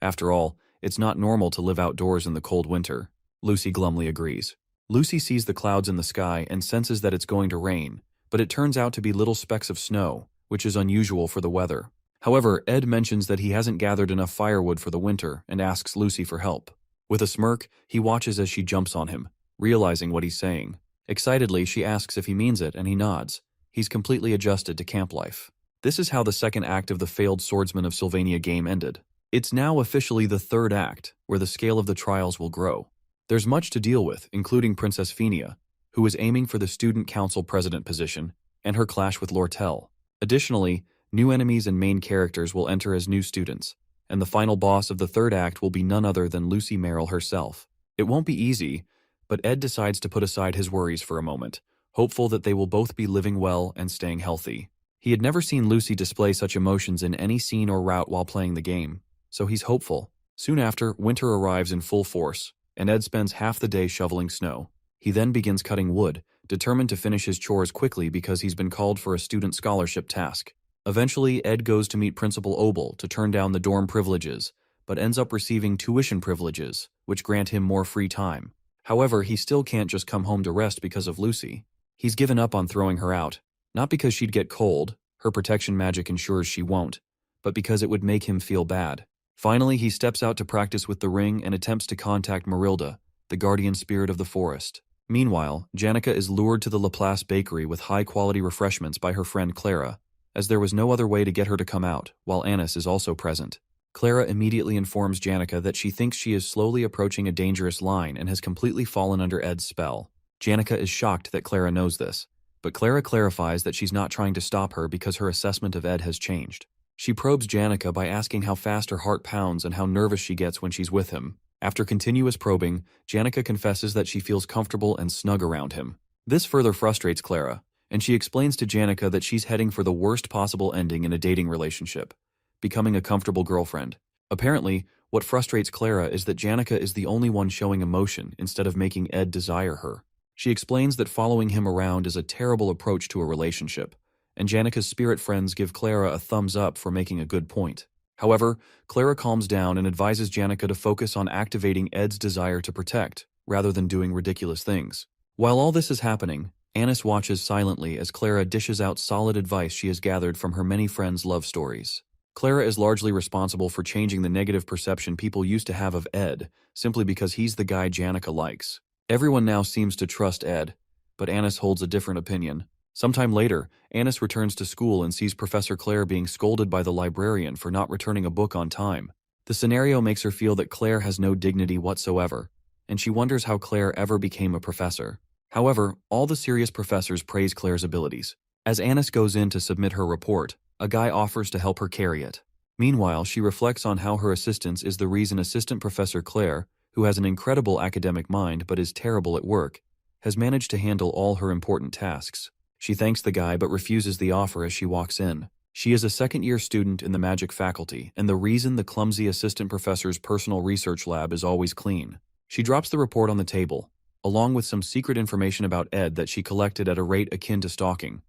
After all, it's not normal to live outdoors in the cold winter. Lucy glumly agrees. Lucy sees the clouds in the sky and senses that it's going to rain, but it turns out to be little specks of snow, which is unusual for the weather. However, Ed mentions that he hasn't gathered enough firewood for the winter and asks Lucy for help. With a smirk, he watches as she jumps on him, realizing what he's saying. Excitedly, she asks if he means it, and he nods. He's completely adjusted to camp life. This is how the second act of the failed Swordsman of Sylvania game ended. It's now officially the third act, where the scale of the trials will grow. There's much to deal with, including Princess Phenia, who is aiming for the Student Council President position, and her clash with Lortel. Additionally, new enemies and main characters will enter as new students, and the final boss of the third act will be none other than Lucy Merrill herself. It won't be easy, but Ed decides to put aside his worries for a moment, hopeful that they will both be living well and staying healthy. He had never seen Lucy display such emotions in any scene or route while playing the game, so he's hopeful. Soon after, winter arrives in full force, and Ed spends half the day shoveling snow. He then begins cutting wood, determined to finish his chores quickly because he's been called for a student scholarship task. Eventually, Ed goes to meet Principal Obel to turn down the dorm privileges, but ends up receiving tuition privileges, which grant him more free time. However, he still can't just come home to rest because of Lucy. He's given up on throwing her out, not because she'd get cold, her protection magic ensures she won't, but because it would make him feel bad. Finally, he steps out to practice with the ring and attempts to contact Marilda, the guardian spirit of the forest. Meanwhile, Janica is lured to the Laplace bakery with high-quality refreshments by her friend Clara, as there was no other way to get her to come out, while Anis is also present. Clara immediately informs Janica that she thinks she is slowly approaching a dangerous line and has completely fallen under Ed's spell. Janica is shocked that Clara knows this, but Clara clarifies that she's not trying to stop her because her assessment of Ed has changed. She probes Janica by asking how fast her heart pounds and how nervous she gets when she's with him. After continuous probing, Janica confesses that she feels comfortable and snug around him. This further frustrates Clara, and she explains to Janica that she's heading for the worst possible ending in a dating relationship, becoming a comfortable girlfriend. Apparently, what frustrates Clara is that Janica is the only one showing emotion instead of making Ed desire her. She explains that following him around is a terrible approach to a relationship, and Janica's spirit friends give Clara a thumbs up for making a good point. However, Clara calms down and advises Janica to focus on activating Ed's desire to protect, rather than doing ridiculous things. While all this is happening, Anis watches silently as Clara dishes out solid advice she has gathered from her many friends' love stories. Clara is largely responsible for changing the negative perception people used to have of Ed, simply because he's the guy Janica likes. Everyone now seems to trust Ed, but Anis holds a different opinion. Sometime later, Anis returns to school and sees Professor Claire being scolded by the librarian for not returning a book on time. The scenario makes her feel that Claire has no dignity whatsoever, and she wonders how Claire ever became a professor. However, all the serious professors praise Claire's abilities. As Anis goes in to submit her report, a guy offers to help her carry it. Meanwhile, she reflects on how her assistance is the reason Assistant Professor Claire, who has an incredible academic mind but is terrible at work, has managed to handle all her important tasks. She thanks the guy but refuses the offer as she walks in. She is a second-year student in the magic faculty, and the reason the clumsy assistant professor's personal research lab is always clean. She drops the report on the table, along with some secret information about Ed that she collected at a rate akin to stalking,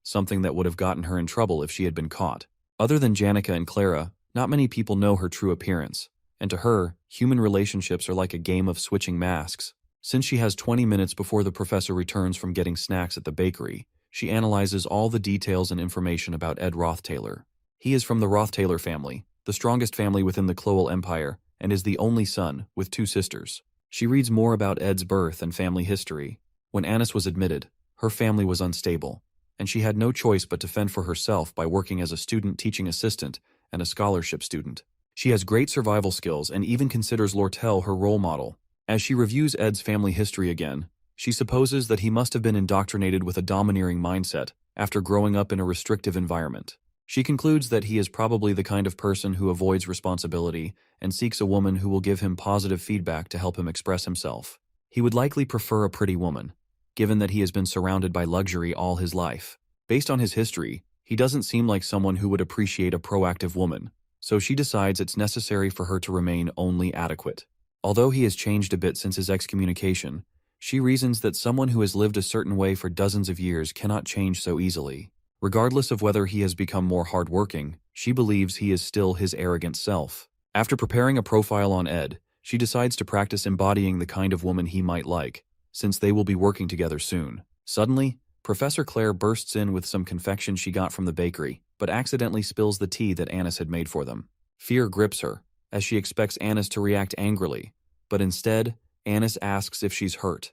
something that would have gotten her in trouble if she had been caught. Other than Janica and Clara, not many people know her true appearance, and to her, human relationships are like a game of switching masks. Since she has 20 minutes before the professor returns from getting snacks at the bakery, she analyzes all the details and information about Ed Rothtaylor. He is from the Rothtaylor family, the strongest family within the Clowell Empire, and is the only son, with 2 sisters. She reads more about Ed's birth and family history. When Anis was admitted, her family was unstable, and she had no choice but to fend for herself by working as a student teaching assistant and a scholarship student. She has great survival skills and even considers Lortel her role model. As she reviews Ed's family history again, she supposes that he must have been indoctrinated with a domineering mindset after growing up in a restrictive environment. She concludes that he is probably the kind of person who avoids responsibility and seeks a woman who will give him positive feedback to help him express himself. He would likely prefer a pretty woman, given that he has been surrounded by luxury all his life. Based on his history, he doesn't seem like someone who would appreciate a proactive woman, so she decides it's necessary for her to remain only adequate. Although he has changed a bit since his excommunication, she reasons that someone who has lived a certain way for dozens of years cannot change so easily. Regardless of whether he has become more hardworking, she believes he is still his arrogant self. After preparing a profile on Ed, she decides to practice embodying the kind of woman he might like, since they will be working together soon. Suddenly, Professor Claire bursts in with some confection she got from the bakery, but accidentally spills the tea that Anis had made for them. Fear grips her, as she expects Anis to react angrily, but instead, Annis asks if she's hurt.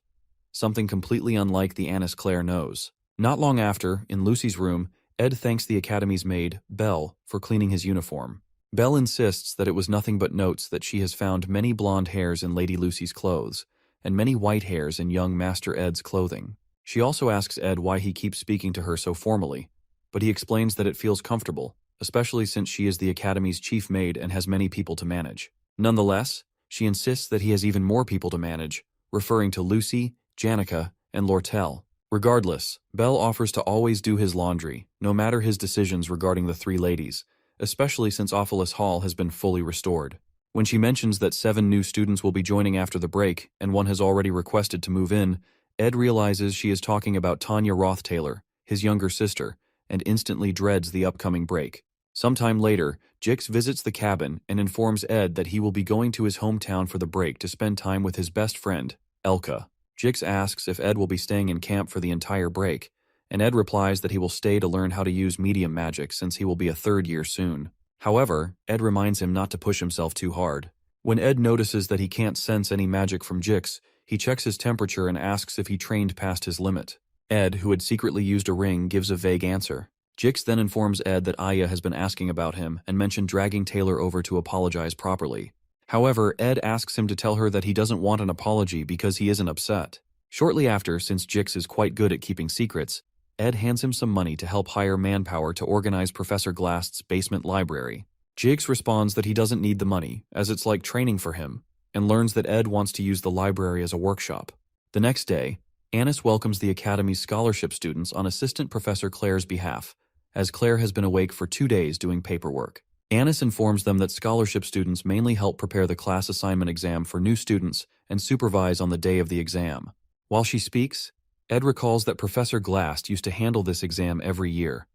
Something completely unlike the Annis Claire knows. Not long after, in Lucy's room, Ed thanks the Academy's maid, Belle, for cleaning his uniform. Belle insists that it was nothing but notes that she has found many blonde hairs in Lady Lucy's clothes, and many white hairs in young Master Ed's clothing. She also asks Ed why he keeps speaking to her so formally, but he explains that it feels comfortable, especially since she is the Academy's chief maid and has many people to manage. Nonetheless, she insists that he has even more people to manage, referring to Lucy, Janica, and Lortel. Regardless, Belle offers to always do his laundry, no matter his decisions regarding the three ladies, especially since Ophelis Hall has been fully restored. When she mentions that 7 new students will be joining after the break, and one has already requested to move in, Ed realizes she is talking about Tanya Roth-Taylor, his younger sister, and instantly dreads the upcoming break. Sometime later, Jix visits the cabin and informs Ed that he will be going to his hometown for the break to spend time with his best friend, Elka. Jix asks if Ed will be staying in camp for the entire break, and Ed replies that he will stay to learn how to use medium magic since he will be a 3rd year soon. However, Ed reminds him not to push himself too hard. When Ed notices that he can't sense any magic from Jix, he checks his temperature and asks if he trained past his limit. Ed, who had secretly used a ring, gives a vague answer. Jix then informs Ed that Aya has been asking about him and mentioned dragging Taylor over to apologize properly. However, Ed asks him to tell her that he doesn't want an apology because he isn't upset. Shortly after, since Jix is quite good at keeping secrets, Ed hands him some money to help hire manpower to organize Professor Glast's basement library. Jix responds that he doesn't need the money, as it's like training for him, and learns that Ed wants to use the library as a workshop. The next day, Annis welcomes the Academy's scholarship students on Assistant Professor Claire's behalf, as Claire has been awake for 2 days doing paperwork. Annis informs them that scholarship students mainly help prepare the class assignment exam for new students and supervise on the day of the exam. While she speaks, Ed recalls that Professor Glast used to handle this exam every year,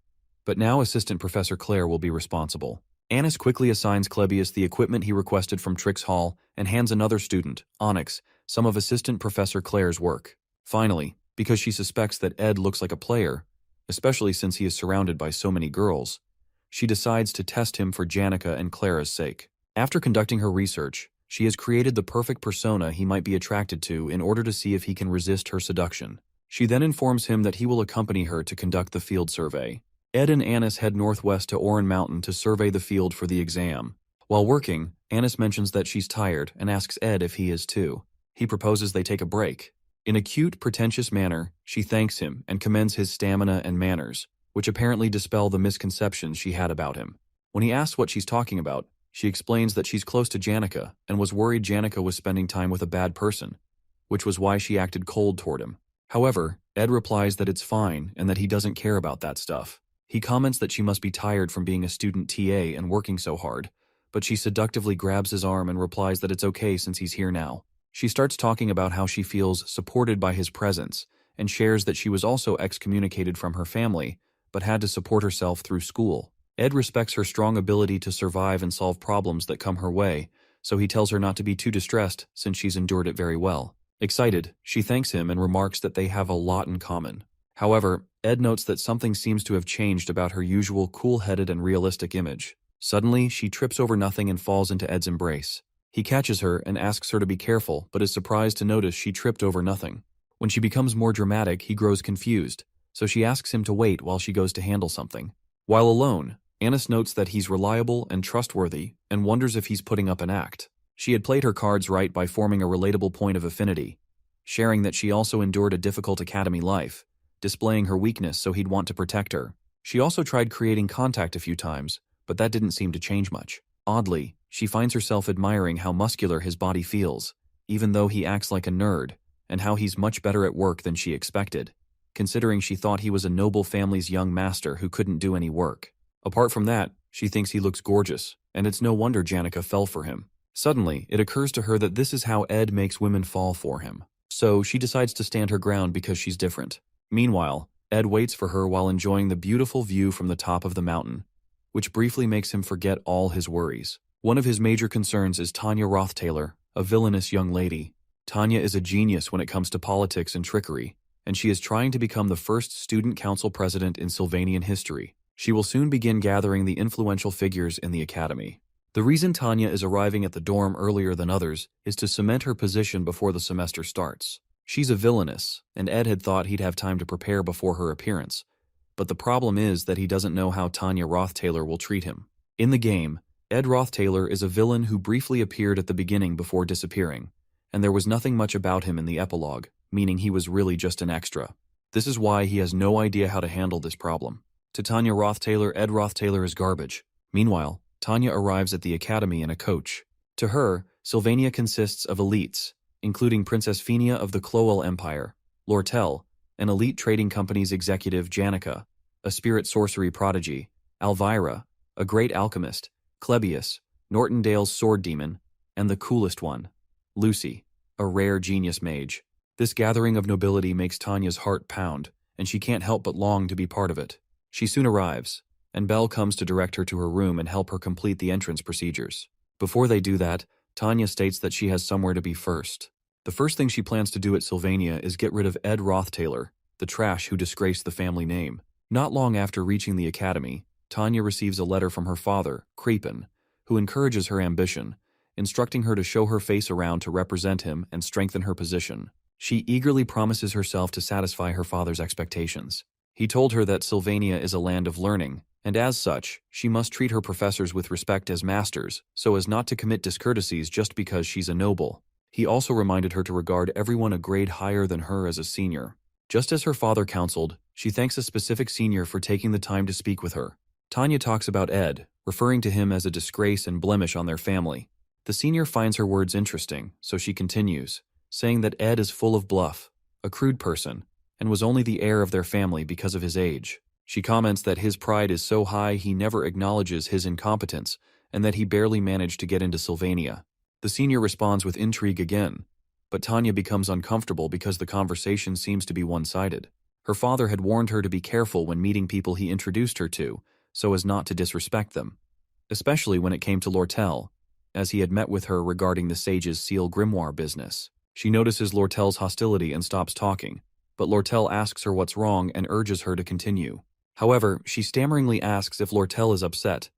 but now Assistant Professor Claire will be responsible. Annis quickly assigns Klebius the equipment he requested from Trix Hall and hands another student, Onyx, some of Assistant Professor Claire's work. Finally, because she suspects that Ed looks like a player, especially since he is surrounded by so many girls, she decides to test him for Janica and Clara's sake. After conducting her research, she has created the perfect persona he might be attracted to in order to see if he can resist her seduction. She then informs him that he will accompany her to conduct the field survey. Ed and Annis head northwest to Oran Mountain to survey the field for the exam. While working, Annis mentions that she's tired and asks Ed if he is too. He proposes they take a break. In a cute, pretentious manner, she thanks him and commends his stamina and manners, which apparently dispel the misconceptions she had about him. When he asks what she's talking about, she explains that she's close to Janica and was worried Janica was spending time with a bad person, which was why she acted cold toward him. However, Ed replies that it's fine and that he doesn't care about that stuff. He comments that she must be tired from being a student TA and working so hard, but she seductively grabs his arm and replies that it's okay since he's here now. She starts talking about how she feels supported by his presence and shares that she was also excommunicated from her family, but had to support herself through school. Ed respects her strong ability to survive and solve problems that come her way, so he tells her not to be too distressed since she's endured it very well. Excited, she thanks him and remarks that they have a lot in common. However, Ed notes that something seems to have changed about her usual cool-headed and realistic image. Suddenly, she trips over nothing and falls into Ed's embrace. He catches her and asks her to be careful, but is surprised to notice she tripped over nothing. When she becomes more dramatic, he grows confused, so she asks him to wait while she goes to handle something. While alone, Annis notes that he's reliable and trustworthy and wonders if he's putting up an act. She had played her cards right by forming a relatable point of affinity, sharing that she also endured a difficult academy life, displaying her weakness so he'd want to protect her. She also tried creating contact a few times, but that didn't seem to change much. Oddly, she finds herself admiring how muscular his body feels, even though he acts like a nerd, and how he's much better at work than she expected, considering she thought he was a noble family's young master who couldn't do any work. Apart from that, she thinks he looks gorgeous, and it's no wonder Janica fell for him. Suddenly, it occurs to her that this is how Ed makes women fall for him. So she decides to stand her ground because she's different. Meanwhile, Ed waits for her while enjoying the beautiful view from the top of the mountain, which briefly makes him forget all his worries. One of his major concerns is Tanya Roth-Taylor, a villainous young lady. Tanya is a genius when it comes to politics and trickery, and she is trying to become the first student council president in Sylvanian history. She will soon begin gathering the influential figures in the academy. The reason Tanya is arriving at the dorm earlier than others is to cement her position before the semester starts. She's a villainess, and Ed had thought he'd have time to prepare before her appearance. But the problem is that he doesn't know how Tanya Roth-Taylor will treat him. In the game, Ed Roth-Taylor is a villain who briefly appeared at the beginning before disappearing, and there was nothing much about him in the epilogue, meaning he was really just an extra. This is why he has no idea how to handle this problem. To Tanya Roth-Taylor, Ed Roth-Taylor is garbage. Meanwhile, Tanya arrives at the academy in a coach. To her, Sylvania consists of elites, including Princess Phenia of the Clowell Empire, Lortel, an elite trading company's executive Janica, a spirit sorcery prodigy, Alvira, a great alchemist, Clebius, Nortondale's sword demon, and the coolest one, Lucy, a rare genius mage. This gathering of nobility makes Tanya's heart pound, and she can't help but long to be part of it. She soon arrives, and Belle comes to direct her to her room and help her complete the entrance procedures. Before they do that, Tanya states that she has somewhere to be first. The first thing she plans to do at Sylvania is get rid of Ed Roth-Taylor, the trash who disgraced the family name. Not long after reaching the academy, Tanya receives a letter from her father, Creepin, who encourages her ambition, instructing her to show her face around to represent him and strengthen her position. She eagerly promises herself to satisfy her father's expectations. He told her that Sylvania is a land of learning, and as such, she must treat her professors with respect as masters, so as not to commit discourtesies just because she's a noble. He also reminded her to regard everyone a grade higher than her as a senior. Just as her father counseled, she thanks a specific senior for taking the time to speak with her. Tanya talks about Ed, referring to him as a disgrace and blemish on their family. The senior finds her words interesting, so she continues, saying that Ed is full of bluff, a crude person, and was only the heir of their family because of his age. She comments that his pride is so high he never acknowledges his incompetence, and that he barely managed to get into Sylvania. The senior responds with intrigue again, but Tanya becomes uncomfortable because the conversation seems to be one-sided. Her father had warned her to be careful when meeting people he introduced her to, so as not to disrespect them, especially when it came to Lortel, as he had met with her regarding the sage's seal grimoire business. She notices Lortel's hostility and stops talking, but Lortel asks her what's wrong and urges her to continue. However, she stammeringly asks if Lortel is upset,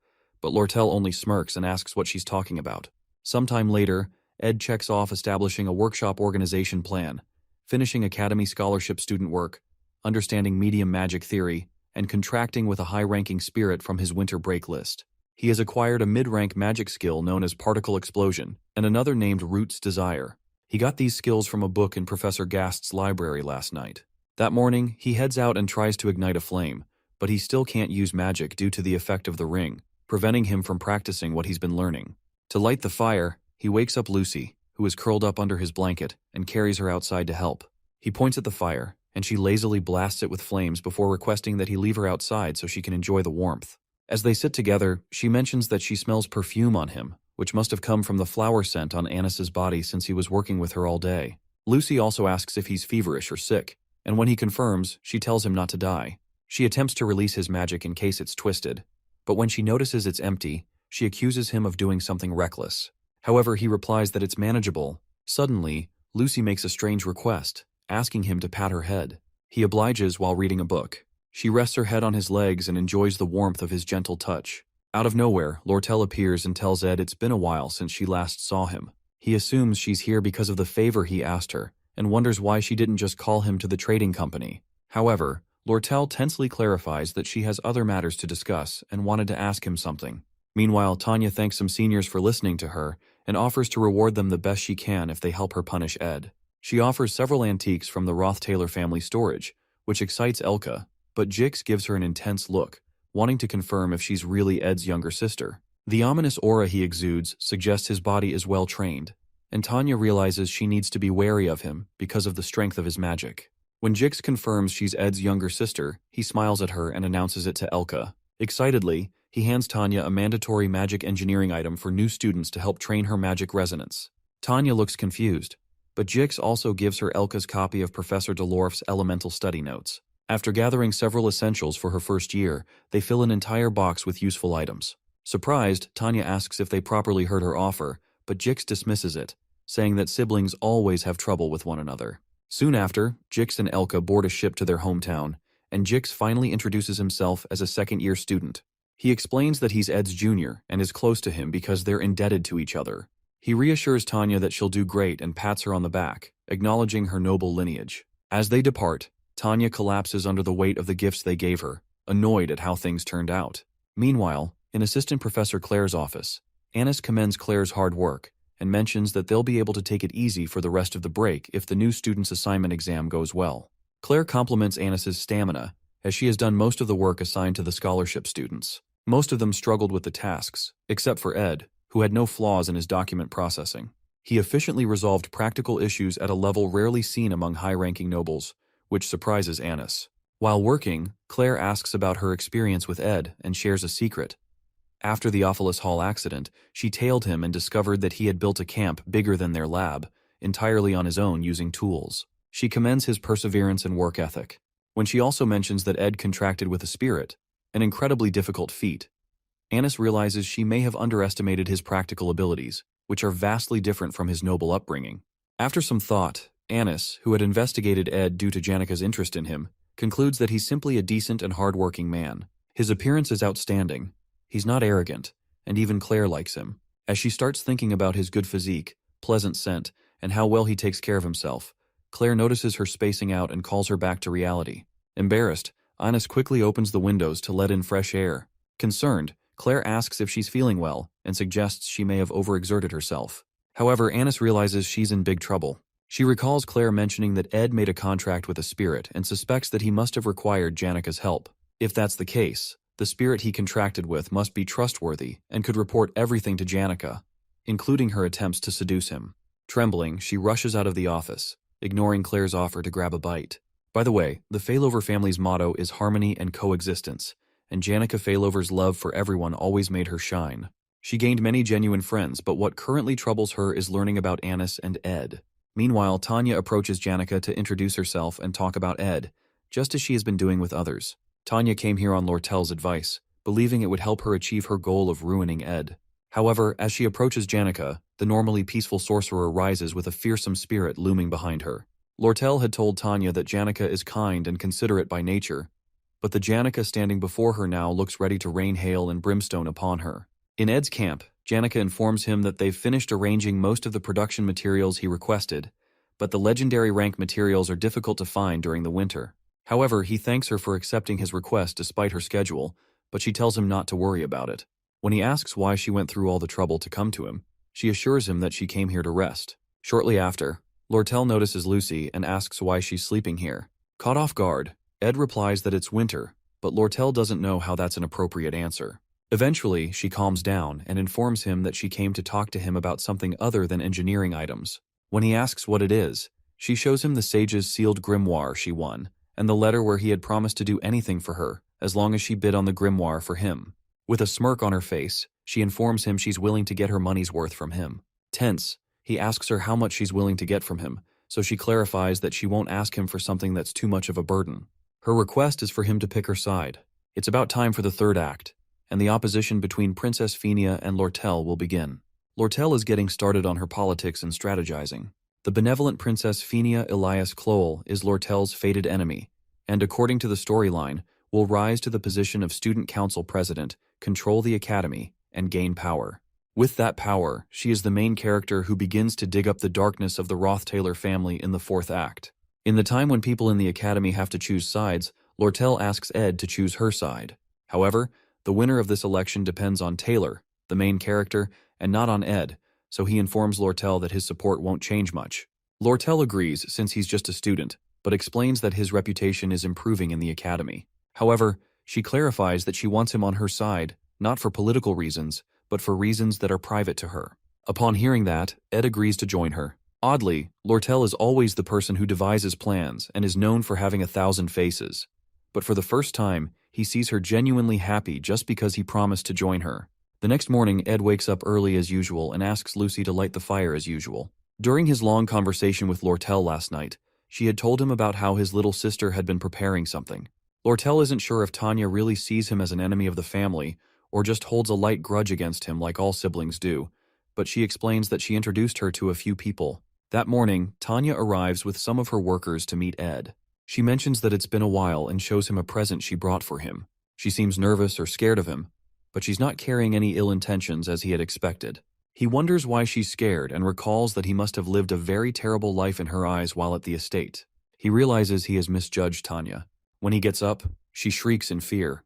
but Lortel only smirks and asks what she's talking about. Sometime later, Ed checks off establishing a workshop organization plan, finishing academy scholarship student work, understanding medium magic theory, and contracting with a high-ranking spirit from his winter break list. He has acquired a mid-rank magic skill known as Particle Explosion, and another named Root's Desire. He got these skills from a book in Professor Gast's library last night. That morning, he heads out and tries to ignite a flame, but he still can't use magic due to the effect of the ring, preventing him from practicing what he's been learning. To light the fire, he wakes up Lucy, who is curled up under his blanket, and carries her outside to help. He points at the fire, and she lazily blasts it with flames before requesting that he leave her outside so she can enjoy the warmth. As they sit together, she mentions that she smells perfume on him, which must have come from the flower scent on Anis's body since he was working with her all day. Lucy also asks if he's feverish or sick, and when he confirms, she tells him not to die. She attempts to release his magic in case it's twisted, but when she notices it's empty, she accuses him of doing something reckless. However, he replies that it's manageable. Suddenly, Lucy makes a strange request, asking him to pat her head. He obliges while reading a book. She rests her head on his legs and enjoys the warmth of his gentle touch. Out of nowhere, Lortel appears and tells Ed it's been a while since she last saw him. He assumes she's here because of the favor he asked her, and wonders why she didn't just call him to the trading company. However, Lortel tensely clarifies that she has other matters to discuss and wanted to ask him something. Meanwhile, Tanya thanks some seniors for listening to her and offers to reward them the best she can if they help her punish Ed. She offers several antiques from the Roth-Taylor family storage, which excites Elka, but Jix gives her an intense look, wanting to confirm if she's really Ed's younger sister. The ominous aura he exudes suggests his body is well trained, and Tanya realizes she needs to be wary of him because of the strength of his magic. When Jix confirms she's Ed's younger sister, he smiles at her and announces it to Elka. Excitedly, he hands Tanya a mandatory magic engineering item for new students to help train her magic resonance. Tanya looks confused, but Jix also gives her Elka's copy of Professor Delorf's elemental study notes. After gathering several essentials for her first year, they fill an entire box with useful items. Surprised, Tanya asks if they properly heard her offer, but Jix dismisses it, saying that siblings always have trouble with one another. Soon after, Jix and Elka board a ship to their hometown, and Jix finally introduces himself as a second-year student. He explains that he's Ed's junior and is close to him because they're indebted to each other. He reassures Tanya that she'll do great and pats her on the back, acknowledging her noble lineage. As they depart, Tanya collapses under the weight of the gifts they gave her, annoyed at how things turned out. Meanwhile, in Assistant Professor Claire's office, Annis commends Claire's hard work and mentions that they'll be able to take it easy for the rest of the break if the new student's assignment exam goes well. Claire compliments Annis's stamina, as she has done most of the work assigned to the scholarship students. Most of them struggled with the tasks, except for Ed, who had no flaws in his document processing. He efficiently resolved practical issues at a level rarely seen among high-ranking nobles, which surprises Annis. While working, Claire asks about her experience with Ed and shares a secret. After the Ophelis Hall accident, she tailed him and discovered that he had built a camp bigger than their lab, entirely on his own using tools. She commends his perseverance and work ethic. When she also mentions that Ed contracted with a spirit, an incredibly difficult feat, Annis realizes she may have underestimated his practical abilities, which are vastly different from his noble upbringing. After some thought, Annis, who had investigated Ed due to Janika's interest in him, concludes that he's simply a decent and hard-working man. His appearance is outstanding. He's not arrogant, and even Claire likes him. As she starts thinking about his good physique, pleasant scent, and how well he takes care of himself, Claire notices her spacing out and calls her back to reality. Embarrassed, Annis quickly opens the windows to let in fresh air. Concerned, Claire asks if she's feeling well and suggests she may have overexerted herself. However, Annis realizes she's in big trouble. She recalls Claire mentioning that Ed made a contract with a spirit and suspects that he must have required Janika's help. If that's the case, the spirit he contracted with must be trustworthy and could report everything to Janika, including her attempts to seduce him. Trembling, she rushes out of the office, ignoring Claire's offer to grab a bite. By the way, the Failover family's motto is harmony and coexistence, and Janika Failover's love for everyone always made her shine. She gained many genuine friends, but what currently troubles her is learning about Annis and Ed. Meanwhile, Tanya approaches Janika to introduce herself and talk about Ed, just as she has been doing with others. Tanya came here on Lortel's advice, believing it would help her achieve her goal of ruining Ed. However, as she approaches Janika, the normally peaceful sorcerer rises with a fearsome spirit looming behind her. Lortel had told Tanya that Janika is kind and considerate by nature, but the Janika standing before her now looks ready to rain hail and brimstone upon her. In Ed's camp, Janika informs him that they've finished arranging most of the production materials he requested, but the legendary rank materials are difficult to find during the winter. However, he thanks her for accepting his request despite her schedule, but she tells him not to worry about it. When he asks why she went through all the trouble to come to him, she assures him that she came here to rest. Shortly after, Lortel notices Lucy and asks why she's sleeping here. Caught off guard, Ed replies that it's winter, but Lortel doesn't know how that's an appropriate answer. Eventually, she calms down and informs him that she came to talk to him about something other than engineering items. When he asks what it is, she shows him the sage's sealed grimoire she won, and the letter where he had promised to do anything for her, as long as she bid on the grimoire for him. With a smirk on her face, she informs him she's willing to get her money's worth from him. Tense, he asks her how much she's willing to get from him, so she clarifies that she won't ask him for something that's too much of a burden. Her request is for him to pick her side. It's about time for the third act, and the opposition between Princess Phenia and Lortel will begin. Lortel is getting started on her politics and strategizing. The benevolent Princess Phenia Elias Cloel is Lortel's fated enemy, and according to the storyline, will rise to the position of student council president, control the academy, and gain power. With that power, she is the main character who begins to dig up the darkness of the Roth-Taylor family in the fourth act. In the time when people in the academy have to choose sides, Lortel asks Ed to choose her side. However, the winner of this election depends on Taylor, the main character, and not on Ed, so he informs Lortel that his support won't change much. Lortel agrees since he's just a student, but explains that his reputation is improving in the academy. However, she clarifies that she wants him on her side, not for political reasons, but for reasons that are private to her. Upon hearing that, Ed agrees to join her. Oddly, Lortel is always the person who devises plans and is known for having 1,000 faces. But for the first time, he sees her genuinely happy just because he promised to join her. The next morning, Ed wakes up early as usual and asks Lucy to light the fire as usual. During his long conversation with Lortel last night, she had told him about how his little sister had been preparing something. Lortel isn't sure if Tanya really sees him as an enemy of the family or just holds a light grudge against him like all siblings do, but she explains that she introduced her to a few people. That morning, Tanya arrives with some of her workers to meet Ed. She mentions that it's been a while and shows him a present she brought for him. She seems nervous or scared of him, but she's not carrying any ill intentions as he had expected. He wonders why she's scared and recalls that he must have lived a very terrible life in her eyes while at the estate. He realizes he has misjudged Tanya. When he gets up, she shrieks in fear.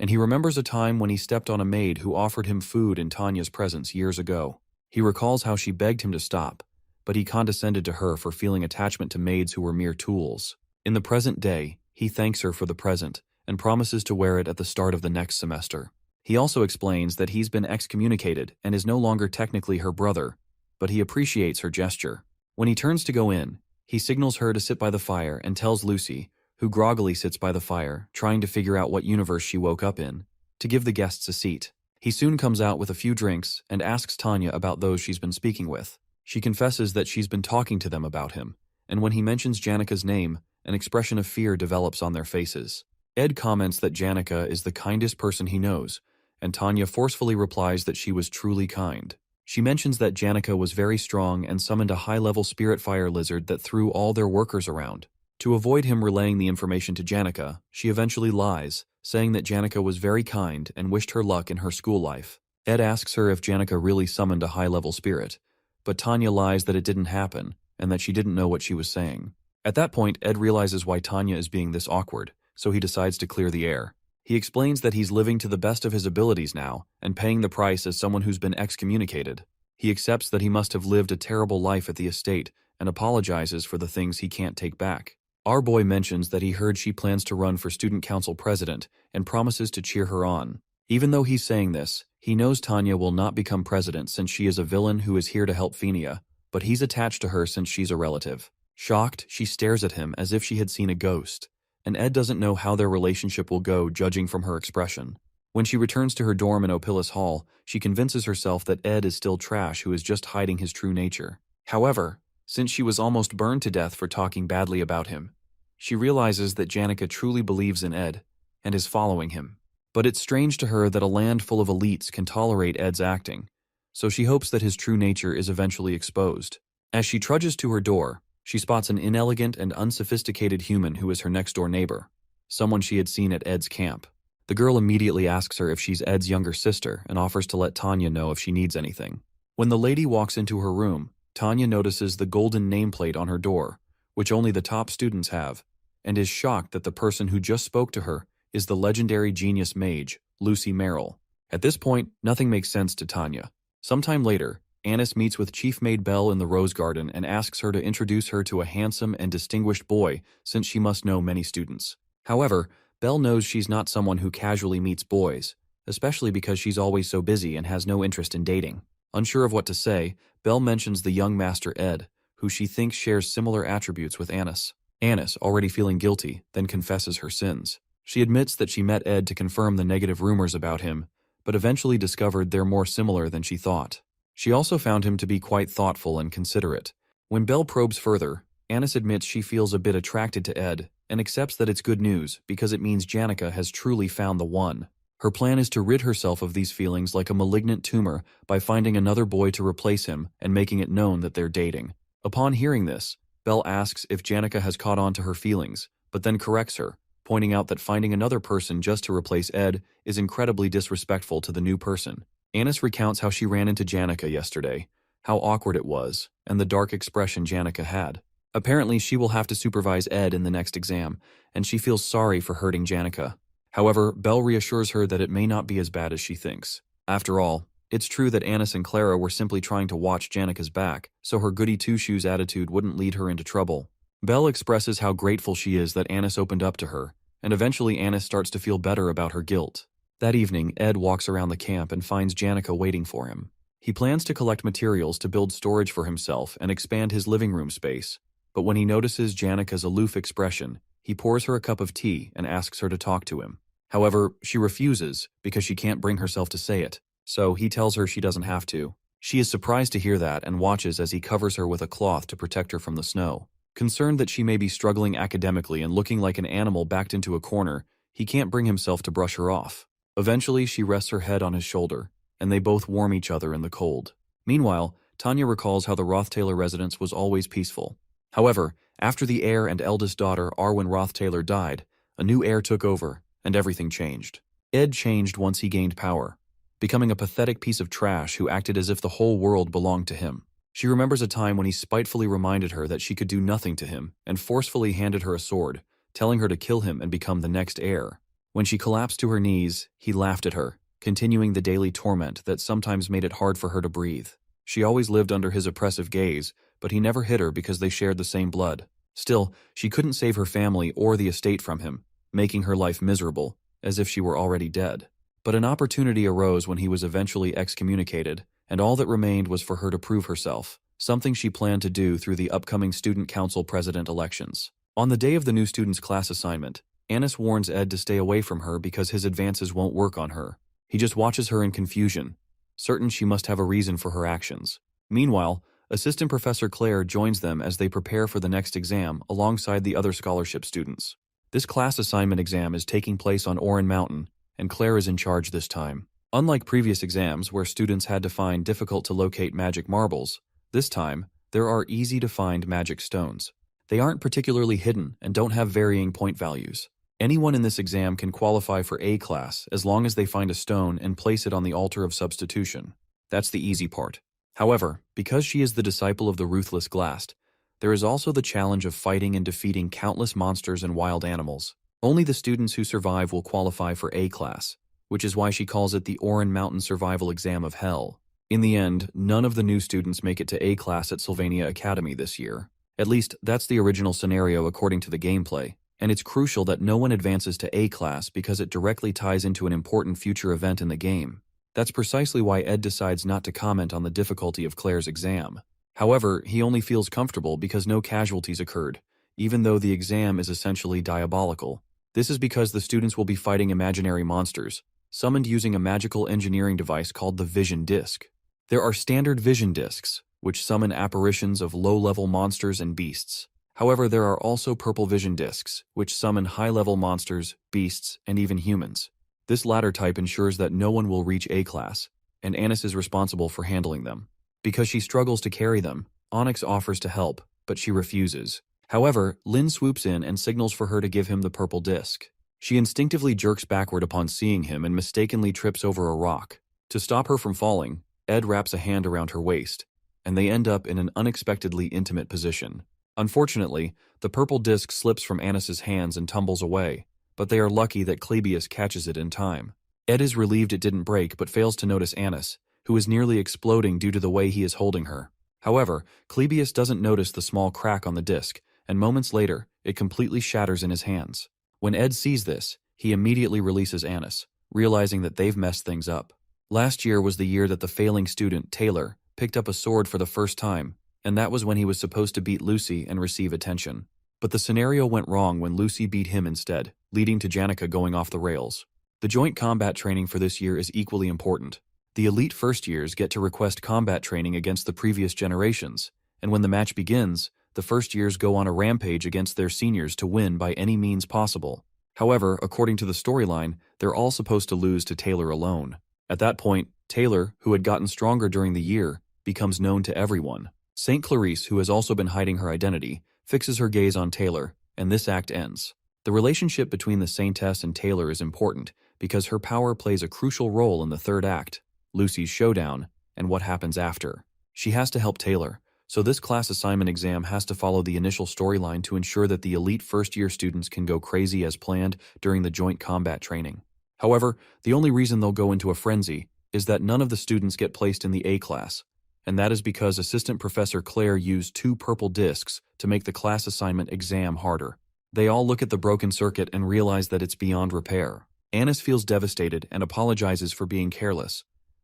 And he remembers a time when he stepped on a maid who offered him food in Tanya's presence years ago. He recalls how she begged him to stop, but he condescended to her for feeling attachment to maids who were mere tools. In the present day, he thanks her for the present and promises to wear it at the start of the next semester. He also explains that he's been excommunicated and is no longer technically her brother, but he appreciates her gesture. When he turns to go in, he signals her to sit by the fire and tells Lucy, who groggily sits by the fire, trying to figure out what universe she woke up in, to give the guests a seat. He soon comes out with a few drinks and asks Tanya about those she's been speaking with. She confesses that she's been talking to them about him, and when he mentions Janika's name, an expression of fear develops on their faces. Ed comments that Janika is the kindest person he knows, and Tanya forcefully replies that she was truly kind. She mentions that Janika was very strong and summoned a high-level spirit fire lizard that threw all their workers around. To avoid him relaying the information to Janika, she eventually lies, saying that Janika was very kind and wished her luck in her school life. Ed asks her if Janika really summoned a high-level spirit, but Tanya lies that it didn't happen and that she didn't know what she was saying. At that point, Ed realizes why Tanya is being this awkward, so he decides to clear the air. He explains that he's living to the best of his abilities now and paying the price as someone who's been excommunicated. He accepts that he must have lived a terrible life at the estate and apologizes for the things he can't take back. Our boy mentions that he heard she plans to run for student council president and promises to cheer her on. Even though he's saying this, he knows Tanya will not become president since she is a villain who is here to help Fenia, but he's attached to her since she's a relative. Shocked, she stares at him as if she had seen a ghost, and Ed doesn't know how their relationship will go judging from her expression. When she returns to her dorm in Opilus Hall, she convinces herself that Ed is still trash who is just hiding his true nature. However, since she was almost burned to death for talking badly about him, she realizes that Janika truly believes in Ed and is following him. But it's strange to her that a land full of elites can tolerate Ed's acting, so she hopes that his true nature is eventually exposed. As she trudges to her door, she spots an inelegant and unsophisticated human who is her next-door neighbor, someone she had seen at Ed's camp. The girl immediately asks her if she's Ed's younger sister and offers to let Tanya know if she needs anything. When the lady walks into her room, Tanya notices the golden nameplate on her door, which only the top students have, and is shocked that the person who just spoke to her is the legendary genius mage, Lucy Merrill. At this point, nothing makes sense to Tanya. Sometime later, Annis meets with Chief Maid Belle in the Rose Garden and asks her to introduce her to a handsome and distinguished boy since she must know many students. However, Belle knows she's not someone who casually meets boys, especially because she's always so busy and has no interest in dating. Unsure of what to say, Belle mentions the young master Ed, who she thinks shares similar attributes with Annis. Annis, already feeling guilty, then confesses her sins. She admits that she met Ed to confirm the negative rumors about him, but eventually discovered they're more similar than she thought. She also found him to be quite thoughtful and considerate. When Belle probes further, Annis admits she feels a bit attracted to Ed and accepts that it's good news because it means Janika has truly found the one. Her plan is to rid herself of these feelings like a malignant tumor by finding another boy to replace him and making it known that they're dating. Upon hearing this, Belle asks if Janika has caught on to her feelings, but then corrects her, pointing out that finding another person just to replace Ed is incredibly disrespectful to the new person. Annis recounts how she ran into Janika yesterday, how awkward it was, and the dark expression Janika had. Apparently, she will have to supervise Ed in the next exam, and she feels sorry for hurting Janika. However, Belle reassures her that it may not be as bad as she thinks. After all, it's true that Annis and Clara were simply trying to watch Janika's back, so her goody-two-shoes attitude wouldn't lead her into trouble. Belle expresses how grateful she is that Annis opened up to her, and eventually Annis starts to feel better about her guilt. That evening, Ed walks around the camp and finds Janika waiting for him. He plans to collect materials to build storage for himself and expand his living room space, but when he notices Janika's aloof expression, he pours her a cup of tea and asks her to talk to him. However, she refuses because she can't bring herself to say it, so he tells her she doesn't have to. She is surprised to hear that and watches as he covers her with a cloth to protect her from the snow. Concerned that she may be struggling academically and looking like an animal backed into a corner, he can't bring himself to brush her off. Eventually, she rests her head on his shoulder, and they both warm each other in the cold. Meanwhile, Tanya recalls how the Roth-Taylor residence was always peaceful. However, after the heir and eldest daughter Arwen Roth-Taylor died, a new heir took over, and everything changed. Ed changed once he gained power. becoming a pathetic piece of trash who acted as if the whole world belonged to him. She remembers a time when he spitefully reminded her that she could do nothing to him and forcefully handed her a sword, telling her to kill him and become the next heir. When she collapsed to her knees, he laughed at her, continuing the daily torment that sometimes made it hard for her to breathe. She always lived under his oppressive gaze, but he never hit her because they shared the same blood. Still, she couldn't save her family or the estate from him, making her life miserable, as if she were already dead. But an opportunity arose when he was eventually excommunicated, and all that remained was for her to prove herself, something she planned to do through the upcoming Student Council President elections. On the day of the new student's class assignment, Anis warns Ed to stay away from her because his advances won't work on her. He just watches her in confusion, certain she must have a reason for her actions. Meanwhile, Assistant Professor Claire joins them as they prepare for the next exam alongside the other scholarship students. This class assignment exam is taking place on Oran Mountain, and Claire is in charge this time. Unlike previous exams where students had to find difficult-to-locate magic marbles, this time, there are easy-to-find magic stones. They aren't particularly hidden and don't have varying point values. Anyone in this exam can qualify for A class as long as they find a stone and place it on the altar of substitution. That's the easy part. However, because she is the disciple of the ruthless Glast, there is also the challenge of fighting and defeating countless monsters and wild animals. Only the students who survive will qualify for A class, which is why she calls it the Oran Mountain Survival Exam of Hell. In the end, none of the new students make it to A class at Sylvania Academy this year. At least, that's the original scenario according to the gameplay, and it's crucial that no one advances to A class because it directly ties into an important future event in the game. That's precisely why Ed decides not to comment on the difficulty of Claire's exam. However, he only feels comfortable because no casualties occurred, even though the exam is essentially diabolical. This is because the students will be fighting imaginary monsters, summoned using a magical engineering device called the Vision Disc. There are standard Vision Discs, which summon apparitions of low-level monsters and beasts. However, there are also Purple Vision Discs, which summon high-level monsters, beasts, and even humans. This latter type ensures that no one will reach A class, and Anis is responsible for handling them. Because she struggles to carry them, Onyx offers to help, but she refuses. However, Lynn swoops in and signals for her to give him the purple disc. She instinctively jerks backward upon seeing him and mistakenly trips over a rock. To stop her from falling, Ed wraps a hand around her waist, and they end up in an unexpectedly intimate position. Unfortunately, the purple disc slips from Anis's hands and tumbles away, but they are lucky that Clebius catches it in time. Ed is relieved it didn't break but fails to notice Anis, who is nearly exploding due to the way he is holding her. However, Clebius doesn't notice the small crack on the disc, and moments later, it completely shatters in his hands. When Ed sees this, he immediately releases Anis, realizing that they've messed things up. Last year was the year that the failing student, Taylor, picked up a sword for the first time, and that was when he was supposed to beat Lucy and receive attention. But the scenario went wrong when Lucy beat him instead, leading to Janica going off the rails. The joint combat training for this year is equally important. The elite first years get to request combat training against the previous generations, and when the match begins, the first years go on a rampage against their seniors to win by any means possible. However, according to the storyline, they're all supposed to lose to Taylor alone. At that point, Taylor, who had gotten stronger during the year, becomes known to everyone. St. Clarice, who has also been hiding her identity, fixes her gaze on Taylor, and this act ends. The relationship between the Saintess and Taylor is important because her power plays a crucial role in the third act, Lucy's showdown, and what happens after. She has to help Taylor, so this class assignment exam has to follow the initial storyline to ensure that the elite first-year students can go crazy as planned during the joint combat training. However, the only reason they'll go into a frenzy is that none of the students get placed in the A class, and that is because Assistant Professor Claire used 2 purple discs to make the class assignment exam harder. They all look at the broken circuit and realize that it's beyond repair. Anis feels devastated and apologizes for being careless,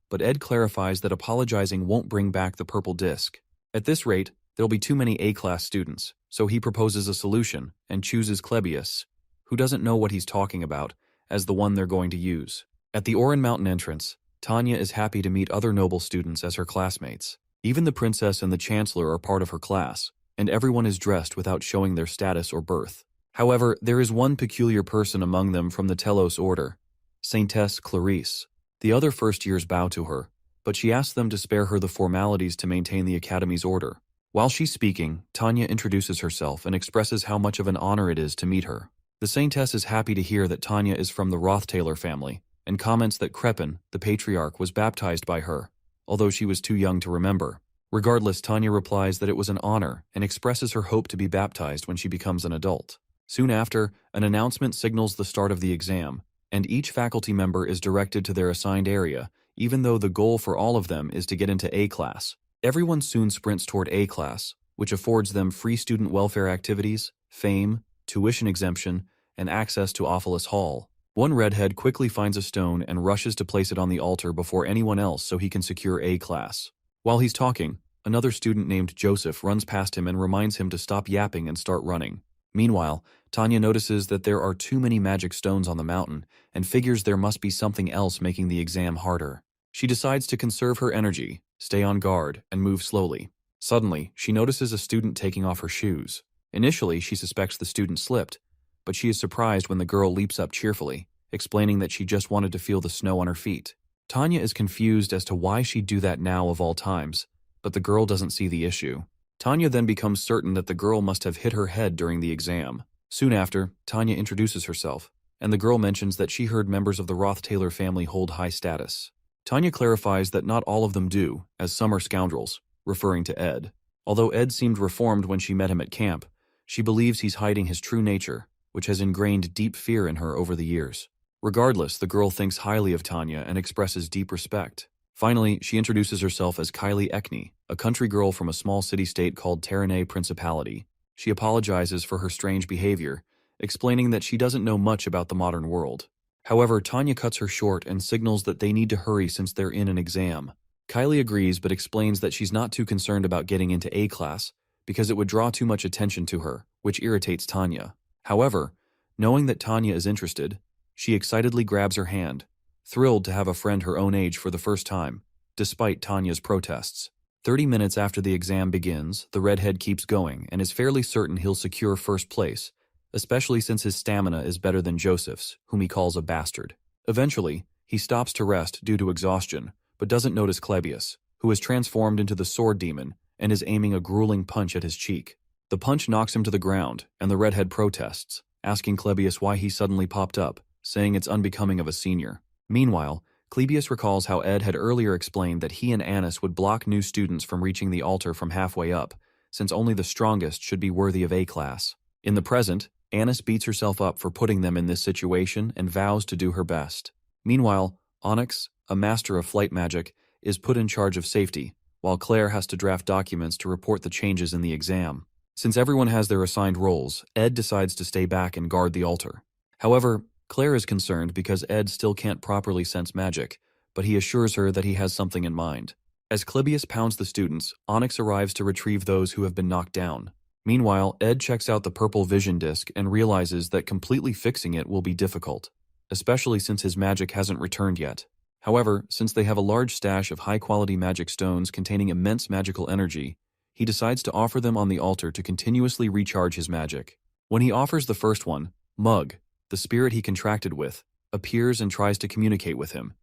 but Ed clarifies that apologizing won't bring back the purple disc. At this rate, there'll be too many A-class students, so he proposes a solution and chooses Clebius, who doesn't know what he's talking about, as the one they're going to use. At the Oran Mountain entrance, Tanya is happy to meet other noble students as her classmates. Even the princess and the chancellor are part of her class, and everyone is dressed without showing their status or birth. However, there is one peculiar person among them from the Telos order, Saintess Clarice. The other first years bow to her, but she asks them to spare her the formalities to maintain the Academy's order. While she's speaking, Tanya introduces herself and expresses how much of an honor it is to meet her. The Saintess is happy to hear that Tanya is from the Roth-Taylor family, and comments that Crepin, the patriarch, was baptized by her, although she was too young to remember. Regardless, Tanya replies that it was an honor and expresses her hope to be baptized when she becomes an adult. Soon after, an announcement signals the start of the exam, and each faculty member is directed to their assigned area, even though the goal for all of them is to get into A class. Everyone soon sprints toward A class, which affords them free student welfare activities, fame, tuition exemption, and access to Ophelis Hall. One redhead quickly finds a stone and rushes to place it on the altar before anyone else so he can secure A class. While he's talking, another student named Joseph runs past him and reminds him to stop yapping and start running. Meanwhile, Tanya notices that there are too many magic stones on the mountain and figures there must be something else making the exam harder. She decides to conserve her energy, stay on guard, and move slowly. Suddenly, she notices a student taking off her shoes. Initially, she suspects the student slipped, but she is surprised when the girl leaps up cheerfully, explaining that she just wanted to feel the snow on her feet. Tanya is confused as to why she'd do that now of all times, but the girl doesn't see the issue. Tanya then becomes certain that the girl must have hit her head during the exam. Soon after, Tanya introduces herself, and the girl mentions that she heard members of the Roth-Taylor family hold high status. Tanya clarifies that not all of them do, as some are scoundrels, referring to Ed. Although Ed seemed reformed when she met him at camp, she believes he's hiding his true nature, which has ingrained deep fear in her over the years. Regardless, the girl thinks highly of Tanya and expresses deep respect. Finally, she introduces herself as Kylie Ekney, a country girl from a small city-state called Terranay Principality. She apologizes for her strange behavior, explaining that she doesn't know much about the modern world. However, Tanya cuts her short and signals that they need to hurry since they're in an exam. Kylie agrees but explains that she's not too concerned about getting into A class because it would draw too much attention to her, which irritates Tanya. However, knowing that Tanya is interested, she excitedly grabs her hand, thrilled to have a friend her own age for the first time, despite Tanya's protests. 30 minutes after the exam begins, the redhead keeps going and is fairly certain he'll secure first place, especially since his stamina is better than Joseph's, whom he calls a bastard. Eventually, he stops to rest due to exhaustion, but doesn't notice Clebius, who is transformed into the sword demon and is aiming a grueling punch at his cheek. The punch knocks him to the ground, and the redhead protests, asking Clebius why he suddenly popped up, saying it's unbecoming of a senior. Meanwhile, Clebius recalls how Ed had earlier explained that he and Annis would block new students from reaching the altar from halfway up, since only the strongest should be worthy of A class. In the present, Annis beats herself up for putting them in this situation and vows to do her best. Meanwhile, Onyx, a master of flight magic, is put in charge of safety, while Claire has to draft documents to report the changes in the exam. Since everyone has their assigned roles, Ed decides to stay back and guard the altar. However, Claire is concerned because Ed still can't properly sense magic, but he assures her that he has something in mind. As Clebius pounds the students, Onyx arrives to retrieve those who have been knocked down. Meanwhile, Ed checks out the purple vision disc and realizes that completely fixing it will be difficult, especially since his magic hasn't returned yet. However, since they have a large stash of high-quality magic stones containing immense magical energy, he decides to offer them on the altar to continuously recharge his magic. When he offers the first one, Mug, the spirit he contracted with, appears and tries to communicate with him,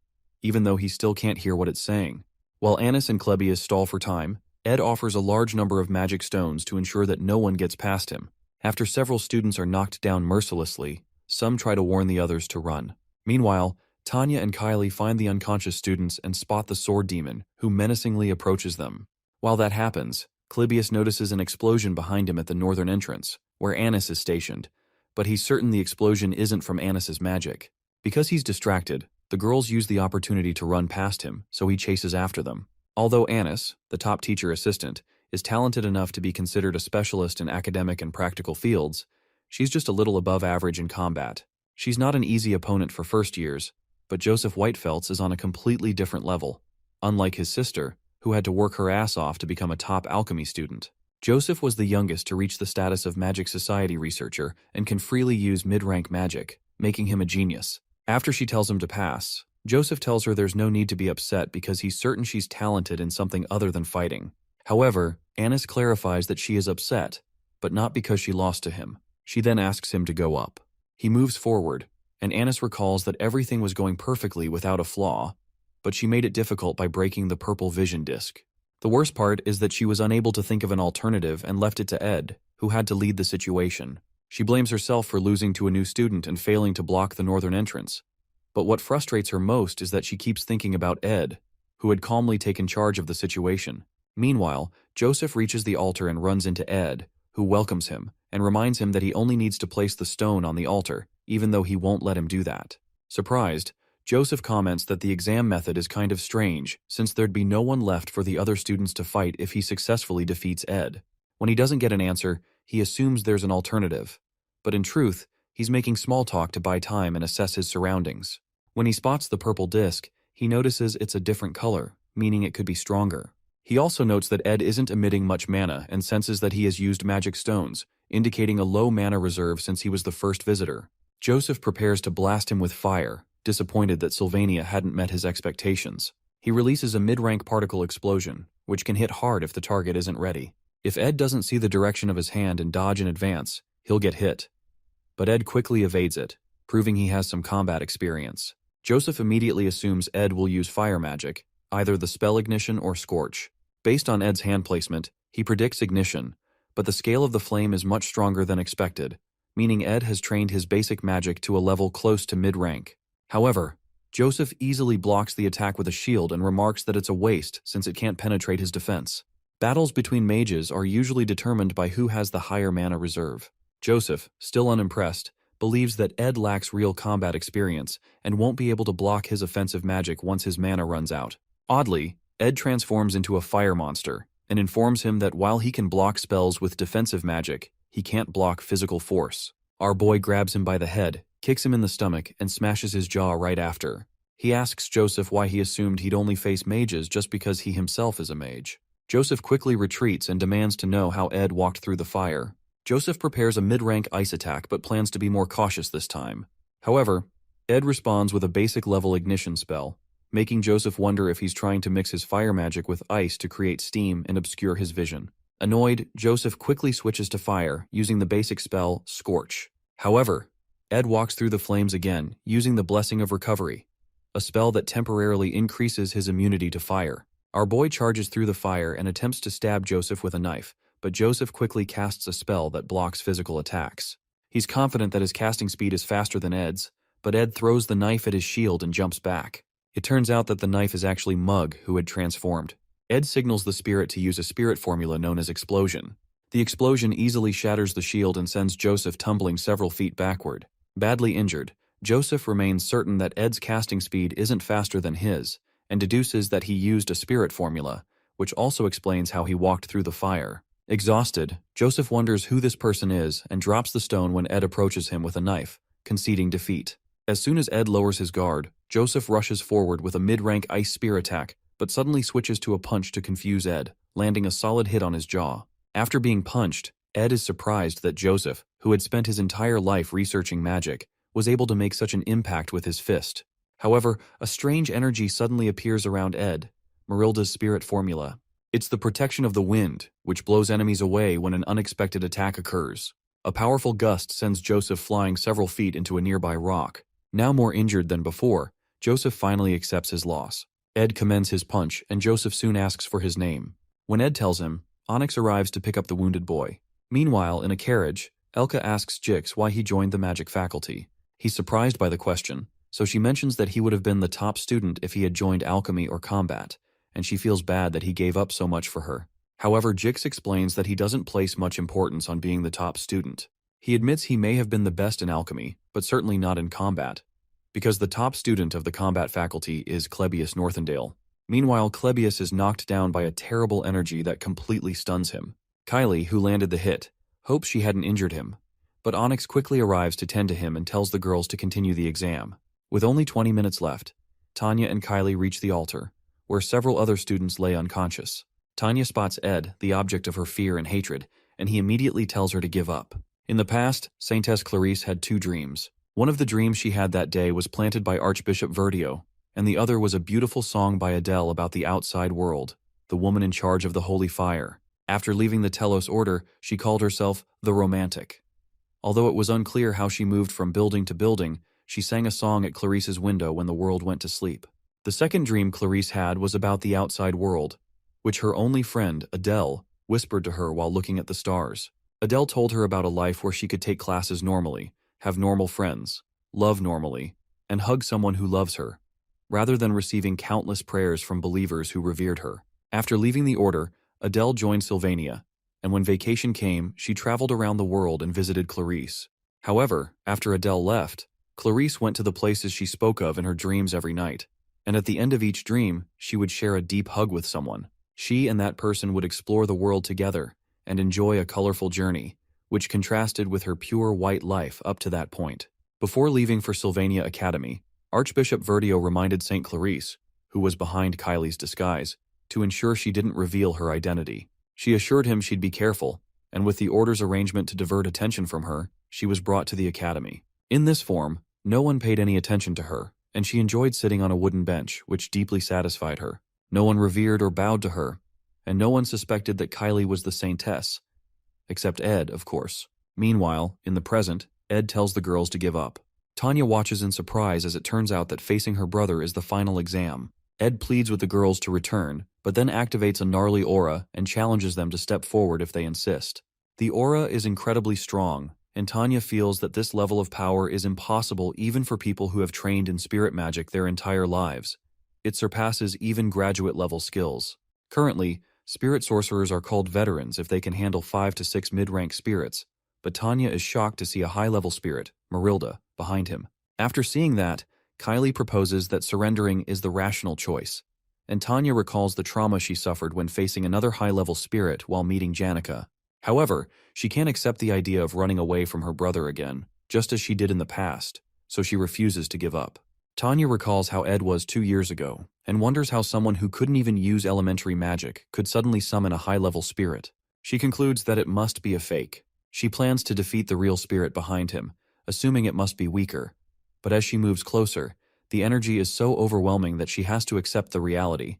even though he still can't hear what it's saying. While Annis and Clebius stall for time, Ed offers a large number of magic stones to ensure that no one gets past him. After several students are knocked down mercilessly, some try to warn the others to run. Meanwhile, Tanya and Kylie find the unconscious students and spot the sword demon, who menacingly approaches them. While that happens, Clebius notices an explosion behind him at the northern entrance, where Annis is stationed, but he's certain the explosion isn't from Annis's magic. Because he's distracted, the girls use the opportunity to run past him, so he chases after them. Although Annis, the top teacher assistant, is talented enough to be considered a specialist in academic and practical fields, she's just a little above average in combat. She's not an easy opponent for first years, but Joseph Whitefeltz is on a completely different level, unlike his sister, who had to work her ass off to become a top alchemy student. Joseph was the youngest to reach the status of Magic Society researcher and can freely use mid-rank magic, making him a genius. After she tells him to pass, Joseph tells her there's no need to be upset because he's certain she's talented in something other than fighting. However, Annis clarifies that she is upset, but not because she lost to him. She then asks him to go up. He moves forward, and Annis recalls that everything was going perfectly without a flaw, but she made it difficult by breaking the purple vision disc. The worst part is that she was unable to think of an alternative and left it to Ed, who had to lead the situation. She blames herself for losing to a new student and failing to block the northern entrance, But what frustrates her most is that she keeps thinking about Ed, who had calmly taken charge of the situation. Meanwhile, Joseph reaches the altar and runs into Ed, who welcomes him and reminds him that he only needs to place the stone on the altar, even though he won't let him do that. Surprised, Joseph comments that the exam method is kind of strange, since there'd be no one left for the other students to fight if he successfully defeats Ed. When he doesn't get an answer, he assumes there's an alternative. But in truth, he's making small talk to buy time and assess his surroundings. When he spots the purple disc, he notices it's a different color, meaning it could be stronger. He also notes that Ed isn't emitting much mana and senses that he has used magic stones, indicating a low mana reserve since he was the first visitor. Joseph prepares to blast him with fire, disappointed that Sylvania hadn't met his expectations. He releases a mid-rank particle explosion, which can hit hard if the target isn't ready. If Ed doesn't see the direction of his hand and dodge in advance, he'll get hit. But Ed quickly evades it, proving he has some combat experience. Joseph immediately assumes Ed will use fire magic, either the spell ignition or scorch. Based on Ed's hand placement, he predicts ignition, but the scale of the flame is much stronger than expected, meaning Ed has trained his basic magic to a level close to mid-rank. However, Joseph easily blocks the attack with a shield and remarks that it's a waste since it can't penetrate his defense. Battles between mages are usually determined by who has the higher mana reserve. Joseph, still unimpressed, believes that Ed lacks real combat experience and won't be able to block his offensive magic once his mana runs out. Oddly, Ed transforms into a fire monster and informs him that while he can block spells with defensive magic, he can't block physical force. Our boy grabs him by the head, kicks him in the stomach, and smashes his jaw right after. He asks Joseph why he assumed he'd only face mages just because he himself is a mage. Joseph quickly retreats and demands to know how Ed walked through the fire. Joseph prepares a mid-rank ice attack but plans to be more cautious this time. However, Ed responds with a basic level ignition spell, making Joseph wonder if he's trying to mix his fire magic with ice to create steam and obscure his vision. Annoyed, Joseph quickly switches to fire, using the basic spell, Scorch. However, Ed walks through the flames again, using the Blessing of Recovery, a spell that temporarily increases his immunity to fire. Our boy charges through the fire and attempts to stab Joseph with a knife, but Joseph quickly casts a spell that blocks physical attacks. He's confident that his casting speed is faster than Ed's, but Ed throws the knife at his shield and jumps back. It turns out that the knife is actually Mug, who had transformed. Ed signals the spirit to use a spirit formula known as Explosion. The explosion easily shatters the shield and sends Joseph tumbling several feet backward. Badly injured, Joseph remains certain that Ed's casting speed isn't faster than his, and deduces that he used a spirit formula, which also explains how he walked through the fire. Exhausted, Joseph wonders who this person is and drops the stone when Ed approaches him with a knife, conceding defeat. As soon as Ed lowers his guard, Joseph rushes forward with a mid-rank ice spear attack, but suddenly switches to a punch to confuse Ed, landing a solid hit on his jaw. After being punched, Ed is surprised that Joseph, who had spent his entire life researching magic, was able to make such an impact with his fist. However, a strange energy suddenly appears around Ed, Marilda's spirit formula. It's the protection of the wind, which blows enemies away when an unexpected attack occurs. A powerful gust sends Joseph flying several feet into a nearby rock. Now more injured than before, Joseph finally accepts his loss. Ed commends his punch, and Joseph soon asks for his name. When Ed tells him, Onyx arrives to pick up the wounded boy. Meanwhile, in a carriage, Elka asks Jix why he joined the magic faculty. He's surprised by the question, so she mentions that he would have been the top student if he had joined alchemy or combat, and she feels bad that he gave up so much for her. However, Jix explains that he doesn't place much importance on being the top student. He admits he may have been the best in alchemy, but certainly not in combat, because the top student of the combat faculty is Clebius Northendale. Meanwhile, Clebius is knocked down by a terrible energy that completely stuns him. Kylie, who landed the hit, hopes she hadn't injured him, but Onyx quickly arrives to tend to him and tells the girls to continue the exam. With only 20 minutes left, Tanya and Kylie reach the altar, where several other students lay unconscious. Tanya spots Ed, the object of her fear and hatred, and he immediately tells her to give up. In the past, Saintess Clarice had two dreams. One of the dreams she had that day was planted by Archbishop Verdio, and the other was a beautiful song by Adele about the outside world, the woman in charge of the holy fire. After leaving the Telos Order, she called herself the Romantic. Although it was unclear how she moved from building to building, she sang a song at Clarice's window when the world went to sleep. The second dream Clarice had was about the outside world, which her only friend, Adele, whispered to her while looking at the stars. Adele told her about a life where she could take classes normally, have normal friends, love normally, and hug someone who loves her, rather than receiving countless prayers from believers who revered her. After leaving the order, Adele joined Sylvania, and when vacation came, she traveled around the world and visited Clarice. However, after Adele left, Clarice went to the places she spoke of in her dreams every night, and at the end of each dream, she would share a deep hug with someone. She and that person would explore the world together and enjoy a colorful journey, which contrasted with her pure white life up to that point. Before leaving for Sylvania Academy, Archbishop Verdio reminded St. Clarice, who was behind Kylie's disguise, to ensure she didn't reveal her identity. She assured him she'd be careful, and with the order's arrangement to divert attention from her, she was brought to the academy. In this form, no one paid any attention to her, and she enjoyed sitting on a wooden bench, which deeply satisfied her. No one revered or bowed to her, and no one suspected that Kylie was the saintess, except Ed, of course. Meanwhile, in the present, Ed tells the girls to give up. Tanya watches in surprise as it turns out that facing her brother is the final exam. Ed pleads with the girls to return, but then activates a gnarly aura and challenges them to step forward if they insist. The aura is incredibly strong, and Tanya feels that this level of power is impossible even for people who have trained in spirit magic their entire lives. It surpasses even graduate-level skills. Currently, spirit sorcerers are called veterans if they can handle 5 to 6 mid-rank spirits, but Tanya is shocked to see a high-level spirit, Marilda, behind him. After seeing that, Kylie proposes that surrendering is the rational choice, and Tanya recalls the trauma she suffered when facing another high-level spirit while meeting Janica. However, she can't accept the idea of running away from her brother again, just as she did in the past, so she refuses to give up. Tanya recalls how Ed was 2 years ago, and wonders how someone who couldn't even use elementary magic could suddenly summon a high-level spirit. She concludes that it must be a fake. She plans to defeat the real spirit behind him, assuming it must be weaker. But as she moves closer, the energy is so overwhelming that she has to accept the reality.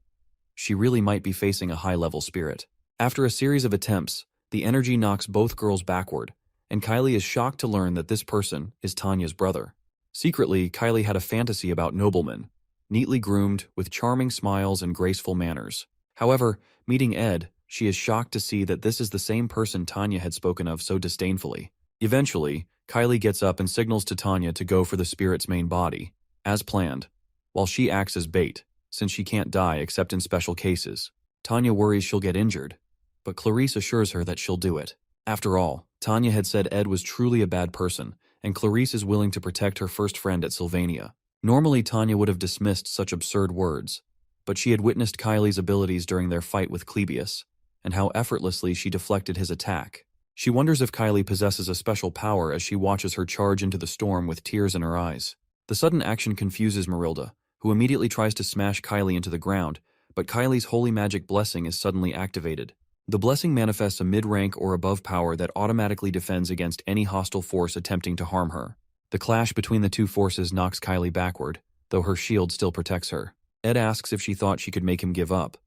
She really might be facing a high-level spirit. After a series of attempts, the energy knocks both girls backward, and Kylie is shocked to learn that this person is Tanya's brother. Secretly, Kylie had a fantasy about noblemen, neatly groomed, with charming smiles and graceful manners. However, meeting Ed, she is shocked to see that this is the same person Tanya had spoken of so disdainfully. Eventually, Kylie gets up and signals to Tanya to go for the spirit's main body, as planned, while she acts as bait, since she can't die except in special cases. Tanya worries she'll get injured, but Clarice assures her that she'll do it. After all, Tanya had said Ed was truly a bad person, and Clarice is willing to protect her first friend at Sylvania. Normally, Tanya would have dismissed such absurd words, but she had witnessed Kylie's abilities during their fight with Clebius, and how effortlessly she deflected his attack. She wonders if Kylie possesses a special power as she watches her charge into the storm with tears in her eyes. The sudden action confuses Marilda, who immediately tries to smash Kylie into the ground, but Kylie's holy magic blessing is suddenly activated. The blessing manifests a mid-rank or above power that automatically defends against any hostile force attempting to harm her. The clash between the two forces knocks Kylie backward, though her shield still protects her. Ed asks if she thought she could make him give up,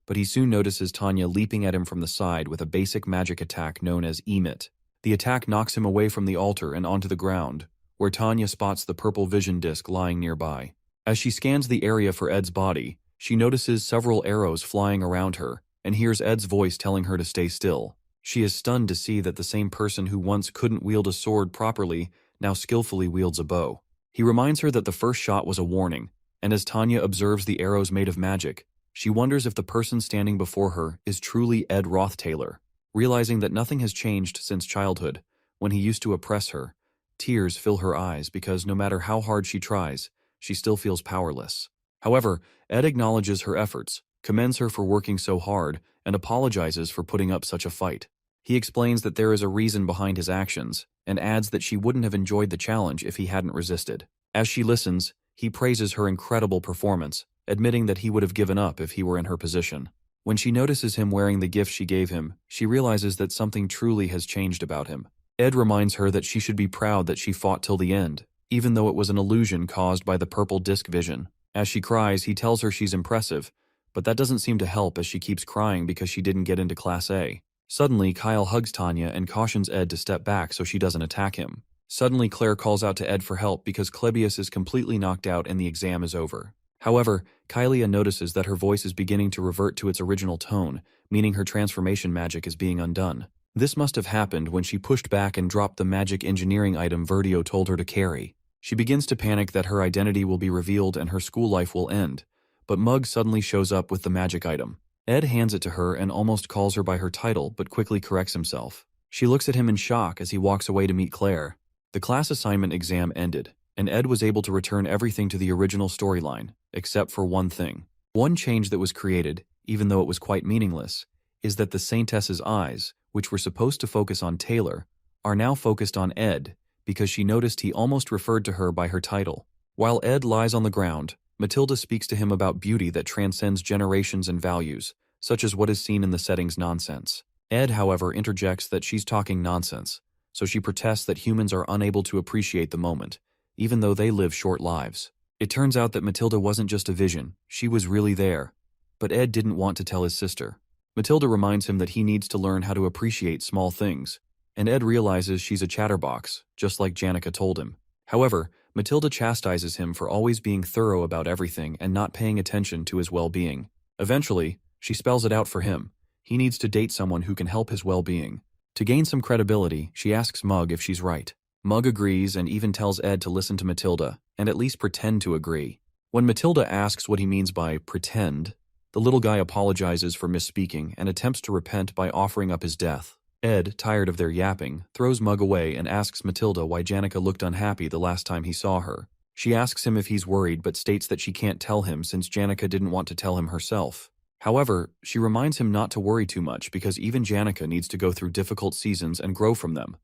but he soon notices Tanya leaping at him from the side with a basic magic attack known as Emit. The attack knocks him away from the altar and onto the ground, where Tanya spots the purple vision disc lying nearby. As she scans the area for Ed's body, she notices several arrows flying around her, and hears Ed's voice telling her to stay still. She is stunned to see that the same person who once couldn't wield a sword properly now skillfully wields a bow. He reminds her that the first shot was a warning, and as Tanya observes the arrows made of magic, she wonders if the person standing before her is truly Ed Rothtaylor. Realizing that nothing has changed since childhood, when he used to oppress her, tears fill her eyes because no matter how hard she tries, she still feels powerless. However, Ed acknowledges her efforts, commends her for working so hard, and apologizes for putting up such a fight. He explains that there is a reason behind his actions, and adds that she wouldn't have enjoyed the challenge if he hadn't resisted. As she listens, he praises her incredible performance, admitting that he would have given up if he were in her position. When she notices him wearing the gift she gave him, she realizes that something truly has changed about him. Ed reminds her that she should be proud that she fought till the end, even though it was an illusion caused by the purple disc vision. As she cries, he tells her she's impressive, but that doesn't seem to help as she keeps crying because she didn't get into Class A. Suddenly, Kyle hugs Tanya and cautions Ed to step back so she doesn't attack him. Suddenly, Claire calls out to Ed for help because Clebius is completely knocked out and the exam is over. However, Kylia notices that her voice is beginning to revert to its original tone, meaning her transformation magic is being undone. This must have happened when she pushed back and dropped the magic engineering item Verdio told her to carry. She begins to panic that her identity will be revealed and her school life will end, but Mug suddenly shows up with the magic item. Ed hands it to her and almost calls her by her title but quickly corrects himself. She looks at him in shock as he walks away to meet Claire. The class assignment exam ended, and Ed was able to return everything to the original storyline, except for one thing. One change that was created, even though it was quite meaningless, is that the Saintess's eyes, which were supposed to focus on Taylor, are now focused on Ed, because she noticed he almost referred to her by her title. While Ed lies on the ground, Matilda speaks to him about beauty that transcends generations and values, such as what is seen in the setting's nonsense. Ed, however, interjects that she's talking nonsense, so she protests that humans are unable to appreciate the moment, even though they live short lives. It turns out that Matilda wasn't just a vision, she was really there. But Ed didn't want to tell his sister. Matilda reminds him that he needs to learn how to appreciate small things, and Ed realizes she's a chatterbox, just like Janica told him. However, Matilda chastises him for always being thorough about everything and not paying attention to his well-being. Eventually, she spells it out for him. He needs to date someone who can help his well-being. To gain some credibility, she asks Mug if she's right. Mug agrees and even tells Ed to listen to Matilda, and at least pretend to agree. When Matilda asks what he means by pretend, the little guy apologizes for misspeaking and attempts to repent by offering up his death. Ed, tired of their yapping, throws Mug away and asks Matilda why Janica looked unhappy the last time he saw her. She asks him if he's worried but states that she can't tell him since Janica didn't want to tell him herself. However, she reminds him not to worry too much because even Janica needs to go through difficult seasons and grow from them,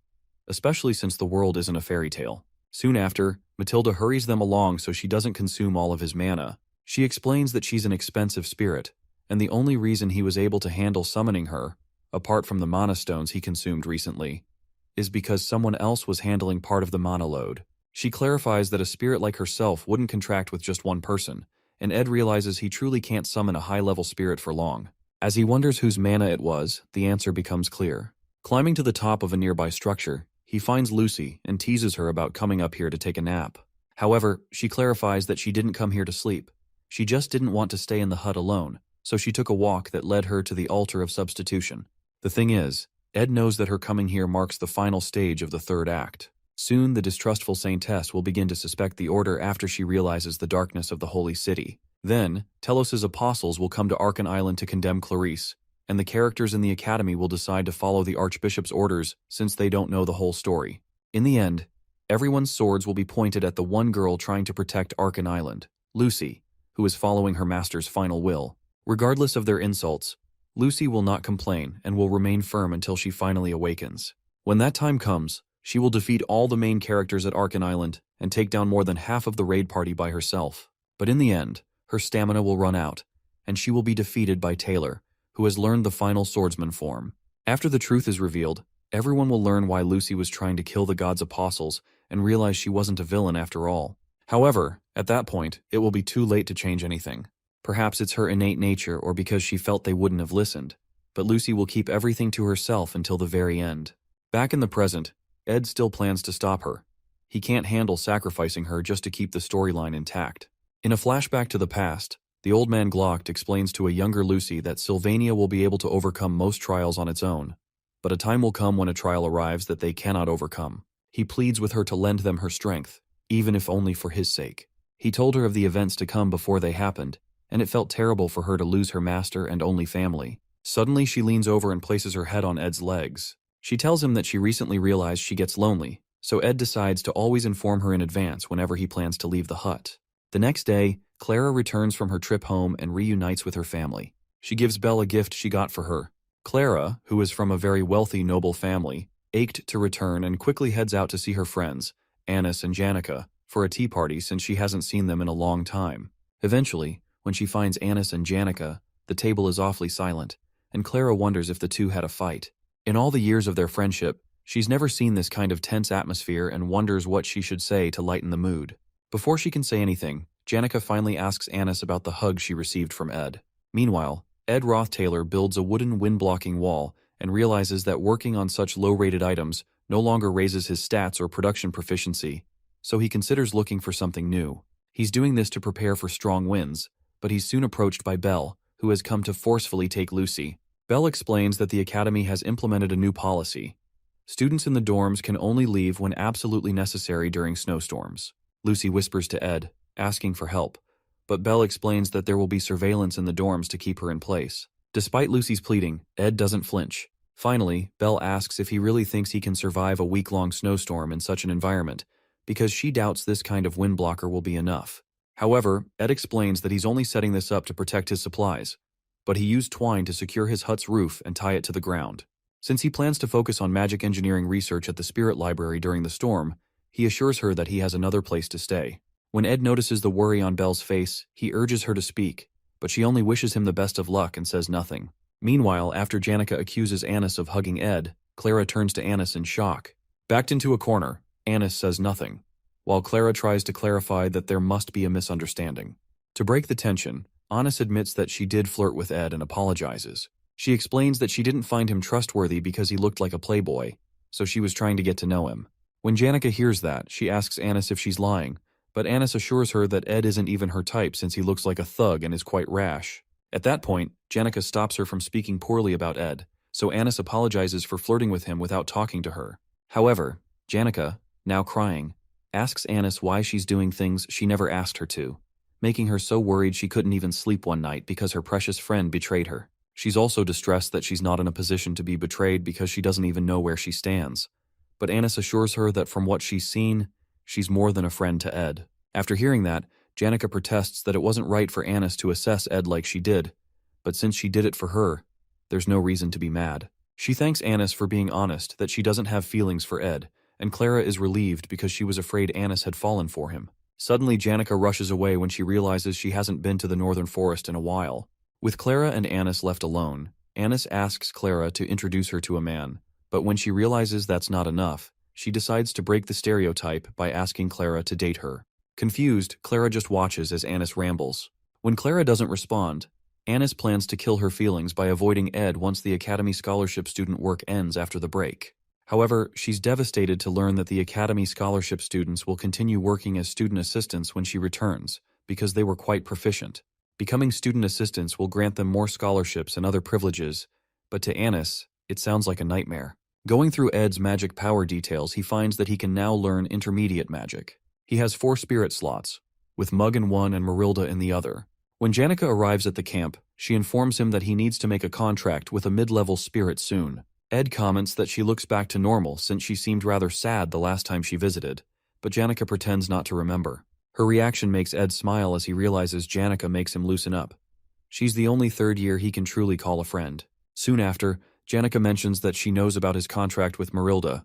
especially since the world isn't a fairy tale. Soon after, Matilda hurries them along so she doesn't consume all of his mana. She explains that she's an expensive spirit, and the only reason he was able to handle summoning her, apart from the mana stones he consumed recently, is because someone else was handling part of the mana load. She clarifies that a spirit like herself wouldn't contract with just one person, and Ed realizes he truly can't summon a high-level spirit for long. As he wonders whose mana it was, the answer becomes clear. Climbing to the top of a nearby structure, he finds Lucy and teases her about coming up here to take a nap. However, she clarifies that she didn't come here to sleep. She just didn't want to stay in the hut alone, so she took a walk that led her to the altar of substitution. The thing is, Ed knows that her coming here marks the final stage of the third act. Soon, the distrustful Saintess will begin to suspect the Order after she realizes the darkness of the Holy City. Then, Telos's apostles will come to Arkan Island to condemn Clarice, and the characters in the Academy will decide to follow the Archbishop's orders since they don't know the whole story. In the end, everyone's swords will be pointed at the one girl trying to protect Arkan Island, Lucy, who is following her master's final will. Regardless of their insults, Lucy will not complain and will remain firm until she finally awakens. When that time comes, she will defeat all the main characters at Arkan Island and take down more than half of the raid party by herself. But in the end, her stamina will run out, and she will be defeated by Taylor, who has learned the final swordsman form. After the truth is revealed, everyone will learn why Lucy was trying to kill the god's apostles and realize she wasn't a villain after all. However, at that point, it will be too late to change anything. Perhaps it's her innate nature or because she felt they wouldn't have listened, but Lucy will keep everything to herself until the very end. Back in the present, Ed still plans to stop her. He can't handle sacrificing her just to keep the storyline intact. In a flashback to the past, the old man Glock explains to a younger Lucy that Sylvania will be able to overcome most trials on its own, but a time will come when a trial arrives that they cannot overcome. He pleads with her to lend them her strength, even if only for his sake. He told her of the events to come before they happened, and it felt terrible for her to lose her master and only family. Suddenly she leans over and places her head on Ed's legs. She tells him that she recently realized she gets lonely, so Ed decides to always inform her in advance whenever he plans to leave the hut. The next day, Clara returns from her trip home and reunites with her family. She gives Belle a gift she got for her. Clara, who is from a very wealthy, noble family, ached to return and quickly heads out to see her friends, Annis and Janica, for a tea party since she hasn't seen them in a long time. Eventually, when she finds Annis and Janica, the table is awfully silent, and Clara wonders if the two had a fight. In all the years of their friendship, she's never seen this kind of tense atmosphere and wonders what she should say to lighten the mood. Before she can say anything, Janica finally asks Annis about the hug she received from Ed. Meanwhile, Ed Roth Taylor builds a wooden wind-blocking wall and realizes that working on such low-rated items no longer raises his stats or production proficiency, so he considers looking for something new. He's doing this to prepare for strong winds, but he's soon approached by Belle, who has come to forcefully take Lucy. Belle explains that the Academy has implemented a new policy. Students in the dorms can only leave when absolutely necessary during snowstorms. Lucy whispers to Ed, asking for help, but Belle explains that there will be surveillance in the dorms to keep her in place. Despite Lucy's pleading, Ed doesn't flinch. Finally, Belle asks if he really thinks he can survive a week-long snowstorm in such an environment, because she doubts this kind of wind blocker will be enough. However, Ed explains that he's only setting this up to protect his supplies, but he used twine to secure his hut's roof and tie it to the ground. Since he plans to focus on magic engineering research at the Spirit Library during the storm, he assures her that he has another place to stay. When Ed notices the worry on Belle's face, he urges her to speak, but she only wishes him the best of luck and says nothing. Meanwhile, after Janica accuses Annis of hugging Ed, Clara turns to Annis in shock. Backed into a corner, Annis says nothing, while Clara tries to clarify that there must be a misunderstanding. To break the tension, Annis admits that she did flirt with Ed and apologizes. She explains that she didn't find him trustworthy because he looked like a playboy, so she was trying to get to know him. When Janica hears that, she asks Annis if she's lying, but Annis assures her that Ed isn't even her type since he looks like a thug and is quite rash. At that point, Janica stops her from speaking poorly about Ed, so Annis apologizes for flirting with him without talking to her. However, Janica, now crying, asks Annis why she's doing things she never asked her to, making her so worried she couldn't even sleep one night because her precious friend betrayed her. She's also distressed that she's not in a position to be betrayed because she doesn't even know where she stands. But Annis assures her that from what she's seen, she's more than a friend to Ed. After hearing that, Janica protests that it wasn't right for Annis to assess Ed like she did, but since she did it for her, there's no reason to be mad. She thanks Annis for being honest that she doesn't have feelings for Ed, and Clara is relieved because she was afraid Annis had fallen for him. Suddenly, Janica rushes away when she realizes she hasn't been to the northern forest in a while. With Clara and Annis left alone, Annis asks Clara to introduce her to a man, but when she realizes that's not enough, she decides to break the stereotype by asking Clara to date her. Confused, Clara just watches as Annis rambles. When Clara doesn't respond, Annis plans to kill her feelings by avoiding Ed once the Academy Scholarship student work ends after the break. However, she's devastated to learn that the Academy Scholarship students will continue working as student assistants when she returns, because they were quite proficient. Becoming student assistants will grant them more scholarships and other privileges, but to Annis, it sounds like a nightmare. Going through Ed's magic power details, he finds that he can now learn intermediate magic. He has 4 spirit slots, with Mug in one and Marilda in the other. When Janica arrives at the camp, she informs him that he needs to make a contract with a mid-level spirit soon. Ed comments that she looks back to normal since she seemed rather sad the last time she visited, but Janica pretends not to remember. Her reaction makes Ed smile as he realizes Janica makes him loosen up. She's the only third year he can truly call a friend. Soon after, Janica mentions that she knows about his contract with Marilda,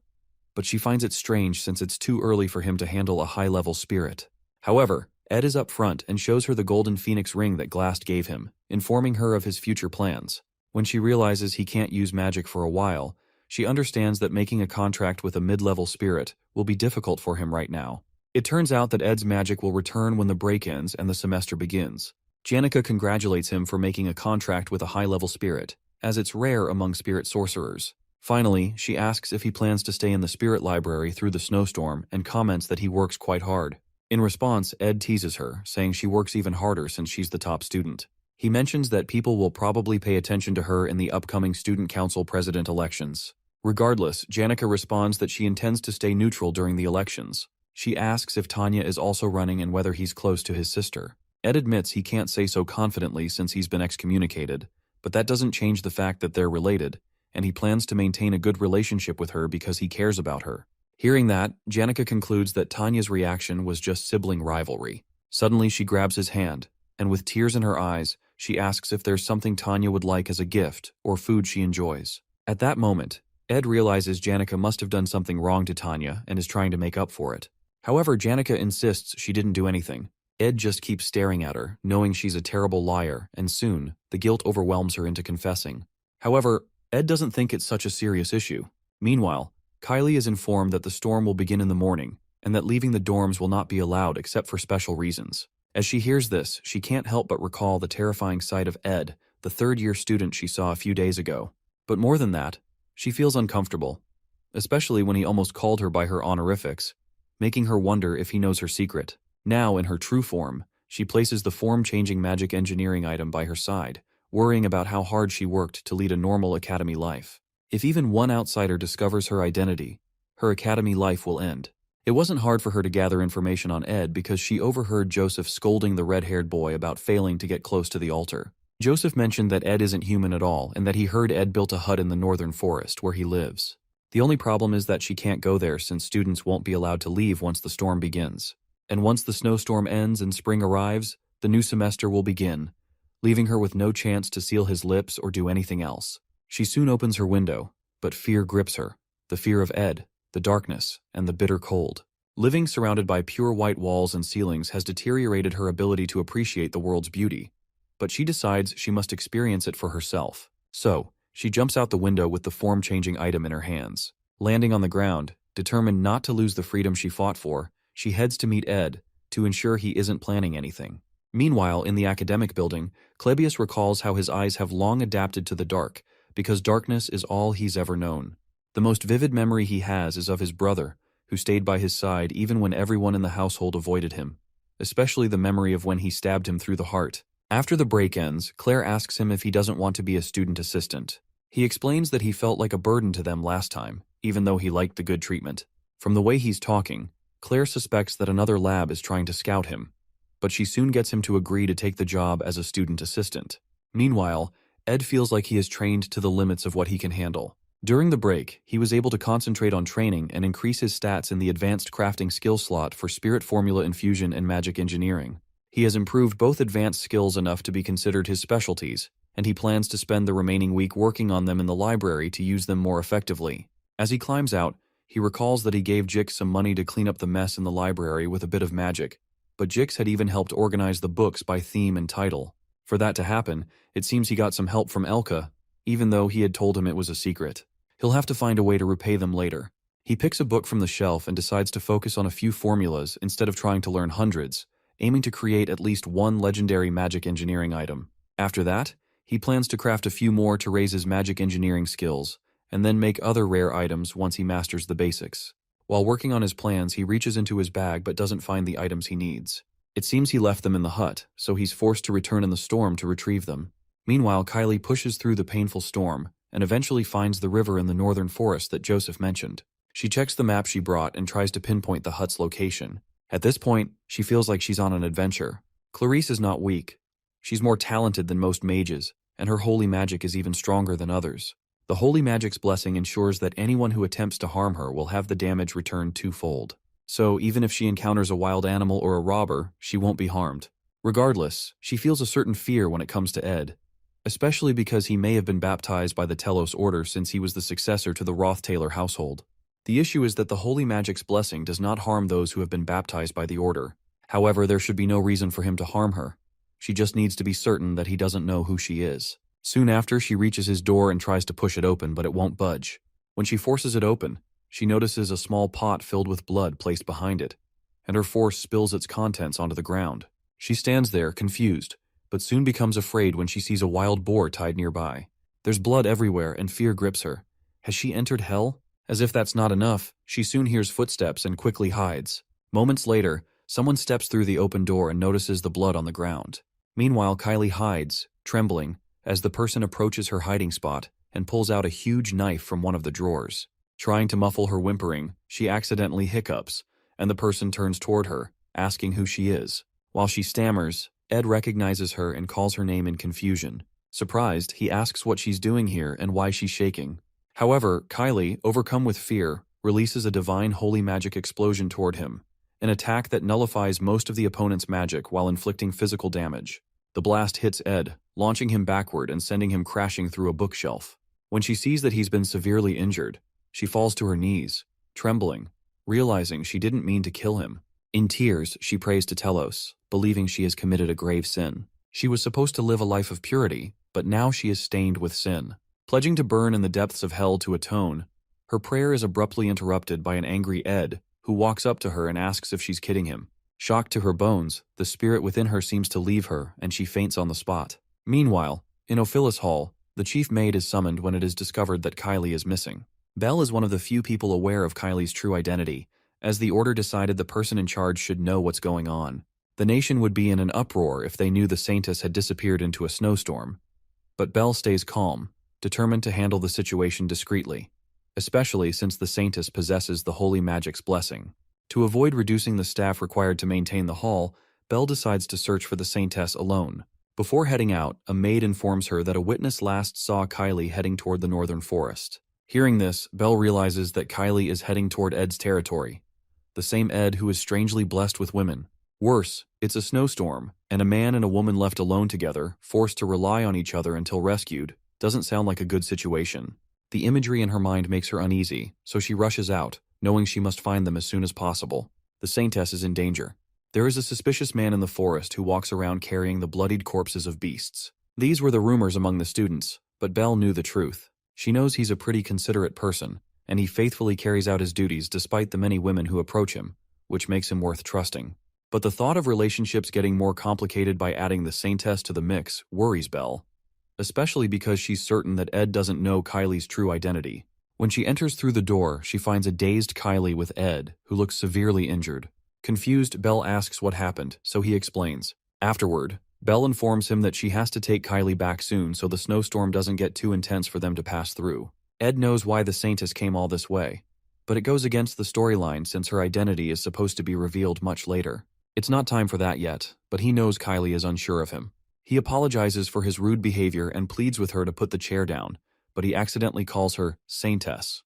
but she finds it strange since it's too early for him to handle a high-level spirit. However, Ed is up front and shows her the golden phoenix ring that Glast gave him, informing her of his future plans. When she realizes he can't use magic for a while, she understands that making a contract with a mid-level spirit will be difficult for him right now. It turns out that Ed's magic will return when the break ends and the semester begins. Janica congratulates him for making a contract with a high-level spirit, as it's rare among spirit sorcerers. Finally, she asks if he plans to stay in the spirit library through the snowstorm and comments that he works quite hard. In response, Ed teases her, saying she works even harder since she's the top student. He mentions that people will probably pay attention to her in the upcoming student council president elections. Regardless, Janica responds that she intends to stay neutral during the elections. She asks if Tanya is also running and whether he's close to his sister. Ed admits he can't say so confidently since he's been excommunicated, but that doesn't change the fact that they're related, and he plans to maintain a good relationship with her because he cares about her. Hearing that, Janica concludes that Tanya's reaction was just sibling rivalry. Suddenly she grabs his hand, and with tears in her eyes, she asks if there's something Tanya would like as a gift or food she enjoys. At that moment, Ed realizes Janica must have done something wrong to Tanya and is trying to make up for it. However, Janica insists she didn't do anything. Ed just keeps staring at her, knowing she's a terrible liar, and soon, the guilt overwhelms her into confessing. However, Ed doesn't think it's such a serious issue. Meanwhile, Kylie is informed that the storm will begin in the morning, and that leaving the dorms will not be allowed except for special reasons. As she hears this, she can't help but recall the terrifying sight of Ed, the third-year student she saw a few days ago. But more than that, she feels uncomfortable, especially when he almost called her by her honorifics, making her wonder if he knows her secret. Now, in her true form, she places the form-changing magic engineering item by her side, worrying about how hard she worked to lead a normal academy life. If even one outsider discovers her identity, her academy life will end. It wasn't hard for her to gather information on Ed because she overheard Joseph scolding the red-haired boy about failing to get close to the altar. Joseph mentioned that Ed isn't human at all and that he heard Ed built a hut in the northern forest where he lives. The only problem is that she can't go there since students won't be allowed to leave once the storm begins. And once the snowstorm ends and spring arrives, the new semester will begin, leaving her with no chance to seal his lips or do anything else. She soon opens her window, but fear grips her. The fear of Ed, the darkness, and the bitter cold. Living surrounded by pure white walls and ceilings has deteriorated her ability to appreciate the world's beauty, but she decides she must experience it for herself. So, she jumps out the window with the form-changing item in her hands. Landing on the ground, determined not to lose the freedom she fought for, she heads to meet Ed to ensure he isn't planning anything. Meanwhile, in the academic building, Klebius recalls how his eyes have long adapted to the dark because darkness is all he's ever known. The most vivid memory he has is of his brother, who stayed by his side even when everyone in the household avoided him, especially the memory of when he stabbed him through the heart. After the break ends, Claire asks him if he doesn't want to be a student assistant. He explains that he felt like a burden to them last time, even though he liked the good treatment. From the way he's talking, Claire suspects that another lab is trying to scout him, but she soon gets him to agree to take the job as a student assistant. Meanwhile, Ed feels like he is trained to the limits of what he can handle. During the break, he was able to concentrate on training and increase his stats in the advanced crafting skill slot for spirit formula infusion and magic engineering. He has improved both advanced skills enough to be considered his specialties, and he plans to spend the remaining week working on them in the library to use them more effectively. As he climbs out, he recalls that he gave Jix some money to clean up the mess in the library with a bit of magic, but Jix had even helped organize the books by theme and title. For that to happen, it seems he got some help from Elka, even though he had told him it was a secret. He'll have to find a way to repay them later. He picks a book from the shelf and decides to focus on a few formulas instead of trying to learn hundreds, aiming to create at least one legendary magic engineering item. After that, he plans to craft a few more to raise his magic engineering skills, and then make other rare items once he masters the basics. While working on his plans, he reaches into his bag but doesn't find the items he needs. It seems he left them in the hut, so he's forced to return in the storm to retrieve them. Meanwhile, Kylie pushes through the painful storm, and eventually finds the river in the northern forest that Joseph mentioned. She checks the map she brought and tries to pinpoint the hut's location. At this point, she feels like she's on an adventure. Clarice is not weak. She's more talented than most mages, and her holy magic is even stronger than others. The holy magic's blessing ensures that anyone who attempts to harm her will have the damage returned twofold. So even if she encounters a wild animal or a robber, she won't be harmed. Regardless, she feels a certain fear when it comes to Ed, especially because he may have been baptized by the Telos Order since he was the successor to the Roth-Taylor household. The issue is that the holy magic's blessing does not harm those who have been baptized by the Order. However, there should be no reason for him to harm her. She just needs to be certain that he doesn't know who she is. Soon after, she reaches his door and tries to push it open, but it won't budge. When she forces it open, she notices a small pot filled with blood placed behind it, and her force spills its contents onto the ground. She stands there, confused, but soon becomes afraid when she sees a wild boar tied nearby. There's blood everywhere and fear grips her. Has she entered hell? As if that's not enough, she soon hears footsteps and quickly hides. Moments later, someone steps through the open door and notices the blood on the ground. Meanwhile, Kylie hides, trembling, as the person approaches her hiding spot and pulls out a huge knife from one of the drawers. Trying to muffle her whimpering, she accidentally hiccups, and the person turns toward her, asking who she is. While she stammers, Ed recognizes her and calls her name in confusion. Surprised, he asks what she's doing here and why she's shaking. However, Kylie, overcome with fear, releases a divine holy magic explosion toward him, an attack that nullifies most of the opponent's magic while inflicting physical damage. The blast hits Ed, launching him backward and sending him crashing through a bookshelf. When she sees that he's been severely injured, she falls to her knees, trembling, realizing she didn't mean to kill him. In tears, she prays to Telos, believing she has committed a grave sin. She was supposed to live a life of purity, but now she is stained with sin. Pledging to burn in the depths of hell to atone, her prayer is abruptly interrupted by an angry Ed, who walks up to her and asks if she's kidding him. Shocked to her bones, the spirit within her seems to leave her, and she faints on the spot. Meanwhile, in Ophilis Hall, the chief maid is summoned when it is discovered that Kylie is missing. Belle is one of the few people aware of Kylie's true identity, as the Order decided the person in charge should know what's going on. The nation would be in an uproar if they knew the Saintess had disappeared into a snowstorm. But Belle stays calm, determined to handle the situation discreetly, especially since the Saintess possesses the holy magic's blessing. To avoid reducing the staff required to maintain the hall, Belle decides to search for the Saintess alone. Before heading out, a maid informs her that a witness last saw Kylie heading toward the northern forest. Hearing this, Belle realizes that Kylie is heading toward Ed's territory. The same Ed who is strangely blessed with women. Worse, it's a snowstorm, and a man and a woman left alone together, forced to rely on each other until rescued, doesn't sound like a good situation. The imagery in her mind makes her uneasy, so she rushes out, knowing she must find them as soon as possible. The Saintess is in danger. There is a suspicious man in the forest who walks around carrying the bloodied corpses of beasts. These were the rumors among the students, but Belle knew the truth. She knows he's a pretty considerate person, and he faithfully carries out his duties despite the many women who approach him, which makes him worth trusting. But the thought of relationships getting more complicated by adding the Saintess to the mix worries Belle, especially because she's certain that Ed doesn't know Kylie's true identity. When she enters through the door, she finds a dazed Kylie with Ed, who looks severely injured. Confused, Belle asks what happened, so he explains. Afterward, Belle informs him that she has to take Kylie back soon so the snowstorm doesn't get too intense for them to pass through. Ed knows why the Saintess came all this way, but it goes against the storyline since her identity is supposed to be revealed much later. It's not time for that yet, but he knows Kylie is unsure of him. He apologizes for his rude behavior and pleads with her to put the chair down, but he accidentally calls her Saintess.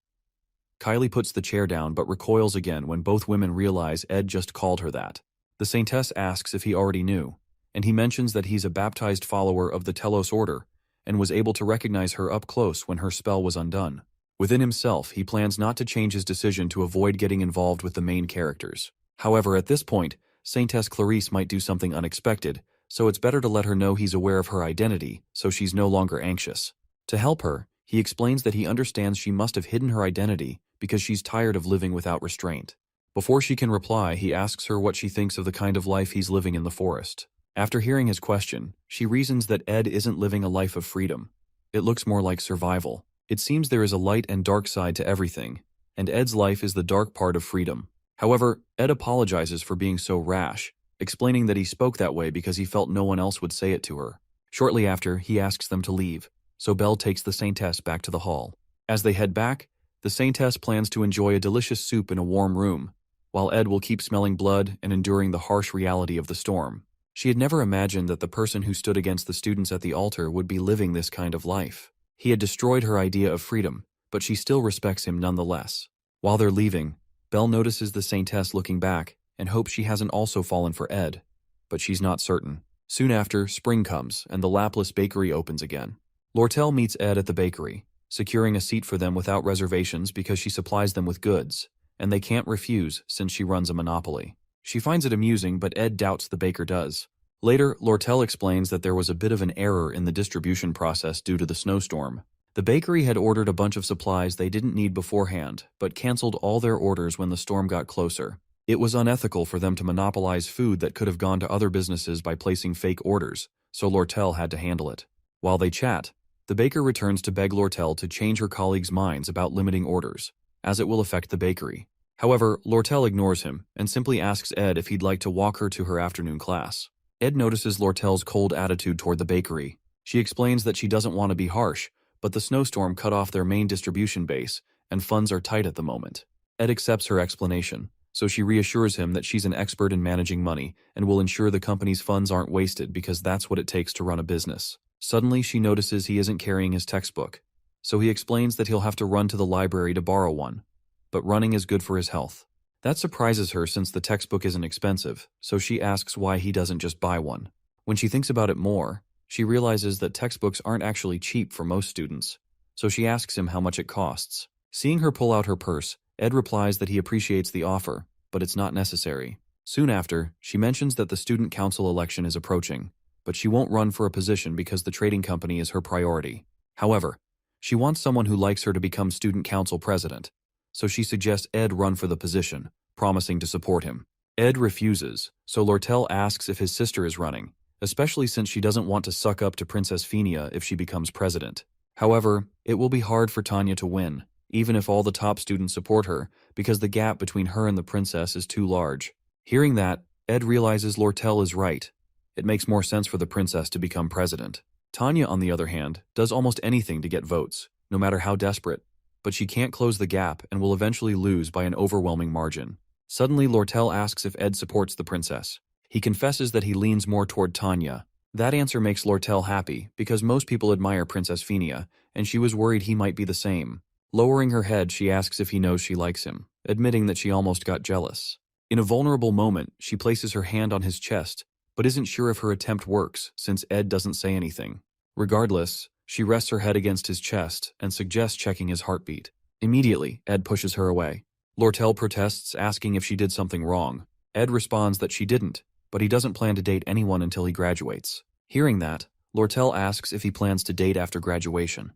Kylie puts the chair down but recoils again when both women realize Ed just called her that. The Saintess asks if he already knew, and he mentions that he's a baptized follower of the Telos Order and was able to recognize her up close when her spell was undone. Within himself, he plans not to change his decision to avoid getting involved with the main characters. However, at this point, Saintess Clarice might do something unexpected, so it's better to let her know he's aware of her identity so she's no longer anxious. To help her, he explains that he understands she must have hidden her identity because she's tired of living without restraint. Before she can reply, he asks her what she thinks of the kind of life he's living in the forest. After hearing his question, she reasons that Ed isn't living a life of freedom. It looks more like survival. It seems there is a light and dark side to everything, and Ed's life is the dark part of freedom. However, Ed apologizes for being so rash, explaining that he spoke that way because he felt no one else would say it to her. Shortly after, he asks them to leave, so Belle takes the Saintess back to the hall. As they head back, the Saintess plans to enjoy a delicious soup in a warm room, while Ed will keep smelling blood and enduring the harsh reality of the storm. She had never imagined that the person who stood against the students at the altar would be living this kind of life. He had destroyed her idea of freedom, but she still respects him nonetheless. While they're leaving, Belle notices the Saintess looking back and hopes she hasn't also fallen for Ed, but she's not certain. Soon after, spring comes and the Laplace bakery opens again. Lortel meets Ed at the bakery, securing a seat for them without reservations because she supplies them with goods, and they can't refuse since she runs a monopoly. She finds it amusing, but Ed doubts the baker does. Later, Lortel explains that there was a bit of an error in the distribution process due to the snowstorm. The bakery had ordered a bunch of supplies they didn't need beforehand, but canceled all their orders when the storm got closer. It was unethical for them to monopolize food that could have gone to other businesses by placing fake orders, so Lortel had to handle it. While they chat, the baker returns to beg Lortel to change her colleagues' minds about limiting orders, as it will affect the bakery. However, Lortel ignores him and simply asks Ed if he'd like to walk her to her afternoon class. Ed notices Lortel's cold attitude toward the bakery. She explains that she doesn't want to be harsh, but the snowstorm cut off their main distribution base, and funds are tight at the moment. Ed accepts her explanation, so she reassures him that she's an expert in managing money and will ensure the company's funds aren't wasted because that's what it takes to run a business. Suddenly, she notices he isn't carrying his textbook, so he explains that he'll have to run to the library to borrow one, but running is good for his health. That surprises her since the textbook isn't expensive, so she asks why he doesn't just buy one. When she thinks about it more, she realizes that textbooks aren't actually cheap for most students, so she asks him how much it costs. Seeing her pull out her purse, Ed replies that he appreciates the offer, but it's not necessary. Soon after, she mentions that the student council election is approaching, but she won't run for a position because the trading company is her priority. However, she wants someone who likes her to become student council president, so she suggests Ed run for the position, promising to support him. Ed refuses, so Lortel asks if his sister is running, especially since she doesn't want to suck up to Princess Phenia if she becomes president. However, it will be hard for Tanya to win, even if all the top students support her, because the gap between her and the princess is too large. Hearing that, Ed realizes Lortel is right. It makes more sense for the princess to become president. Tanya, on the other hand, does almost anything to get votes, no matter how desperate, but she can't close the gap and will eventually lose by an overwhelming margin. Suddenly, Lortel asks if Ed supports the princess. He confesses that he leans more toward Tanya. That answer makes Lortel happy, because most people admire Princess Phinia, and she was worried he might be the same. Lowering her head, she asks if he knows she likes him, admitting that she almost got jealous. In a vulnerable moment, she places her hand on his chest, but isn't sure if her attempt works, since Ed doesn't say anything. Regardless, she rests her head against his chest and suggests checking his heartbeat. Immediately, Ed pushes her away. Lortel protests, asking if she did something wrong. Ed responds that she didn't, but he doesn't plan to date anyone until he graduates. Hearing that, Lortel asks if he plans to date after graduation,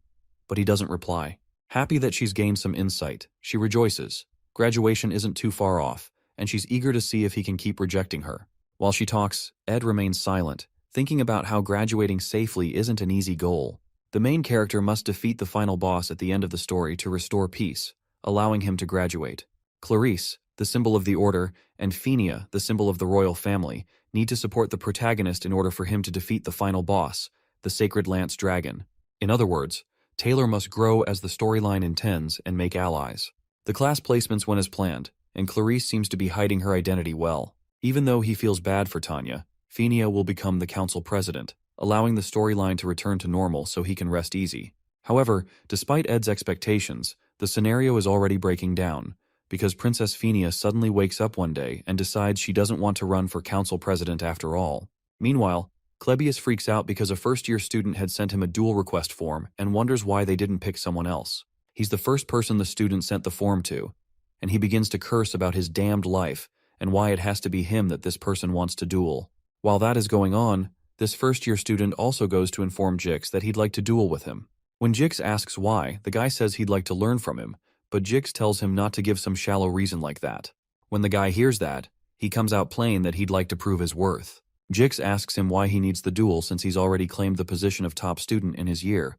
but he doesn't reply. Happy that she's gained some insight, she rejoices. Graduation isn't too far off, and she's eager to see if he can keep rejecting her. While she talks, Ed remains silent, thinking about how graduating safely isn't an easy goal. The main character must defeat the final boss at the end of the story to restore peace, allowing him to graduate. Clarice, the symbol of the Order, and Phinia, the symbol of the royal family, need to support the protagonist in order for him to defeat the final boss, the Sacred Lance Dragon. In other words, Taylor must grow as the storyline intends and make allies. The class placements went as planned, and Clarice seems to be hiding her identity well. Even though he feels bad for Tanya, Phinia will become the council president, allowing the storyline to return to normal so he can rest easy. However, despite Ed's expectations, the scenario is already breaking down, because Princess Phinia suddenly wakes up one day and decides she doesn't want to run for council president after all. Meanwhile, Clebius freaks out because a first-year student had sent him a duel request form and wonders why they didn't pick someone else. He's the first person the student sent the form to, and he begins to curse about his damned life and why it has to be him that this person wants to duel. While that is going on, this first-year student also goes to inform Jix that he'd like to duel with him. When Jix asks why, the guy says he'd like to learn from him, but Jix tells him not to give some shallow reason like that. When the guy hears that, he comes out plain that he'd like to prove his worth. Jix asks him why he needs the duel since he's already claimed the position of top student in his year.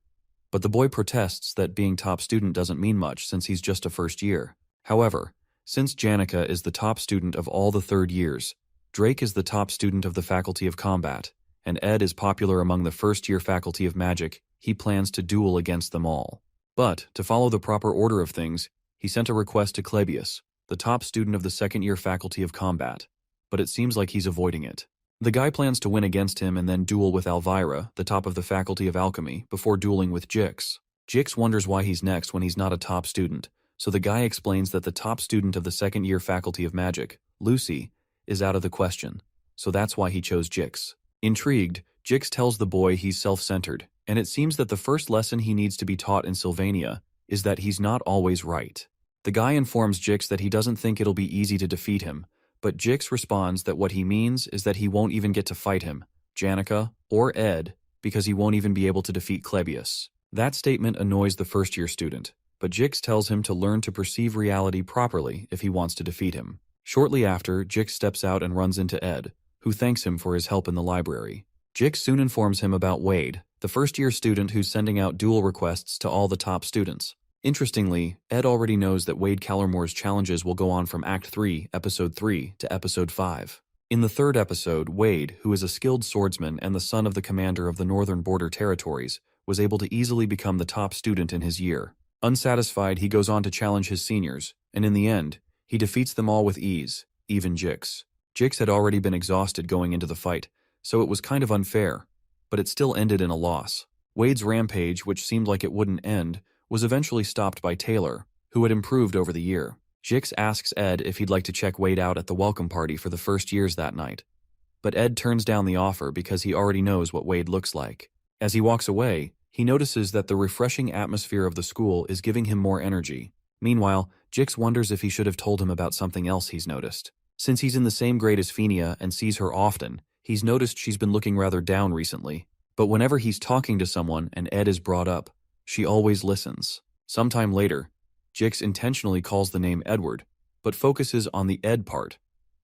But the boy protests that being top student doesn't mean much since he's just a first year. However, since Janica is the top student of all the third years, Drake is the top student of the Faculty of Combat, and Ed is popular among the first-year Faculty of Magic, he plans to duel against them all. But, to follow the proper order of things, he sent a request to Clebius, the top student of the second-year Faculty of Combat, but it seems like he's avoiding it. The guy plans to win against him and then duel with Elvira, the top of the Faculty of Alchemy, before dueling with Jix. Jix wonders why he's next when he's not a top student, so the guy explains that the top student of the second-year Faculty of Magic, Lucy, is out of the question, so that's why he chose Jix. Intrigued, Jix tells the boy he's self-centered, and it seems that the first lesson he needs to be taught in Sylvania is that he's not always right. The guy informs Jix that he doesn't think it'll be easy to defeat him, but Jix responds that what he means is that he won't even get to fight him, Janica, or Ed, because he won't even be able to defeat Clebius. That statement annoys the first-year student, but Jix tells him to learn to perceive reality properly if he wants to defeat him. Shortly after, Jix steps out and runs into Ed, who thanks him for his help in the library. Jix soon informs him about Wade, the first-year student who's sending out duel requests to all the top students. Interestingly, Ed already knows that Wade Callermore's challenges will go on from Act 3, Episode 3, to Episode 5. In the third episode, Wade, who is a skilled swordsman and the son of the commander of the Northern Border Territories, was able to easily become the top student in his year. Unsatisfied, he goes on to challenge his seniors, and in the end, he defeats them all with ease, even Jix. Jix had already been exhausted going into the fight, so it was kind of unfair, but it still ended in a loss. Wade's rampage, which seemed like it wouldn't end, was eventually stopped by Taylor, who had improved over the year. Jix asks Ed if he'd like to check Wade out at the welcome party for the first years that night, but Ed turns down the offer because he already knows what Wade looks like. As he walks away, he notices that the refreshing atmosphere of the school is giving him more energy. Meanwhile, Jix wonders if he should have told him about something else he's noticed. Since he's in the same grade as Phinia and sees her often, he's noticed she's been looking rather down recently. But whenever he's talking to someone and Ed is brought up, she always listens. Sometime later, Jix intentionally calls the name Edward, but focuses on the Ed part,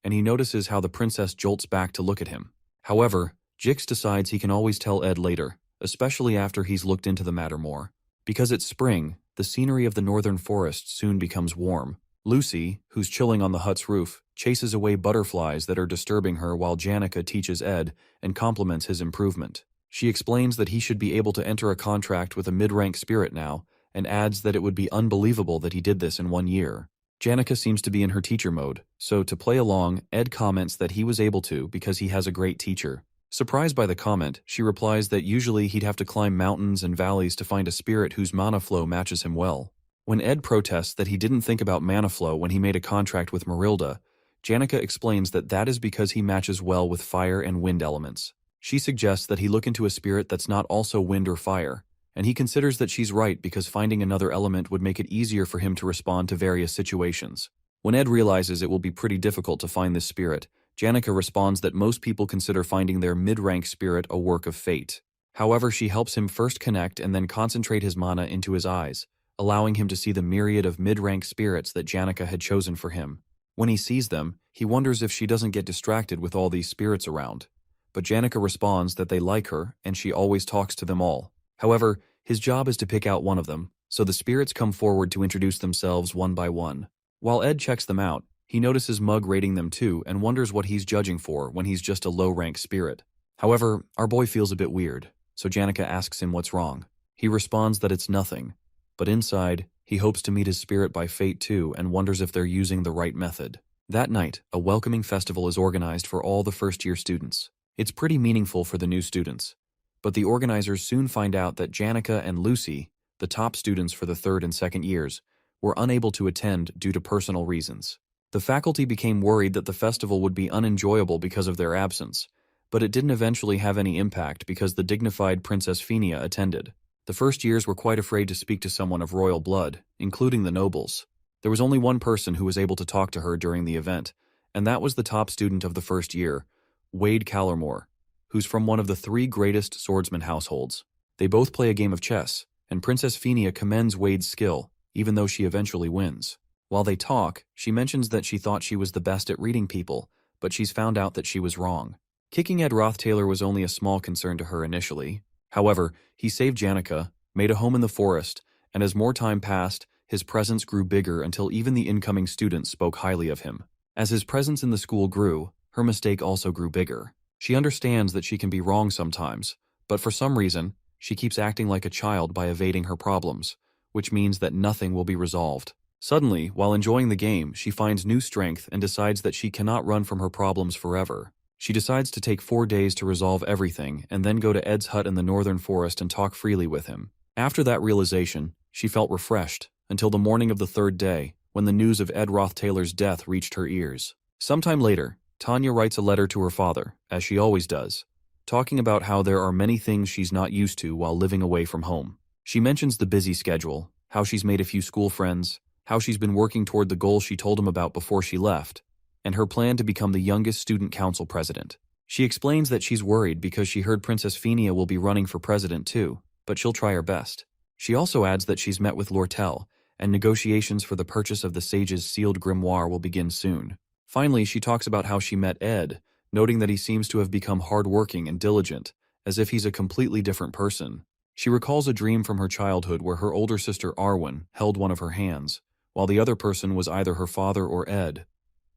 and he notices how the princess jolts back to look at him. However, Jix decides he can always tell Ed later, especially after he's looked into the matter more. Because it's spring, the scenery of the northern forest soon becomes warm. Lucy, who's chilling on the hut's roof, chases away butterflies that are disturbing her while Janica teaches Ed and compliments his improvement. She explains that he should be able to enter a contract with a mid-rank spirit now, and adds that it would be unbelievable that he did this in 1 year. Janica seems to be in her teacher mode, so to play along, Ed comments that he was able to because he has a great teacher. Surprised by the comment, she replies that usually he'd have to climb mountains and valleys to find a spirit whose mana flow matches him well. When Ed protests that he didn't think about mana flow when he made a contract with Marilda, Janica explains that that is because he matches well with fire and wind elements. She suggests that he look into a spirit that's not also wind or fire, and he considers that she's right because finding another element would make it easier for him to respond to various situations. When Ed realizes it will be pretty difficult to find this spirit, Janica responds that most people consider finding their mid-rank spirit a work of fate. However, she helps him first connect and then concentrate his mana into his eyes, allowing him to see the myriad of mid-rank spirits that Janica had chosen for him. When he sees them, he wonders if she doesn't get distracted with all these spirits around. But Janica responds that they like her and she always talks to them all. However, his job is to pick out one of them, so the spirits come forward to introduce themselves one by one. While Ed checks them out, he notices Mug rating them too and wonders what he's judging for when he's just a low-rank spirit. However, our boy feels a bit weird, so Janica asks him what's wrong. He responds that it's nothing, but inside, he hopes to meet his spirit by fate too and wonders if they're using the right method. That night, a welcoming festival is organized for all the first-year students. It's pretty meaningful for the new students. But the organizers soon find out that Janica and Lucy, the top students for the third and second years, were unable to attend due to personal reasons. The faculty became worried that the festival would be unenjoyable because of their absence, but it didn't eventually have any impact because the dignified Princess Phinia attended. The first years were quite afraid to speak to someone of royal blood, including the nobles. There was only one person who was able to talk to her during the event, and that was the top student of the first year, Wade Callermore, who's from one of the 3 greatest swordsman households. They both play a game of chess, and Princess Phinia commends Wade's skill, even though she eventually wins. While they talk, she mentions that she thought she was the best at reading people, but she's found out that she was wrong. Kicking Ed Rothtaylor was only a small concern to her initially. However, he saved Janica, made a home in the forest, and as more time passed, his presence grew bigger until even the incoming students spoke highly of him. As his presence in the school grew, her mistake also grew bigger. She understands that she can be wrong sometimes, but for some reason, she keeps acting like a child by evading her problems, which means that nothing will be resolved. Suddenly, while enjoying the game, she finds new strength and decides that she cannot run from her problems forever. She decides to take 4 days to resolve everything and then go to Ed's hut in the northern forest and talk freely with him. After that realization, she felt refreshed until the morning of the 3rd day, when the news of Ed Rothtaylor's death reached her ears. Sometime later, Tanya writes a letter to her father, as she always does, talking about how there are many things she's not used to while living away from home. She mentions the busy schedule, how she's made a few school friends, how she's been working toward the goal she told him about before she left, and her plan to become the youngest student council president. She explains that she's worried because she heard Princess Phinia will be running for president too, but she'll try her best. She also adds that she's met with Lortel, and negotiations for the purchase of the sage's sealed grimoire will begin soon. Finally, she talks about how she met Ed, noting that he seems to have become hardworking and diligent, as if he's a completely different person. She recalls a dream from her childhood where her older sister Arwen held one of her hands, while the other person was either her father or Ed,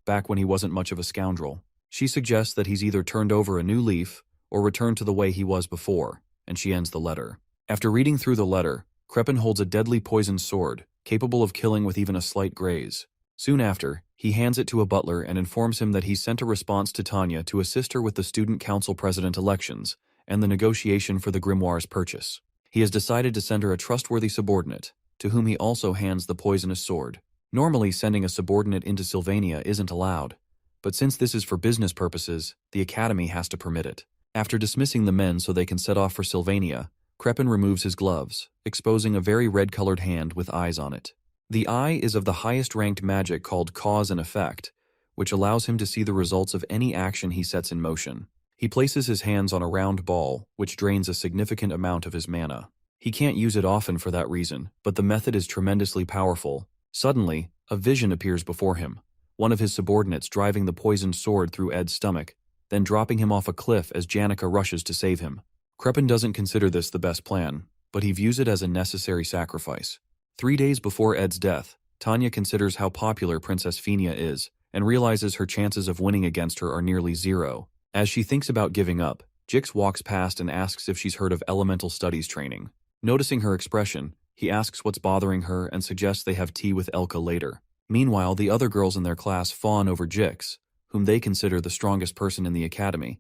back when he wasn't much of a scoundrel. She suggests that he's either turned over a new leaf or returned to the way he was before, and she ends the letter. After reading through the letter, Crepin holds a deadly poisoned sword, capable of killing with even a slight graze. Soon after, he hands it to a butler and informs him that he's sent a response to Tanya to assist her with the student council president elections and the negotiation for the grimoire's purchase. He has decided to send her a trustworthy subordinate, to whom he also hands the poisonous sword. Normally, sending a subordinate into Sylvania isn't allowed, but since this is for business purposes, the Academy has to permit it. After dismissing the men so they can set off for Sylvania, Crepin removes his gloves, exposing a very red-colored hand with eyes on it. The eye is of the highest-ranked magic called Cause and Effect, which allows him to see the results of any action he sets in motion. He places his hands on a round ball, which drains a significant amount of his mana. He can't use it often for that reason, but the method is tremendously powerful. Suddenly, a vision appears before him, one of his subordinates driving the poisoned sword through Ed's stomach, then dropping him off a cliff as Janica rushes to save him. Crepin doesn't consider this the best plan, but he views it as a necessary sacrifice. 3 days before Ed's death, Tanya considers how popular Princess Phinia is and realizes her chances of winning against her are nearly zero. As she thinks about giving up, Jix walks past and asks if she's heard of elemental studies training. Noticing her expression, he asks what's bothering her and suggests they have tea with Elka later. Meanwhile, the other girls in their class fawn over Jix, whom they consider the strongest person in the academy,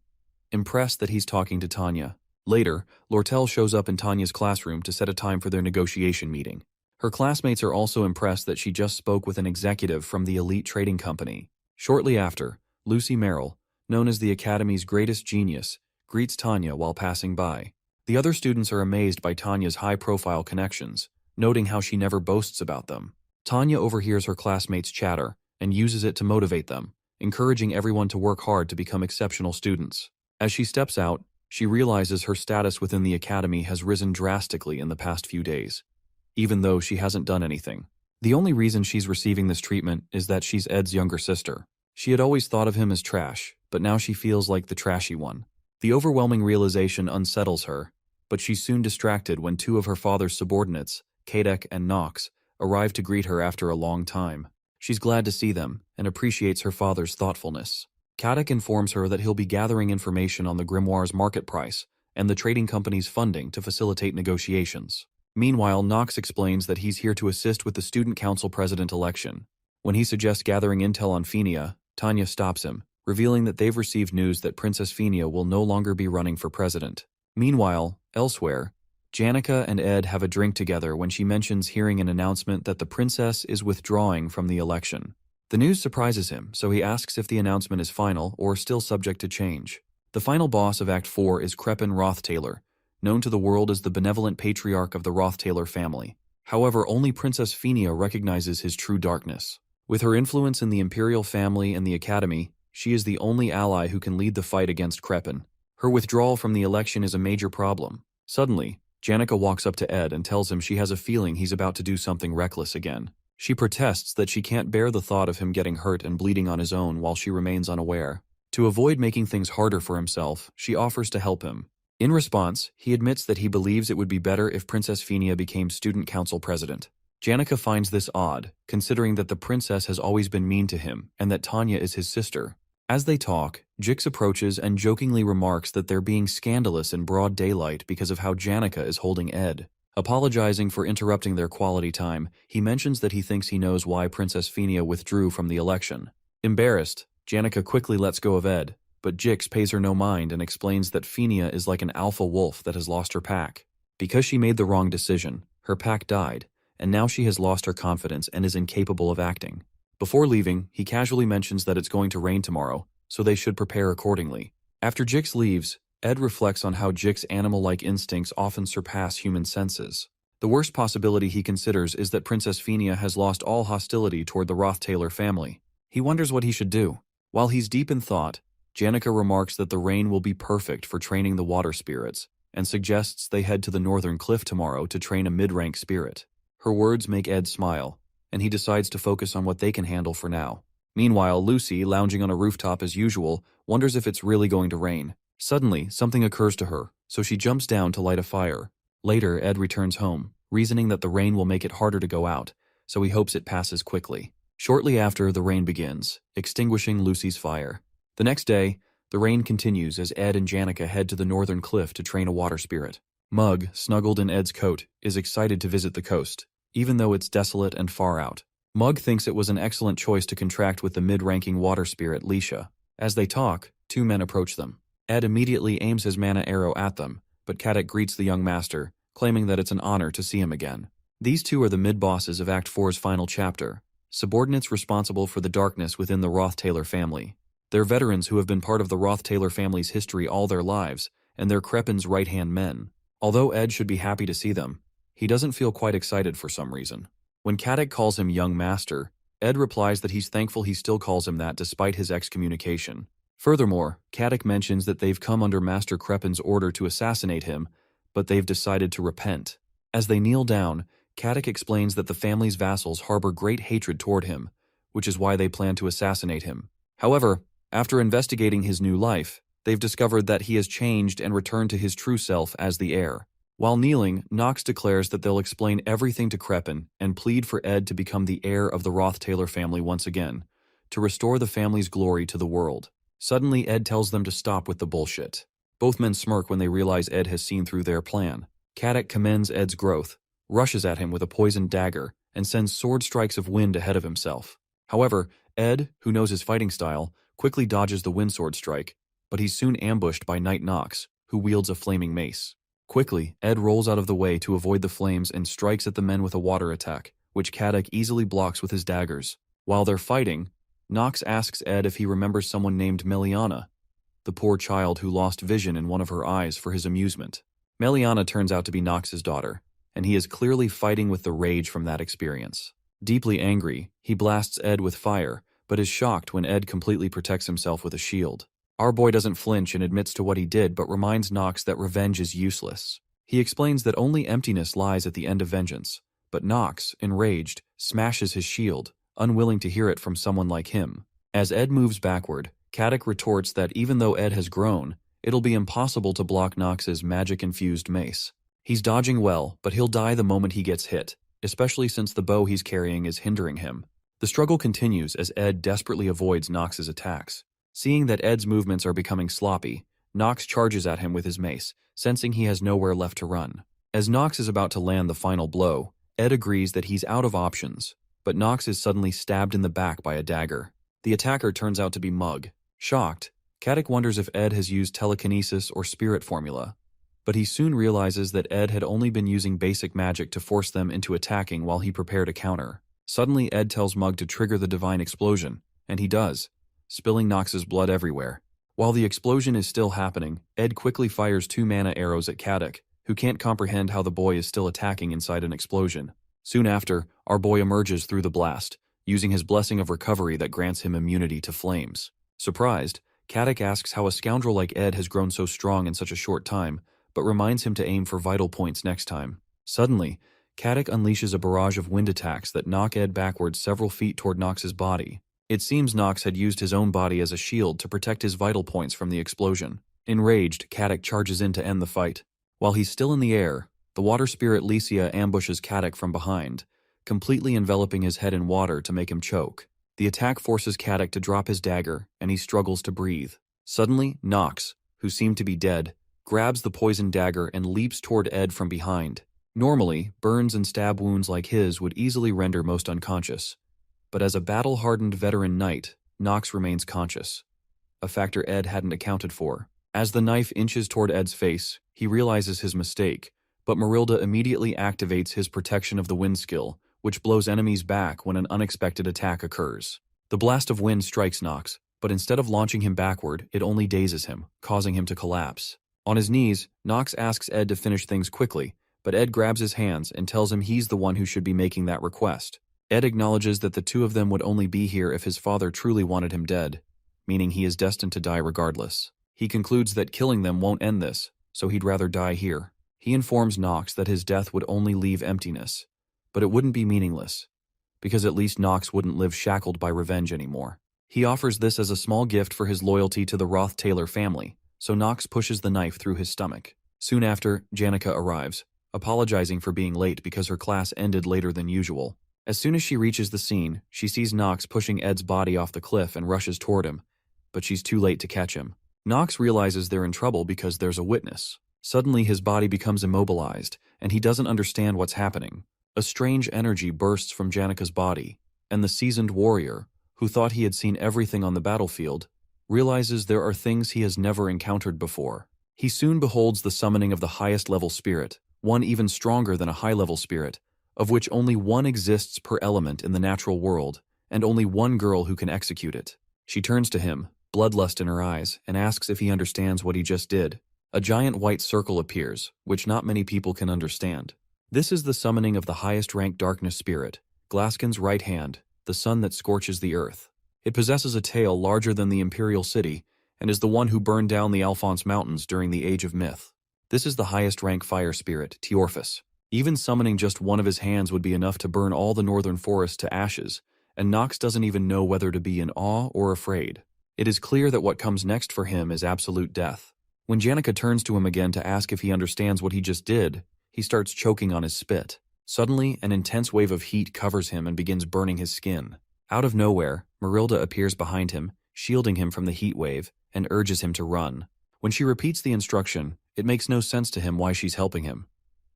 impressed that he's talking to Tanya. Later, Lortel shows up in Tanya's classroom to set a time for their negotiation meeting. Her classmates are also impressed that she just spoke with an executive from the elite trading company. Shortly after, Lucy Merrill, known as the academy's greatest genius, greets Tanya while passing by. The other students are amazed by Tanya's high-profile connections, noting how she never boasts about them. Tanya overhears her classmates' chatter and uses it to motivate them, encouraging everyone to work hard to become exceptional students. As she steps out, she realizes her status within the academy has risen drastically in the past few days, even though she hasn't done anything. The only reason she's receiving this treatment is that she's Ed's younger sister. She had always thought of him as trash, but now she feels like the trashy one. The overwhelming realization unsettles her, but she's soon distracted when two of her father's subordinates, Kadek and Knox, arrive to greet her after a long time. She's glad to see them and appreciates her father's thoughtfulness. Kadek informs her that he'll be gathering information on the grimoire's market price and the trading company's funding to facilitate negotiations. Meanwhile, Knox explains that he's here to assist with the student council president election. When he suggests gathering intel on Fenia, Tanya stops him, revealing that they've received news that Princess Fenia will no longer be running for president. Meanwhile, elsewhere, Janica and Ed have a drink together when she mentions hearing an announcement that the princess is withdrawing from the election. The news surprises him, so he asks if the announcement is final or still subject to change. The final boss of Act 4 is Crepin Rothtaylor, known to the world as the benevolent patriarch of the Rothtaylor family. However, only Princess Fenia recognizes his true darkness. With her influence in the imperial family and the academy, she is the only ally who can lead the fight against Crepin. Her withdrawal from the election is a major problem. Suddenly, Janica walks up to Ed and tells him she has a feeling he's about to do something reckless again. She protests that she can't bear the thought of him getting hurt and bleeding on his own while she remains unaware. To avoid making things harder for himself, she offers to help him. In response, he admits that he believes it would be better if Princess Fenia became student council president. Janica finds this odd, considering that the princess has always been mean to him and that Tanya is his sister. As they talk, Jix approaches and jokingly remarks that they're being scandalous in broad daylight because of how Janica is holding Ed. Apologizing for interrupting their quality time, he mentions that he thinks he knows why Princess Fenia withdrew from the election. Embarrassed, Janica quickly lets go of Ed, but Jix pays her no mind and explains that Fenia is like an alpha wolf that has lost her pack. Because she made the wrong decision, her pack died, and now she has lost her confidence and is incapable of acting. Before leaving, he casually mentions that it's going to rain tomorrow, so they should prepare accordingly. After Jix leaves, Ed reflects on how Jix's animal-like instincts often surpass human senses. The worst possibility he considers is that Princess Fenia has lost all hostility toward the Rothtaylor family. He wonders what he should do. While he's deep in thought, Janica remarks that the rain will be perfect for training the water spirits, and suggests they head to the northern cliff tomorrow to train a mid-rank spirit. Her words make Ed smile, and he decides to focus on what they can handle for now. Meanwhile, Lucy, lounging on a rooftop as usual, wonders if it's really going to rain. Suddenly, something occurs to her, so she jumps down to light a fire. Later, Ed returns home, reasoning that the rain will make it harder to go out, so he hopes it passes quickly. Shortly after, the rain begins, extinguishing Lucy's fire. The next day, the rain continues as Ed and Janica head to the northern cliff to train a water spirit. Mug, snuggled in Ed's coat, is excited to visit the coast, even though it's desolate and far out. Mug thinks it was an excellent choice to contract with the mid-ranking water spirit, Leisha. As they talk, two men approach them. Ed immediately aims his mana arrow at them, but Kadek greets the young master, claiming that it's an honor to see him again. These two are the mid-bosses of Act 4's final chapter, subordinates responsible for the darkness within the Rothtaylor family. They're veterans who have been part of the Rothtaylor family's history all their lives, and they're Crepin's right-hand men. Although Ed should be happy to see them, he doesn't feel quite excited for some reason. When Kadek calls him young master, Ed replies that he's thankful he still calls him that despite his excommunication. Furthermore, Kadek mentions that they've come under Master Crepin's order to assassinate him, but they've decided to repent. As they kneel down, Kadek explains that the family's vassals harbor great hatred toward him, which is why they plan to assassinate him. However, after investigating his new life, they've discovered that he has changed and returned to his true self as the heir. While kneeling, Knox declares that they'll explain everything to Crepin and plead for Ed to become the heir of the Rothtaylor family once again, to restore the family's glory to the world. Suddenly, Ed tells them to stop with the bullshit. Both men smirk when they realize Ed has seen through their plan. Kadek commends Ed's growth, rushes at him with a poisoned dagger, and sends sword strikes of wind ahead of himself. However, Ed, who knows his fighting style, quickly dodges the windsword strike, but he's soon ambushed by Knight Nox, who wields a flaming mace. Quickly, Ed rolls out of the way to avoid the flames and strikes at the men with a water attack, which Caddock easily blocks with his daggers. While they're fighting, Nox asks Ed if he remembers someone named Meliana, the poor child who lost vision in one of her eyes for his amusement. Meliana turns out to be Nox's daughter, and he is clearly fighting with the rage from that experience. Deeply angry, he blasts Ed with fire, but is shocked when Ed completely protects himself with a shield. Our boy doesn't flinch and admits to what he did, but reminds Nox that revenge is useless. He explains that only emptiness lies at the end of vengeance, but Nox, enraged, smashes his shield, unwilling to hear it from someone like him. As Ed moves backward, Caddock retorts that even though Ed has grown, it'll be impossible to block Nox's magic-infused mace. He's dodging well, but he'll die the moment he gets hit, especially since the bow he's carrying is hindering him. The struggle continues as Ed desperately avoids Nox's attacks. Seeing that Ed's movements are becoming sloppy, Nox charges at him with his mace, sensing he has nowhere left to run. As Nox is about to land the final blow, Ed agrees that he's out of options, but Nox is suddenly stabbed in the back by a dagger. The attacker turns out to be Mug. Shocked, Caddock wonders if Ed has used telekinesis or spirit formula, but he soon realizes that Ed had only been using basic magic to force them into attacking while he prepared a counter. Suddenly, Ed tells Mug to trigger the divine explosion, and he does, spilling Nox's blood everywhere. While the explosion is still happening, Ed quickly fires 2 mana arrows at Caddock, who can't comprehend how the boy is still attacking inside an explosion. Soon after, our boy emerges through the blast, using his blessing of recovery that grants him immunity to flames. Surprised, Caddock asks how a scoundrel like Ed has grown so strong in such a short time, but reminds him to aim for vital points next time. Suddenly, Caddock unleashes a barrage of wind attacks that knock Ed backwards several feet toward Nox's body. It seems Nox had used his own body as a shield to protect his vital points from the explosion. Enraged, Caddock charges in to end the fight. While he's still in the air, the water spirit Lycia ambushes Caddock from behind, completely enveloping his head in water to make him choke. The attack forces Caddock to drop his dagger, and he struggles to breathe. Suddenly, Nox, who seemed to be dead, grabs the poisoned dagger and leaps toward Ed from behind. Normally, burns and stab wounds like his would easily render most unconscious. But as a battle-hardened veteran knight, Nox remains conscious, a factor Ed hadn't accounted for. As the knife inches toward Ed's face, he realizes his mistake, but Marilda immediately activates his protection of the wind skill, which blows enemies back when an unexpected attack occurs. The blast of wind strikes Nox, but instead of launching him backward, it only dazes him, causing him to collapse. On his knees, Nox asks Ed to finish things quickly, but Ed grabs his hands and tells him he's the one who should be making that request. Ed acknowledges that the two of them would only be here if his father truly wanted him dead, meaning he is destined to die regardless. He concludes that killing them won't end this, so he'd rather die here. He informs Nox that his death would only leave emptiness, but it wouldn't be meaningless, because at least Nox wouldn't live shackled by revenge anymore. He offers this as a small gift for his loyalty to the Roth-Taylor family, so Nox pushes the knife through his stomach. Soon after, Janica arrives, apologizing for being late because her class ended later than usual. As soon as she reaches the scene, she sees Nox pushing Ed's body off the cliff and rushes toward him, but she's too late to catch him. Nox realizes they're in trouble because there's a witness. Suddenly his body becomes immobilized, and he doesn't understand what's happening. A strange energy bursts from Janica's body, and the seasoned warrior, who thought he had seen everything on the battlefield, realizes there are things he has never encountered before. He soon beholds the summoning of the highest-level spirit, one even stronger than a high-level spirit, of which only one exists per element in the natural world, and only one girl who can execute it. She turns to him, bloodlust in her eyes, and asks if he understands what he just did. A giant white circle appears, which not many people can understand. This is the summoning of the highest-ranked darkness spirit, Glaskin's right hand, the sun that scorches the earth. It possesses a tail larger than the Imperial City, and is the one who burned down the Alphonse Mountains during the Age of Myth. This is the highest-ranked fire spirit, Teorphus. Even summoning just one of his hands would be enough to burn all the northern forest to ashes, and Nox doesn't even know whether to be in awe or afraid. It is clear that what comes next for him is absolute death. When Janica turns to him again to ask if he understands what he just did, he starts choking on his spit. Suddenly, an intense wave of heat covers him and begins burning his skin. Out of nowhere, Marilda appears behind him, shielding him from the heat wave, and urges him to run. When she repeats the instruction, it makes no sense to him why she's helping him,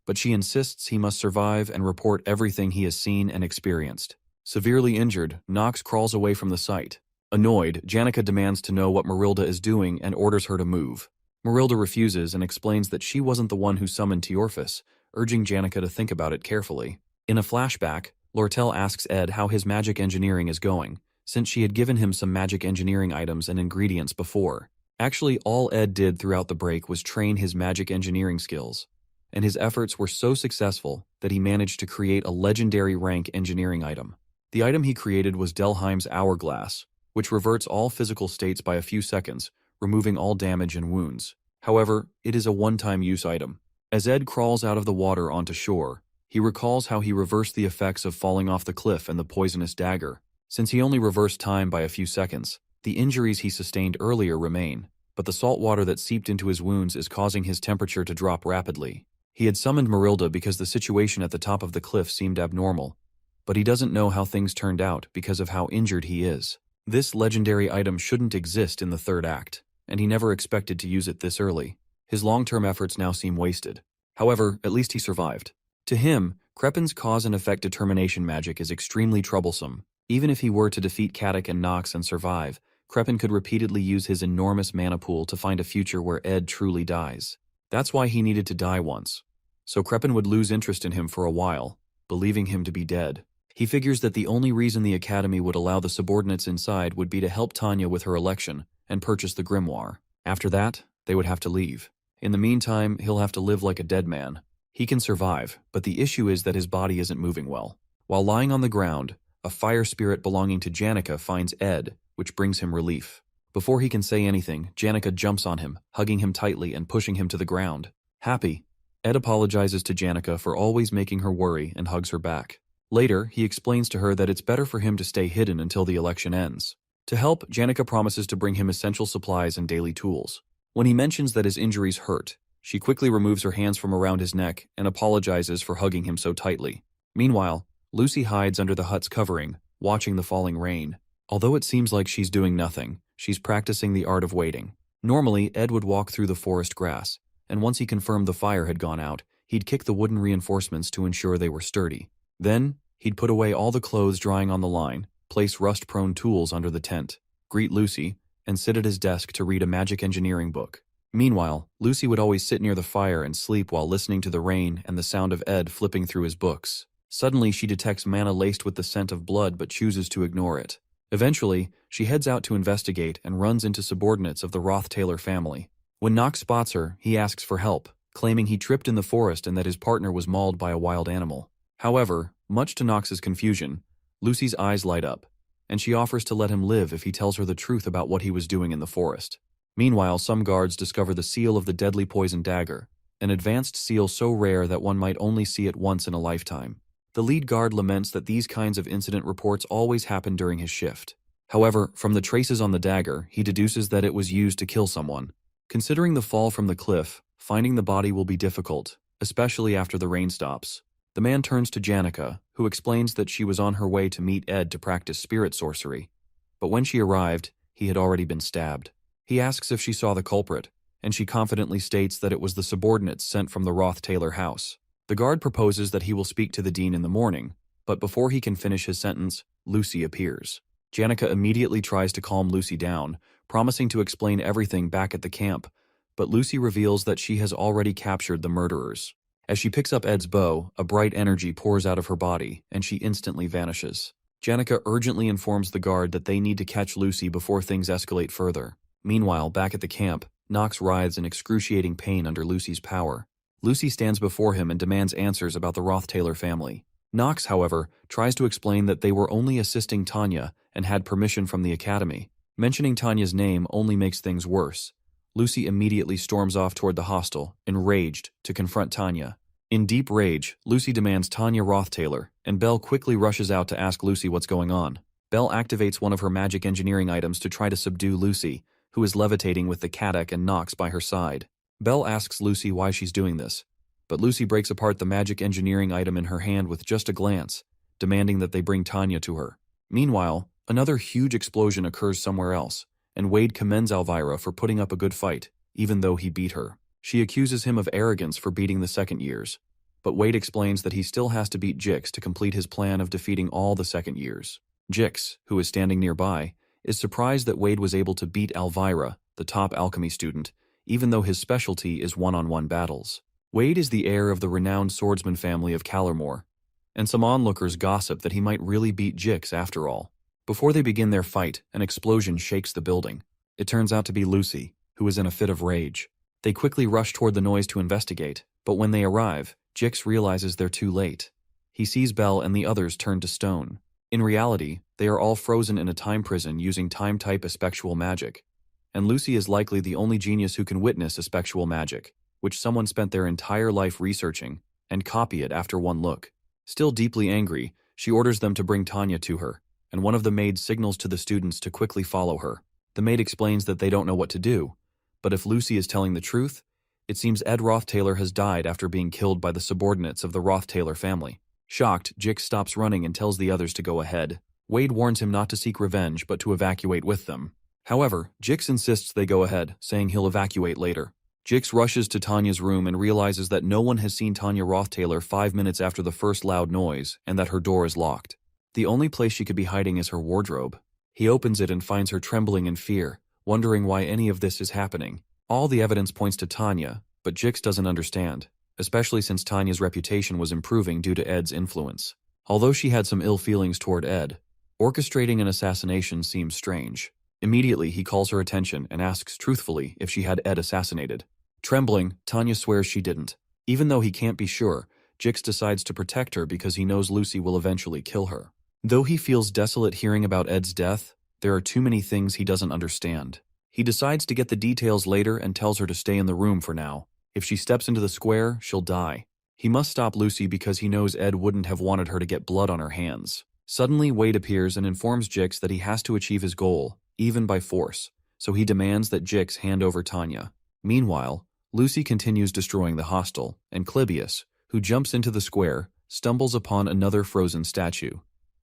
but she insists he must survive and report everything he has seen and experienced. Severely injured, Nox crawls away from the site. Annoyed, Janica demands to know what Marilda is doing and orders her to move. Marilda refuses and explains that she wasn't the one who summoned Teorphis, urging Janica to think about it carefully. In a flashback, Lortel asks Ed how his magic engineering is going, since she had given him some magic engineering items and ingredients before. Actually, all Ed did throughout the break was train his magic engineering skills, and his efforts were so successful that he managed to create a legendary rank engineering item. The item he created was Delheim's Hourglass, which reverts all physical states by a few seconds, removing all damage and wounds. However, it is a one-time use item. As Ed crawls out of the water onto shore, he recalls how he reversed the effects of falling off the cliff and the poisonous dagger. Since he only reversed time by a few seconds, the injuries he sustained earlier remain, but the salt water that seeped into his wounds is causing his temperature to drop rapidly. He had summoned Marilda because the situation at the top of the cliff seemed abnormal, but he doesn't know how things turned out because of how injured he is. This legendary item shouldn't exist in the third act, and he never expected to use it this early. His long-term efforts now seem wasted. However, at least he survived. To him, Crepin's cause and effect determination magic is extremely troublesome. Even if he were to defeat Katic and Nox and survive, Crepin could repeatedly use his enormous mana pool to find a future where Ed truly dies. That's why he needed to die once. So Crepin would lose interest in him for a while, believing him to be dead. He figures that the only reason the Academy would allow the subordinates inside would be to help Tanya with her election and purchase the grimoire. After that, they would have to leave. In the meantime, he'll have to live like a dead man. He can survive, but the issue is that his body isn't moving well. While lying on the ground, a fire spirit belonging to Janica finds Ed, which brings him relief. Before he can say anything, Janica jumps on him, hugging him tightly and pushing him to the ground. Happy, Ed apologizes to Janica for always making her worry and hugs her back. Later, he explains to her that it's better for him to stay hidden until the election ends. To help, Janica promises to bring him essential supplies and daily tools. When he mentions that his injuries hurt, she quickly removes her hands from around his neck and apologizes for hugging him so tightly. Meanwhile, Lucy hides under the hut's covering, watching the falling rain. Although it seems like she's doing nothing, she's practicing the art of waiting. Normally, Ed would walk through the forest grass, and once he confirmed the fire had gone out, he'd kick the wooden reinforcements to ensure they were sturdy. Then, he'd put away all the clothes drying on the line, place rust-prone tools under the tent, greet Lucy, and sit at his desk to read a magic engineering book. Meanwhile, Lucy would always sit near the fire and sleep while listening to the rain and the sound of Ed flipping through his books. Suddenly, she detects mana laced with the scent of blood but chooses to ignore it. Eventually, she heads out to investigate and runs into subordinates of the Roth-Taylor family. When Nox spots her, he asks for help, claiming he tripped in the forest and that his partner was mauled by a wild animal. However, much to Nox's confusion, Lucy's eyes light up, and she offers to let him live if he tells her the truth about what he was doing in the forest. Meanwhile, some guards discover the seal of the deadly poison dagger, an advanced seal so rare that one might only see it once in a lifetime. The lead guard laments that these kinds of incident reports always happen during his shift. However, from the traces on the dagger, he deduces that it was used to kill someone. Considering the fall from the cliff, finding the body will be difficult, especially after the rain stops. The man turns to Janica, who explains that she was on her way to meet Ed to practice spirit sorcery. But when she arrived, he had already been stabbed. He asks if she saw the culprit, and she confidently states that it was the subordinates sent from the Roth-Taylor house. The guard proposes that he will speak to the dean in the morning, but before he can finish his sentence, Lucy appears. Janica immediately tries to calm Lucy down, promising to explain everything back at the camp, but Lucy reveals that she has already captured the murderers. As she picks up Ed's bow, a bright energy pours out of her body, and she instantly vanishes. Janica urgently informs the guard that they need to catch Lucy before things escalate further. Meanwhile, back at the camp, Nox writhes in excruciating pain under Lucy's power. Lucy stands before him and demands answers about the Roth-Taylor family. Nox, however, tries to explain that they were only assisting Tanya and had permission from the Academy. Mentioning Tanya's name only makes things worse. Lucy immediately storms off toward the hostel, enraged, to confront Tanya. In deep rage, Lucy demands Tanya Roth-Taylor, and Belle quickly rushes out to ask Lucy what's going on. Belle activates one of her magic engineering items to try to subdue Lucy, who is levitating with the Katic and Nox by her side. Belle asks Lucy why she's doing this, but Lucy breaks apart the magic engineering item in her hand with just a glance, demanding that they bring Tanya to her. Meanwhile, another huge explosion occurs somewhere else, and Wade commends Elvira for putting up a good fight, even though he beat her. She accuses him of arrogance for beating the second years, but Wade explains that he still has to beat Jix to complete his plan of defeating all the second years. Jix, who is standing nearby, is surprised that Wade was able to beat Elvira, the top alchemy student, even though his specialty is one-on-one battles. Wade is the heir of the renowned swordsman family of Callermore, and some onlookers gossip that he might really beat Jix after all. Before they begin their fight, an explosion shakes the building. It turns out to be Lucy, who is in a fit of rage. They quickly rush toward the noise to investigate, but when they arrive, Jix realizes they're too late. He sees Belle and the others turn to stone. In reality, they are all frozen in a time prison using time-type aspectual magic, and Lucy is likely the only genius who can witness aspectual magic, which someone spent their entire life researching, and copy it after one look. Still deeply angry, she orders them to bring Tanya to her, and one of the maids signals to the students to quickly follow her. The maid explains that they don't know what to do, but if Lucy is telling the truth, it seems Ed Roth-Taylor has died after being killed by the subordinates of the Roth-Taylor family. Shocked, Jix stops running and tells the others to go ahead. Wade warns him not to seek revenge, but to evacuate with them. However, Jix insists they go ahead, saying he'll evacuate later. Jix rushes to Tanya's room and realizes that no one has seen Tanya Roth-Taylor 5 minutes after the first loud noise, and that her door is locked. The only place she could be hiding is her wardrobe. He opens it and finds her trembling in fear, wondering why any of this is happening. All the evidence points to Tanya, but Jix doesn't understand, especially since Tanya's reputation was improving due to Ed's influence. Although she had some ill feelings toward Ed, orchestrating an assassination seems strange. Immediately, he calls her attention and asks truthfully if she had Ed assassinated. Trembling, Tanya swears she didn't. Even though he can't be sure, Jix decides to protect her because he knows Lucy will eventually kill her. Though he feels desolate hearing about Ed's death, there are too many things he doesn't understand. He decides to get the details later and tells her to stay in the room for now. If she steps into the square, she'll die. He must stop Lucy because he knows Ed wouldn't have wanted her to get blood on her hands. Suddenly, Wade appears and informs Jix that he has to achieve his goal, even by force, so he demands that Jix hand over Tanya. Meanwhile, Lucy continues destroying the hostel, and Clybius, who jumps into the square, stumbles upon another frozen statue.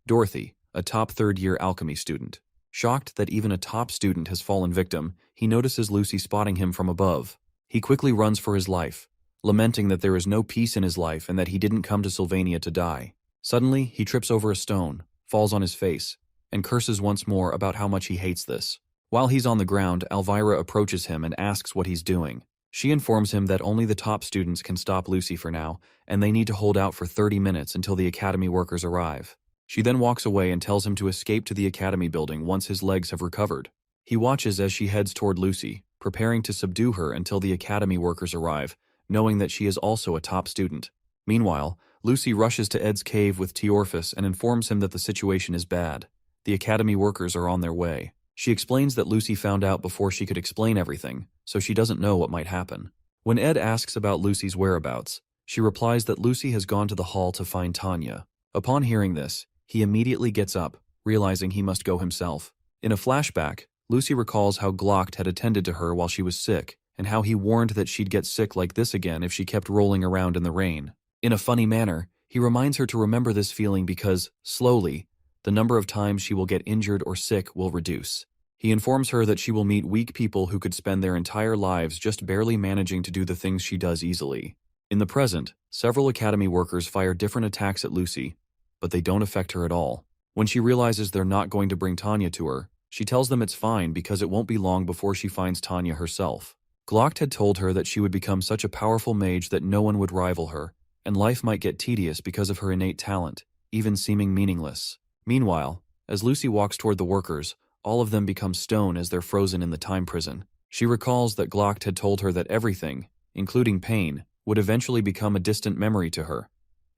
Dorothy, a top third-year alchemy student. Shocked that even a top student has fallen victim, he notices Lucy spotting him from above. He quickly runs for his life, lamenting that there is no peace in his life and that he didn't come to Sylvania to die. Suddenly, he trips over a stone, falls on his face, and curses once more about how much he hates this. While he's on the ground, Elvira approaches him and asks what he's doing. She informs him that only the top students can stop Lucy for now, and they need to hold out for 30 minutes until the academy workers arrive. She then walks away and tells him to escape to the academy building once his legs have recovered. He watches as she heads toward Lucy, preparing to subdue her until the academy workers arrive, knowing that she is also a top student. Meanwhile, Lucy rushes to Ed's cave with Teorphus and informs him that the situation is bad. The academy workers are on their way. She explains that Lucy found out before she could explain everything, so she doesn't know what might happen. When Ed asks about Lucy's whereabouts, she replies that Lucy has gone to the hall to find Tanya. Upon hearing this, he immediately gets up, realizing he must go himself. In a flashback, Lucy recalls how Glock had attended to her while she was sick, and how he warned that she'd get sick like this again if she kept rolling around in the rain. In a funny manner, he reminds her to remember this feeling because, slowly, the number of times she will get injured or sick will reduce. He informs her that she will meet weak people who could spend their entire lives just barely managing to do the things she does easily. In the present, several academy workers fire different attacks at Lucy, but they don't affect her at all. When she realizes they're not going to bring Tanya to her, she tells them it's fine because it won't be long before she finds Tanya herself. Glock had told her that she would become such a powerful mage that no one would rival her, and life might get tedious because of her innate talent, even seeming meaningless. Meanwhile, as Lucy walks toward the workers, all of them become stone as they're frozen in the time prison. She recalls that Glock had told her that everything, including pain, would eventually become a distant memory to her,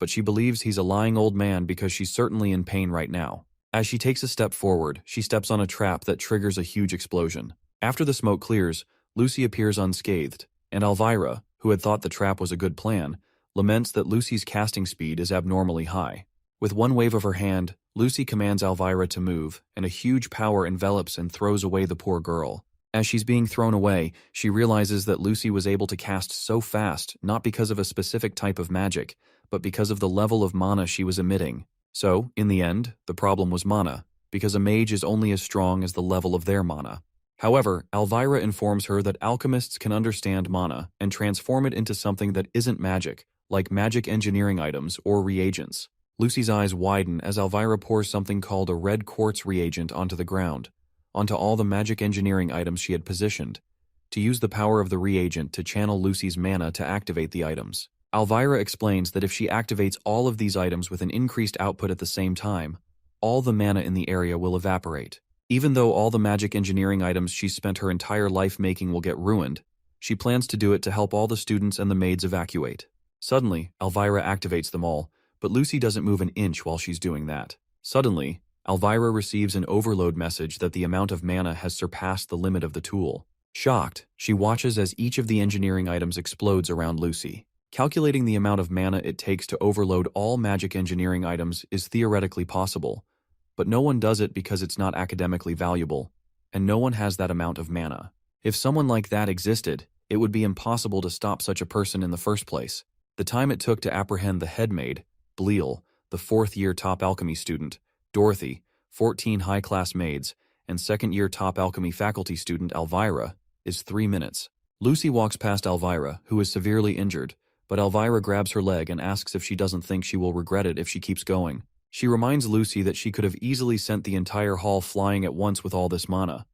but she believes he's a lying old man because she's certainly in pain right now. As she takes a step forward, she steps on a trap that triggers a huge explosion. After the smoke clears, Lucy appears unscathed, and Elvira, who had thought the trap was a good plan, laments that Lucy's casting speed is abnormally high. With one wave of her hand, Lucy commands Elvira to move, and a huge power envelops and throws away the poor girl. As she's being thrown away, she realizes that Lucy was able to cast so fast not because of a specific type of magic, but because of the level of mana she was emitting. So, in the end, the problem was mana, because a mage is only as strong as the level of their mana. However, Elvira informs her that alchemists can understand mana and transform it into something that isn't magic, like magic engineering items or reagents. Lucy's eyes widen as Elvira pours something called a red quartz reagent onto the ground, onto all the magic engineering items she had positioned, to use the power of the reagent to channel Lucy's mana to activate the items. Elvira explains that if she activates all of these items with an increased output at the same time, all the mana in the area will evaporate. Even though all the magic engineering items she's spent her entire life making will get ruined, she plans to do it to help all the students and the maids evacuate. Suddenly, Elvira activates them all, but Lucy doesn't move an inch while she's doing that. Suddenly, Elvira receives an overload message that the amount of mana has surpassed the limit of the tool. Shocked, she watches as each of the engineering items explodes around Lucy. Calculating the amount of mana it takes to overload all magic engineering items is theoretically possible, but no one does it because it's not academically valuable, and no one has that amount of mana. If someone like that existed, it would be impossible to stop such a person in the first place. The time it took to apprehend the head maid, Bleal, the fourth-year top alchemy student, Dorothy, 14 high-class maids, and second-year top alchemy faculty student Elvira, is 3 minutes. Lucy walks past Elvira, who is severely injured, but Elvira grabs her leg and asks if she doesn't think she will regret it if she keeps going. She reminds Lucy that she could have easily sent the entire hall flying at once with all this mana,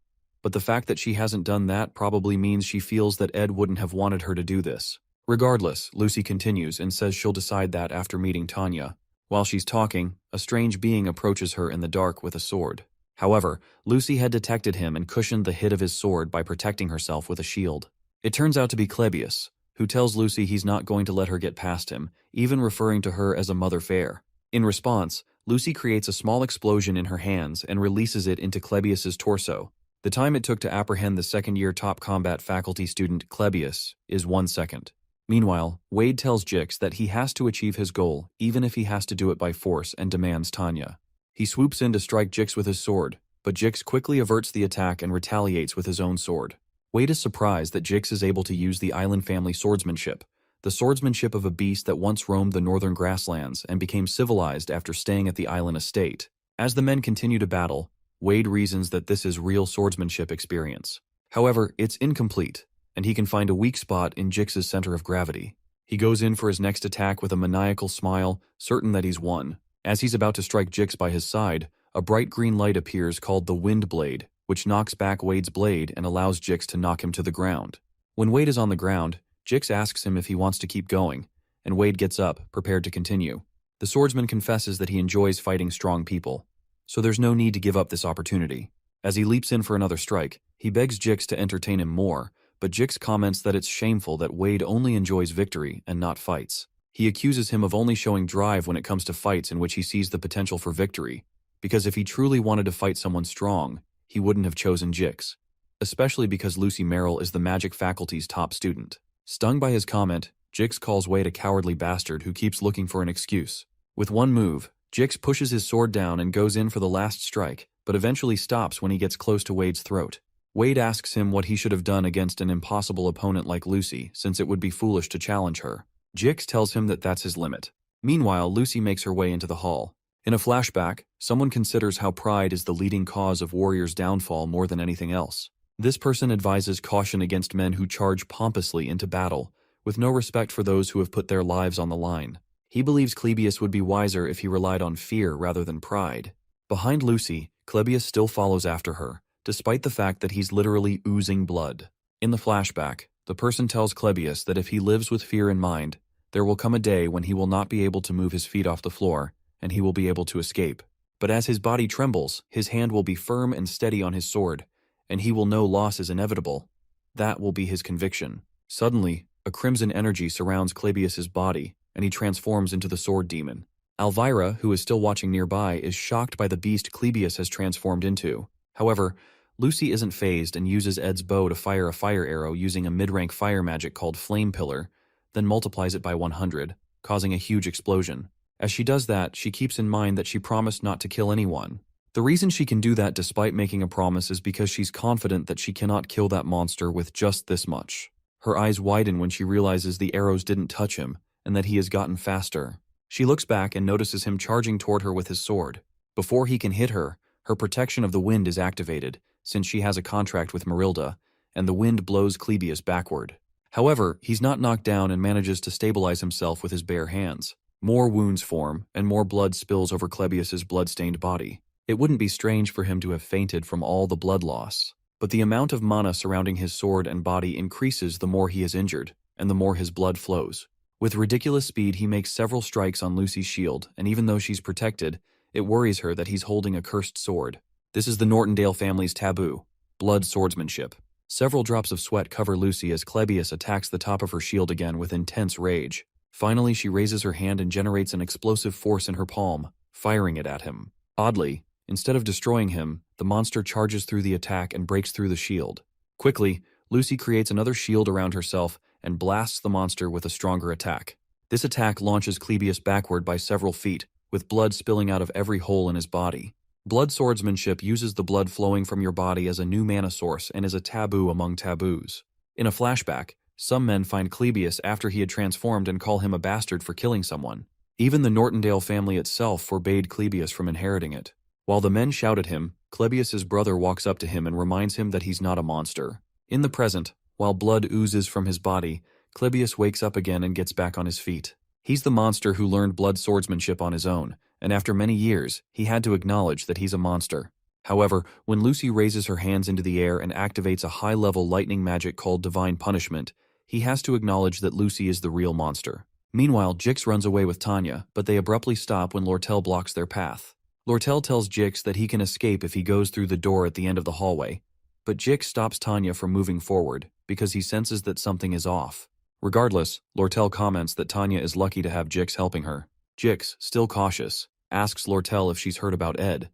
but the fact that she hasn't done that probably means she feels that Ed wouldn't have wanted her to do this. Regardless, Lucy continues and says she'll decide that after meeting Tanya. While she's talking, a strange being approaches her in the dark with a sword. However, Lucy had detected him and cushioned the hit of his sword by protecting herself with a shield. It turns out to be Clebius, who tells Lucy he's not going to let her get past him, even referring to her as a mother fair. In response, Lucy creates a small explosion in her hands and releases it into Clebius's torso. The time it took to apprehend the second-year top combat faculty student Clebius is 1 second. Meanwhile, Wade tells Jix that he has to achieve his goal, even if he has to do it by force, and demands Tanya. He swoops in to strike Jix with his sword, but Jix quickly averts the attack and retaliates with his own sword. Wade is surprised that Jix is able to use the island family swordsmanship, the swordsmanship of a beast that once roamed the northern grasslands and became civilized after staying at the island estate. As the men continue to battle, Wade reasons that this is real swordsmanship experience. However, it's incomplete, and he can find a weak spot in Jix's center of gravity. He goes in for his next attack with a maniacal smile, certain that he's won. As he's about to strike Jix by his side, a bright green light appears called the Wind Blade, which knocks back Wade's blade and allows Jix to knock him to the ground. When Wade is on the ground, Jix asks him if he wants to keep going, and Wade gets up, prepared to continue. The swordsman confesses that he enjoys fighting strong people, so there's no need to give up this opportunity. As he leaps in for another strike, he begs Jix to entertain him more, but Jix comments that it's shameful that Wade only enjoys victory and not fights. He accuses him of only showing drive when it comes to fights in which he sees the potential for victory, because if he truly wanted to fight someone strong, he wouldn't have chosen Jix, especially because Lucy Merrill is the magic faculty's top student. Stung by his comment, Jix calls Wade a cowardly bastard who keeps looking for an excuse. With one move, Jix pushes his sword down and goes in for the last strike, but eventually stops when he gets close to Wade's throat. Wade asks him what he should have done against an impossible opponent like Lucy, since it would be foolish to challenge her. Jix tells him that that's his limit. Meanwhile, Lucy makes her way into the hall. In a flashback, someone considers how pride is the leading cause of warriors' downfall more than anything else. This person advises caution against men who charge pompously into battle, with no respect for those who have put their lives on the line. He believes Clebius would be wiser if he relied on fear rather than pride. Behind Lucy, Clebius still follows after her, despite the fact that he's literally oozing blood. In the flashback, the person tells Clebius that if he lives with fear in mind, there will come a day when he will not be able to move his feet off the floor, and he will be able to escape. But as his body trembles, his hand will be firm and steady on his sword, and he will know loss is inevitable. That will be his conviction. Suddenly, a crimson energy surrounds Clebius's body, and he transforms into the sword demon. Elvira, who is still watching nearby, is shocked by the beast Clebius has transformed into. However, Lucy isn't fazed and uses Ed's bow to fire a fire arrow using a mid-rank fire magic called Flame Pillar, then multiplies it by 100, causing a huge explosion. As she does that, she keeps in mind that she promised not to kill anyone. The reason she can do that despite making a promise is because she's confident that she cannot kill that monster with just this much. Her eyes widen when she realizes the arrows didn't touch him, and that he has gotten faster. She looks back and notices him charging toward her with his sword. Before he can hit her, her protection of the wind is activated, since she has a contract with Marilda, and the wind blows Clebius backward. However, he's not knocked down and manages to stabilize himself with his bare hands. More wounds form, and more blood spills over Clebius's blood-stained body. It wouldn't be strange for him to have fainted from all the blood loss. But the amount of mana surrounding his sword and body increases the more he is injured, and the more his blood flows. With ridiculous speed, he makes several strikes on Lucy's shield, and even though she's protected, it worries her that he's holding a cursed sword. This is the Nortondale family's taboo: blood swordsmanship. Several drops of sweat cover Lucy as Clebius attacks the top of her shield again with intense rage. Finally, she raises her hand and generates an explosive force in her palm, firing it at him. Oddly, instead of destroying him, the monster charges through the attack and breaks through the shield. Quickly, Lucy creates another shield around herself and blasts the monster with a stronger attack. This attack launches Clebius backward by several feet, with blood spilling out of every hole in his body. Blood swordsmanship uses the blood flowing from your body as a new mana source and is a taboo among taboos. In a flashback, some men find Clebius after he had transformed and call him a bastard for killing someone. Even the Nortondale family itself forbade Clebius from inheriting it. While the men shout at him, Clebius's brother walks up to him and reminds him that he's not a monster. In the present, while blood oozes from his body, Clebius wakes up again and gets back on his feet. He's the monster who learned blood swordsmanship on his own, and after many years, he had to acknowledge that he's a monster. However, when Lucy raises her hands into the air and activates a high-level lightning magic called Divine Punishment, he has to acknowledge that Lucy is the real monster. Meanwhile, Jix runs away with Tanya, but they abruptly stop when Lortel blocks their path. Lortel tells Jix that he can escape if he goes through the door at the end of the hallway, but Jix stops Tanya from moving forward because he senses that something is off. Regardless, Lortel comments that Tanya is lucky to have Jix helping her. Jix, still cautious, asks Lortel if she's heard about Ed,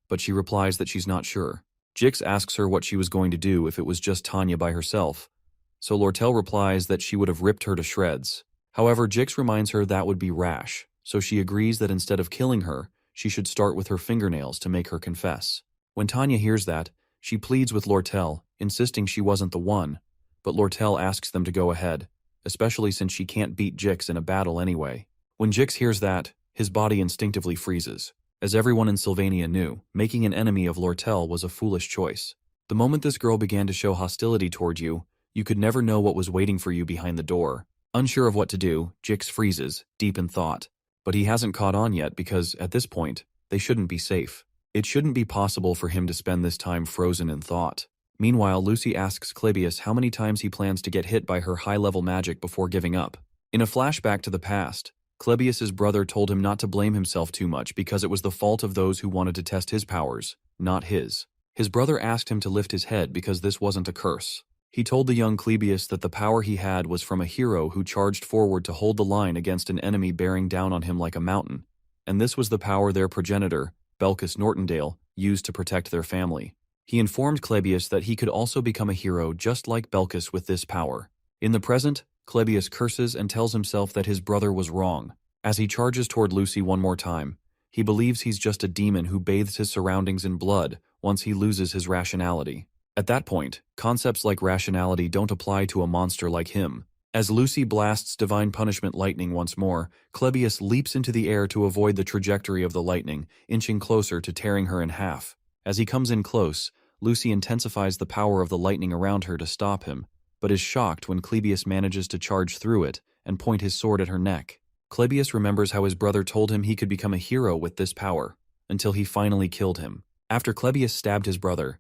but she replies that she's not sure. Jix asks her what she was going to do if it was just Tanya by herself, so Lortel replies that she would have ripped her to shreds. However, Jix reminds her that would be rash, so she agrees that instead of killing her, she should start with her fingernails to make her confess. When Tanya hears that, she pleads with Lortel, insisting she wasn't the one, but Lortel asks them to go ahead, especially since she can't beat Jix in a battle anyway. When Jix hears that, his body instinctively freezes. As everyone in Sylvania knew, making an enemy of Lortel was a foolish choice. The moment this girl began to show hostility toward you, you could never know what was waiting for you behind the door. Unsure of what to do, Jix freezes, deep in thought. But he hasn't caught on yet because, at this point, they shouldn't be safe. It shouldn't be possible for him to spend this time frozen in thought. Meanwhile, Lucy asks Clebius how many times he plans to get hit by her high-level magic before giving up. In a flashback to the past, Clebius's brother told him not to blame himself too much because it was the fault of those who wanted to test his powers, not his. His brother asked him to lift his head because this wasn't a curse. He told the young Clebius that the power he had was from a hero who charged forward to hold the line against an enemy bearing down on him like a mountain, and this was the power their progenitor, Belcus Nortondale, used to protect their family. He informed Clebius that he could also become a hero just like Belcus with this power. In the present, Clebius curses and tells himself that his brother was wrong. As he charges toward Lucy one more time, he believes he's just a demon who bathes his surroundings in blood once he loses his rationality. At that point, concepts like rationality don't apply to a monster like him. As Lucy blasts Divine Punishment lightning once more, Clebius leaps into the air to avoid the trajectory of the lightning, inching closer to tearing her in half. As he comes in close, Lucy intensifies the power of the lightning around her to stop him, but is shocked when Clebius manages to charge through it and point his sword at her neck. Clebius remembers how his brother told him he could become a hero with this power, until he finally killed him. After Clebius stabbed his brother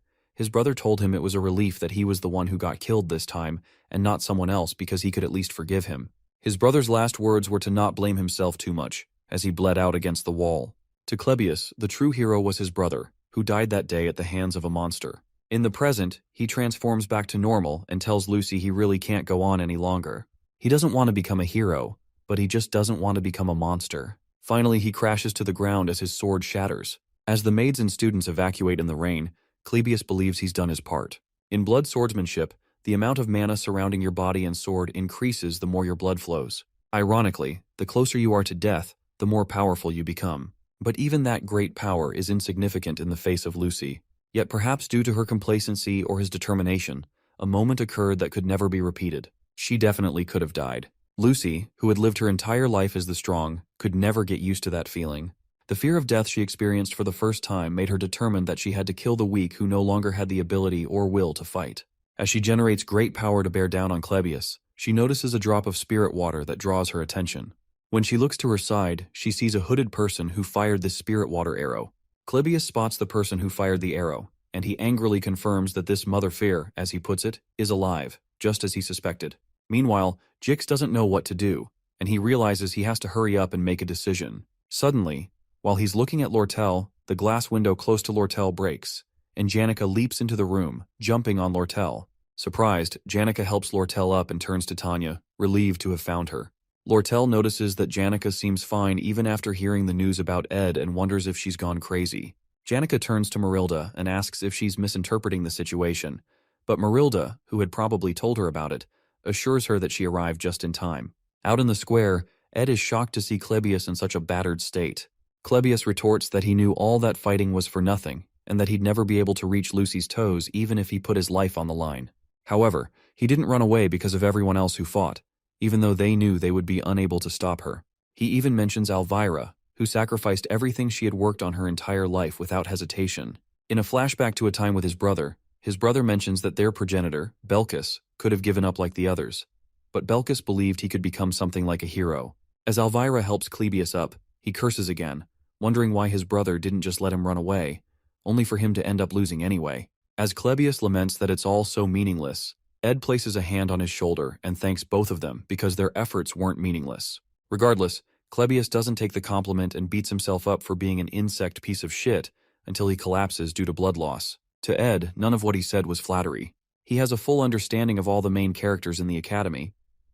told him it was a relief that he was the one who got killed this time and not someone else because he could at least forgive him. His brother's last words were to not blame himself too much, as he bled out against the wall. To Clebius, the true hero was his brother, who died that day at the hands of a monster. In the present, he transforms back to normal and tells Lucy he really can't go on any longer. He doesn't want to become a hero, but he just doesn't want to become a monster. Finally, he crashes to the ground as his sword shatters. As the maids and students evacuate in the rain, Clebius believes he's done his part. In blood swordsmanship, the amount of mana surrounding your body and sword increases the more your blood flows. Ironically, the closer you are to death, the more powerful you become. But even that great power is insignificant in the face of Lucy. Yet perhaps due to her complacency or his determination, a moment occurred that could never be repeated. She definitely could have died. Lucy, who had lived her entire life as the strong, could never get used to that feeling. The fear of death she experienced for the first time made her determined that she had to kill the weak who no longer had the ability or will to fight. As she generates great power to bear down on Clebius, She notices a drop of spirit water that draws her attention. When she looks to her side, she sees a hooded person who fired this spirit water arrow. Clebius spots the person who fired the arrow, and he angrily confirms that this Mother Fear, as he puts it, is alive, just as he suspected. Meanwhile, Jix doesn't know what to do, and he realizes he has to hurry up and make a decision. Suddenly, while he's looking at Lortel, the glass window close to Lortel breaks, and Janica leaps into the room, jumping on Lortel. Surprised, Janica helps Lortel up and turns to Tanya, relieved to have found her. Lortel notices that Janica seems fine even after hearing the news about Ed and wonders if she's gone crazy. Janica turns to Marilda and asks if she's misinterpreting the situation, but Marilda, who had probably told her about it, assures her that she arrived just in time. Out in the square, Ed is shocked to see Clebius in such a battered state. Clebius retorts that he knew all that fighting was for nothing, and that he'd never be able to reach Lucy's toes even if he put his life on the line. However, he didn't run away because of everyone else who fought, even though they knew they would be unable to stop her. He even mentions Elvira, who sacrificed everything she had worked on her entire life without hesitation. In a flashback to a time with his brother mentions that their progenitor, Belkis, could have given up like the others. But Belkis believed he could become something like a hero. As Elvira helps Clebius up, he curses again, wondering why his brother didn't just let him run away, only for him to end up losing anyway. As Clebius laments that it's all so meaningless, Ed places a hand on his shoulder and thanks both of them because their efforts weren't meaningless. Regardless, Clebius doesn't take the compliment and beats himself up for being an insect piece of shit until he collapses due to blood loss. To Ed, none of what he said was flattery. He has a full understanding of all the main characters in the Academy,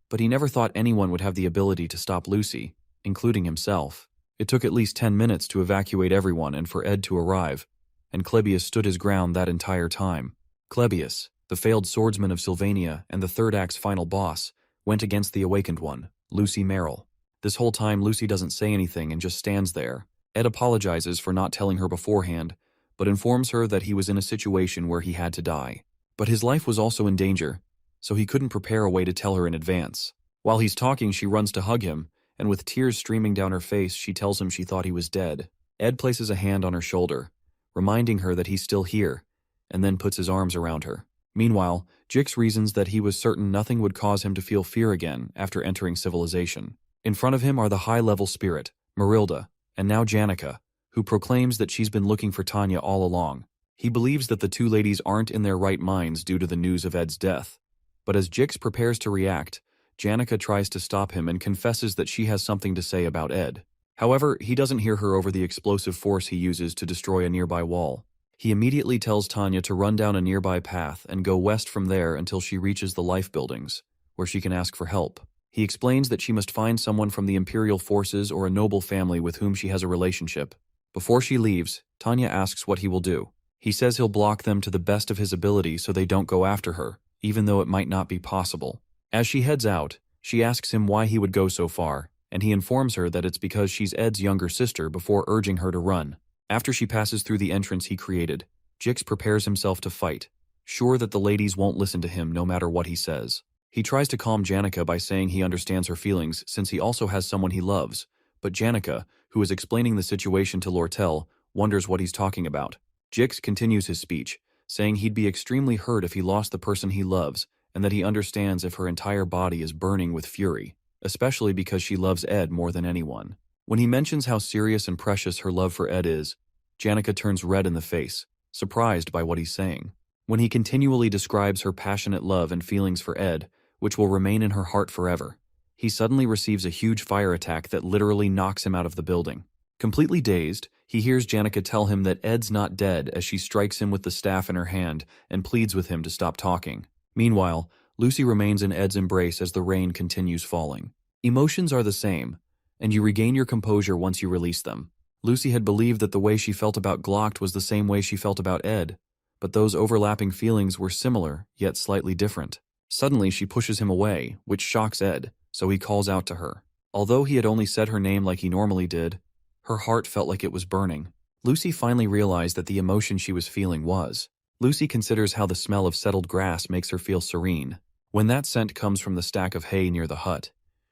but he never thought anyone would have the ability to stop Lucy, including himself. It took at least 10 minutes to evacuate everyone and for Ed to arrive, and Clebius stood his ground that entire time. Clebius, the failed swordsman of Sylvania and the third act's final boss, went against the awakened one, Lucy Merrill. This whole time Lucy doesn't say anything and just stands there. Ed apologizes for not telling her beforehand, but informs her that he was in a situation where he had to die. But his life was also in danger, so he couldn't prepare a way to tell her in advance. While he's talking, she runs to hug him, and with tears streaming down her face, she tells him she thought he was dead. Ed places a hand on her shoulder, reminding her that he's still here, and then puts his arms around her. Meanwhile, Jix reasons that he was certain nothing would cause him to feel fear again after entering civilization. In front of him are the high-level spirit, Marilda, and now Janica, who proclaims that she's been looking for Tanya all along. He believes that the two ladies aren't in their right minds due to the news of Ed's death. But as Jix prepares to react, Janica tries to stop him and confesses that she has something to say about Ed. However, he doesn't hear her over the explosive force he uses to destroy a nearby wall. He immediately tells Tanya to run down a nearby path and go west from there until she reaches the life buildings, where she can ask for help. He explains that she must find someone from the Imperial forces or a noble family with whom she has a relationship. Before she leaves, Tanya asks what he will do. He says he'll block them to the best of his ability so they don't go after her, even though it might not be possible. As she heads out, she asks him why he would go so far, and he informs her that it's because she's Ed's younger sister before urging her to run. After she passes through the entrance he created, Jix prepares himself to fight, sure that the ladies won't listen to him no matter what he says. He tries to calm Janica by saying he understands her feelings since he also has someone he loves, but Janica, who is explaining the situation to Lortel, wonders what he's talking about. Jix continues his speech, saying he'd be extremely hurt if he lost the person he loves, and that he understands if her entire body is burning with fury, especially because she loves Ed more than anyone. When he mentions how serious and precious her love for Ed is, Janica turns red in the face, surprised by what he's saying. When he continually describes her passionate love and feelings for Ed, which will remain in her heart forever, he suddenly receives a huge fire attack that literally knocks him out of the building. Completely dazed, he hears Janica tell him that Ed's not dead as she strikes him with the staff in her hand and pleads with him to stop talking. Meanwhile, Lucy remains in Ed's embrace as the rain continues falling. Emotions are the same, and you regain your composure once you release them. Lucy had believed that the way she felt about Glocked was the same way she felt about Ed, but those overlapping feelings were similar, yet slightly different. Suddenly she pushes him away, which shocks Ed, so he calls out to her. Although he had only said her name like he normally did, her heart felt like it was burning. Lucy finally realized that the emotion she was feeling was. Lucy considers how the smell of settled grass makes her feel serene. When that scent comes from the stack of hay near the hut,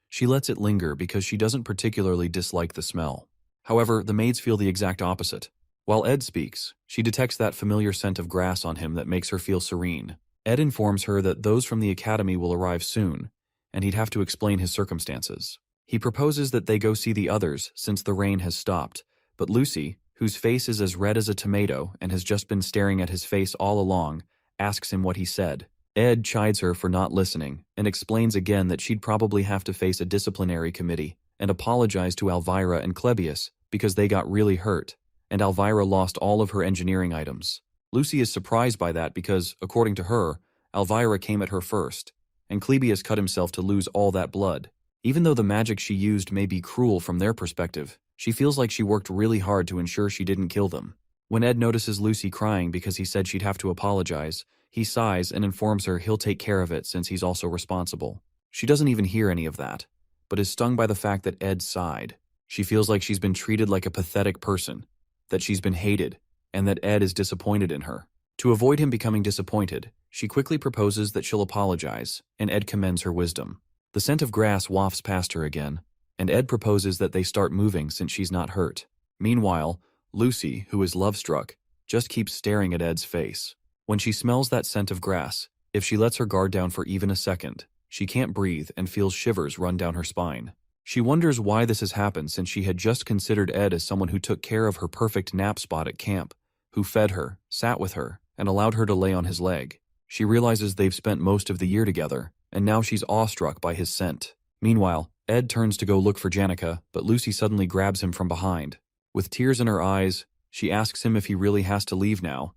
she lets it linger because she doesn't particularly dislike the smell. However, the maids feel the exact opposite. While Ed speaks, she detects that familiar scent of grass on him that makes her feel serene. Ed informs her that those from the academy will arrive soon, and he'd have to explain his circumstances. He proposes that they go see the others since the rain has stopped, but Lucy, whose face is as red as a tomato and has just been staring at his face all along, asks him what he said. Ed chides her for not listening and explains again that she'd probably have to face a disciplinary committee and apologize to Elvira and Clebius because they got really hurt, and Elvira lost all of her engineering items. Lucy is surprised by that because, according to her, Elvira came at her first, and Clebius cut himself to lose all that blood. Even though the magic she used may be cruel from their perspective, she feels like she worked really hard to ensure she didn't kill them. When Ed notices Lucy crying because he said she'd have to apologize, he sighs and informs her he'll take care of it since he's also responsible. She doesn't even hear any of that, but is stung by the fact that Ed sighed. She feels like she's been treated like a pathetic person, that she's been hated, and that Ed is disappointed in her. To avoid him becoming disappointed, she quickly proposes that she'll apologize, and Ed commends her wisdom. The scent of grass wafts past her again, and Ed proposes that they start moving since she's not hurt. Meanwhile, Lucy, who is love-struck, just keeps staring at Ed's face. When she smells that scent of grass, if she lets her guard down for even a second, she can't breathe and feels shivers run down her spine. She wonders why this has happened since she had just considered Ed as someone who took care of her perfect nap spot at camp, who fed her, sat with her, and allowed her to lay on his leg. She realizes they've spent most of the year together, and now she's awestruck by his scent. Meanwhile, Ed turns to go look for Janica, but Lucy suddenly grabs him from behind. With tears in her eyes, she asks him if he really has to leave now,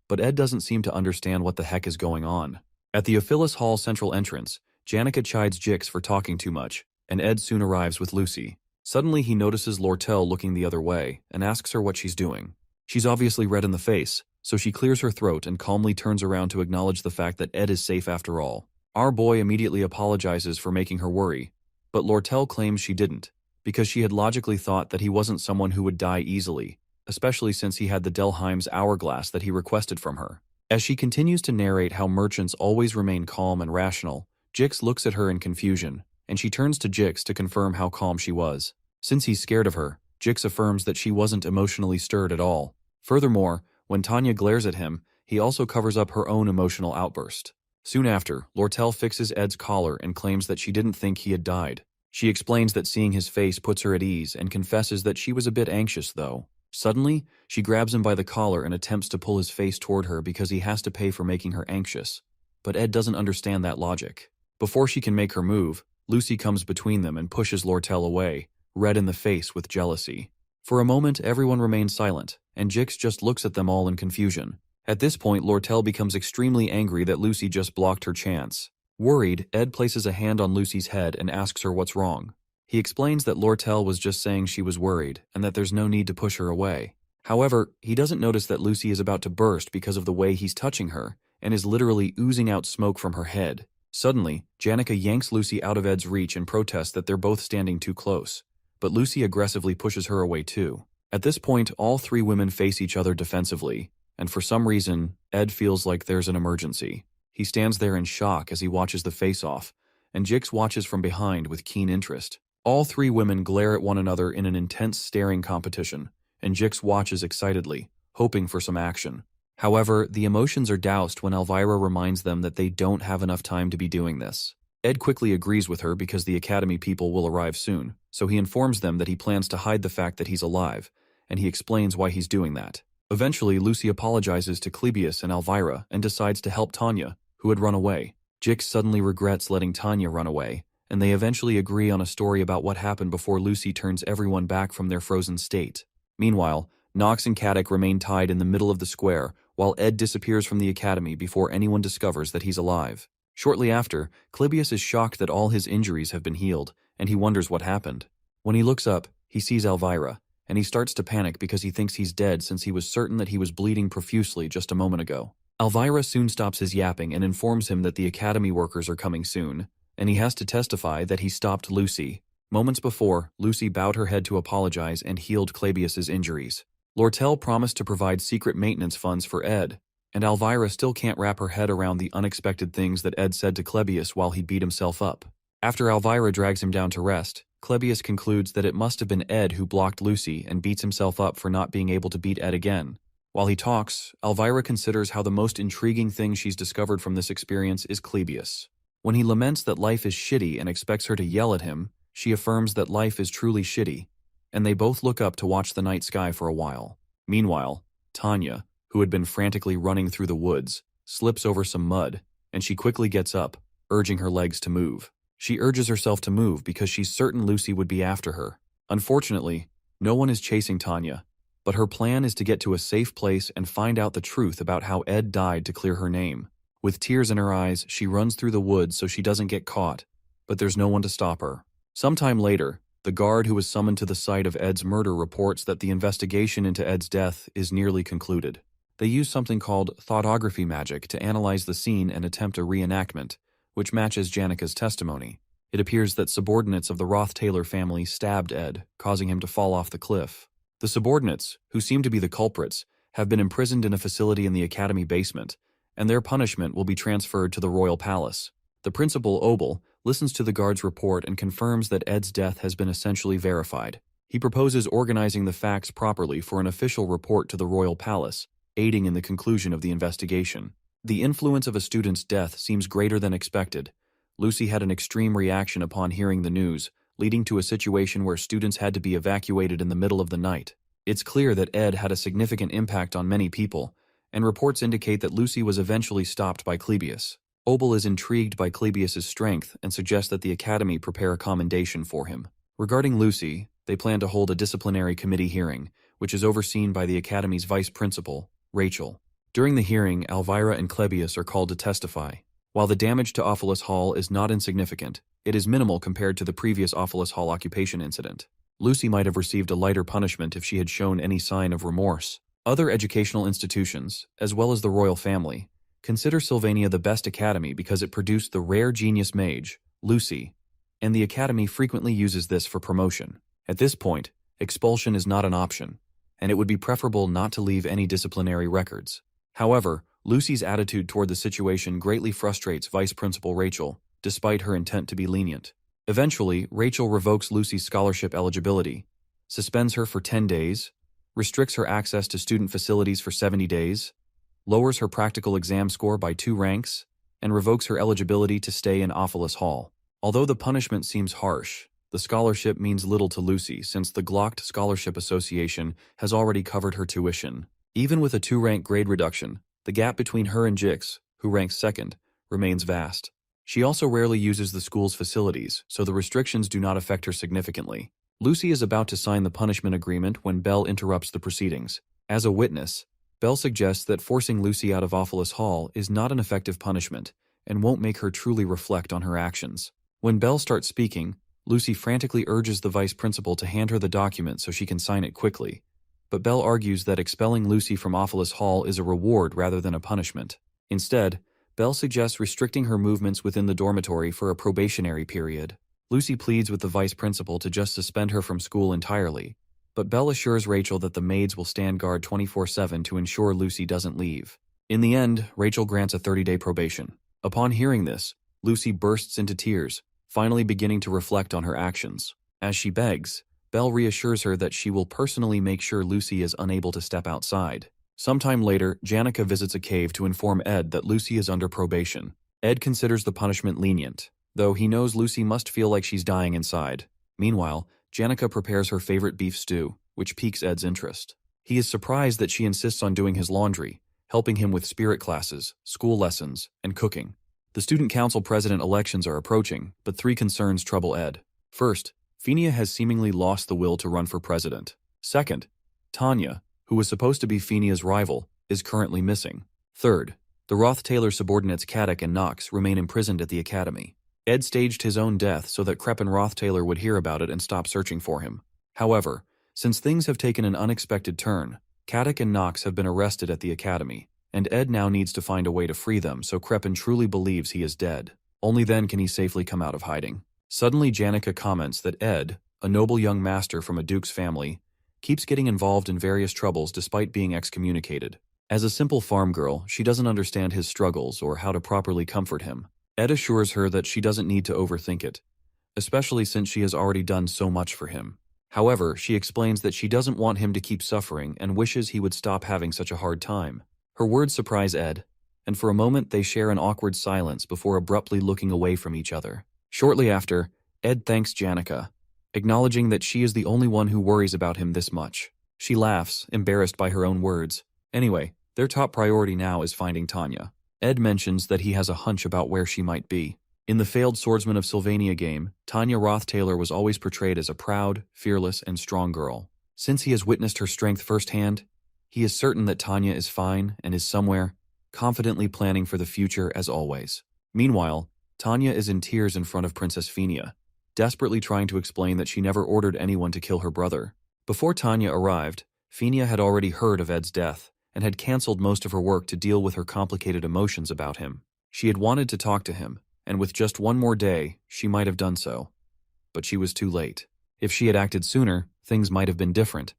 but Ed doesn't seem to understand what the heck is going on. At the Ophilus Hall central entrance, Janica chides Jix for talking too much, and Ed soon arrives with Lucy. Suddenly he notices Lortel looking the other way and asks her what she's doing. She's obviously red in the face, so she clears her throat and calmly turns around to acknowledge the fact that Ed is safe after all. Our boy immediately apologizes for making her worry, but Lortel claims she didn't, because she had logically thought that he wasn't someone who would die easily, especially since he had the Delheim's hourglass that he requested from her. As she continues to narrate how merchants always remain calm and rational, Jix looks at her in confusion, and she turns to Jix to confirm how calm she was. Since he's scared of her, Jix affirms that she wasn't emotionally stirred at all. Furthermore, when Tanya glares at him, he also covers up her own emotional outburst. Soon after, Lortel fixes Ed's collar and claims that she didn't think he had died. She explains that seeing his face puts her at ease and confesses that she was a bit anxious, though. Suddenly, she grabs him by the collar and attempts to pull his face toward her because he has to pay for making her anxious. But Ed doesn't understand that logic. Before she can make her move, Lucy comes between them and pushes Lortel away, red in the face with jealousy. For a moment, everyone remains silent, and Jix just looks at them all in confusion. At this point, Lortel becomes extremely angry that Lucy just blocked her chance. Worried, Ed places a hand on Lucy's head and asks her what's wrong. He explains that Lortel was just saying she was worried and that there's no need to push her away. However, he doesn't notice that Lucy is about to burst because of the way he's touching her and is literally oozing out smoke from her head. Suddenly, Janica yanks Lucy out of Ed's reach and protests that they're both standing too close, but Lucy aggressively pushes her away too. At this point, all three women face each other defensively, and for some reason, Ed feels like there's an emergency. He stands there in shock as he watches the face-off, and Jix watches from behind with keen interest. All three women glare at one another in an intense staring competition, and Jix watches excitedly, hoping for some action. However, the emotions are doused when Elvira reminds them that they don't have enough time to be doing this. Ed quickly agrees with her because the Academy people will arrive soon, so he informs them that he plans to hide the fact that he's alive, and he explains why he's doing that. Eventually, Lucy apologizes to Clebius and Elvira and decides to help Tanya, who had run away. Jix suddenly regrets letting Tanya run away, and they eventually agree on a story about what happened before Lucy turns everyone back from their frozen state. Meanwhile, Nox and Caddick remain tied in the middle of the square, while Ed disappears from the Academy before anyone discovers that he's alive. Shortly after, Clebius is shocked that all his injuries have been healed, and he wonders what happened. When he looks up, he sees Elvira, and he starts to panic because he thinks he's dead since he was certain that he was bleeding profusely just a moment ago. Elvira soon stops his yapping and informs him that the Academy workers are coming soon, and he has to testify that he stopped Lucy. Moments before, Lucy bowed her head to apologize and healed Clebius's injuries. Lortel promised to provide secret maintenance funds for Ed, and Elvira still can't wrap her head around the unexpected things that Ed said to Clebius while he beat himself up. After Elvira drags him down to rest, Clebius concludes that it must have been Ed who blocked Lucy and beats himself up for not being able to beat Ed again. While he talks, Elvira considers how the most intriguing thing she's discovered from this experience is Clebius. When he laments that life is shitty and expects her to yell at him, she affirms that life is truly shitty, and they both look up to watch the night sky for a while. Meanwhile, Tanya, who had been frantically running through the woods, slips over some mud, and she quickly gets up, urging her legs to move. She urges herself to move because she's certain Lucy would be after her. Unfortunately, no one is chasing Tanya, but her plan is to get to a safe place and find out the truth about how Ed died to clear her name. With tears in her eyes, she runs through the woods so she doesn't get caught, but there's no one to stop her. Sometime later, the guard who was summoned to the site of Ed's murder reports that the investigation into Ed's death is nearly concluded. They use something called thoughtography magic to analyze the scene and attempt a reenactment, which matches Janika's testimony. It appears that subordinates of the Roth-Taylor family stabbed Ed, causing him to fall off the cliff. The subordinates, who seem to be the culprits, have been imprisoned in a facility in the academy basement, and their punishment will be transferred to the royal palace. The principal, Obel, listens to the guard's report and confirms that Ed's death has been essentially verified. He proposes organizing the facts properly for an official report to the royal palace, aiding in the conclusion of the investigation. The influence of a student's death seems greater than expected. Lucy had an extreme reaction upon hearing the news, leading to a situation where students had to be evacuated in the middle of the night. It's clear that Ed had a significant impact on many people, and reports indicate that Lucy was eventually stopped by Clebius. Obel is intrigued by Clebius's strength and suggests that the academy prepare a commendation for him. Regarding Lucy, they plan to hold a disciplinary committee hearing, which is overseen by the academy's vice principal, Rachel. During the hearing, Elvira and Clebius are called to testify. While the damage to Ophelis Hall is not insignificant, it is minimal compared to the previous Ophelis Hall occupation incident. Lucy might have received a lighter punishment if she had shown any sign of remorse. Other educational institutions, as well as the royal family, consider Sylvania the best academy because it produced the rare genius mage, Lucy, and the academy frequently uses this for promotion. At this point, expulsion is not an option, and it would be preferable not to leave any disciplinary records. However, Lucy's attitude toward the situation greatly frustrates Vice Principal Rachel, despite her intent to be lenient. Eventually, Rachel revokes Lucy's scholarship eligibility, suspends her for 10 days, restricts her access to student facilities for 70 days, lowers her practical exam score by 2 ranks, and revokes her eligibility to stay in Ophelis Hall. Although the punishment seems harsh, the scholarship means little to Lucy since the Glocked Scholarship Association has already covered her tuition. Even with a 2-rank grade reduction, the gap between her and Jix, who ranks second, remains vast. She also rarely uses the school's facilities, so the restrictions do not affect her significantly. Lucy is about to sign the punishment agreement when Belle interrupts the proceedings. As a witness, Belle suggests that forcing Lucy out of Ophelis Hall is not an effective punishment and won't make her truly reflect on her actions. When Belle starts speaking, Lucy frantically urges the vice principal to hand her the document so she can sign it quickly. But Belle argues that expelling Lucy from Ophelis Hall is a reward rather than a punishment. Instead, Belle suggests restricting her movements within the dormitory for a probationary period. Lucy pleads with the vice principal to just suspend her from school entirely, but Belle assures Rachel that the maids will stand guard 24/7 to ensure Lucy doesn't leave. In the end, Rachel grants a 30-day probation. Upon hearing this, Lucy bursts into tears, finally beginning to reflect on her actions. As she begs, Belle reassures her that she will personally make sure Lucy is unable to step outside. Sometime later, Janica visits a cave to inform Ed that Lucy is under probation. Ed considers the punishment lenient, though he knows Lucy must feel like she's dying inside. Meanwhile, Janica prepares her favorite beef stew, which piques Ed's interest. He is surprised that she insists on doing his laundry, helping him with spirit classes, school lessons, and cooking. The student council president elections are approaching, but 3 concerns trouble Ed. First, Fenia has seemingly lost the will to run for president. Second, Tanya, who was supposed to be Fenia's rival, is currently missing. Third, the Roth-Taylor subordinates Caddick and Knox remain imprisoned at the academy. Ed staged his own death so that Krepp and Roth-Taylor would hear about it and stop searching for him. However, since things have taken an unexpected turn, Caddick and Knox have been arrested at the academy, and Ed now needs to find a way to free them so Kreppen truly believes he is dead. Only then can he safely come out of hiding. Suddenly, Janica comments that Ed, a noble young master from a duke's family, keeps getting involved in various troubles despite being excommunicated. As a simple farm girl, she doesn't understand his struggles or how to properly comfort him. Ed assures her that she doesn't need to overthink it, especially since she has already done so much for him. However, she explains that she doesn't want him to keep suffering and wishes he would stop having such a hard time. Her words surprise Ed, and for a moment they share an awkward silence before abruptly looking away from each other. Shortly after, Ed thanks Janica, acknowledging that she is the only one who worries about him this much. She laughs, embarrassed by her own words. Anyway, their top priority now is finding Tanya. Ed mentions that he has a hunch about where she might be. In the failed Swordsman of Sylvania game, Tanya Roth-Taylor was always portrayed as a proud, fearless, and strong girl. Since he has witnessed her strength firsthand, he is certain that Tanya is fine and is somewhere, confidently planning for the future as always. Meanwhile, Tanya is in tears in front of Princess Fenia, desperately trying to explain that she never ordered anyone to kill her brother. Before Tanya arrived, Fenia had already heard of Ed's death and had cancelled most of her work to deal with her complicated emotions about him. She had wanted to talk to him, and with just one more day, she might have done so. But she was too late. If she had acted sooner, things might have been different.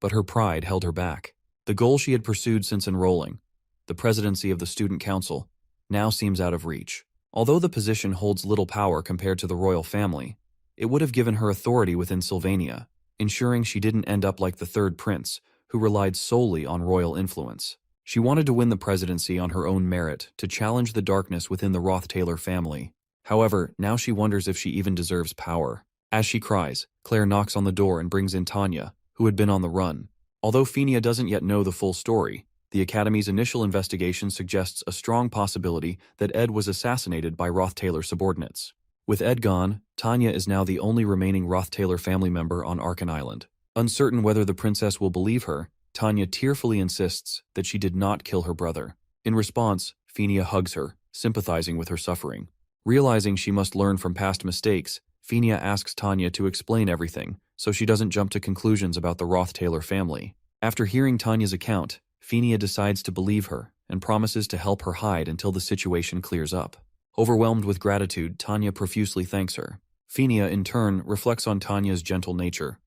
But her pride held her back. The goal she had pursued since enrolling, the presidency of the student council, now seems out of reach. Although the position holds little power compared to the royal family, it would have given her authority within Sylvania, ensuring she didn't end up like the third prince, who relied solely on royal influence. She wanted to win the presidency on her own merit, to challenge the darkness within the Roth-Taylor family. However, now she wonders if she even deserves power. As she cries, Claire knocks on the door and brings in Tanya, who had been on the run. Although Fenia doesn't yet know the full story, the Academy's initial investigation suggests a strong possibility that Ed was assassinated by Roth-Taylor subordinates. With Ed gone, Tanya is now the only remaining Roth-Taylor family member on Arkan Island. Uncertain whether the princess will believe her, Tanya tearfully insists that she did not kill her brother. In response, Fenia hugs her, sympathizing with her suffering. Realizing she must learn from past mistakes, Fenia asks Tanya to explain everything, so she doesn't jump to conclusions about the Roth-Taylor family. After hearing Tanya's account, Fenia decides to believe her and promises to help her hide until the situation clears up. Overwhelmed with gratitude, Tanya profusely thanks her. Fenia, in turn, reflects on Tanya's gentle nature.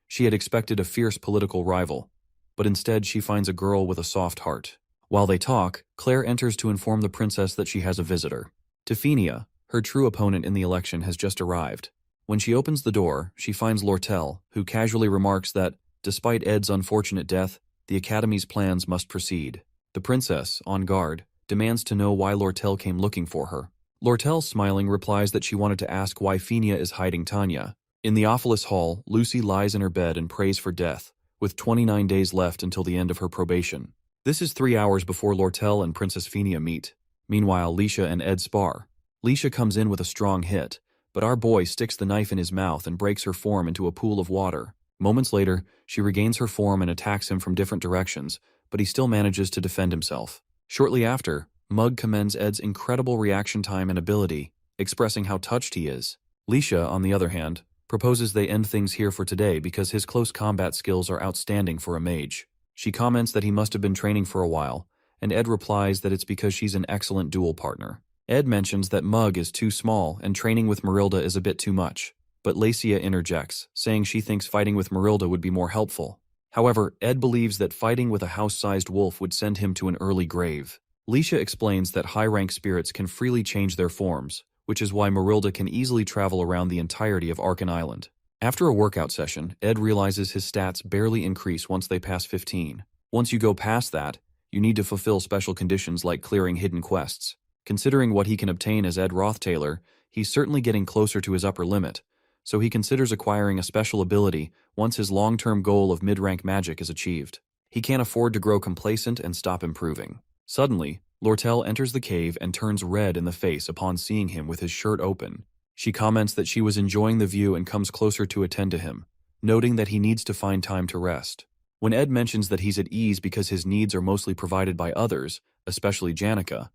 She had expected a fierce political rival, but instead she finds a girl with a soft heart. While they talk, Claire enters to inform the princess that she has a visitor. To Fenia, her true opponent in the election has just arrived. When she opens the door, she finds Lortel, who casually remarks that, despite Ed's unfortunate death, the Academy's plans must proceed. The princess, on guard, demands to know why Lortel came looking for her. Lortel, smiling, replies that she wanted to ask why Fenia is hiding Tanya. In the Ophelis Hall, Lucy lies in her bed and prays for death, with 29 days left until the end of her probation. This is 3 hours before Lortel and Princess Fenia meet. Meanwhile, Leisha and Ed spar. Leisha comes in with a strong hit, but our boy sticks the knife in his mouth and breaks her form into a pool of water. Moments later, she regains her form and attacks him from different directions, but he still manages to defend himself. Shortly after, Mug commends Ed's incredible reaction time and ability, expressing how touched he is. Leisha, on the other hand, proposes they end things here for today because his close combat skills are outstanding for a mage. She comments that he must have been training for a while, and Ed replies that it's because she's an excellent duel partner. Ed mentions that Mug is too small and training with Marilda is a bit too much, but Lacia interjects, saying she thinks fighting with Marilda would be more helpful. However, Ed believes that fighting with a house-sized wolf would send him to an early grave. Leisha explains that high-rank spirits can freely change their forms, which is why Marilda can easily travel around the entirety of Arkan Island. After a workout session, Ed realizes his stats barely increase once they pass 15. Once you go past that, you need to fulfill special conditions like clearing hidden quests. Considering what he can obtain as Ed Roth-Taylor, he's certainly getting closer to his upper limit, so he considers acquiring a special ability once his long-term goal of mid-rank magic is achieved. He can't afford to grow complacent and stop improving. Suddenly, Lortel enters the cave and turns red in the face upon seeing him with his shirt open. She comments that she was enjoying the view and comes closer to attend to him, noting that he needs to find time to rest. When Ed mentions that he's at ease because his needs are mostly provided by others, especially Janica,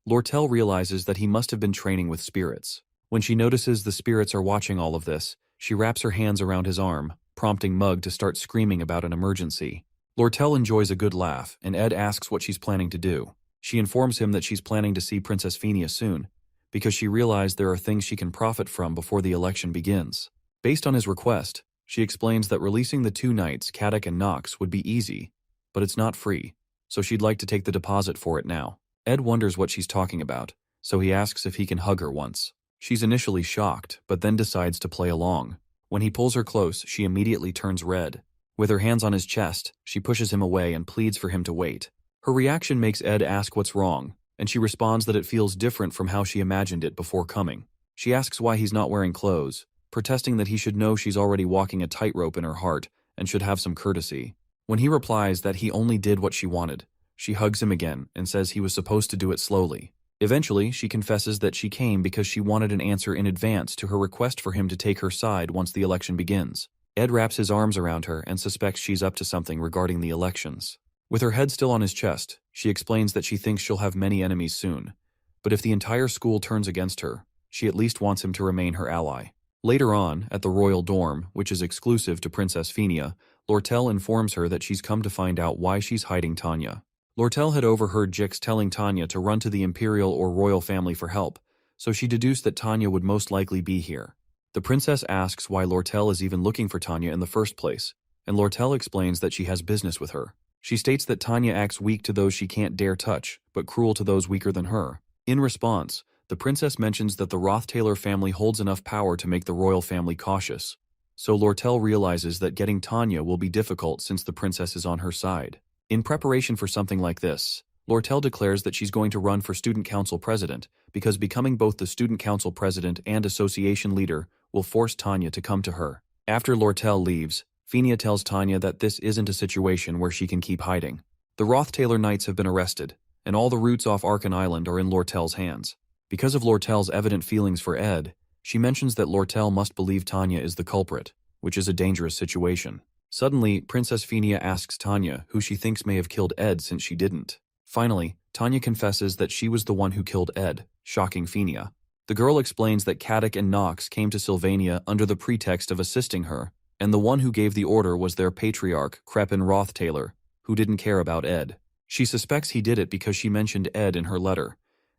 Lortel realizes that he must have been training with spirits. When she notices the spirits are watching all of this, she wraps her hands around his arm, prompting Mug to start screaming about an emergency. Lortel enjoys a good laugh, and Ed asks what she's planning to do. She informs him that she's planning to see Princess Fenia soon, because she realized there are things she can profit from before the election begins. Based on his request, she explains that releasing the two knights, Caddock and Knox, would be easy, but it's not free, so she'd like to take the deposit for it now. Ed wonders what she's talking about, so he asks if he can hug her once. She's initially shocked, but then decides to play along. When he pulls her close, she immediately turns red. With her hands on his chest, she pushes him away and pleads for him to wait. Her reaction makes Ed ask what's wrong, and she responds that it feels different from how she imagined it before coming. She asks why he's not wearing clothes, protesting that he should know she's already walking a tightrope in her heart and should have some courtesy. When he replies that he only did what she wanted, she hugs him again and says he was supposed to do it slowly. Eventually, she confesses that she came because she wanted an answer in advance to her request for him to take her side once the election begins. Ed wraps his arms around her and suspects she's up to something regarding the elections. With her head still on his chest, she explains that she thinks she'll have many enemies soon. But if the entire school turns against her, she at least wants him to remain her ally. Later on, at the royal dorm, which is exclusive to Princess Phinia, Lortel informs her that she's come to find out why she's hiding Tanya. Lortel had overheard Jix telling Tanya to run to the imperial or royal family for help, so she deduced that Tanya would most likely be here. The princess asks why Lortel is even looking for Tanya in the first place, and Lortel explains that she has business with her. She states that Tanya acts weak to those she can't dare touch, but cruel to those weaker than her. In response, the princess mentions that the Roth-Taylor family holds enough power to make the royal family cautious. So Lortel realizes that getting Tanya will be difficult since the princess is on her side. In preparation for something like this, Lortel declares that she's going to run for student council president because becoming both the student council president and association leader will force Tanya to come to her. After Lortel leaves, Phinia tells Tanya that this isn't a situation where she can keep hiding. The Roth-Taylor Knights have been arrested, and all the routes off Arkan Island are in Lortel's hands. Because of Lortel's evident feelings for Ed, she mentions that Lortel must believe Tanya is the culprit, which is a dangerous situation. Suddenly, Princess Phinia asks Tanya who she thinks may have killed Ed since she didn't. Finally, Tanya confesses that she was the one who killed Ed, shocking Phinia. The girl explains that Caddick and Knox came to Sylvania under the pretext of assisting her, and the one who gave the order was their patriarch, Crepin Roth-Taylor, who didn't care about Ed. She suspects he did it because she mentioned Ed in her letter,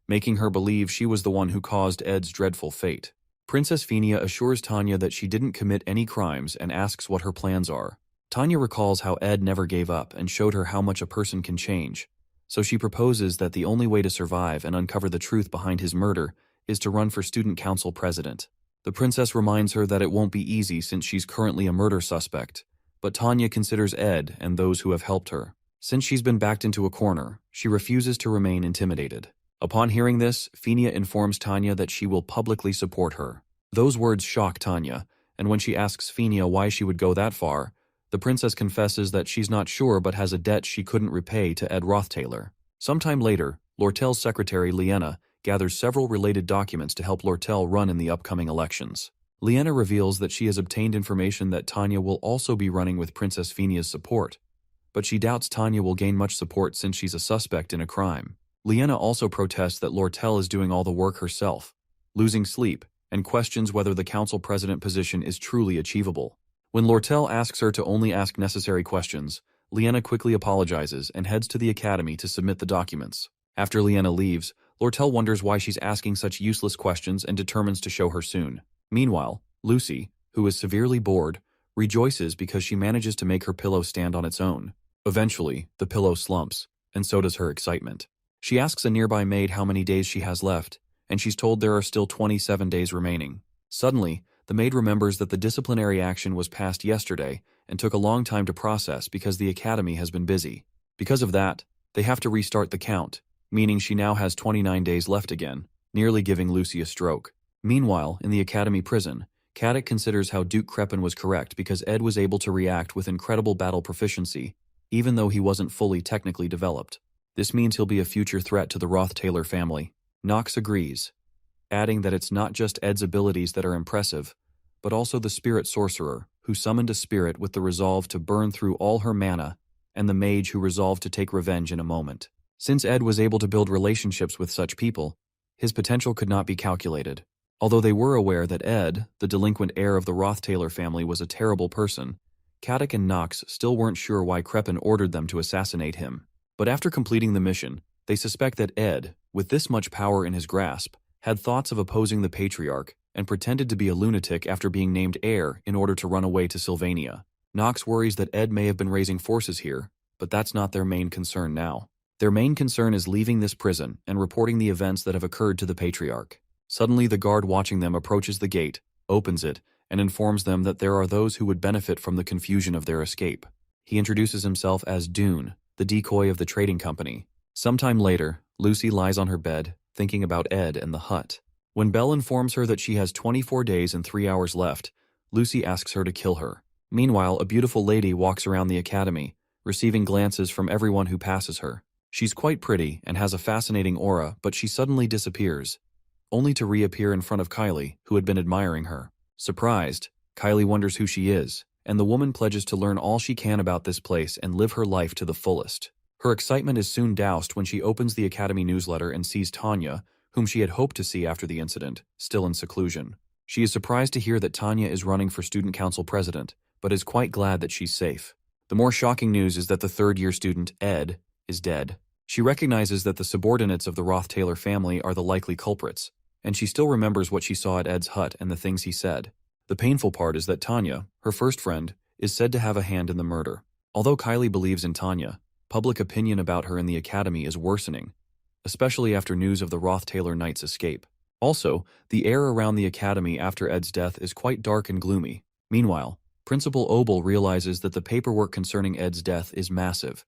making her believe she was the one who caused Ed's dreadful fate. Princess Phinia assures Tanya that she didn't commit any crimes and asks what her plans are. Tanya recalls how Ed never gave up and showed her how much a person can change, so she proposes that the only way to survive and uncover the truth behind his murder is to run for student council president. The princess reminds her that it won't be easy since she's currently a murder suspect, but Tanya considers Ed and those who have helped her. Since she's been backed into a corner, she refuses to remain intimidated. Upon hearing this, Phinia informs Tanya that she will publicly support her. Those words shock Tanya, and when she asks Phinia why she would go that far, the princess confesses that she's not sure but has a debt she couldn't repay to Ed Roth-Taylor. Sometime later, Lortel's secretary Liena gathers several related documents to help Lortel run in the upcoming elections. Liena reveals that she has obtained information that Tanya will also be running with Princess Phinia's support, but she doubts Tanya will gain much support since she's a suspect in a crime. Liena also protests that Lortel is doing all the work herself, losing sleep, and questions whether the council president position is truly achievable. When Lortel asks her to only ask necessary questions, Liena quickly apologizes and heads to the academy to submit the documents. After Liena leaves, Lortel wonders why she's asking such useless questions and determines to show her soon. Meanwhile, Lucy, who is severely bored, rejoices because she manages to make her pillow stand on its own. Eventually, the pillow slumps, and so does her excitement. She asks a nearby maid how many days she has left, and she's told there are still 27 days remaining. Suddenly, the maid remembers that the disciplinary action was passed yesterday and took a long time to process because the academy has been busy. Because of that, they have to restart the count, meaning she now has 29 days left again, nearly giving Lucy a stroke. Meanwhile, in the academy prison, Caddick considers how Duke Crepin was correct because Ed was able to react with incredible battle proficiency, even though he wasn't fully technically developed. This means he'll be a future threat to the Roth-Taylor family. Knox agrees, adding that it's not just Ed's abilities that are impressive, but also the spirit sorcerer, who summoned a spirit with the resolve to burn through all her mana, and the mage who resolved to take revenge in a moment. Since Ed was able to build relationships with such people, his potential could not be calculated. Although they were aware that Ed, the delinquent heir of the Roth-Taylor family, was a terrible person, Caddick and Knox still weren't sure why Crepin ordered them to assassinate him. But after completing the mission, they suspect that Ed, with this much power in his grasp, had thoughts of opposing the patriarch and pretended to be a lunatic after being named heir in order to run away to Sylvania. Knox worries that Ed may have been raising forces here, but that's not their main concern now. Their main concern is leaving this prison and reporting the events that have occurred to the patriarch. Suddenly, the guard watching them approaches the gate, opens it, and informs them that there are those who would benefit from the confusion of their escape. He introduces himself as Dune, the decoy of the trading company. Sometime later, Lucy lies on her bed, thinking about Ed and the hut. When Belle informs her that she has 24 days and 3 hours left, Lucy asks her to kill her. Meanwhile, a beautiful lady walks around the academy, receiving glances from everyone who passes her. She's quite pretty and has a fascinating aura, but she suddenly disappears, only to reappear in front of Kylie, who had been admiring her. Surprised, Kylie wonders who she is, and the woman pledges to learn all she can about this place and live her life to the fullest. Her excitement is soon doused when she opens the academy newsletter and sees Tanya, whom she had hoped to see after the incident, still in seclusion. She is surprised to hear that Tanya is running for student council president, but is quite glad that she's safe. The more shocking news is that the third-year student, Ed, is dead. She recognizes that the subordinates of the Roth-Taylor family are the likely culprits, and she still remembers what she saw at Ed's hut and the things he said. The painful part is that Tanya, her first friend, is said to have a hand in the murder. Although Kylie believes in Tanya, public opinion about her in the academy is worsening, especially after news of the Roth-Taylor Knight's escape. Also, the air around the academy after Ed's death is quite dark and gloomy. Meanwhile, Principal Obel realizes that the paperwork concerning Ed's death is massive,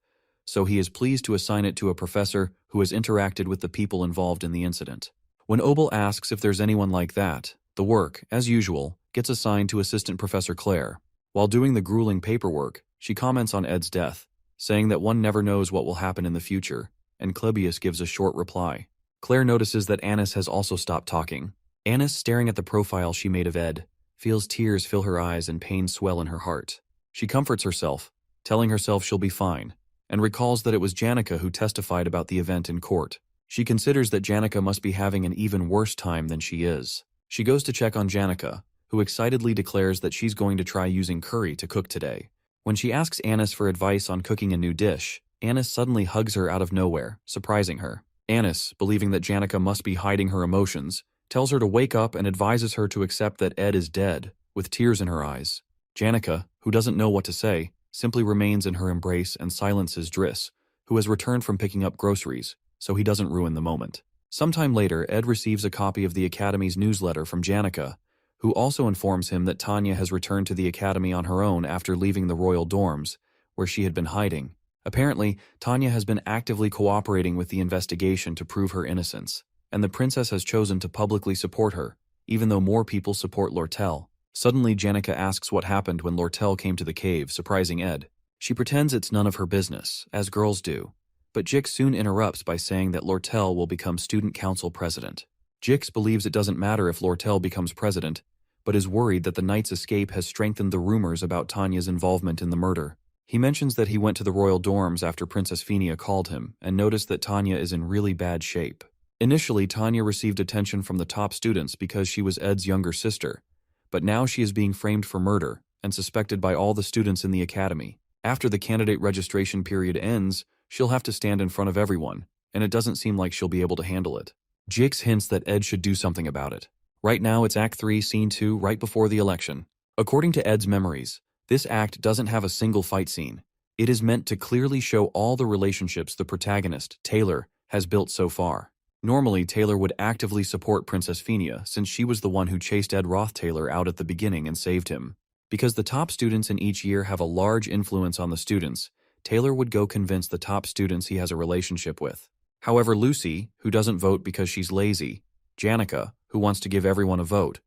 so he is pleased to assign it to a professor who has interacted with the people involved in the incident. When Obel asks if there's anyone like that, the work, as usual, gets assigned to Assistant Professor Claire. While doing the grueling paperwork, she comments on Ed's death, saying that one never knows what will happen in the future, and Klebius gives a short reply. Claire notices that Annis has also stopped talking. Annis, staring at the profile she made of Ed, feels tears fill her eyes and pain swell in her heart. She comforts herself, telling herself she'll be fine, and recalls that it was Janica who testified about the event in court. She considers that Janica must be having an even worse time than she is. She goes to check on Janica, who excitedly declares that she's going to try using curry to cook today. When she asks Annis for advice on cooking a new dish, Annis suddenly hugs her out of nowhere, surprising her. Annis, believing that Janica must be hiding her emotions, tells her to wake up and advises her to accept that Ed is dead, with tears in her eyes. Janica, who doesn't know what to say, simply remains in her embrace and silences Driss, who has returned from picking up groceries, so he doesn't ruin the moment. Sometime later, Ed receives a copy of the Academy's newsletter from Janica, who also informs him that Tanya has returned to the Academy on her own after leaving the royal dorms, where she had been hiding. Apparently, Tanya has been actively cooperating with the investigation to prove her innocence, and the princess has chosen to publicly support her, even though more people support Lortel. Suddenly, Janica asks what happened when Lortel came to the cave, surprising Ed. She pretends it's none of her business, as girls do, but Jix soon interrupts by saying that Lortel will become student council president. Jix believes it doesn't matter if Lortel becomes president, but is worried that the knight's escape has strengthened the rumors about Tanya's involvement in the murder. He mentions that he went to the royal dorms after Princess Fenia called him and noticed that Tanya is in really bad shape. Initially, Tanya received attention from the top students because she was Ed's younger sister, but now she is being framed for murder and suspected by all the students in the academy. After the candidate registration period ends, she'll have to stand in front of everyone, and it doesn't seem like she'll be able to handle it. Jix hints that Ed should do something about it. Right now it's Act 3, Scene 2, right before the election. According to Ed's memories, this act doesn't have a single fight scene. It is meant to clearly show all the relationships the protagonist, Taylor, has built so far. Normally, Taylor would actively support Princess Fenia since she was the one who chased Ed Roth-Taylor out at the beginning and saved him. Because the top students in each year have a large influence on the students, Taylor would go convince the top students he has a relationship with. However, Lucy, who doesn't vote because she's lazy, Janica, who wants to give everyone a vote,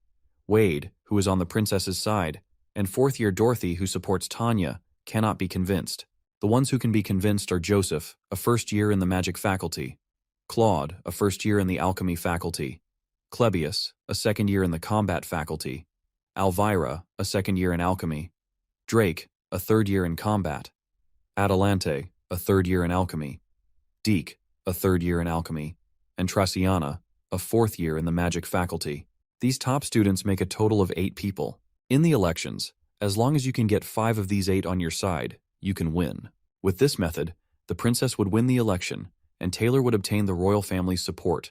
Wade, who is on the princess's side, and fourth-year Dorothy, who supports Tanya, cannot be convinced. The ones who can be convinced are Joseph, a first year in the magic faculty, Claude, a first year in the alchemy faculty, Klebius, a second year in the combat faculty, Alvira, a second year in alchemy, Drake, a third year in combat, Adelante, a third year in alchemy, Deke, a third year in alchemy, and Traciana, a fourth year in the magic faculty. These top students make a total of 8 people. In the elections, as long as you can get 5 of these 8 on your side, you can win. With this method, the princess would win the election, and Taylor would obtain the royal family's support,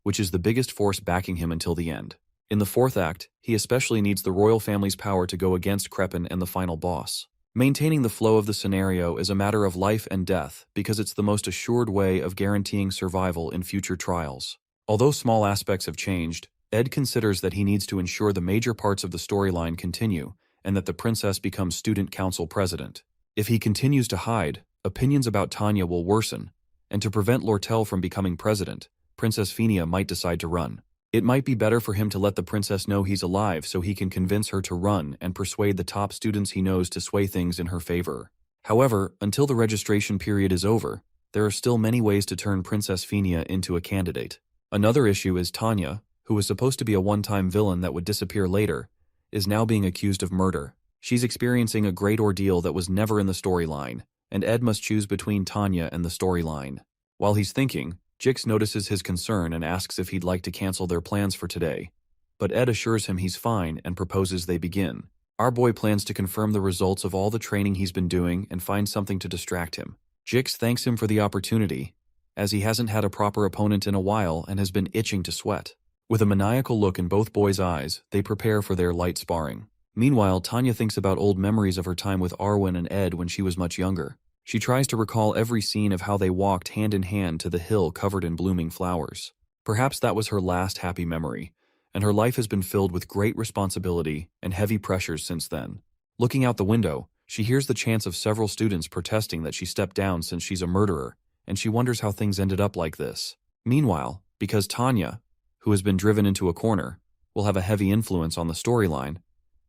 which is the biggest force backing him until the end. In the 4th act, he especially needs the royal family's power to go against Crepin and the final boss. Maintaining the flow of the scenario is a matter of life and death because it's the most assured way of guaranteeing survival in future trials. Although small aspects have changed, Ed considers that he needs to ensure the major parts of the storyline continue and that the princess becomes student council president. If he continues to hide, opinions about Tanya will worsen, and to prevent Lortel from becoming president, Princess Fenia might decide to run. It might be better for him to let the princess know he's alive so he can convince her to run and persuade the top students he knows to sway things in her favor. However, until the registration period is over, there are still many ways to turn Princess Fenia into a candidate. Another issue is Tanya, who was supposed to be a one-time villain that would disappear later, is now being accused of murder. She's experiencing a great ordeal that was never in the storyline, and Ed must choose between Tanya and the storyline. While he's thinking, Jix notices his concern and asks if he'd like to cancel their plans for today. But Ed assures him he's fine and proposes they begin. Our boy plans to confirm the results of all the training he's been doing and find something to distract him. Jix thanks him for the opportunity, as he hasn't had a proper opponent in a while and has been itching to sweat. With a maniacal look in both boys' eyes, they prepare for their light sparring. Meanwhile, Tanya thinks about old memories of her time with Arwen and Ed when she was much younger. She tries to recall every scene of how they walked hand in hand to the hill covered in blooming flowers. Perhaps that was her last happy memory, and her life has been filled with great responsibility and heavy pressures since then. Looking out the window, she hears the chants of several students protesting that she stepped down since she's a murderer, and she wonders how things ended up like this. Meanwhile, because Tanya, who has been driven into a corner, will have a heavy influence on the storyline,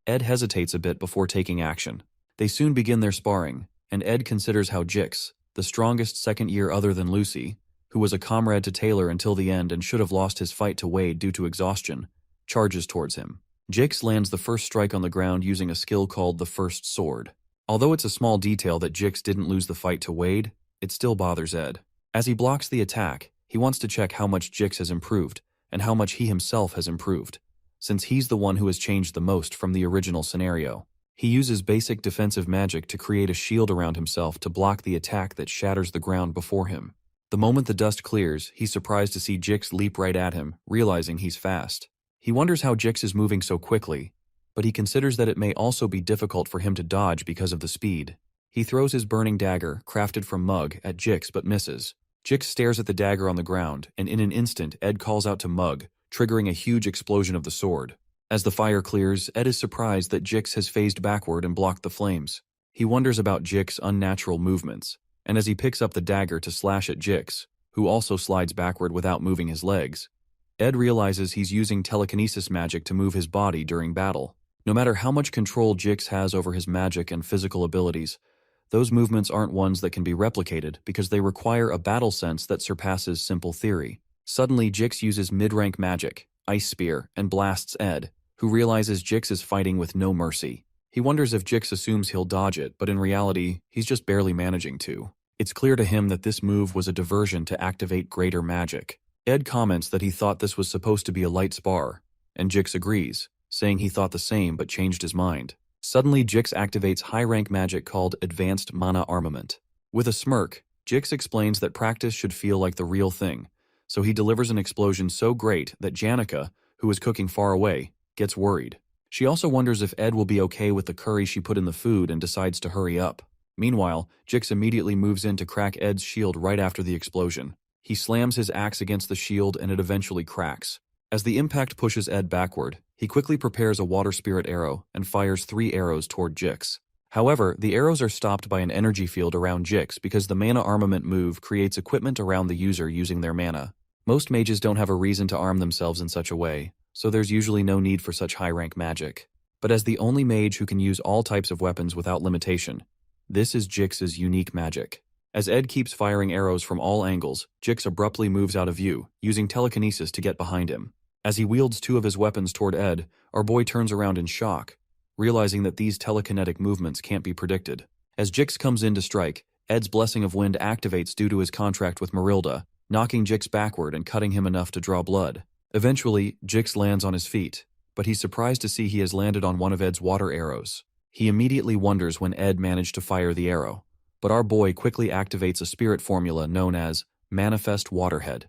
Ed hesitates a bit before taking action. They soon begin their sparring, and Ed considers how Jix, the strongest second year other than Lucy, who was a comrade to Taylor until the end and should have lost his fight to Wade due to exhaustion, charges towards him. Jix lands the first strike on the ground using a skill called the First Sword. Although it's a small detail that Jix didn't lose the fight to Wade, it still bothers Ed. As he blocks the attack, he wants to check how much Jix has improved, and how much he himself has improved, since he's the one who has changed the most from the original scenario. He uses basic defensive magic to create a shield around himself to block the attack that shatters the ground before him. The moment the dust clears, he's surprised to see Jix leap right at him, realizing he's fast. He wonders how Jix is moving so quickly, but he considers that it may also be difficult for him to dodge because of the speed. He throws his burning dagger, crafted from Mug, at Jix but misses. Jix stares at the dagger on the ground, and in an instant Ed calls out to Mug, triggering a huge explosion of the sword. As the fire clears, Ed is surprised that Jix has phased backward and blocked the flames. He wonders about Jix's unnatural movements, and as he picks up the dagger to slash at Jix, who also slides backward without moving his legs, Ed realizes he's using telekinesis magic to move his body during battle. No matter how much control Jix has over his magic and physical abilities, those movements aren't ones that can be replicated because they require a battle sense that surpasses simple theory. Suddenly, Jix uses mid-rank magic, Ice Spear, and blasts Ed, who realizes Jix is fighting with no mercy. He wonders if Jix assumes he'll dodge it, but in reality, he's just barely managing to. It's clear to him that this move was a diversion to activate greater magic. Ed comments that he thought this was supposed to be a light spar, and Jix agrees, saying he thought the same but changed his mind. Suddenly, Jix activates high-rank magic called Advanced Mana Armament. With a smirk, Jix explains that practice should feel like the real thing, so he delivers an explosion so great that Janica, who is cooking far away, gets worried. She also wonders if Ed will be okay with the curry she put in the food and decides to hurry up. Meanwhile, Jix immediately moves in to crack Ed's shield right after the explosion. He slams his axe against the shield and it eventually cracks. As the impact pushes Ed backward, he quickly prepares a water spirit arrow and fires 3 arrows toward Jix. However, the arrows are stopped by an energy field around Jix because the mana armament move creates equipment around the user using their mana. Most mages don't have a reason to arm themselves in such a way, so there's usually no need for such high-rank magic. But as the only mage who can use all types of weapons without limitation, this is Jix's unique magic. As Ed keeps firing arrows from all angles, Jix abruptly moves out of view, using telekinesis to get behind him. As he wields 2 of his weapons toward Ed, our boy turns around in shock, realizing that these telekinetic movements can't be predicted. As Jix comes in to strike, Ed's Blessing of Wind activates due to his contract with Marilda, knocking Jix backward and cutting him enough to draw blood. Eventually, Jix lands on his feet, but he's surprised to see he has landed on one of Ed's water arrows. He immediately wonders when Ed managed to fire the arrow, but our boy quickly activates a spirit formula known as Manifest Waterhead.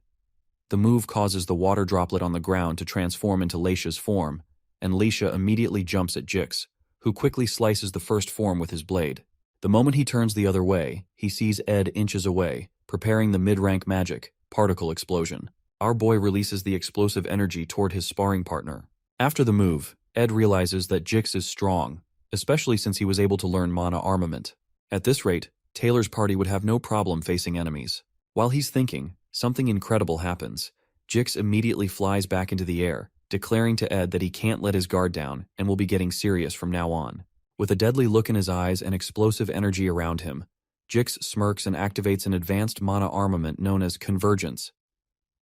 The move causes the water droplet on the ground to transform into Leisha's form, and Leisha immediately jumps at Jix, who quickly slices the first form with his blade. The moment he turns the other way, he sees Ed inches away, preparing the mid-rank magic, Particle Explosion. Our boy releases the explosive energy toward his sparring partner. After the move, Ed realizes that Jix is strong, especially since he was able to learn mana armament. At this rate, Taylor's party would have no problem facing enemies. While he's thinking, something incredible happens. Jix immediately flies back into the air, declaring to Ed that he can't let his guard down and will be getting serious from now on. With a deadly look in his eyes and explosive energy around him, Jix smirks and activates an advanced mana armament known as Convergence.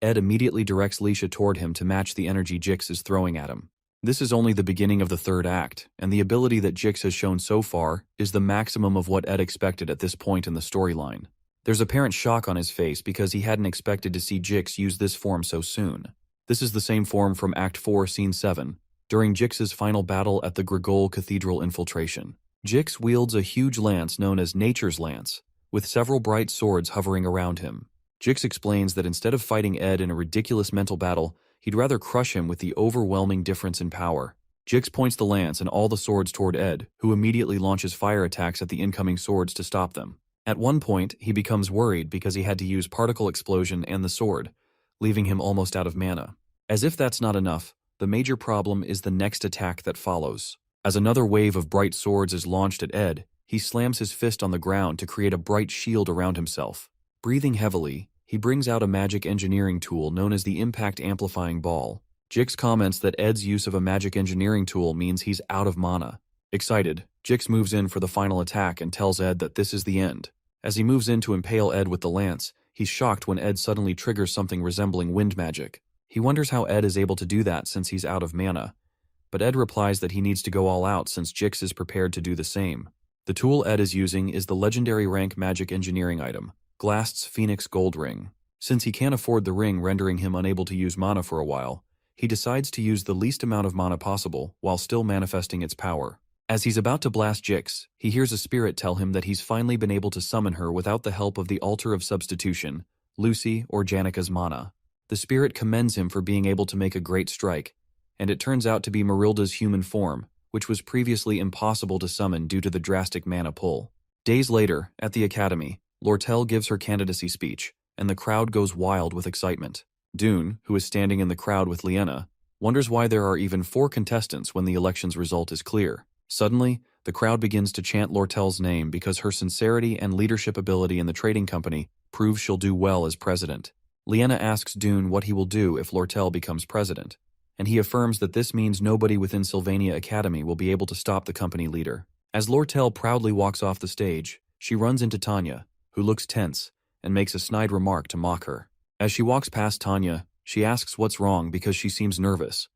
Ed immediately directs Leisha toward him to match the energy Jix is throwing at him. This is only the beginning of the third act, and the ability that Jix has shown so far is the maximum of what Ed expected at this point in the storyline. There's apparent shock on his face because he hadn't expected to see Jix use this form so soon. This is the same form from Act 4, Scene 7, during Jix's final battle at the Grigol Cathedral infiltration. Jix wields a huge lance known as Nature's Lance, with several bright swords hovering around him. Jix explains that instead of fighting Ed in a ridiculous mental battle, he'd rather crush him with the overwhelming difference in power. Jix points the lance and all the swords toward Ed, who immediately launches fire attacks at the incoming swords to stop them. At one point, he becomes worried because he had to use Particle Explosion and the sword, leaving him almost out of mana. As if that's not enough, the major problem is the next attack that follows. As another wave of bright swords is launched at Ed, he slams his fist on the ground to create a bright shield around himself. Breathing heavily, he brings out a magic engineering tool known as the Impact Amplifying Ball. Jix comments that Ed's use of a magic engineering tool means he's out of mana. Excited, Jix moves in for the final attack and tells Ed that this is the end. As he moves in to impale Ed with the lance, he's shocked when Ed suddenly triggers something resembling wind magic. He wonders how Ed is able to do that since he's out of mana, but Ed replies that he needs to go all out since Jix is prepared to do the same. The tool Ed is using is the legendary rank magic engineering item, Glast's Phoenix Gold Ring. Since he can't afford the ring rendering him unable to use mana for a while, he decides to use the least amount of mana possible while still manifesting its power. As he's about to blast Jix, he hears a spirit tell him that he's finally been able to summon her without the help of the Altar of Substitution, Lucy, or Janika's mana. The spirit commends him for being able to make a great strike, and it turns out to be Merilda's human form, which was previously impossible to summon due to the drastic mana pull. Days later, at the Academy, Lortel gives her candidacy speech, and the crowd goes wild with excitement. Dune, who is standing in the crowd with Liena, wonders why there are even 4 contestants when the election's result is clear. Suddenly, the crowd begins to chant Lortel's name because her sincerity and leadership ability in the trading company proves she'll do well as president. Liena asks Dune what he will do if Lortel becomes president, and he affirms that this means nobody within Sylvania Academy will be able to stop the company leader. As Lortel proudly walks off the stage, she runs into Tanya, who looks tense, and makes a snide remark to mock her. As she walks past Tanya, she asks what's wrong because she seems nervous,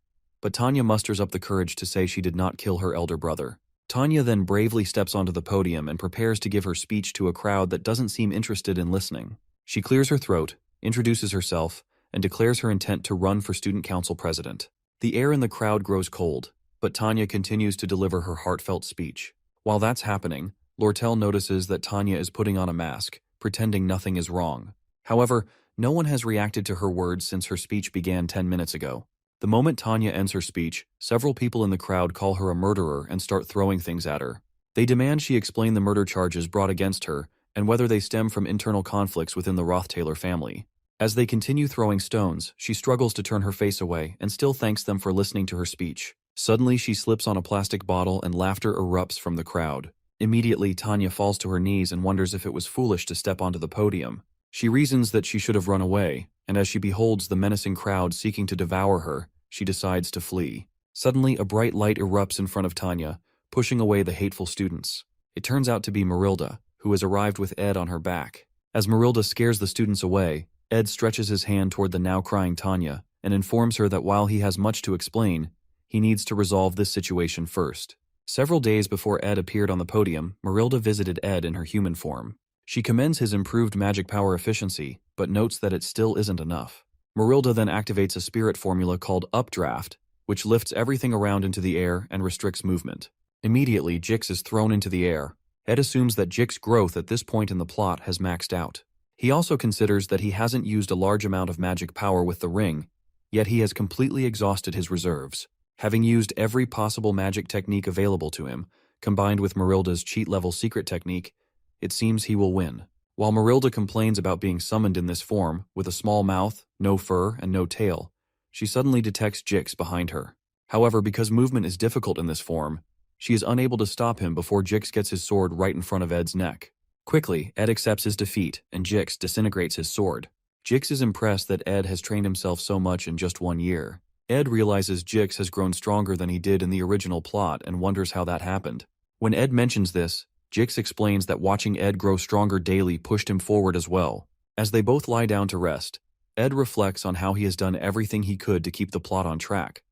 but Tanya musters up the courage to say she did not kill her elder brother. Tanya then bravely steps onto the podium and prepares to give her speech to a crowd that doesn't seem interested in listening. She clears her throat, introduces herself, and declares her intent to run for student council president. The air in the crowd grows cold, but Tanya continues to deliver her heartfelt speech. While that's happening, Lortel notices that Tanya is putting on a mask, pretending nothing is wrong. However, no one has reacted to her words since her speech began 10 minutes ago. The moment Tanya ends her speech, several people in the crowd call her a murderer and start throwing things at her. They demand she explain the murder charges brought against her and whether they stem from internal conflicts within the Roth-Taylor family. As they continue throwing stones, she struggles to turn her face away and still thanks them for listening to her speech. Suddenly, she slips on a plastic bottle and laughter erupts from the crowd. Immediately, Tanya falls to her knees and wonders if it was foolish to step onto the podium. She reasons that she should have run away, and as she beholds the menacing crowd seeking to devour her, she decides to flee. Suddenly, a bright light erupts in front of Tanya, pushing away the hateful students. It turns out to be Merilda, who has arrived with Ed on her back. As Merilda scares the students away, Ed stretches his hand toward the now crying Tanya and informs her that while he has much to explain, he needs to resolve this situation first. Several days before Ed appeared on the podium, Merilda visited Ed in her human form. She commends his improved magic power efficiency, but notes that it still isn't enough. Merilda then activates a spirit formula called Updraft, which lifts everything around into the air and restricts movement. Immediately, Jix is thrown into the air. Ed assumes that Jix's growth at this point in the plot has maxed out. He also considers that he hasn't used a large amount of magic power with the ring, yet he has completely exhausted his reserves. Having used every possible magic technique available to him, combined with Merilda's cheat-level secret technique, it seems he will win. While Merilda complains about being summoned in this form, with a small mouth, no fur, and no tail, she suddenly detects Jix behind her. However, because movement is difficult in this form, she is unable to stop him before Jix gets his sword right in front of Ed's neck. Quickly, Ed accepts his defeat, and Jix disintegrates his sword. Jix is impressed that Ed has trained himself so much in just 1 year. Ed realizes Jix has grown stronger than he did in the original plot and wonders how that happened. When Ed mentions this, Jix explains that watching Ed grow stronger daily pushed him forward as well. As they both lie down to rest, Ed reflects on how he has done everything he could to keep the plot on track,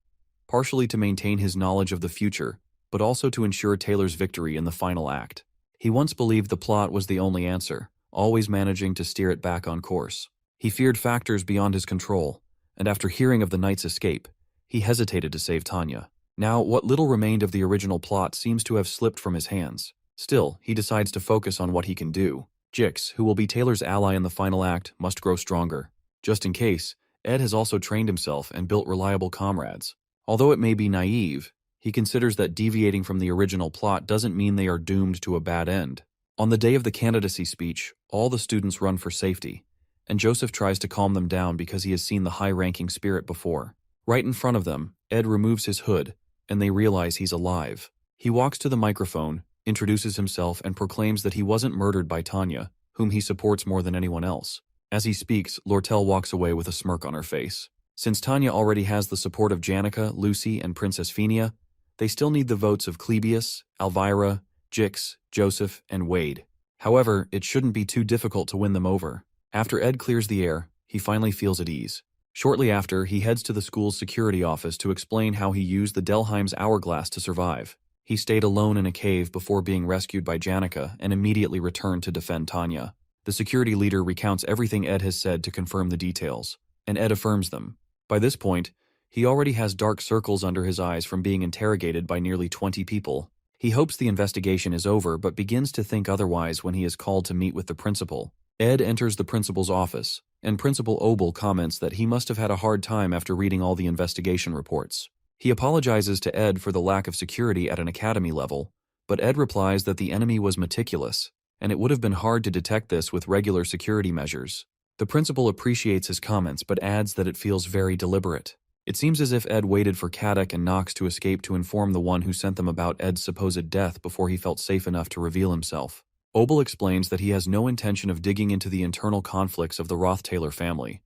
partially to maintain his knowledge of the future, but also to ensure Taylor's victory in the final act. He once believed the plot was the only answer, always managing to steer it back on course. He feared factors beyond his control, and after hearing of the knight's escape, he hesitated to save Tanya. Now, what little remained of the original plot seems to have slipped from his hands. Still, he decides to focus on what he can do. Jix, who will be Taylor's ally in the final act, must grow stronger. Just in case, Ed has also trained himself and built reliable comrades. Although it may be naive, he considers that deviating from the original plot doesn't mean they are doomed to a bad end. On the day of the candidacy speech, all the students run for safety, and Joseph tries to calm them down because he has seen the high-ranking spirit before. Right in front of them, Ed removes his hood, and they realize he's alive. He walks to the microphone, introduces himself, and proclaims that he wasn't murdered by Tanya, whom he supports more than anyone else. As he speaks, Lortel walks away with a smirk on her face. Since Tanya already has the support of Janica, Lucy, and Princess Phenia, they still need the votes of Clebius, Elvira, Jix, Joseph, and Wade. However, it shouldn't be too difficult to win them over. After Ed clears the air, he finally feels at ease. Shortly after, he heads to the school's security office to explain how he used the Delheim's hourglass to survive. He stayed alone in a cave before being rescued by Janica and immediately returned to defend Tanya. The security leader recounts everything Ed has said to confirm the details, and Ed affirms them. By this point, he already has dark circles under his eyes from being interrogated by nearly 20 people. He hopes the investigation is over but begins to think otherwise when he is called to meet with the principal. Ed enters the principal's office, and Principal Obel comments that he must have had a hard time after reading all the investigation reports. He apologizes to Ed for the lack of security at an academy level, but Ed replies that the enemy was meticulous, and it would have been hard to detect this with regular security measures. The principal appreciates his comments but adds that it feels very deliberate. It seems as if Ed waited for Caddock and Knox to escape to inform the one who sent them about Ed's supposed death before he felt safe enough to reveal himself. Obel explains that he has no intention of digging into the internal conflicts of the Roth-Taylor family,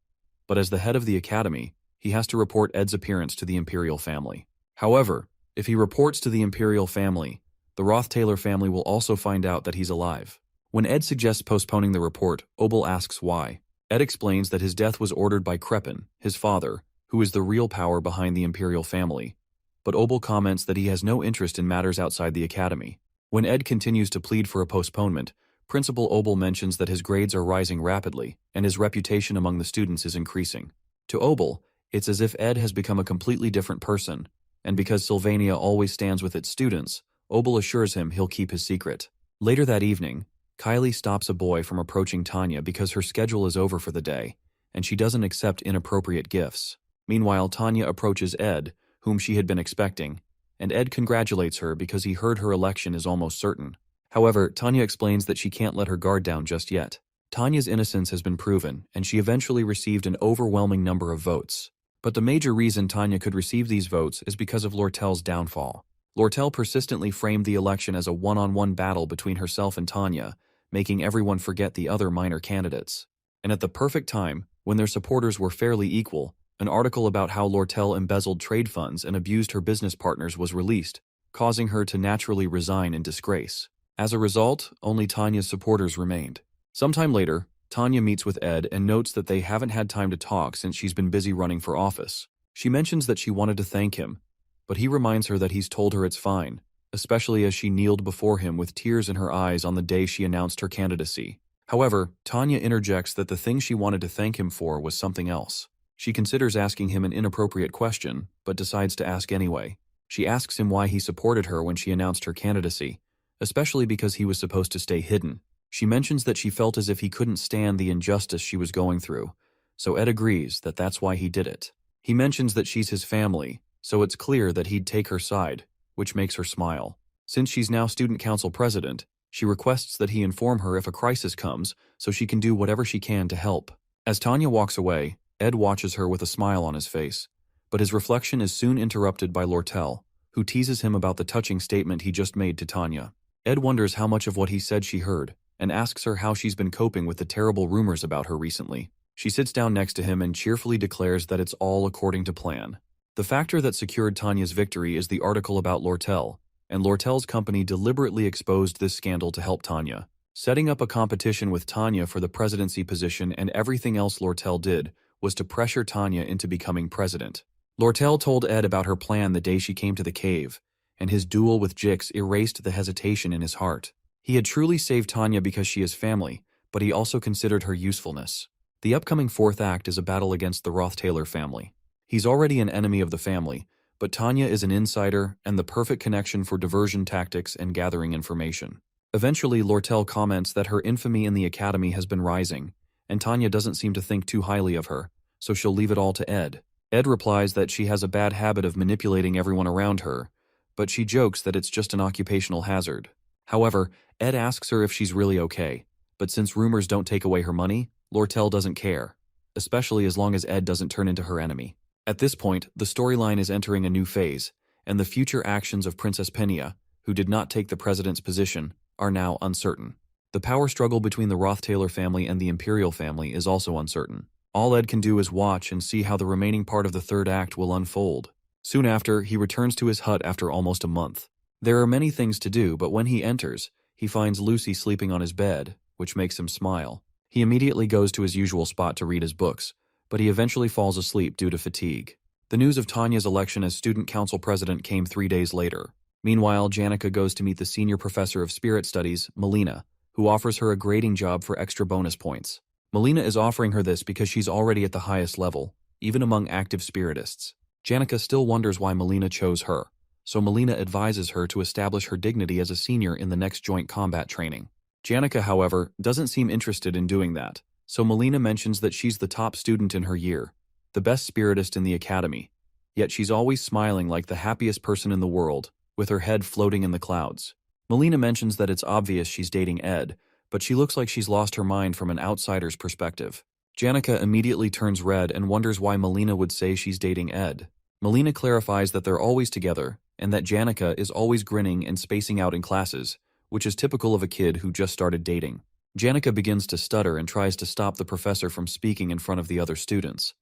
but as the head of the academy, he has to report Ed's appearance to the Imperial family. However, if he reports to the Imperial family, the Roth-Taylor family will also find out that he's alive. When Ed suggests postponing the report, Obel asks why. Ed explains that his death was ordered by Crepin, his father, who is the real power behind the Imperial family, but Obel comments that he has no interest in matters outside the academy. When Ed continues to plead for a postponement, Principal Obel mentions that his grades are rising rapidly, and his reputation among the students is increasing. To Obel, it's as if Ed has become a completely different person, and because Sylvania always stands with its students, Obel assures him he'll keep his secret. Later that evening, Kylie stops a boy from approaching Tanya because her schedule is over for the day, and she doesn't accept inappropriate gifts. Meanwhile, Tanya approaches Ed, whom she had been expecting, and Ed congratulates her because he heard her election is almost certain. However, Tanya explains that she can't let her guard down just yet. Tanya's innocence has been proven, and she eventually received an overwhelming number of votes. But the major reason Tanya could receive these votes is because of Lortel's downfall. Lortel persistently framed the election as a one-on-one battle between herself and Tanya, making everyone forget the other minor candidates. And at the perfect time, when their supporters were fairly equal, an article about how Lortel embezzled trade funds and abused her business partners was released, causing her to naturally resign in disgrace. As a result, only Tanya's supporters remained. Sometime later, Tanya meets with Ed and notes that they haven't had time to talk since she's been busy running for office. She mentions that she wanted to thank him, but he reminds her that he's told her it's fine, especially as she kneeled before him with tears in her eyes on the day she announced her candidacy. However, Tanya interjects that the thing she wanted to thank him for was something else. She considers asking him an inappropriate question, but decides to ask anyway. She asks him why he supported her when she announced her candidacy, especially because he was supposed to stay hidden. She mentions that she felt as if he couldn't stand the injustice she was going through, so Ed agrees that that's why he did it. He mentions that she's his family, so it's clear that he'd take her side, which makes her smile. Since she's now student council president, she requests that he inform her if a crisis comes so she can do whatever she can to help. As Tanya walks away, Ed watches her with a smile on his face, but his reflection is soon interrupted by Lortel, who teases him about the touching statement he just made to Tanya. Ed wonders how much of what he said she heard, and asks her how she's been coping with the terrible rumors about her recently. She sits down next to him and cheerfully declares that it's all according to plan. The factor that secured Tanya's victory is the article about Lortel, and Lortel's company deliberately exposed this scandal to help Tanya, setting up a competition with Tanya for the presidency position, and everything else Lortel did was to pressure Tanya into becoming president. Lortel told Ed about her plan the day she came to the cave, and his duel with Jix erased the hesitation in his heart. He had truly saved Tanya because she is family, but he also considered her usefulness. The upcoming fourth act is a battle against the Roth-Taylor family. He's already an enemy of the family, but Tanya is an insider and the perfect connection for diversion tactics and gathering information. Eventually, Lortel comments that her infamy in the academy has been rising, and Tanya doesn't seem to think too highly of her, so she'll leave it all to Ed. Ed replies that she has a bad habit of manipulating everyone around her, but she jokes that it's just an occupational hazard. However, Ed asks her if she's really okay, but since rumors don't take away her money, Lortel doesn't care, especially as long as Ed doesn't turn into her enemy. At this point, the storyline is entering a new phase, and the future actions of Princess Penia, who did not take the president's position, are now uncertain. The power struggle between the Roth-Taylor family and the Imperial family is also uncertain. All Ed can do is watch and see how the remaining part of the third act will unfold. Soon after, he returns to his hut after almost a month. There are many things to do, but when he enters, he finds Lucy sleeping on his bed, which makes him smile. He immediately goes to his usual spot to read his books, but he eventually falls asleep due to fatigue. The news of Tanya's election as student council president came 3 days later. Meanwhile, Janica goes to meet the senior professor of spirit studies, Melina, who offers her a grading job for extra bonus points. Melina is offering her this because she's already at the highest level, even among active spiritists. Janica still wonders why Melina chose her, so Melina advises her to establish her dignity as a senior in the next joint combat training. Janica, however, doesn't seem interested in doing that, so Melina mentions that she's the top student in her year, the best spiritist in the academy, yet she's always smiling like the happiest person in the world, with her head floating in the clouds. Melina mentions that it's obvious she's dating Ed, but she looks like she's lost her mind from an outsider's perspective. Janica immediately turns red and wonders why Melina would say she's dating Ed. Melina clarifies that they're always together, and that Janica is always grinning and spacing out in classes, which is typical of a kid who just started dating. Janica begins to stutter and tries to stop the professor from speaking in front of the other students.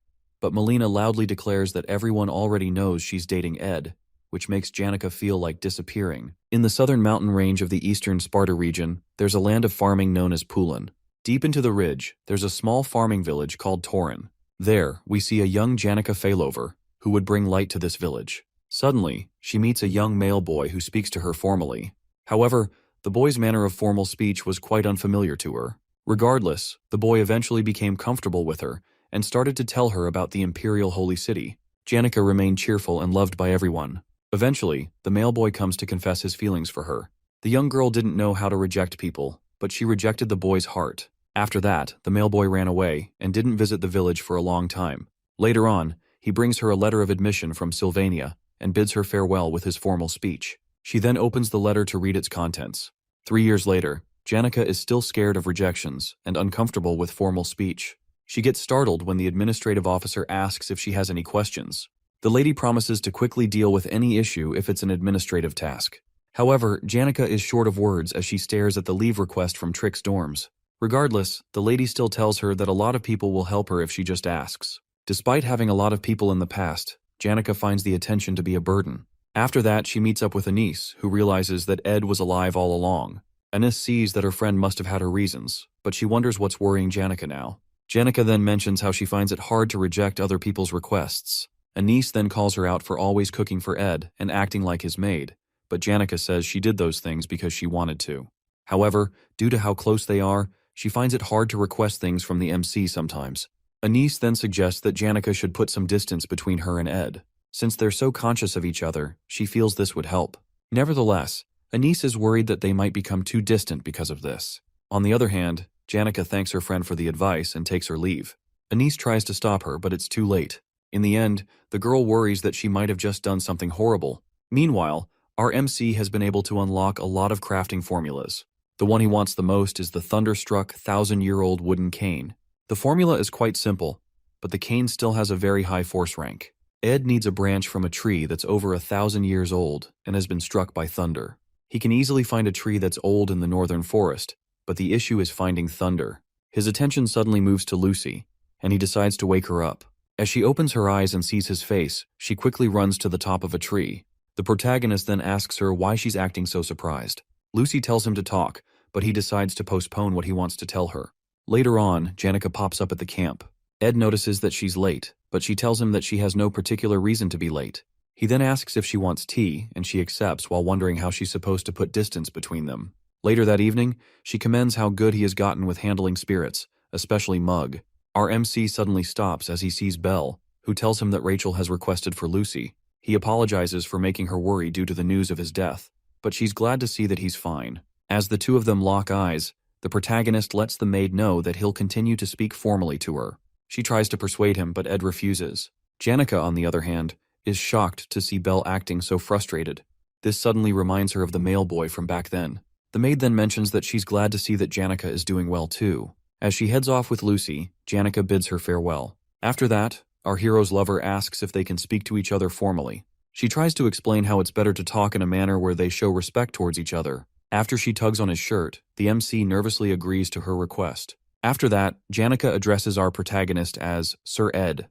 But Melina loudly declares that everyone already knows she's dating Ed, which makes Janica feel like disappearing. In the southern mountain range of the eastern Sparta region, there's a land of farming known as Pulin. Deep into the ridge, there's a small farming village called Torin. There, we see a young Janica Failover, who would bring light to this village. Suddenly, she meets a young male boy who speaks to her formally. However, the boy's manner of formal speech was quite unfamiliar to her. Regardless, the boy eventually became comfortable with her and started to tell her about the Imperial Holy City. Janica remained cheerful and loved by everyone. Eventually, the male boy comes to confess his feelings for her. The young girl didn't know how to reject people, but she rejected the boy's heart. After that, the male boy ran away and didn't visit the village for a long time. Later on, he brings her a letter of admission from Sylvania and bids her farewell with his formal speech. She then opens the letter to read its contents. 3 years later, Janica is still scared of rejections and uncomfortable with formal speech. She gets startled when the administrative officer asks if she has any questions. The lady promises to quickly deal with any issue if it's an administrative task. However, Janica is short of words as she stares at the leave request from Trick's dorms. Regardless, the lady still tells her that a lot of people will help her if she just asks. Despite having a lot of people in the past, Janica finds the attention to be a burden. After that, she meets up with Anise, who realizes that Ed was alive all along. Anise sees that her friend must have had her reasons, but she wonders what's worrying Janica now. Janica then mentions how she finds it hard to reject other people's requests. Anise then calls her out for always cooking for Ed and acting like his maid, but Janica says she did those things because she wanted to. However, due to how close they are, she finds it hard to request things from the MC sometimes. Anise then suggests that Janica should put some distance between her and Ed. Since they're so conscious of each other, she feels this would help. Nevertheless, Anise is worried that they might become too distant because of this. On the other hand, Janica thanks her friend for the advice and takes her leave. Anise tries to stop her, but it's too late. In the end, the girl worries that she might have just done something horrible. Meanwhile, our MC has been able to unlock a lot of crafting formulas. The one he wants the most is the thunderstruck, 1,000-year-old wooden cane. The formula is quite simple, but the cane still has a very high force rank. Ed needs a branch from a tree that's over 1,000 years old and has been struck by thunder. He can easily find a tree that's old in the northern forest, but the issue is finding thunder. His attention suddenly moves to Lucy, and he decides to wake her up. As she opens her eyes and sees his face, she quickly runs to the top of a tree. The protagonist then asks her why she's acting so surprised. Lucy tells him to talk, but he decides to postpone what he wants to tell her. Later on, Janica pops up at the camp. Ed notices that she's late, but she tells him that she has no particular reason to be late. He then asks if she wants tea, and she accepts while wondering how she's supposed to put distance between them. Later that evening, she commends how good he has gotten with handling spirits, especially Mug. Our MC suddenly stops as he sees Belle, who tells him that Rachel has requested for Lucy. He apologizes for making her worry due to the news of his death, but she's glad to see that he's fine. As the two of them lock eyes, the protagonist lets the maid know that he'll continue to speak formally to her. She tries to persuade him, but Ed refuses. Janica, on the other hand, is shocked to see Belle acting so frustrated. This suddenly reminds her of the mail boy from back then. The maid then mentions that she's glad to see that Janica is doing well too. As she heads off with Lucy, Janica bids her farewell. After that, our hero's lover asks if they can speak to each other formally. She tries to explain how it's better to talk in a manner where they show respect towards each other. After she tugs on his shirt, the MC nervously agrees to her request. After that, Janica addresses our protagonist as Sir Ed.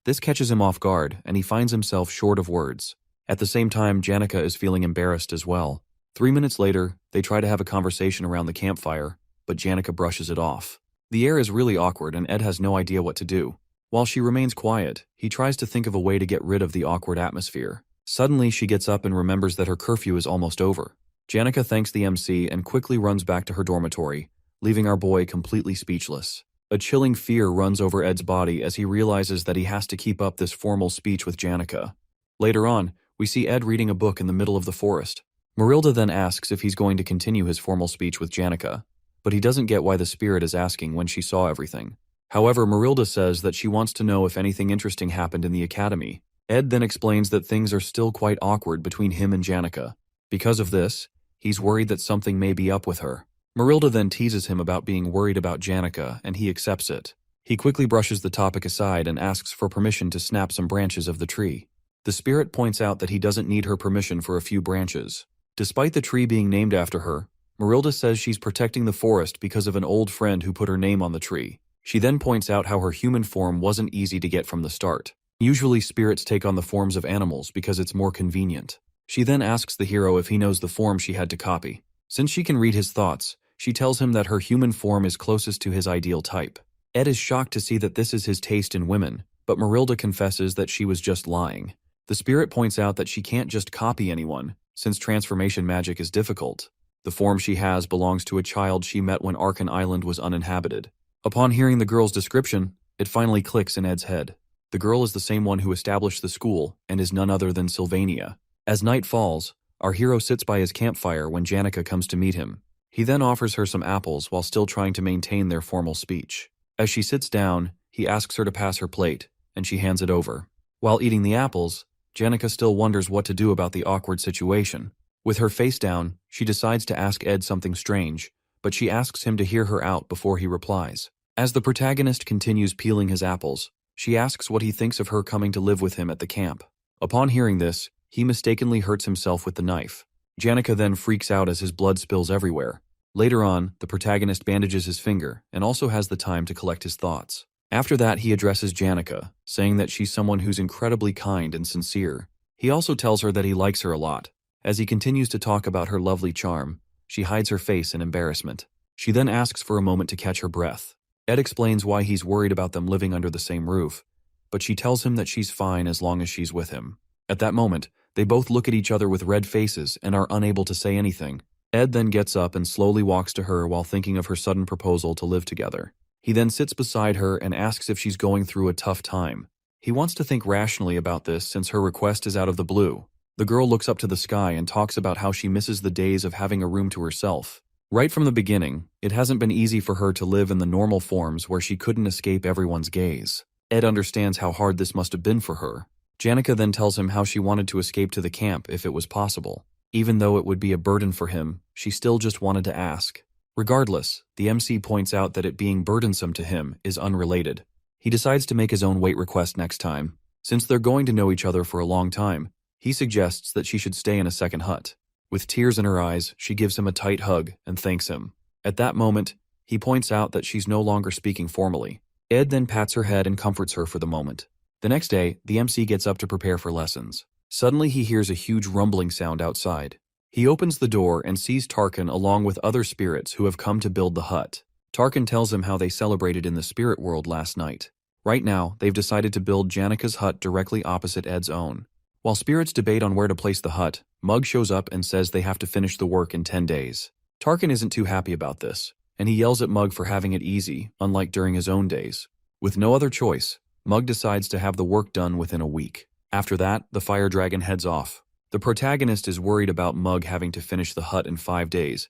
This catches him off guard, and he finds himself short of words. At the same time, Janica is feeling embarrassed as well. 3 minutes later, they try to have a conversation around the campfire, but Janica brushes it off. The air is really awkward and Ed has no idea what to do. While she remains quiet, he tries to think of a way to get rid of the awkward atmosphere. Suddenly, she gets up and remembers that her curfew is almost over. Janica thanks the MC and quickly runs back to her dormitory, leaving our boy completely speechless. A chilling fear runs over Ed's body as he realizes that he has to keep up this formal speech with Janica. Later on, we see Ed reading a book in the middle of the forest. Marilda then asks if he's going to continue his formal speech with Janica, but he doesn't get why the spirit is asking when she saw everything. However, Marilda says that she wants to know if anything interesting happened in the academy. Ed then explains that things are still quite awkward between him and Janica. Because of this, he's worried that something may be up with her. Marilda then teases him about being worried about Janica, and he accepts it. He quickly brushes the topic aside and asks for permission to snap some branches of the tree. The spirit points out that he doesn't need her permission for a few branches. Despite the tree being named after her, Marilda says she's protecting the forest because of an old friend who put her name on the tree. She then points out how her human form wasn't easy to get from the start. Usually spirits take on the forms of animals because it's more convenient. She then asks the hero if he knows the form she had to copy. Since she can read his thoughts, she tells him that her human form is closest to his ideal type. Ed is shocked to see that this is his taste in women, but Marilda confesses that she was just lying. The spirit points out that she can't just copy anyone, since transformation magic is difficult. The form she has belongs to a child she met when Arkan Island was uninhabited. Upon hearing the girl's description, it finally clicks in Ed's head. The girl is the same one who established the school and is none other than Sylvania. As night falls, our hero sits by his campfire when Janica comes to meet him. He then offers her some apples while still trying to maintain their formal speech. As she sits down, he asks her to pass her plate, and she hands it over. While eating the apples, Janica still wonders what to do about the awkward situation. With her face down, she decides to ask Ed something strange, but she asks him to hear her out before he replies. As the protagonist continues peeling his apples, she asks what he thinks of her coming to live with him at the camp. Upon hearing this, he mistakenly hurts himself with the knife. Janica then freaks out as his blood spills everywhere. Later on, the protagonist bandages his finger and also has the time to collect his thoughts. After that, he addresses Janica, saying that she's someone who's incredibly kind and sincere. He also tells her that he likes her a lot. As he continues to talk about her lovely charm, she hides her face in embarrassment. She then asks for a moment to catch her breath. Ed explains why he's worried about them living under the same roof, but she tells him that she's fine as long as she's with him. At that moment, they both look at each other with red faces and are unable to say anything. Ed then gets up and slowly walks to her while thinking of her sudden proposal to live together. He then sits beside her and asks if she's going through a tough time. He wants to think rationally about this since her request is out of the blue. The girl looks up to the sky and talks about how she misses the days of having a room to herself. Right from the beginning, it hasn't been easy for her to live in the normal forms where she couldn't escape everyone's gaze. Ed understands how hard this must have been for her. Janica then tells him how she wanted to escape to the camp if it was possible. Even though it would be a burden for him, she still just wanted to ask. Regardless, the MC points out that it being burdensome to him is unrelated. He decides to make his own weight request next time. Since they're going to know each other for a long time, he suggests that she should stay in a second hut. With tears in her eyes, she gives him a tight hug and thanks him. At that moment, he points out that she's no longer speaking formally. Ed then pats her head and comforts her for the moment. The next day, the MC gets up to prepare for lessons. Suddenly he hears a huge rumbling sound outside. He opens the door and sees Tarkan along with other spirits who have come to build the hut. Tarkan tells him how they celebrated in the spirit world last night. Right now, they've decided to build Janika's hut directly opposite Ed's own. While spirits debate on where to place the hut, Mug shows up and says they have to finish the work in 10 days. Tarkan isn't too happy about this, and he yells at Mug for having it easy, unlike during his own days. With no other choice, Mug decides to have the work done within a week. After that, the fire dragon heads off. The protagonist is worried about Mug having to finish the hut in 5 days,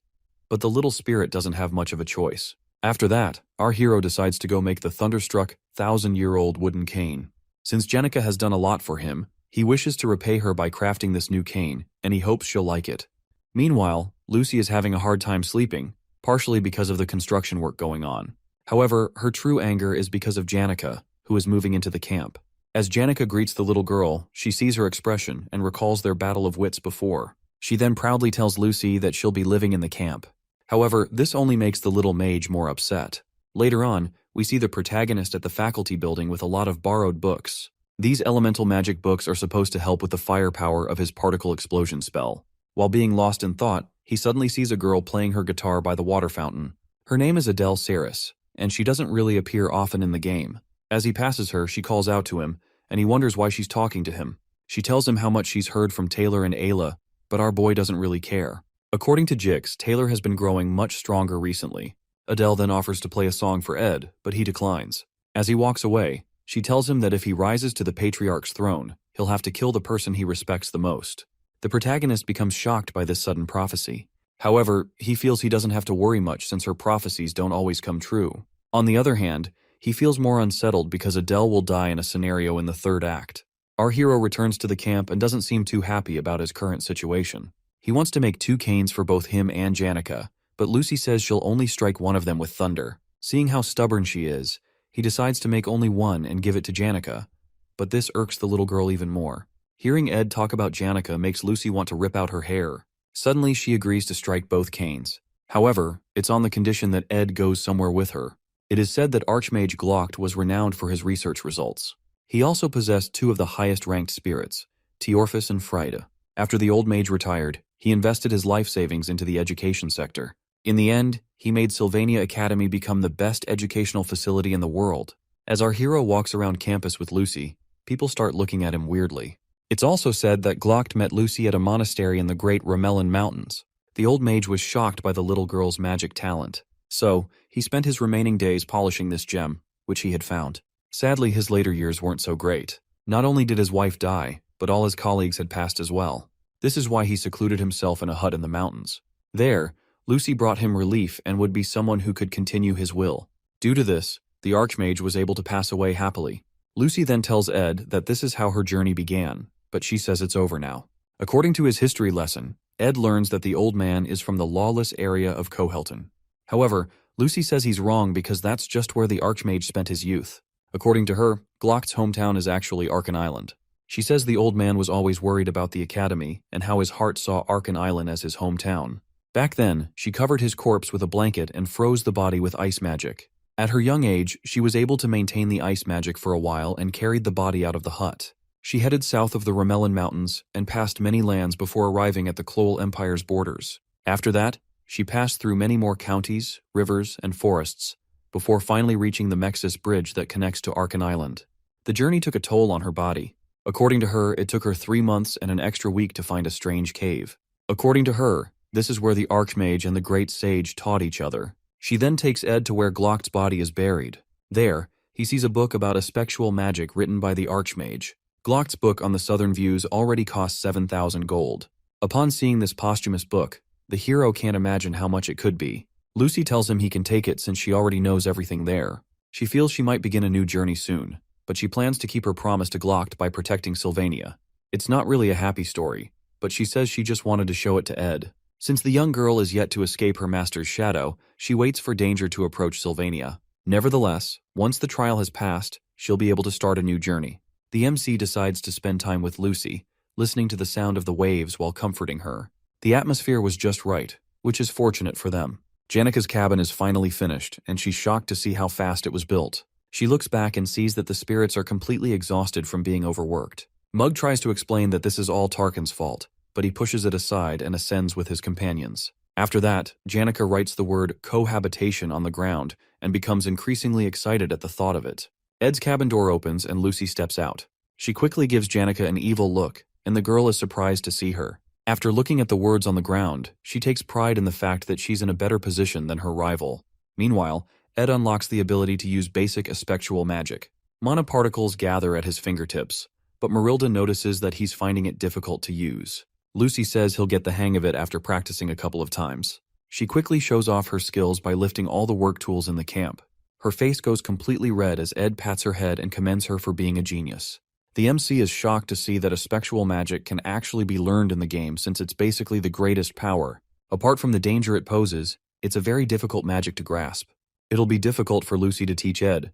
but the little spirit doesn't have much of a choice. After that, our hero decides to go make the thunderstruck, 1,000-year-old wooden cane. Since Janika has done a lot for him, he wishes to repay her by crafting this new cane, and he hopes she'll like it. Meanwhile, Lucy is having a hard time sleeping, partially because of the construction work going on. However, her true anger is because of Janika, who is moving into the camp. As Janika greets the little girl, she sees her expression and recalls their battle of wits before. She then proudly tells Lucy that she'll be living in the camp. However, this only makes the little mage more upset. Later on, we see the protagonist at the faculty building with a lot of borrowed books. These elemental magic books are supposed to help with the firepower of his particle explosion spell. While being lost in thought, he suddenly sees a girl playing her guitar by the water fountain. Her name is Adele Saris, and she doesn't really appear often in the game. As he passes her, she calls out to him, and he wonders why she's talking to him. She tells him how much she's heard from Taylor and Ayla, but our boy doesn't really care. According to Jix, Taylor has been growing much stronger recently. Adele then offers to play a song for Ed, but he declines. As he walks away, she tells him that if he rises to the patriarch's throne, he'll have to kill the person he respects the most. The protagonist becomes shocked by this sudden prophecy. However, he feels he doesn't have to worry much since her prophecies don't always come true. On the other hand, he feels more unsettled because Adele will die in a scenario in the third act. Our hero returns to the camp and doesn't seem too happy about his current situation. He wants to make 2 canes for both him and Janika, but Lucy says she'll only strike one of them with thunder. Seeing how stubborn she is, he decides to make only one and give it to Janika, but this irks the little girl even more. Hearing Ed talk about Janika makes Lucy want to rip out her hair. Suddenly, she agrees to strike both canes. However, it's on the condition that Ed goes somewhere with her. It is said that Archmage Glocht was renowned for his research results. He also possessed 2 of the highest-ranked spirits, Teorphus and Frida. After the old mage retired, he invested his life savings into the education sector. In the end, he made Sylvania Academy become the best educational facility in the world. As our hero walks around campus with Lucy, people start looking at him weirdly. It's also said that Glocht met Lucy at a monastery in the Great Ramelin Mountains. The old mage was shocked by the little girl's magic talent. So, he spent his remaining days polishing this gem, which he had found. Sadly, his later years weren't so great. Not only did his wife die, but all his colleagues had passed as well. This is why he secluded himself in a hut in the mountains. There, Lucy brought him relief and would be someone who could continue his will. Due to this, the Archmage was able to pass away happily. Lucy then tells Ed that this is how her journey began, but she says it's over now. According to his history lesson, Ed learns that the old man is from the lawless area of Cohelton. However, Lucy says he's wrong because that's just where the Archmage spent his youth. According to her, Glocht's hometown is actually Arkan Island. She says the old man was always worried about the academy and how his heart saw Arkan Island as his hometown. Back then, she covered his corpse with a blanket and froze the body with ice magic. At her young age, she was able to maintain the ice magic for a while and carried the body out of the hut. She headed south of the Ramelin Mountains and passed many lands before arriving at the Clol Empire's borders. After that, she passed through many more counties, rivers, and forests, before finally reaching the Mexis Bridge that connects to Arkan Island. The journey took a toll on her body. According to her, it took her 3 months and an extra week to find a strange cave. According to her, this is where the Archmage and the Great Sage taught each other. She then takes Ed to where Glocht's body is buried. There, he sees a book about a spectral magic written by the Archmage. Glocht's book on the southern views already cost 7,000 gold. Upon seeing this posthumous book, the hero can't imagine how much it could be. Lucy tells him he can take it since she already knows everything there. She feels she might begin a new journey soon, but she plans to keep her promise to Glocht by protecting Sylvania. It's not really a happy story, but she says she just wanted to show it to Ed. Since the young girl is yet to escape her master's shadow, she waits for danger to approach Sylvania. Nevertheless, once the trial has passed, she'll be able to start a new journey. The MC decides to spend time with Lucy, listening to the sound of the waves while comforting her. The atmosphere was just right, which is fortunate for them. Janika's cabin is finally finished, and she's shocked to see how fast it was built. She looks back and sees that the spirits are completely exhausted from being overworked. Mug tries to explain that this is all Tarkin's fault, but he pushes it aside and ascends with his companions. After that, Janika writes the word cohabitation on the ground and becomes increasingly excited at the thought of it. Ed's cabin door opens and Lucy steps out. She quickly gives Janika an evil look, and the girl is surprised to see her. After looking at the words on the ground, she takes pride in the fact that she's in a better position than her rival. Meanwhile, Ed unlocks the ability to use basic aspectual magic. Mana particles gather at his fingertips, but Marilda notices that he's finding it difficult to use. Lucy says he'll get the hang of it after practicing a couple of times. She quickly shows off her skills by lifting all the work tools in the camp. Her face goes completely red as Ed pats her head and commends her for being a genius. The MC is shocked to see that aspectual magic can actually be learned in the game since it's basically the greatest power. Apart from the danger it poses, it's a very difficult magic to grasp. It'll be difficult for Lucy to teach Ed,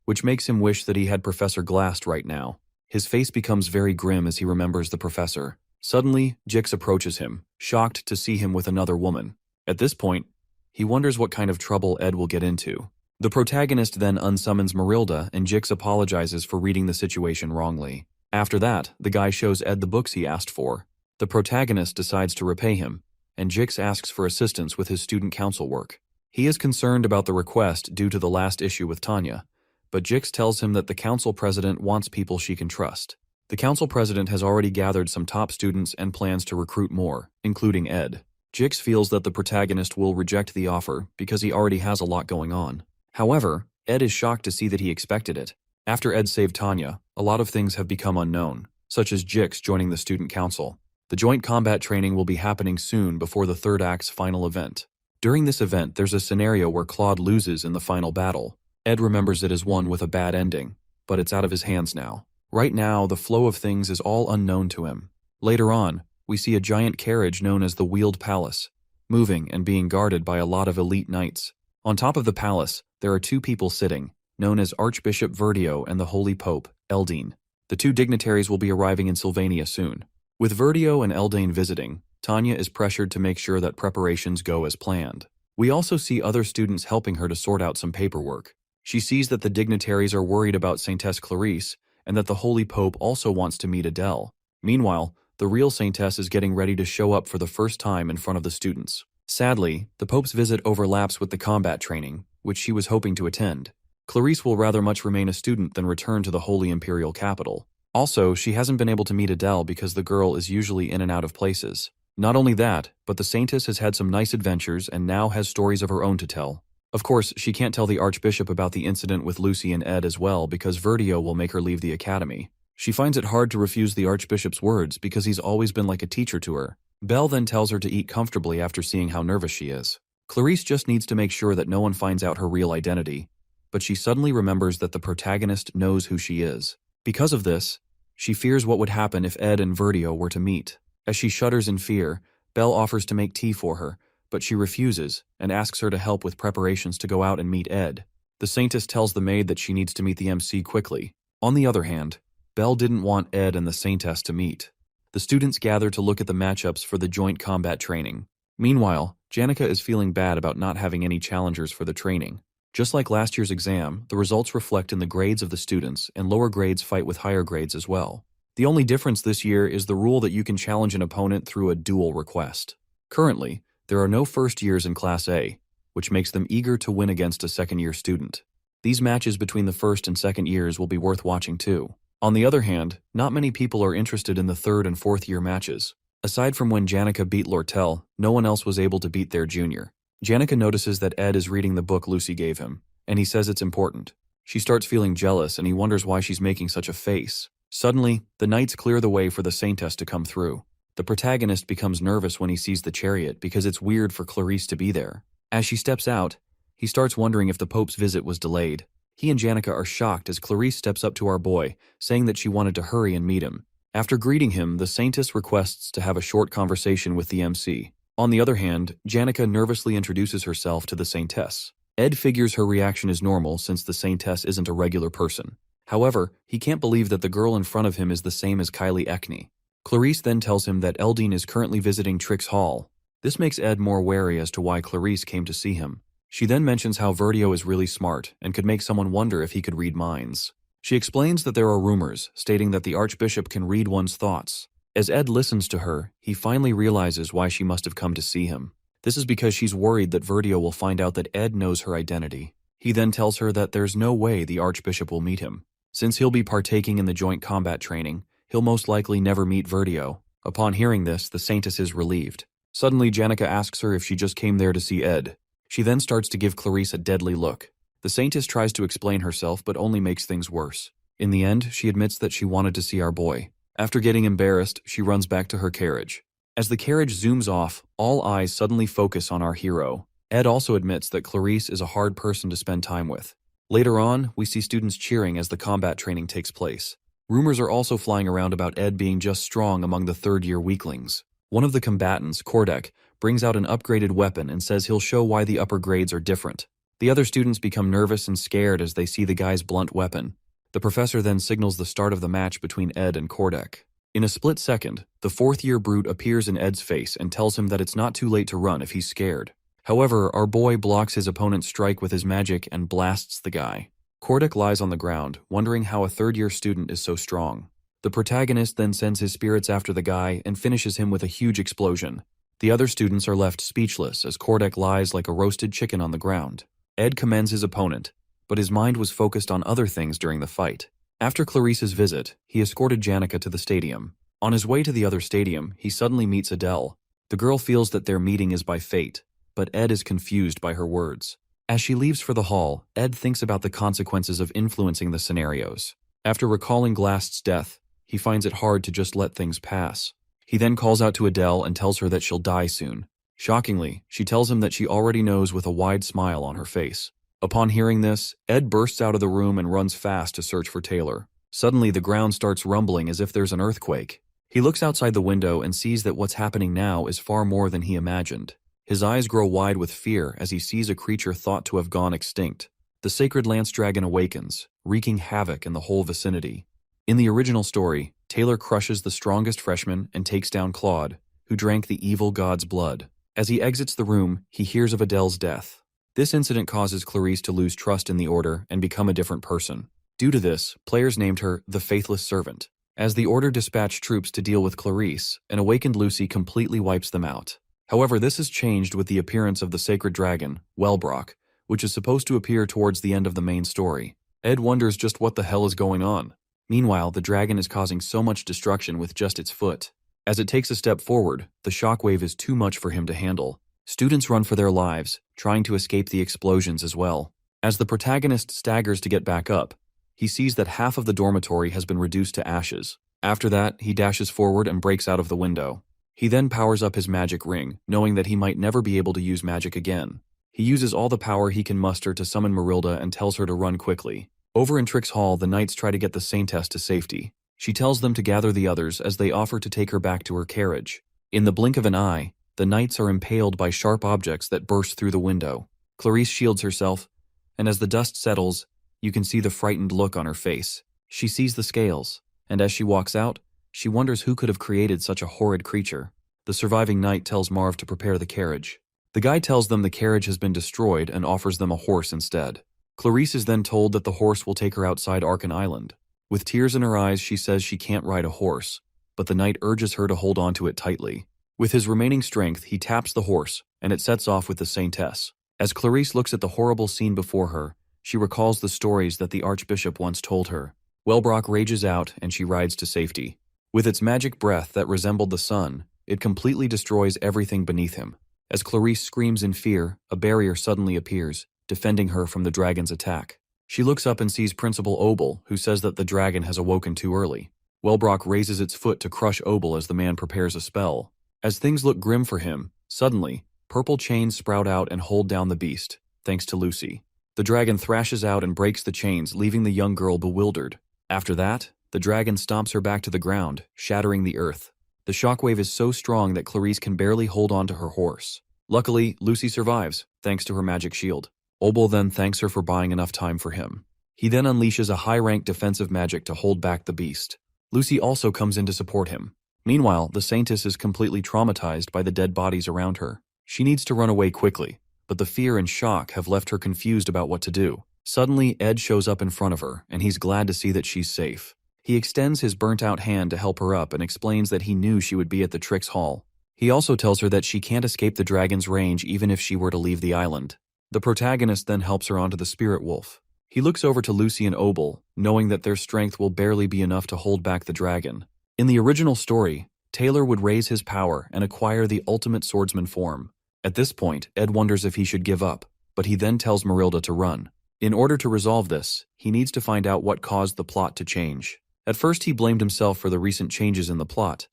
which makes him wish that he had Professor Glast right now. His face becomes very grim as he remembers the professor. Suddenly, Jix approaches him, shocked to see him with another woman. At this point, he wonders what kind of trouble Ed will get into. The protagonist then unsummons Marilda and Jix apologizes for reading the situation wrongly. After that, the guy shows Ed the books he asked for. The protagonist decides to repay him, and Jix asks for assistance with his student council work. He is concerned about the request due to the last issue with Tanya, but Jix tells him that the council president wants people she can trust. The council president has already gathered some top students and plans to recruit more, including Ed. Jix feels that the protagonist will reject the offer because he already has a lot going on. However, Ed is shocked to see that he expected it. After Ed saved Tanya, a lot of things have become unknown, such as Jix joining the student council. The joint combat training will be happening soon before the third act's final event. During this event, there's a scenario where Claude loses in the final battle. Ed remembers it as one with a bad ending, but it's out of his hands now. Right now, the flow of things is all unknown to him. Later on, we see a giant carriage known as the Wheeled Palace, moving and being guarded by a lot of elite knights. On top of the palace, there are two people sitting, known as Archbishop Verdio and the Holy Pope, Eldine. The two dignitaries will be arriving in Sylvania soon. With Verdio and Eldane visiting, Tanya is pressured to make sure that preparations go as planned. We also see other students helping her to sort out some paperwork. She sees that the dignitaries are worried about Saintess Clarice, and that the Holy Pope also wants to meet Adele. Meanwhile, the real Saintess is getting ready to show up for the first time in front of the students. Sadly, the Pope's visit overlaps with the combat training, which she was hoping to attend. Clarice will rather much remain a student than return to the Holy Imperial capital. Also, she hasn't been able to meet Adele because the girl is usually in and out of places. Not only that, but the Saintess has had some nice adventures and now has stories of her own to tell. Of course, she can't tell the Archbishop about the incident with Lucy and Ed as well because Verdio will make her leave the academy. She finds it hard to refuse the Archbishop's words because he's always been like a teacher to her. Belle then tells her to eat comfortably after seeing how nervous she is. Clarice just needs to make sure that no one finds out her real identity, but she suddenly remembers that the protagonist knows who she is. Because of this, she fears what would happen if Ed and Verdio were to meet. As she shudders in fear, Belle offers to make tea for her, but she refuses and asks her to help with preparations to go out and meet Ed. The Saintess tells the maid that she needs to meet the MC quickly. On the other hand, Belle didn't want Ed and the Saintess to meet. The students gather to look at the matchups for the joint combat training. Meanwhile, Janika is feeling bad about not having any challengers for the training. Just like last year's exam, the results reflect in the grades of the students, and lower grades fight with higher grades as well. The only difference this year is the rule that you can challenge an opponent through a duel request. Currently, there are no first years in Class A, which makes them eager to win against a second-year student. These matches between the first and second years will be worth watching too. On the other hand, not many people are interested in the third and fourth year matches. Aside from when Janika beat Lortel, no one else was able to beat their junior. Janika notices that Ed is reading the book Lucy gave him, and he says it's important. She starts feeling jealous and he wonders why she's making such a face. Suddenly, the knights clear the way for the Saintess to come through. The protagonist becomes nervous when he sees the chariot because it's weird for Clarice to be there. As she steps out, he starts wondering if the Pope's visit was delayed. He and Janika are shocked as Clarice steps up to our boy, saying that she wanted to hurry and meet him. After greeting him, the Saintess requests to have a short conversation with the MC. On the other hand, Janika nervously introduces herself to the Saintess. Ed figures her reaction is normal since the Saintess isn't a regular person. However, he can't believe that the girl in front of him is the same as Kylie Ekney. Clarice then tells him that Eldine is currently visiting Trix Hall, This makes Ed more wary as to why Clarice came to see him. She then mentions how Verdio is really smart and could make someone wonder if he could read minds. She explains that there are rumors stating that the Archbishop can read one's thoughts. As Ed listens to her, he finally realizes why she must have come to see him. This is because she's worried that Verdio will find out that Ed knows her identity. He then tells her that there's no way the Archbishop will meet him. Since he'll be partaking in the joint combat training, he'll most likely never meet Verdio. Upon hearing this, the Saintess is relieved. Suddenly, Janica asks her if she just came there to see Ed. She then starts to give Clarice a deadly look. The Saintess tries to explain herself but only makes things worse. In the end, she admits that she wanted to see our boy. After getting embarrassed, she runs back to her carriage. As the carriage zooms off, all eyes suddenly focus on our hero. Ed also admits that Clarice is a hard person to spend time with. Later on, we see students cheering as the combat training takes place. Rumors are also flying around about Ed being just strong among the third-year weaklings. One of the combatants, Kordek, brings out an upgraded weapon and says he'll show why the upper grades are different. The other students become nervous and scared as they see the guy's blunt weapon. The professor then signals the start of the match between Ed and Kordek. In a split second, the fourth-year brute appears in Ed's face and tells him that it's not too late to run if he's scared. However, our boy blocks his opponent's strike with his magic and blasts the guy. Kordek lies on the ground, wondering how a third-year student is so strong. The protagonist then sends his spirits after the guy and finishes him with a huge explosion. The other students are left speechless as Kordek lies like a roasted chicken on the ground. Ed commends his opponent, but his mind was focused on other things during the fight. After Clarice's visit, he escorted Janica to the stadium. On his way to the other stadium, he suddenly meets Adele. The girl feels that their meeting is by fate, but Ed is confused by her words. As she leaves for the hall, Ed thinks about the consequences of influencing the scenarios. After recalling Glast's death, he finds it hard to just let things pass. He then calls out to Adele and tells her that she'll die soon. Shockingly, she tells him that she already knows with a wide smile on her face. Upon hearing this, Ed bursts out of the room and runs fast to search for Taylor. Suddenly, the ground starts rumbling as if there's an earthquake. He looks outside the window and sees that what's happening now is far more than he imagined. His eyes grow wide with fear as he sees a creature thought to have gone extinct. The sacred lance dragon awakens, wreaking havoc in the whole vicinity. In the original story, Taylor crushes the strongest freshman and takes down Claude, who drank the evil god's blood. As he exits the room, he hears of Adele's death. This incident causes Clarice to lose trust in the Order and become a different person. Due to this, players named her the Faithless Servant. As the Order dispatched troops to deal with Clarice, an awakened Lucy completely wipes them out. However, this is changed with the appearance of the sacred dragon, Wellbrock, which is supposed to appear towards the end of the main story. Ed wonders just what the hell is going on. Meanwhile, the dragon is causing so much destruction with just its foot. As it takes a step forward, the shockwave is too much for him to handle. Students run for their lives, trying to escape the explosions as well. As the protagonist staggers to get back up, he sees that half of the dormitory has been reduced to ashes. After that, he dashes forward and breaks out of the window. He then powers up his magic ring, knowing that he might never be able to use magic again. He uses all the power he can muster to summon Marilda and tells her to run quickly. Over in Trick's Hall, the knights try to get the Saintess to safety. She tells them to gather the others as they offer to take her back to her carriage. In the blink of an eye, the knights are impaled by sharp objects that burst through the window. Clarice shields herself, and as the dust settles, you can see the frightened look on her face. She sees the scales, and as she walks out, she wonders who could have created such a horrid creature. The surviving knight tells Marv to prepare the carriage. The guy tells them the carriage has been destroyed and offers them a horse instead. Clarice is then told that the horse will take her outside Arkan Island. With tears in her eyes, she says she can't ride a horse, but the knight urges her to hold on to it tightly. With his remaining strength, he taps the horse, and it sets off with the Saintess. As Clarice looks at the horrible scene before her, she recalls the stories that the Archbishop once told her. Wellbrock rages out, and she rides to safety. With its magic breath that resembled the sun, it completely destroys everything beneath him. As Clarice screams in fear, a barrier suddenly appears, defending her from the dragon's attack. She looks up and sees Principal Obel, who says that the dragon has awoken too early. Wellbrock raises its foot to crush Obel as the man prepares a spell. As things look grim for him, suddenly, purple chains sprout out and hold down the beast, thanks to Lucy. The dragon thrashes out and breaks the chains, leaving the young girl bewildered. After that, the dragon stomps her back to the ground, shattering the earth. The shockwave is so strong that Clarice can barely hold on to her horse. Luckily, Lucy survives, thanks to her magic shield. Obel then thanks her for buying enough time for him. He then unleashes a high-ranked defensive magic to hold back the beast. Lucy also comes in to support him. Meanwhile, the Saintess is completely traumatized by the dead bodies around her. She needs to run away quickly, but the fear and shock have left her confused about what to do. Suddenly, Ed shows up in front of her, and he's glad to see that she's safe. He extends his burnt-out hand to help her up and explains that he knew she would be at the Trix Hall. He also tells her that she can't escape the dragon's range even if she were to leave the island. The protagonist then helps her onto the spirit wolf. He looks over to Lucy and Obel, knowing that their strength will barely be enough to hold back the dragon. In the original story, Taylor would raise his power and acquire the ultimate swordsman form. At this point, Ed wonders if he should give up, but he then tells Marilda to run. In order to resolve this, he needs to find out what caused the plot to change. At first, he blamed himself for the recent changes in the plot,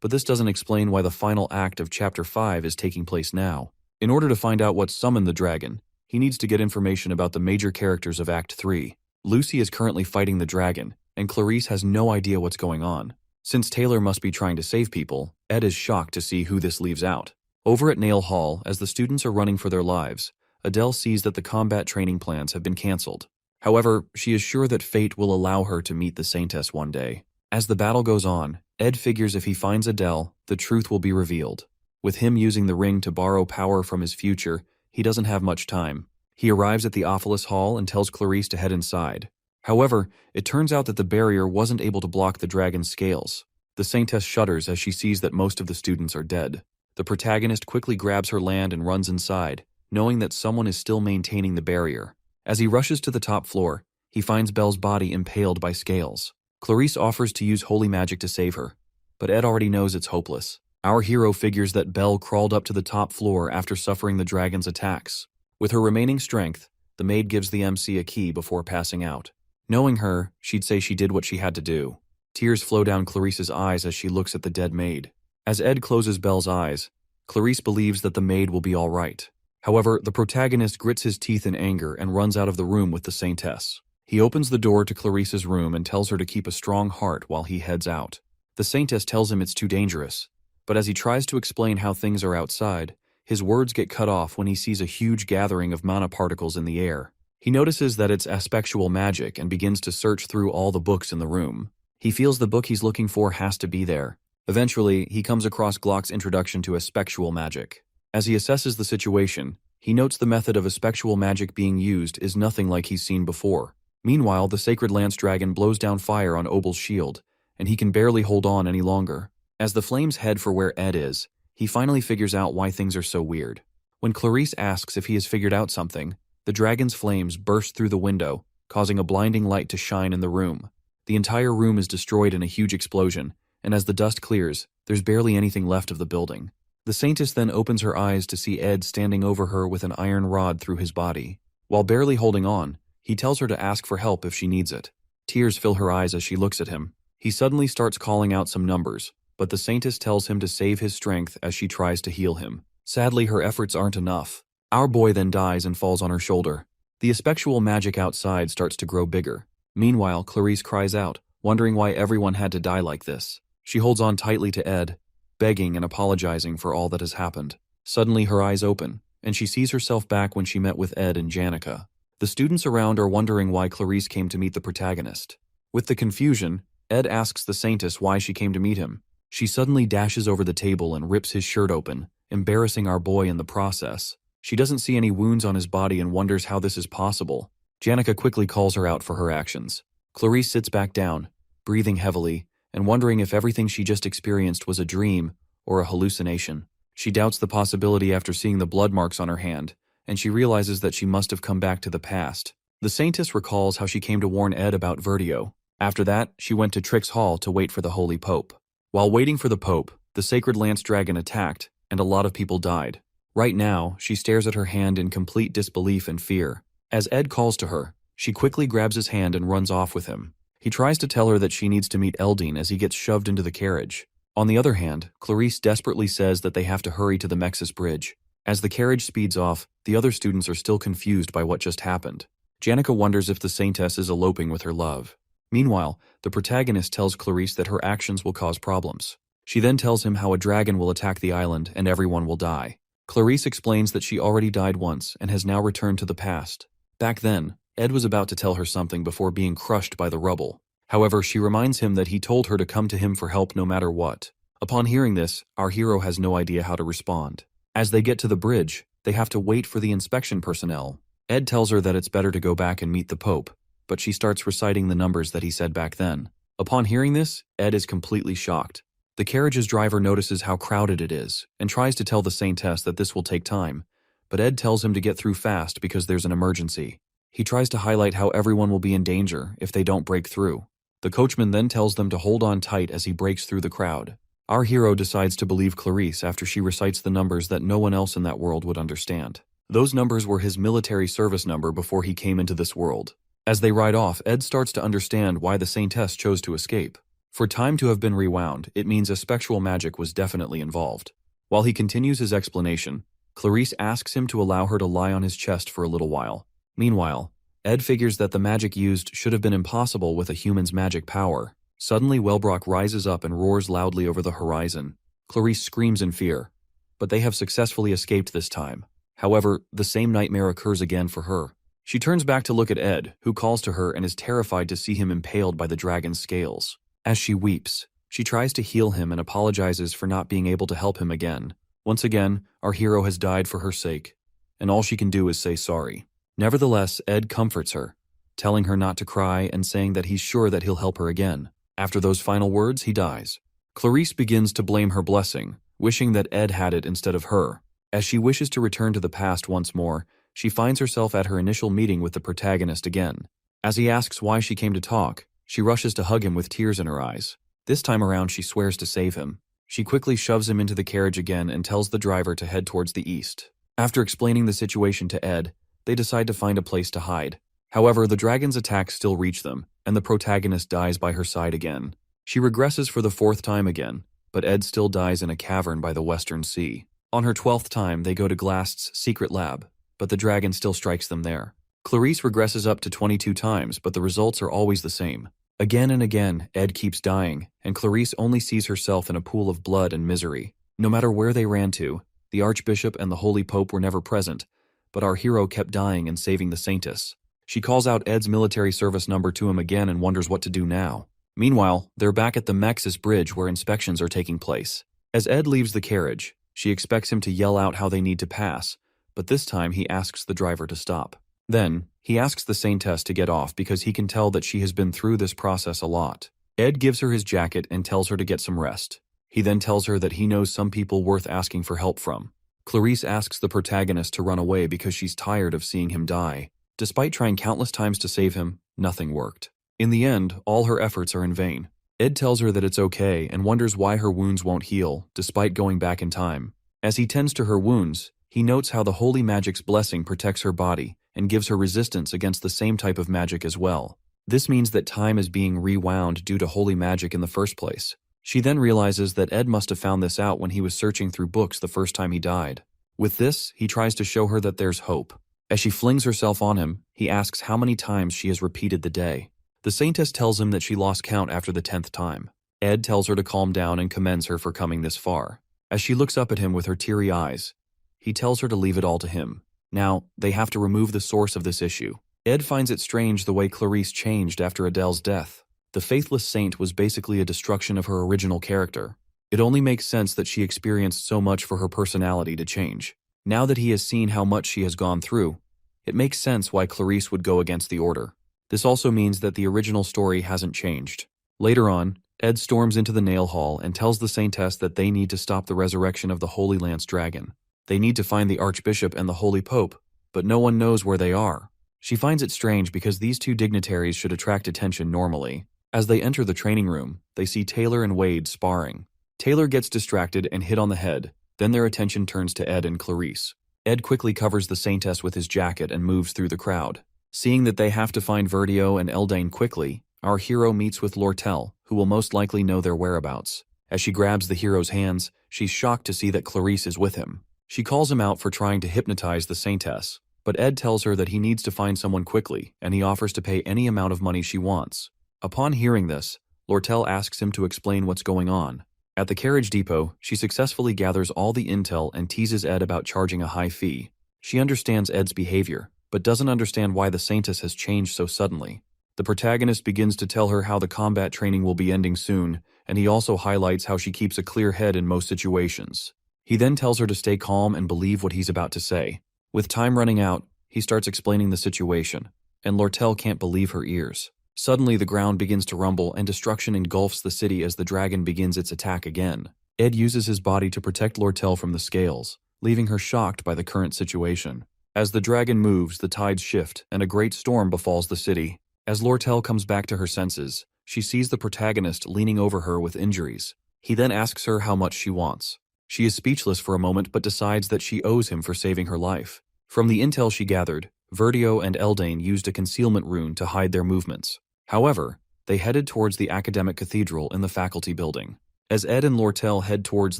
but this doesn't explain why the final act of Chapter 5 is taking place now. In order to find out what summoned the dragon, he needs to get information about the major characters of Act 3. Lucy is currently fighting the dragon, and Clarice has no idea what's going on. Since Taylor must be trying to save people, Ed is shocked to see who this leaves out. Over at Nail Hall, as the students are running for their lives, Adele sees that the combat training plans have been cancelled. However, she is sure that fate will allow her to meet the Saintess one day. As the battle goes on, Ed figures if he finds Adele, the truth will be revealed. With him using the ring to borrow power from his future, he doesn't have much time. He arrives at the Ophilis Hall and tells Clarice to head inside. However, it turns out that the barrier wasn't able to block the dragon's scales. The Saintess shudders as she sees that most of the students are dead. The protagonist quickly grabs her land and runs inside, knowing that someone is still maintaining the barrier. As he rushes to the top floor, he finds Belle's body impaled by scales. Clarice offers to use holy magic to save her, but Ed already knows it's hopeless. Our hero figures that Belle crawled up to the top floor after suffering the dragon's attacks. With her remaining strength, the maid gives the MC a key before passing out. Knowing her, she'd say she did what she had to do. Tears flow down Clarice's eyes as she looks at the dead maid. As Ed closes Belle's eyes, Clarice believes that the maid will be all right. However, the protagonist grits his teeth in anger and runs out of the room with the Saintess. He opens the door to Clarice's room and tells her to keep a strong heart while he heads out. The Saintess tells him it's too dangerous, but as he tries to explain how things are outside, his words get cut off when he sees a huge gathering of mana particles in the air. He notices that it's aspectual magic and begins to search through all the books in the room. He feels the book he's looking for has to be there. Eventually, he comes across Glock's introduction to aspectual magic. As he assesses the situation, he notes the method of aspectual magic being used is nothing like he's seen before. Meanwhile, the Sacred Lance Dragon blows down fire on Obel's shield, and he can barely hold on any longer. As the flames head for where Ed is, he finally figures out why things are so weird. When Clarice asks if he has figured out something, the dragon's flames burst through the window, causing a blinding light to shine in the room. The entire room is destroyed in a huge explosion, and as the dust clears, there's barely anything left of the building. The Saintess then opens her eyes to see Ed standing over her with an iron rod through his body. While barely holding on, he tells her to ask for help if she needs it. Tears fill her eyes as she looks at him. He suddenly starts calling out some numbers, but the Saintess tells him to save his strength as she tries to heal him. Sadly, her efforts aren't enough. Our boy then dies and falls on her shoulder. The aspectual magic outside starts to grow bigger. Meanwhile, Clarice cries out, wondering why everyone had to die like this. She holds on tightly to Ed, begging and apologizing for all that has happened. Suddenly, her eyes open, and she sees herself back when she met with Ed and Janica. The students around are wondering why Clarice came to meet the protagonist. With the confusion, Ed asks the Saintess why she came to meet him. She suddenly dashes over the table and rips his shirt open, embarrassing our boy in the process. She doesn't see any wounds on his body and wonders how this is possible. Janica quickly calls her out for her actions. Clarice sits back down, breathing heavily, and wondering if everything she just experienced was a dream or a hallucination. She doubts the possibility after seeing the blood marks on her hand, and she realizes that she must have come back to the past. The Saintess recalls how she came to warn Ed about Vertio. After that, she went to Trix Hall to wait for the Holy Pope. While waiting for the Pope, the Sacred Lance Dragon attacked, and a lot of people died. Right now, she stares at her hand in complete disbelief and fear. As Ed calls to her, she quickly grabs his hand and runs off with him. He tries to tell her that she needs to meet Eldine as he gets shoved into the carriage. On the other hand, Clarice desperately says that they have to hurry to the Mexis Bridge. As the carriage speeds off, the other students are still confused by what just happened. Janica wonders if the Saintess is eloping with her love. Meanwhile, the protagonist tells Clarice that her actions will cause problems. She then tells him how a dragon will attack the island and everyone will die. Clarice explains that she already died once and has now returned to the past. Back then, Ed was about to tell her something before being crushed by the rubble. However, she reminds him that he told her to come to him for help no matter what. Upon hearing this, our hero has no idea how to respond. As they get to the bridge, they have to wait for the inspection personnel. Ed tells her that it's better to go back and meet the Pope, but she starts reciting the numbers that he said back then. Upon hearing this, Ed is completely shocked. The carriage's driver notices how crowded it is and tries to tell the Saintess that this will take time, but Ed tells him to get through fast because there's an emergency. He tries to highlight how everyone will be in danger if they don't break through. The coachman then tells them to hold on tight as he breaks through the crowd. Our hero decides to believe Clarice after she recites the numbers that no one else in that world would understand. Those numbers were his military service number before he came into this world. As they ride off, Ed starts to understand why the Saintess chose to escape. For time to have been rewound, it means a spectral magic was definitely involved. While he continues his explanation, Clarice asks him to allow her to lie on his chest for a little while. Meanwhile, Ed figures that the magic used should have been impossible with a human's magic power. Suddenly, Wellbrock rises up and roars loudly over the horizon. Clarice screams in fear, but they have successfully escaped this time. However, the same nightmare occurs again for her. She turns back to look at Ed, who calls to her and is terrified to see him impaled by the dragon's scales. As she weeps, she tries to heal him and apologizes for not being able to help him again. Once again, our hero has died for her sake, and all she can do is say sorry. Nevertheless, Ed comforts her, telling her not to cry and saying that he's sure that he'll help her again. After those final words, he dies. Clarice begins to blame her blessing, wishing that Ed had it instead of her. As she wishes to return to the past once more, she finds herself at her initial meeting with the protagonist again. As he asks why she came to talk, she rushes to hug him with tears in her eyes. This time around, she swears to save him. She quickly shoves him into the carriage again and tells the driver to head towards the east. After explaining the situation to Ed, they decide to find a place to hide. However, the dragon's attacks still reach them, and the protagonist dies by her side again. She regresses for the 4th time again, but Ed still dies in a cavern by the Western Sea. On her 12th time, they go to Glast's secret lab, but the dragon still strikes them there. Clarice regresses up to 22 times, but the results are always the same. Again and again, Ed keeps dying, and Clarice only sees herself in a pool of blood and misery. No matter where they ran to, the Archbishop and the Holy Pope were never present, but our hero kept dying and saving the Saintess. She calls out Ed's military service number to him again and wonders what to do now. Meanwhile, they're back at the Mexis Bridge where inspections are taking place. As Ed leaves the carriage, she expects him to yell out how they need to pass, but this time he asks the driver to stop. Then, he asks the Saintess to get off because he can tell that she has been through this process a lot. Ed gives her his jacket and tells her to get some rest. He then tells her that he knows some people worth asking for help from. Clarice asks the protagonist to run away because she's tired of seeing him die. Despite trying countless times to save him, nothing worked. In the end, all her efforts are in vain. Ed tells her that it's okay and wonders why her wounds won't heal, despite going back in time. As he tends to her wounds, he notes how the holy magic's blessing protects her body and gives her resistance against the same type of magic as well. This means that time is being rewound due to holy magic in the first place. She then realizes that Ed must have found this out when he was searching through books the first time he died. With this, he tries to show her that there's hope. As she flings herself on him, he asks how many times she has repeated the day. The Saintess tells him that she lost count after the 10th time. Ed tells her to calm down and commends her for coming this far. As she looks up at him with her teary eyes, he tells her to leave it all to him. Now, they have to remove the source of this issue. Ed finds it strange the way Clarice changed after Adele's death. The faithless saint was basically a destruction of her original character. It only makes sense that she experienced so much for her personality to change. Now that he has seen how much she has gone through, it makes sense why Clarice would go against the order. This also means that the original story hasn't changed. Later on, Ed storms into the Nail Hall and tells the Saintess that they need to stop the resurrection of the Holy Lance Dragon. They need to find the Archbishop and the Holy Pope, but no one knows where they are. She finds it strange because these two dignitaries should attract attention normally. As they enter the training room, they see Taylor and Wade sparring. Taylor gets distracted and hit on the head. Then their attention turns to Ed and Clarice. Ed quickly covers the Saintess with his jacket and moves through the crowd. Seeing that they have to find Verdio and Eldane quickly, our hero meets with Lortel, who will most likely know their whereabouts. As she grabs the hero's hands, she's shocked to see that Clarice is with him. She calls him out for trying to hypnotize the Saintess, but Ed tells her that he needs to find someone quickly, and he offers to pay any amount of money she wants. Upon hearing this, Lortel asks him to explain what's going on. At the carriage depot, she successfully gathers all the intel and teases Ed about charging a high fee. She understands Ed's behavior, but doesn't understand why the Saintess has changed so suddenly. The protagonist begins to tell her how the combat training will be ending soon, and he also highlights how she keeps a clear head in most situations. He then tells her to stay calm and believe what he's about to say. With time running out, he starts explaining the situation, and Lortel can't believe her ears. Suddenly, the ground begins to rumble and destruction engulfs the city as the dragon begins its attack again. Ed uses his body to protect Lortel from the scales, leaving her shocked by the current situation. As the dragon moves, the tides shift, and a great storm befalls the city. As Lortel comes back to her senses, she sees the protagonist leaning over her with injuries. He then asks her how much she wants. She is speechless for a moment but decides that she owes him for saving her life. From the intel she gathered, Verdio and Eldane used a concealment rune to hide their movements. However, they headed towards the academic cathedral in the faculty building. As Ed and Lortel head towards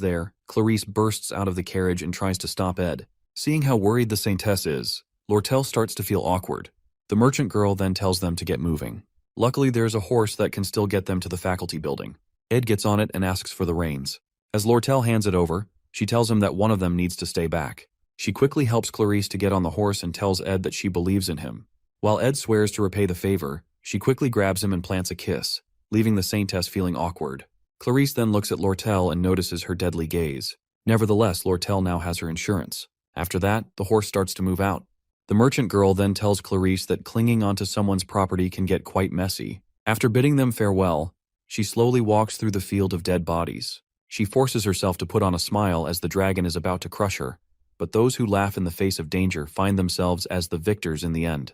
there, Clarice bursts out of the carriage and tries to stop Ed. Seeing how worried the Saintess is, Lortel starts to feel awkward. The merchant girl then tells them to get moving. Luckily, there's a horse that can still get them to the faculty building. Ed gets on it and asks for the reins. As Lortel hands it over, she tells him that one of them needs to stay back. She quickly helps Clarice to get on the horse and tells Ed that she believes in him. While Ed swears to repay the favor, she quickly grabs him and plants a kiss, leaving the Saintess feeling awkward. Clarice then looks at Lortel and notices her deadly gaze. Nevertheless, Lortel now has her insurance. After that, the horse starts to move out. The merchant girl then tells Clarice that clinging onto someone's property can get quite messy. After bidding them farewell, she slowly walks through the field of dead bodies. She forces herself to put on a smile as the dragon is about to crush her, but those who laugh in the face of danger find themselves as the victors in the end.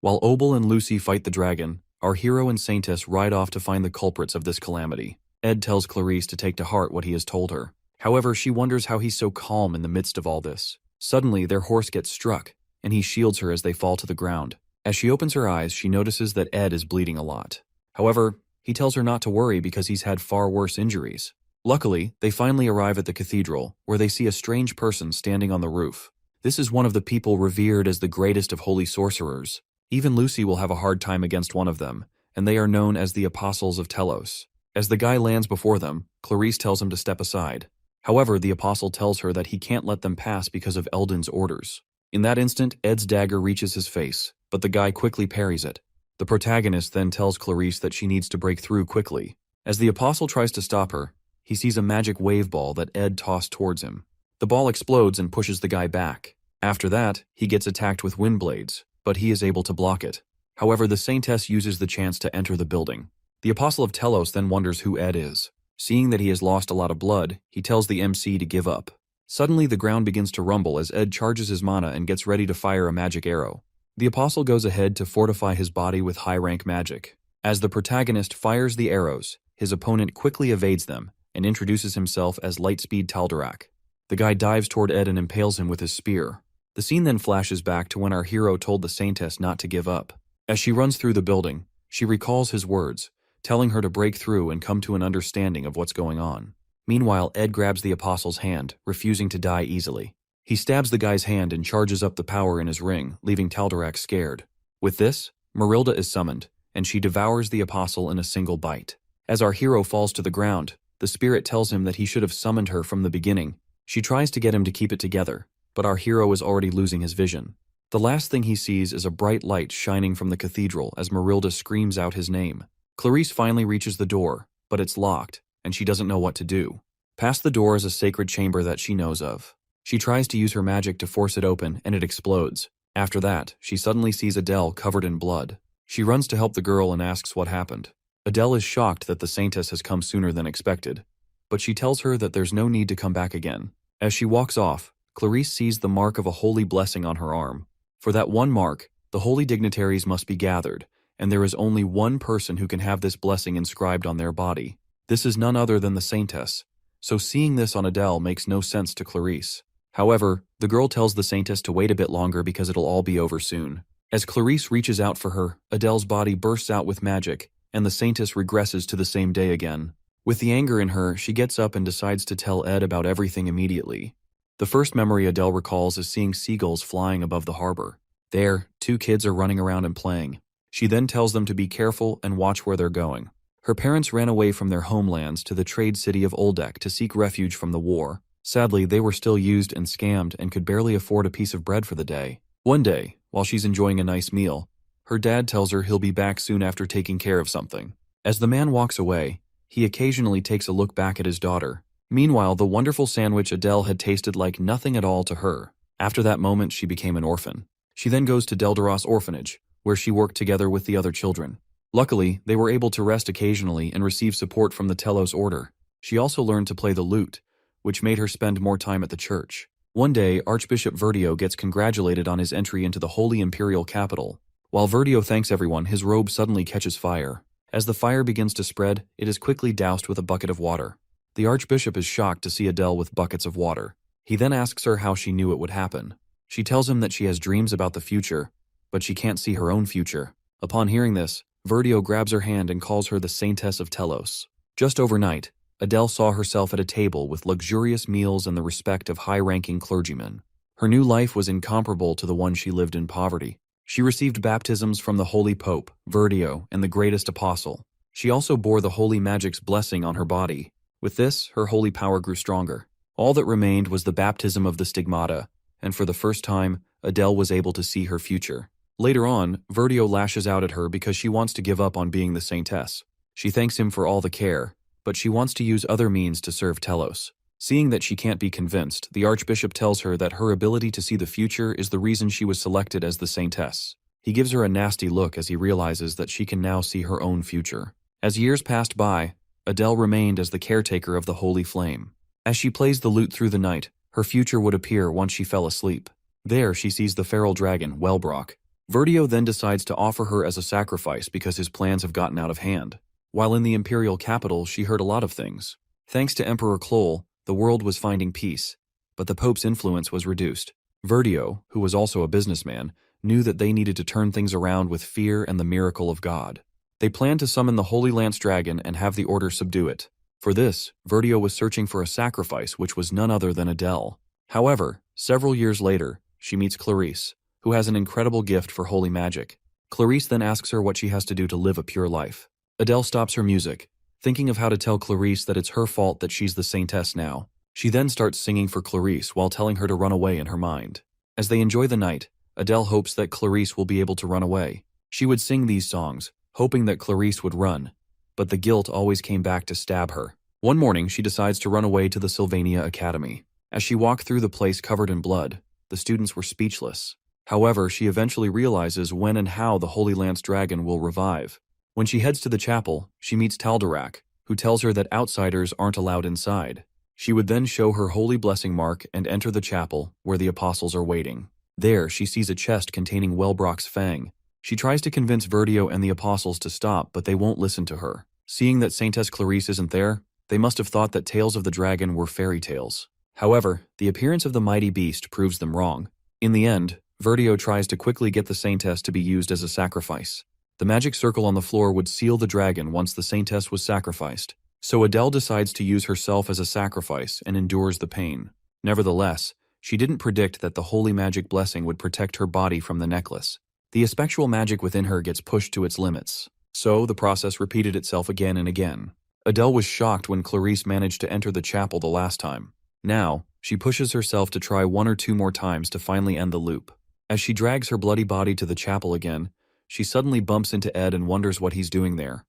While Obel and Lucy fight the dragon, our hero and Saintess ride off to find the culprits of this calamity. Ed tells Clarice to take to heart what he has told her. However, she wonders how he's so calm in the midst of all this. Suddenly, their horse gets struck, and he shields her as they fall to the ground. As she opens her eyes, she notices that Ed is bleeding a lot. However, he tells her not to worry because he's had far worse injuries. Luckily, they finally arrive at the cathedral, where they see a strange person standing on the roof. This is one of the people revered as the greatest of holy sorcerers. Even Lucy will have a hard time against one of them, and they are known as the Apostles of Telos. As the guy lands before them, Clarice tells him to step aside. However, the apostle tells her that he can't let them pass because of Eldon's orders. In that instant, Ed's dagger reaches his face, but the guy quickly parries it. The protagonist then tells Clarice that she needs to break through quickly. As the apostle tries to stop her, he sees a magic wave ball that Ed tossed towards him. The ball explodes and pushes the guy back. After that, he gets attacked with wind blades, but he is able to block it. However, the Saintess uses the chance to enter the building. The Apostle of Telos then wonders who Ed is. Seeing that he has lost a lot of blood, he tells the MC to give up. Suddenly, the ground begins to rumble as Ed charges his mana and gets ready to fire a magic arrow. The Apostle goes ahead to fortify his body with high-rank magic. As the protagonist fires the arrows, his opponent quickly evades them and introduces himself as Lightspeed Taldarak. The guy dives toward Ed and impales him with his spear. The scene then flashes back to when our hero told the Saintess not to give up. As she runs through the building, she recalls his words, telling her to break through and come to an understanding of what's going on. Meanwhile, Ed grabs the Apostle's hand, refusing to die easily. He stabs the guy's hand and charges up the power in his ring, leaving Taldarak scared. With this, Marilda is summoned, and she devours the Apostle in a single bite. As our hero falls to the ground, the spirit tells him that he should have summoned her from the beginning. She tries to get him to keep it together, but our hero is already losing his vision. The last thing he sees is a bright light shining from the cathedral as Marilda screams out his name. Clarice finally reaches the door, but it's locked, and she doesn't know what to do. Past the door is a sacred chamber that she knows of. She tries to use her magic to force it open, and it explodes. After that, she suddenly sees Adele covered in blood. She runs to help the girl and asks what happened. Adele is shocked that the Saintess has come sooner than expected, but she tells her that there's no need to come back again. As she walks off, Clarice sees the mark of a holy blessing on her arm. For that one mark, the holy dignitaries must be gathered, and there is only one person who can have this blessing inscribed on their body. This is none other than the Saintess, so seeing this on Adele makes no sense to Clarice. However, the girl tells the Saintess to wait a bit longer because it'll all be over soon. As Clarice reaches out for her, Adele's body bursts out with magic, and the Saintess regresses to the same day again. With the anger in her, she gets up and decides to tell Ed about everything immediately. The first memory Adele recalls is seeing seagulls flying above the harbor. There, two kids are running around and playing. She then tells them to be careful and watch where they're going. Her parents ran away from their homelands to the trade city of Oldek to seek refuge from the war. Sadly, they were still used and scammed and could barely afford a piece of bread for the day. One day, while she's enjoying a nice meal, her dad tells her he'll be back soon after taking care of something. As the man walks away, He occasionally takes a look back at his daughter. Meanwhile, the wonderful sandwich Adele had tasted like nothing at all to her. After that moment, she became an orphan. She then goes to Delderos orphanage, where she worked together with the other children. Luckily, they were able to rest occasionally and receive support from the Telos order. She also learned to play the lute, which made her spend more time at the church. One day, Archbishop Verdio gets congratulated on his entry into the Holy Imperial Capital. While Verdio thanks everyone, his robe suddenly catches fire. As the fire begins to spread, it is quickly doused with a bucket of water. The Archbishop is shocked to see Adele with buckets of water. He then asks her how she knew it would happen. She tells him that she has dreams about the future, but she can't see her own future. Upon hearing this, Verdio grabs her hand and calls her the Saintess of Telos. Just overnight, Adele saw herself at a table with luxurious meals and the respect of high-ranking clergymen. Her new life was incomparable to the one she lived in poverty. She received baptisms from the Holy Pope, Verdio, and the greatest apostle. She also bore the Holy Magic's blessing on her body. With this, her holy power grew stronger. All that remained was the baptism of the stigmata, and for the first time, Adele was able to see her future. Later on, Verdio lashes out at her because she wants to give up on being the saintess. She thanks him for all the care, but she wants to use other means to serve Telos. Seeing that she can't be convinced, the Archbishop tells her that her ability to see the future is the reason she was selected as the saintess. He gives her a nasty look as he realizes that she can now see her own future. As years passed by, Adele remained as the caretaker of the Holy Flame. As she plays the lute through the night, her future would appear once she fell asleep. There, she sees the feral dragon, Wellbrock. Verdio then decides to offer her as a sacrifice because his plans have gotten out of hand. While in the imperial capital, she heard a lot of things. Thanks to Emperor Kloll, the world was finding peace, but the Pope's influence was reduced. Verdio, who was also a businessman, knew that they needed to turn things around with fear and the miracle of God. They planned to summon the Holy Lance Dragon and have the Order subdue it. For this, Verdio was searching for a sacrifice which was none other than Adele. However, several years later, she meets Clarice, who has an incredible gift for holy magic. Clarice then asks her what she has to do to live a pure life. Adele stops her music, thinking of how to tell Clarice that it's her fault that she's the saintess now. She then starts singing for Clarice while telling her to run away in her mind. As they enjoy the night, Adele hopes that Clarice will be able to run away. She would sing these songs, hoping that Clarice would run, but the guilt always came back to stab her. One morning, she decides to run away to the Sylvania Academy. As she walked through the place covered in blood, the students were speechless. However, she eventually realizes when and how the Holy Lance Dragon will revive. When she heads to the chapel, she meets Taldarak, who tells her that outsiders aren't allowed inside. She would then show her holy blessing mark and enter the chapel, where the apostles are waiting. There, she sees a chest containing Wellbrock's fang. She tries to convince Verdio and the apostles to stop, but they won't listen to her. Seeing that Saintess Clarice isn't there, they must have thought that tales of the dragon were fairy tales. However, the appearance of the mighty beast proves them wrong. In the end, Verdio tries to quickly get the Saintess to be used as a sacrifice. The magic circle on the floor would seal the dragon once the Saintess was sacrificed. So Adele decides to use herself as a sacrifice and endures the pain. Nevertheless, she didn't predict that the holy magic blessing would protect her body from the necklace. The aspectual magic within her gets pushed to its limits. So the process repeated itself again and again. Adele was shocked when Clarice managed to enter the chapel the last time. Now, she pushes herself to try 1 or 2 more times to finally end the loop. As she drags her bloody body to the chapel again, she suddenly bumps into Ed and wonders what he's doing there.